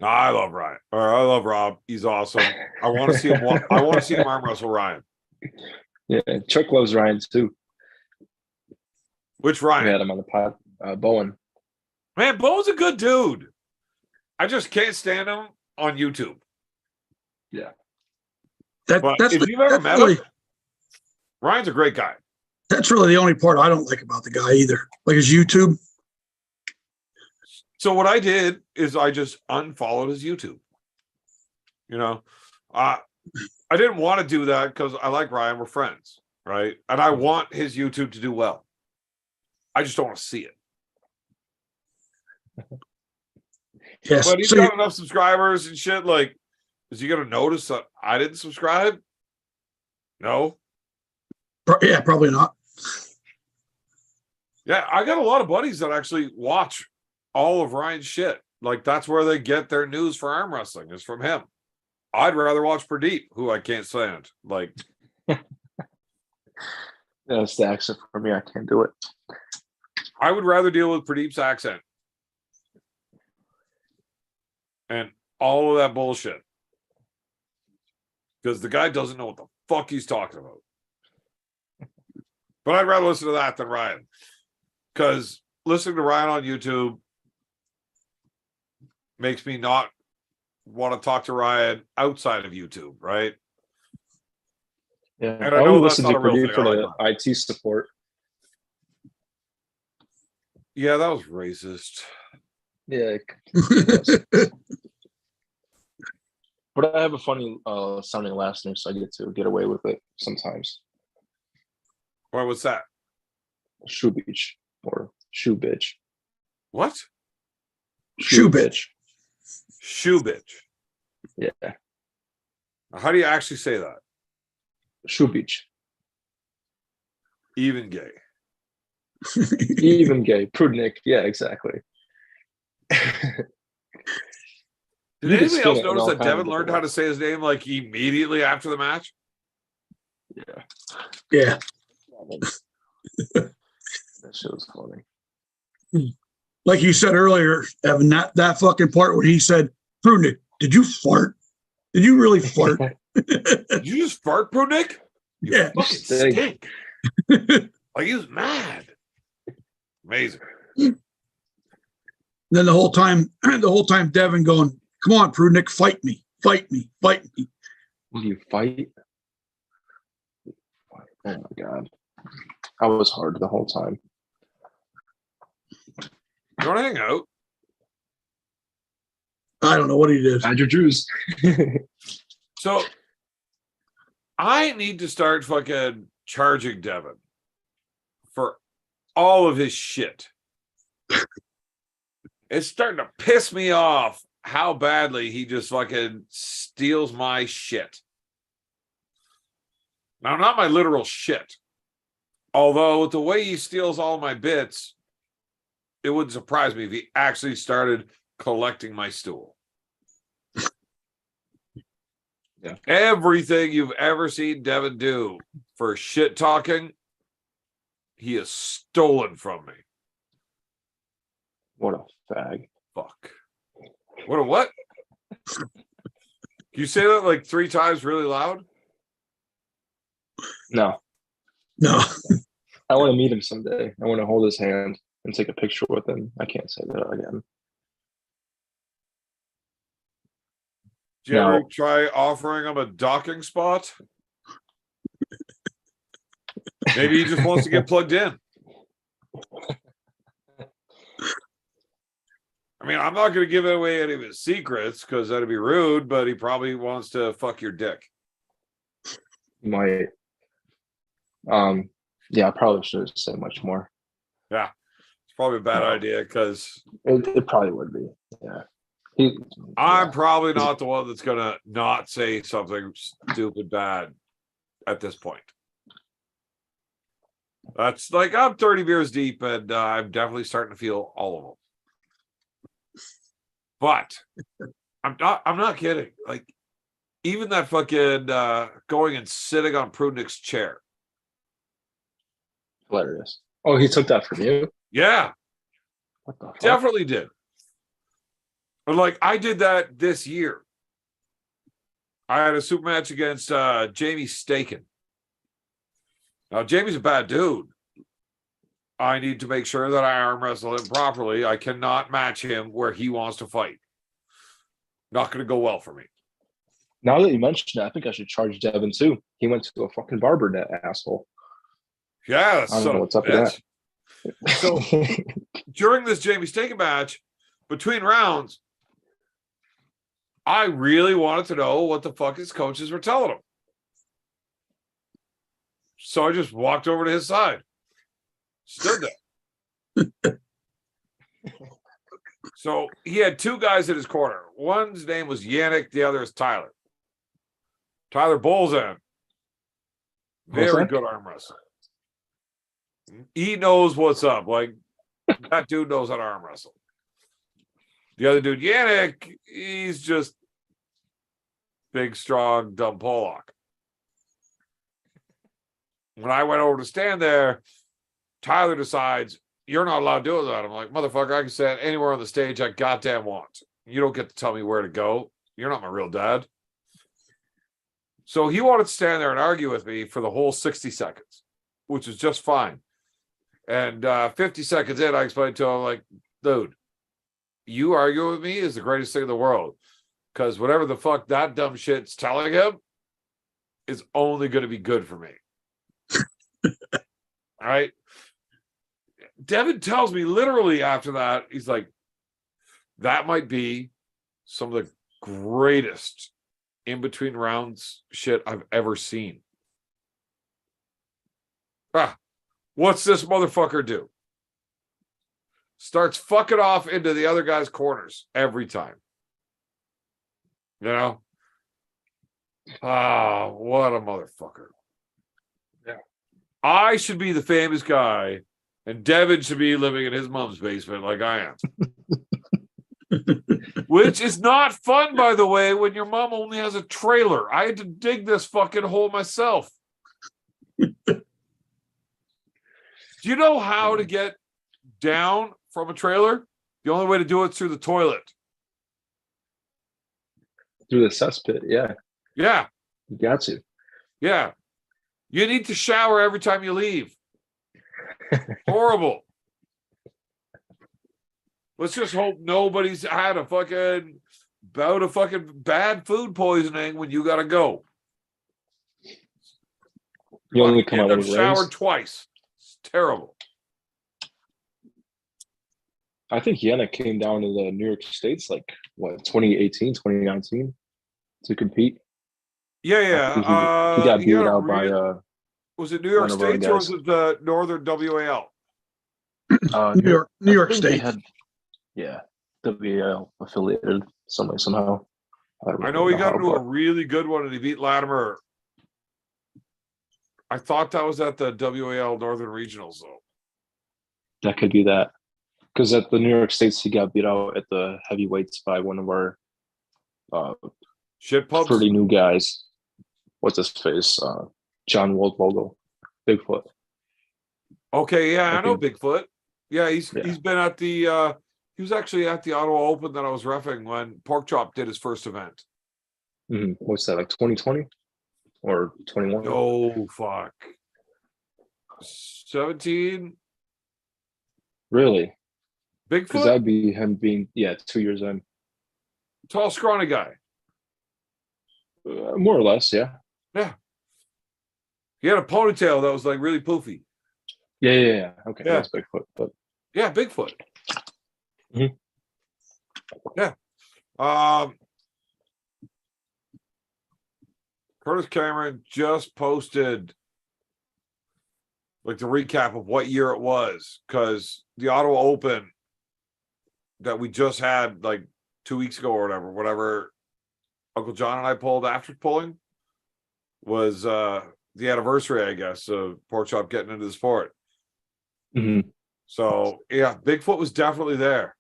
I love Ryan. Or I love Rob. He's awesome. I want to see him. I want to see him arm wrestle Ryan. Yeah, Chuck loves Ryan too. Which We Ryan? had him on the pod. Bowen. Man, Bo's a good dude. I just can't stand him on YouTube. But That's if you've ever met really, him, Ryan's a great guy. that's really the only part I don't like about the guy either. Like his YouTube. So what I did is I just unfollowed his YouTube. You know, I didn't want to do that because I like Ryan. We're friends, right? And I want his YouTube to do well. I just don't want to see it. Yes. But he's So got enough subscribers and shit. Like, is he gonna notice that I didn't subscribe? No. yeah, probably not. Yeah, I got a lot of buddies that actually watch all of Ryan's shit. Like, that's where they get their news for arm wrestling is from him. I'd rather watch Pradeep, who I can't stand. Like, Yeah, it's the accent for me. I can't do it. I would rather deal with Pradeep's accent and all of that bullshit. Because the guy doesn't know what the fuck he's talking about. But I'd rather listen to that than Ryan. Because listening to Ryan on YouTube makes me not want to talk to Ryan outside of YouTube, right? Yeah, And I I know only that's listen not to a real Pradeep thing. for I the like IT support. Yeah, that was racist. Yeah, but I have a funny sounding last name, so I get to get away with it sometimes. Or what's that? Shoe Beach or Shoe Bitch. What? Shoe bitch. Shoe bitch. Yeah, How do you actually say that? Shoe Beach. Even gay. Even gay. Prudnick. Yeah, exactly. Did You can anybody spin else it in notice all that kinds of Devin learned different how to say his name like immediately after the match? Yeah. Yeah. That shit was funny. Like you said earlier, Evan, that fucking part where he said, Prudnick, did you fart? Did you really fart? Did you just fart, Prudnick? You Yeah. fucking Stink. stink. Like, he was mad. Amazing. Then the whole time Devin going, come on, Prudnick, fight me, fight me, fight me. Will you fight? Oh my god. I was hard the whole time. You want to hang out? I don't know what he did. Badger Drews. So I need to start fucking charging Devin for all of his shit. It's starting to piss me off how badly he just fucking steals my shit. Now, not my literal shit. Although with the way he steals all my bits, it wouldn't surprise me if he actually started collecting my stool. Yeah. Everything you've ever seen Devin do for shit talking, he has stolen from me. What a fag. Fuck. What a what? Can you say that like 3 times really loud? No, No. I want to meet him someday. I want to hold his hand and take a picture with him. I can't say that again. Did you ever No. try offering him a docking spot? Maybe he just wants to get plugged in. I mean, I'm not going to give away any of his secrets because that'd be rude, but he probably wants to fuck your dick. Might. Yeah, I probably shouldn't say much more. Yeah, it's probably a bad No. idea because It probably would be. Yeah. I'm probably not the one that's going to not say something stupid bad at this point. That's like I'm 30 beers deep and I'm definitely starting to feel all of them. But I'm not kidding. Like even that fucking going and sitting on Prudnick's chair. Hilarious. Oh, he took that from you? Yeah, What the fuck? definitely did. But like I did that this year. I had a super match against Jamie Staken. Now Jamie's a bad dude. I need to make sure that I arm wrestle him properly. I cannot match him where he wants to fight. Not going to go well for me. Now that you mentioned it, I think I should charge Devin too. He went to a fucking barber, that asshole. Yeah, I don't know what's up with that. So during this Jamie Staken match, between rounds, I really wanted to know what the fuck his coaches were telling him. So I just walked over to his side. Stood there. So he had 2 guys in his corner. One's name was Yannick, the other is Tyler. Tyler Bolzan. Very good arm wrestler. He knows what's up. Like that dude knows how to arm wrestle. The other dude, Yannick, he's just big, strong, dumb Pollock. When I went over to stand there, Tyler decides, you're not allowed to do that. I'm like, motherfucker, I can stand anywhere on the stage I goddamn want. You don't get to tell me where to go. You're not my real dad. So he wanted to stand there and argue with me for the whole 60 seconds, which is just fine. And 50 seconds in, I explained to him, like, dude, you arguing with me is the greatest thing in the world. Because whatever the fuck that dumb shit's telling him is only going to be good for me. All right. Devin tells me literally after that, he's like, that might be some of the greatest in between rounds shit I've ever seen. What's this motherfucker do? Starts fucking off into the other guy's corners every time. You know? What a motherfucker. Yeah. I should be the famous guy, and Devin should be living in his mom's basement like I am. Which is not fun, by the way, when your mom only has a trailer. I had to dig this fucking hole myself. Do you know how to get down from a trailer? The only way to do it is through the toilet. Through the cesspit, yeah. Yeah. You got to. Yeah. You need to shower every time you leave. Horrible. Let's just hope nobody's had a fucking bout of fucking bad food poisoning when you gotta go. You only come out I've when it showered rains. twice. It's terrible. I think Yannick came down to the New York States like what 2018, 2019 to compete. Yeah, After yeah. he got beat had a out by was it New York one of our States or was guys. it the Northern WAL? New York I think they State. had, yeah, WAL affiliated somehow. don't I know he know got how, into a but really good one and he beat Latimer. I thought that was at the WAL Northern Regionals though. that could be that. Because at the New York States, he got beat out at the heavyweights by one of our Shit pubs. pretty new guys. What's his face? John Waldvogel, Bigfoot. Okay, yeah, I know think- Bigfoot. Yeah, he's Yeah. been at the he was actually at the Ottawa Open that I was reffing when Pork Chop did his first event. What's that, like 2020 or 21? Oh fuck. 17 Really? Because Bigfoot, that'd be him being, 2 years in. tall, scrawny guy. More or less, yeah. Yeah. He had a ponytail that was like really poofy. Yeah. Okay, Yeah. that's Bigfoot. But Yeah, Bigfoot. Mhm. Yeah. Curtis Cameron just posted like the recap of what year it was because the Ottawa Open that we just had like 2 weeks ago or whatever Uncle John and I pulled after pulling was the anniversary, I guess, of Pork Chop getting into the sport. Mhm. So yeah, Bigfoot was definitely there.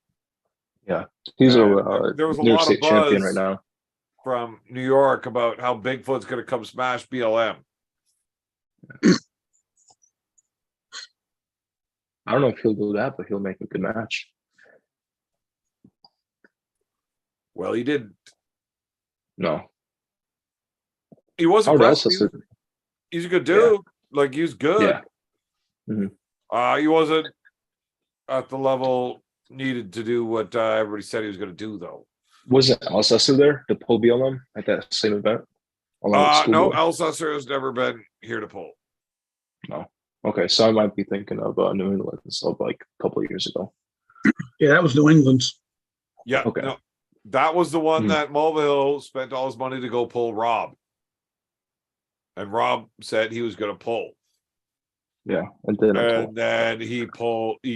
yeah, he's And a there was a New York lot of State champion right buzz now. from New York about how Bigfoot's going to come smash BLM. I don't know if he'll do that, but he'll make a good match. Well, he didn't. No. He wasn't Howard aggressive. Elsa, He's a good dude. Like he's good. yeah. Mhm. He wasn't at the level needed to do what everybody said he was going to do, though. Wasn't Alcester there to pull BLM at that same event? Along with No, Schoolboy? Elsesser has never been here to pull. No. Okay, so I might be thinking of New England of like a couple of years ago. Yeah, that was New England's. Yeah. Okay. No, that was the one Mhm. that Mulvihill spent all his money to go pull Rob. And Rob said he was going to pull. Yeah, and then And then he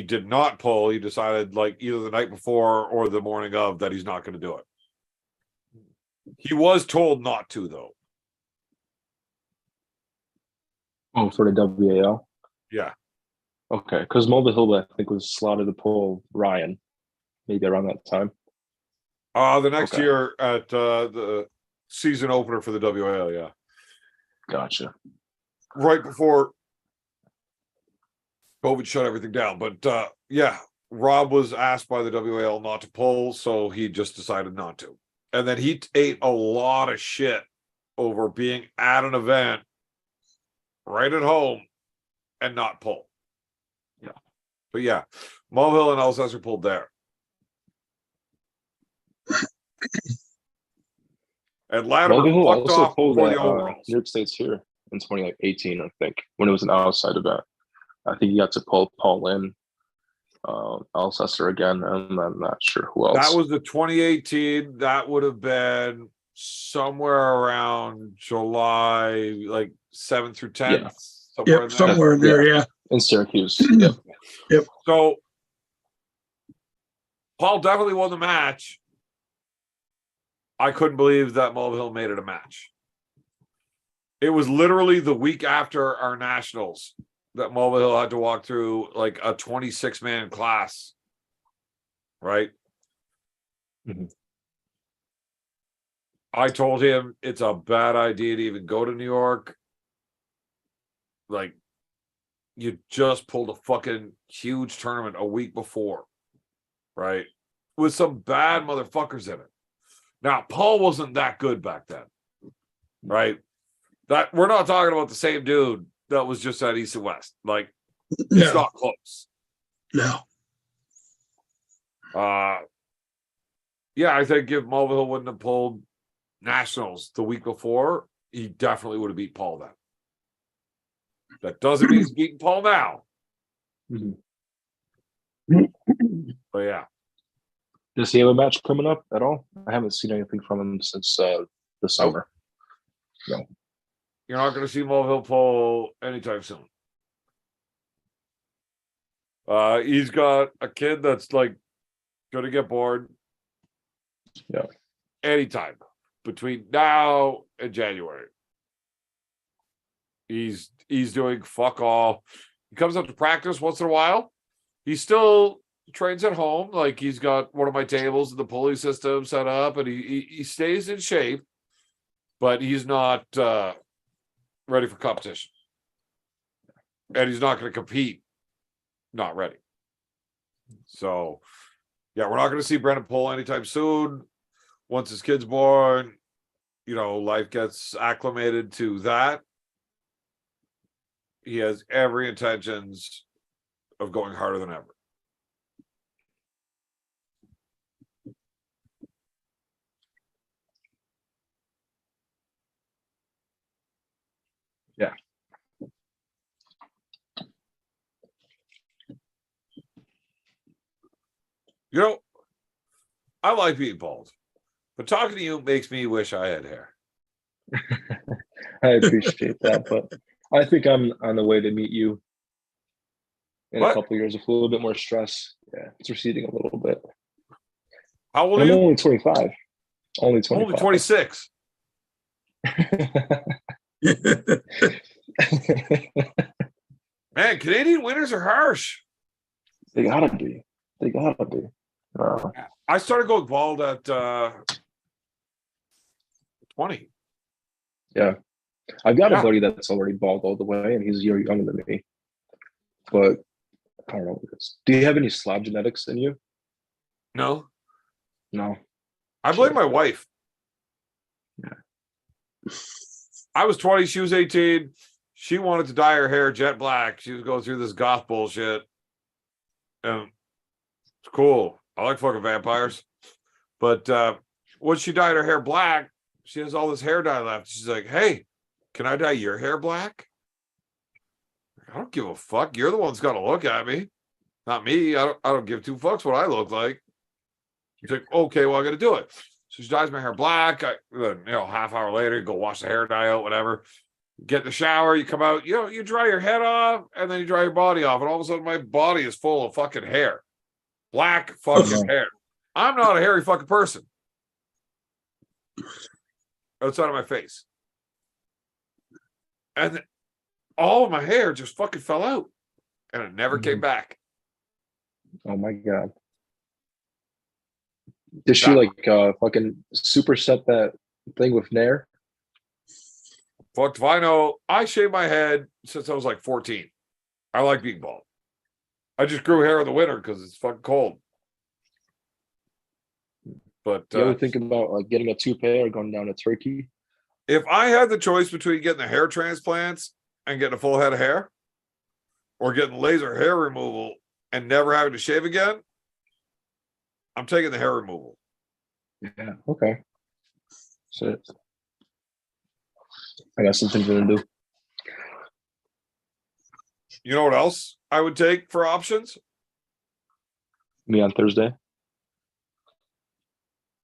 did not pull. He decided like either the night before or the morning of that he's not going to do it. He was told not to, though. for the WAL. Yeah. Okay, because Mulvihill I think was slotted to pull Ryan, maybe around that time. The next Okay. year at the season opener for the WAL, yeah. Gotcha. Right before COVID shut everything down. But yeah, Rob was asked by the WAL not to pull, so he just decided not to. And then he ate a lot of shit over being at an event right at home and not pull. Yeah. But yeah, Mulvihill and Elsesser pulled there. And Latimer Mulvihill fucked also off pulled before at the overalls. New York State's here in 2018, I think, when it was an outside event. I think he got to pull Paul Lynn, Alcester again, and I'm not sure who else. That was the 2018. That would have been somewhere around July, like 7th through 10th. Yeah. Somewhere in Yep, there. somewhere in there, yeah. in Syracuse. Yep. So Paul definitely won the match. I couldn't believe that Mulvihill made it a match. It was literally the week after our nationals that Mulvihill had to walk through like a 26-man class. Right? Mhm. I told him it's a bad idea to even go to New York. Like, you just pulled a fucking huge tournament a week before, right? With some bad motherfuckers in it. Now, Paul wasn't that good back then, right? That we're not talking about the same dude that was just at East and West. Like, it's No, not close. no. Yeah, I think if Mulvihill wouldn't have pulled nationals the week before, he definitely would have beat Paul then. That doesn't mean he's beating Paul now. Mhm. But yeah, Does he have a match coming up at all? I haven't seen anything from him since the summer. No. you're not going to see Mulvihill Poe anytime soon. He's got a kid that's like going to get bored. Yeah. Anytime between now and January. He's doing fuck all. He comes up to practice once in a while. He still trains at home. Like he's got one of my tables and the pulley system set up, and he stays in shape, but he's not ready for competition. And he's not going to compete. Not ready. So yeah, we're not going to see Brendan Pohl anytime soon. Once his kid's born, life gets acclimated to that. He has every intentions of going harder than ever. Yeah. I like being bald, but talking to you makes me wish I had hair. I appreciate that, but I think I'm on the way to meet you in a couple of years with a little bit more stress. Yeah, it's receding a little bit. How old are I'm you? only 25. Only 25. Only 26. Man, Canadian winters are harsh. They gotta be. I started going bald at 20. Yeah. I've got a buddy that's already bald all the way, and he's a year younger than me. But I don't know what it is. Do you have any Slav genetics in you? No. No. I blame my wife. Yeah. I was 20, she was 18. She wanted to dye her hair jet black. She was going through this goth bullshit. And it's cool. I like fucking vampires. But when she dyed her hair black, she has all this hair dye left. She's like, hey, can I dye your hair black? I don't give a fuck. You're the one that's got to look at me. Not me. I don't give two fucks what I look like. She's like, okay, well, I got to do it. So she dyes my hair black. Half hour later, you go wash the hair dye out, whatever. Get in the shower, you come out, you dry your head off, and then you dry your body off, and all of a sudden my body is full of fucking hair. Black fucking hair. I'm not a hairy fucking person. Outside of my face. And all of my hair just fucking fell out. And it never came back. Oh my God. Did she fucking superset that thing with Nair? Fuck if I know. I shaved my head since I was like 14. I like being bald. I just grew hair in the winter because it's fucking cold. But you ever think about getting a toupee or going down to Turkey? If I had the choice between getting the hair transplants and getting a full head of hair, or getting laser hair removal and never having to shave again, I'm taking the hair removal. Yeah. Okay. So I got some things to do. You know what else I would take for options? Me on Thursday.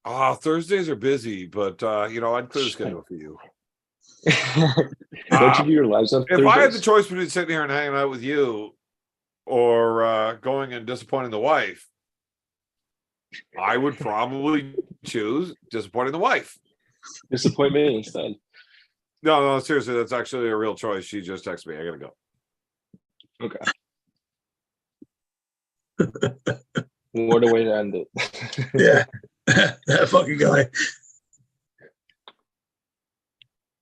Thursdays are busy, but I'd clear the schedule for you. Don't you do your lives on Thursdays? If I had the choice between sitting here and hanging out with you or going and disappointing the wife, I would probably choose disappointing the wife. Disappoint me instead. No, seriously, that's actually a real choice. She just texted me. I gotta go. Okay. What a way to end it. Yeah. That fucking guy.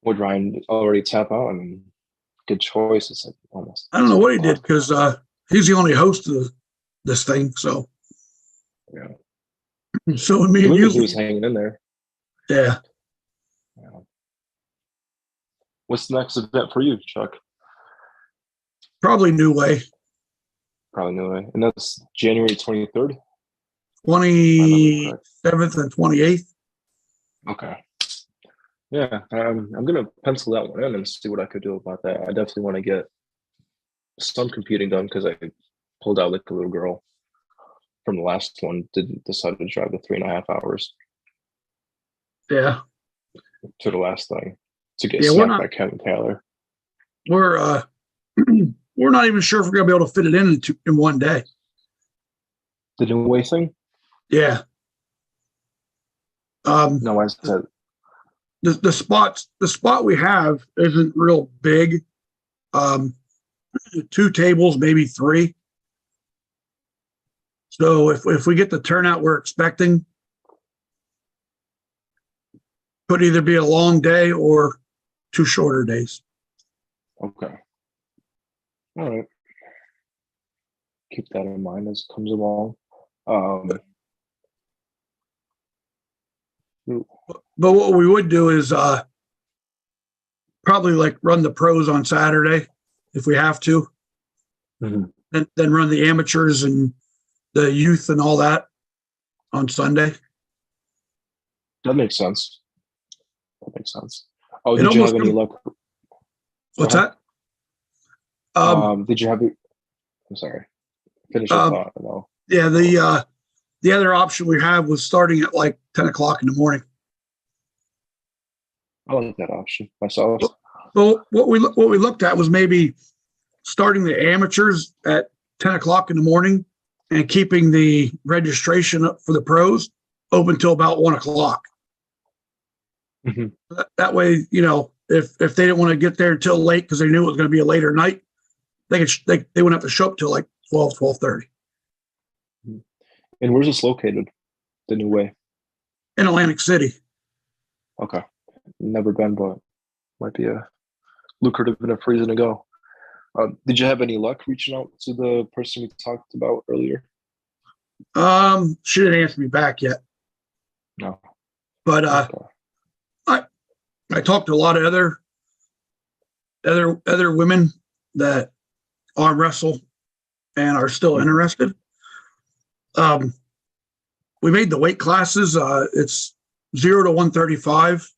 Would Ryan already tap out? I mean, good choice. It's like almost. I don't know what he did because he's the only host of this thing. So, yeah. So me and you. He was hanging in there. Yeah. What's the next event for you, Chuck? Probably New Way. Probably New Way. And that's January 23rd? 27th and 28th. Okay. Yeah, I'm going to pencil that one in and see what I could do about that. I definitely want to get some competing done because I pulled out like a little girl. from the last one didn't decide to drive the 3.5 hours Yeah. to the last thing to get Yeah, we're snapped not- by Kevin Taylor. We're we're not even sure if we're gonna be able to fit it in one day. The new way thing? Yeah. No, I said The spot we have isn't real big. 2 tables, maybe 3. So if we get the turnout we're expecting, could either be a long day or 2 shorter days. okay. All right. Keep that in mind as it comes along. But what we would do is probably like run the pros on Saturday if we have to, Mhm. and then run the amateurs and the youth and all that on Sunday. That makes sense. That makes sense. Oh, It did you have almost any luck? What's Go ahead. that? Did you have? I'm sorry. Finish your thought. No. Yeah, the other option we have was starting at like 10 o'clock in the morning. I like that option myself. Well, what we looked at was maybe starting the amateurs at 10 o'clock in the morning and keeping the registration up for the pros open till about 1 o'clock. Mhm. That way, you know, if they didn't want to get there until late because they knew it was going to be a later night, they wouldn't have to show up till like 12:30 And where's this located? The new way. in Atlantic City. Okay. Never been, but might be a lucrative enough reason to go. Did you have any luck reaching out to the person we talked about earlier? She didn't answer me back yet, No. but Okay. I talked to a lot of other women that arm wrestle and are still interested. We made the weight classes. It's 0 to 135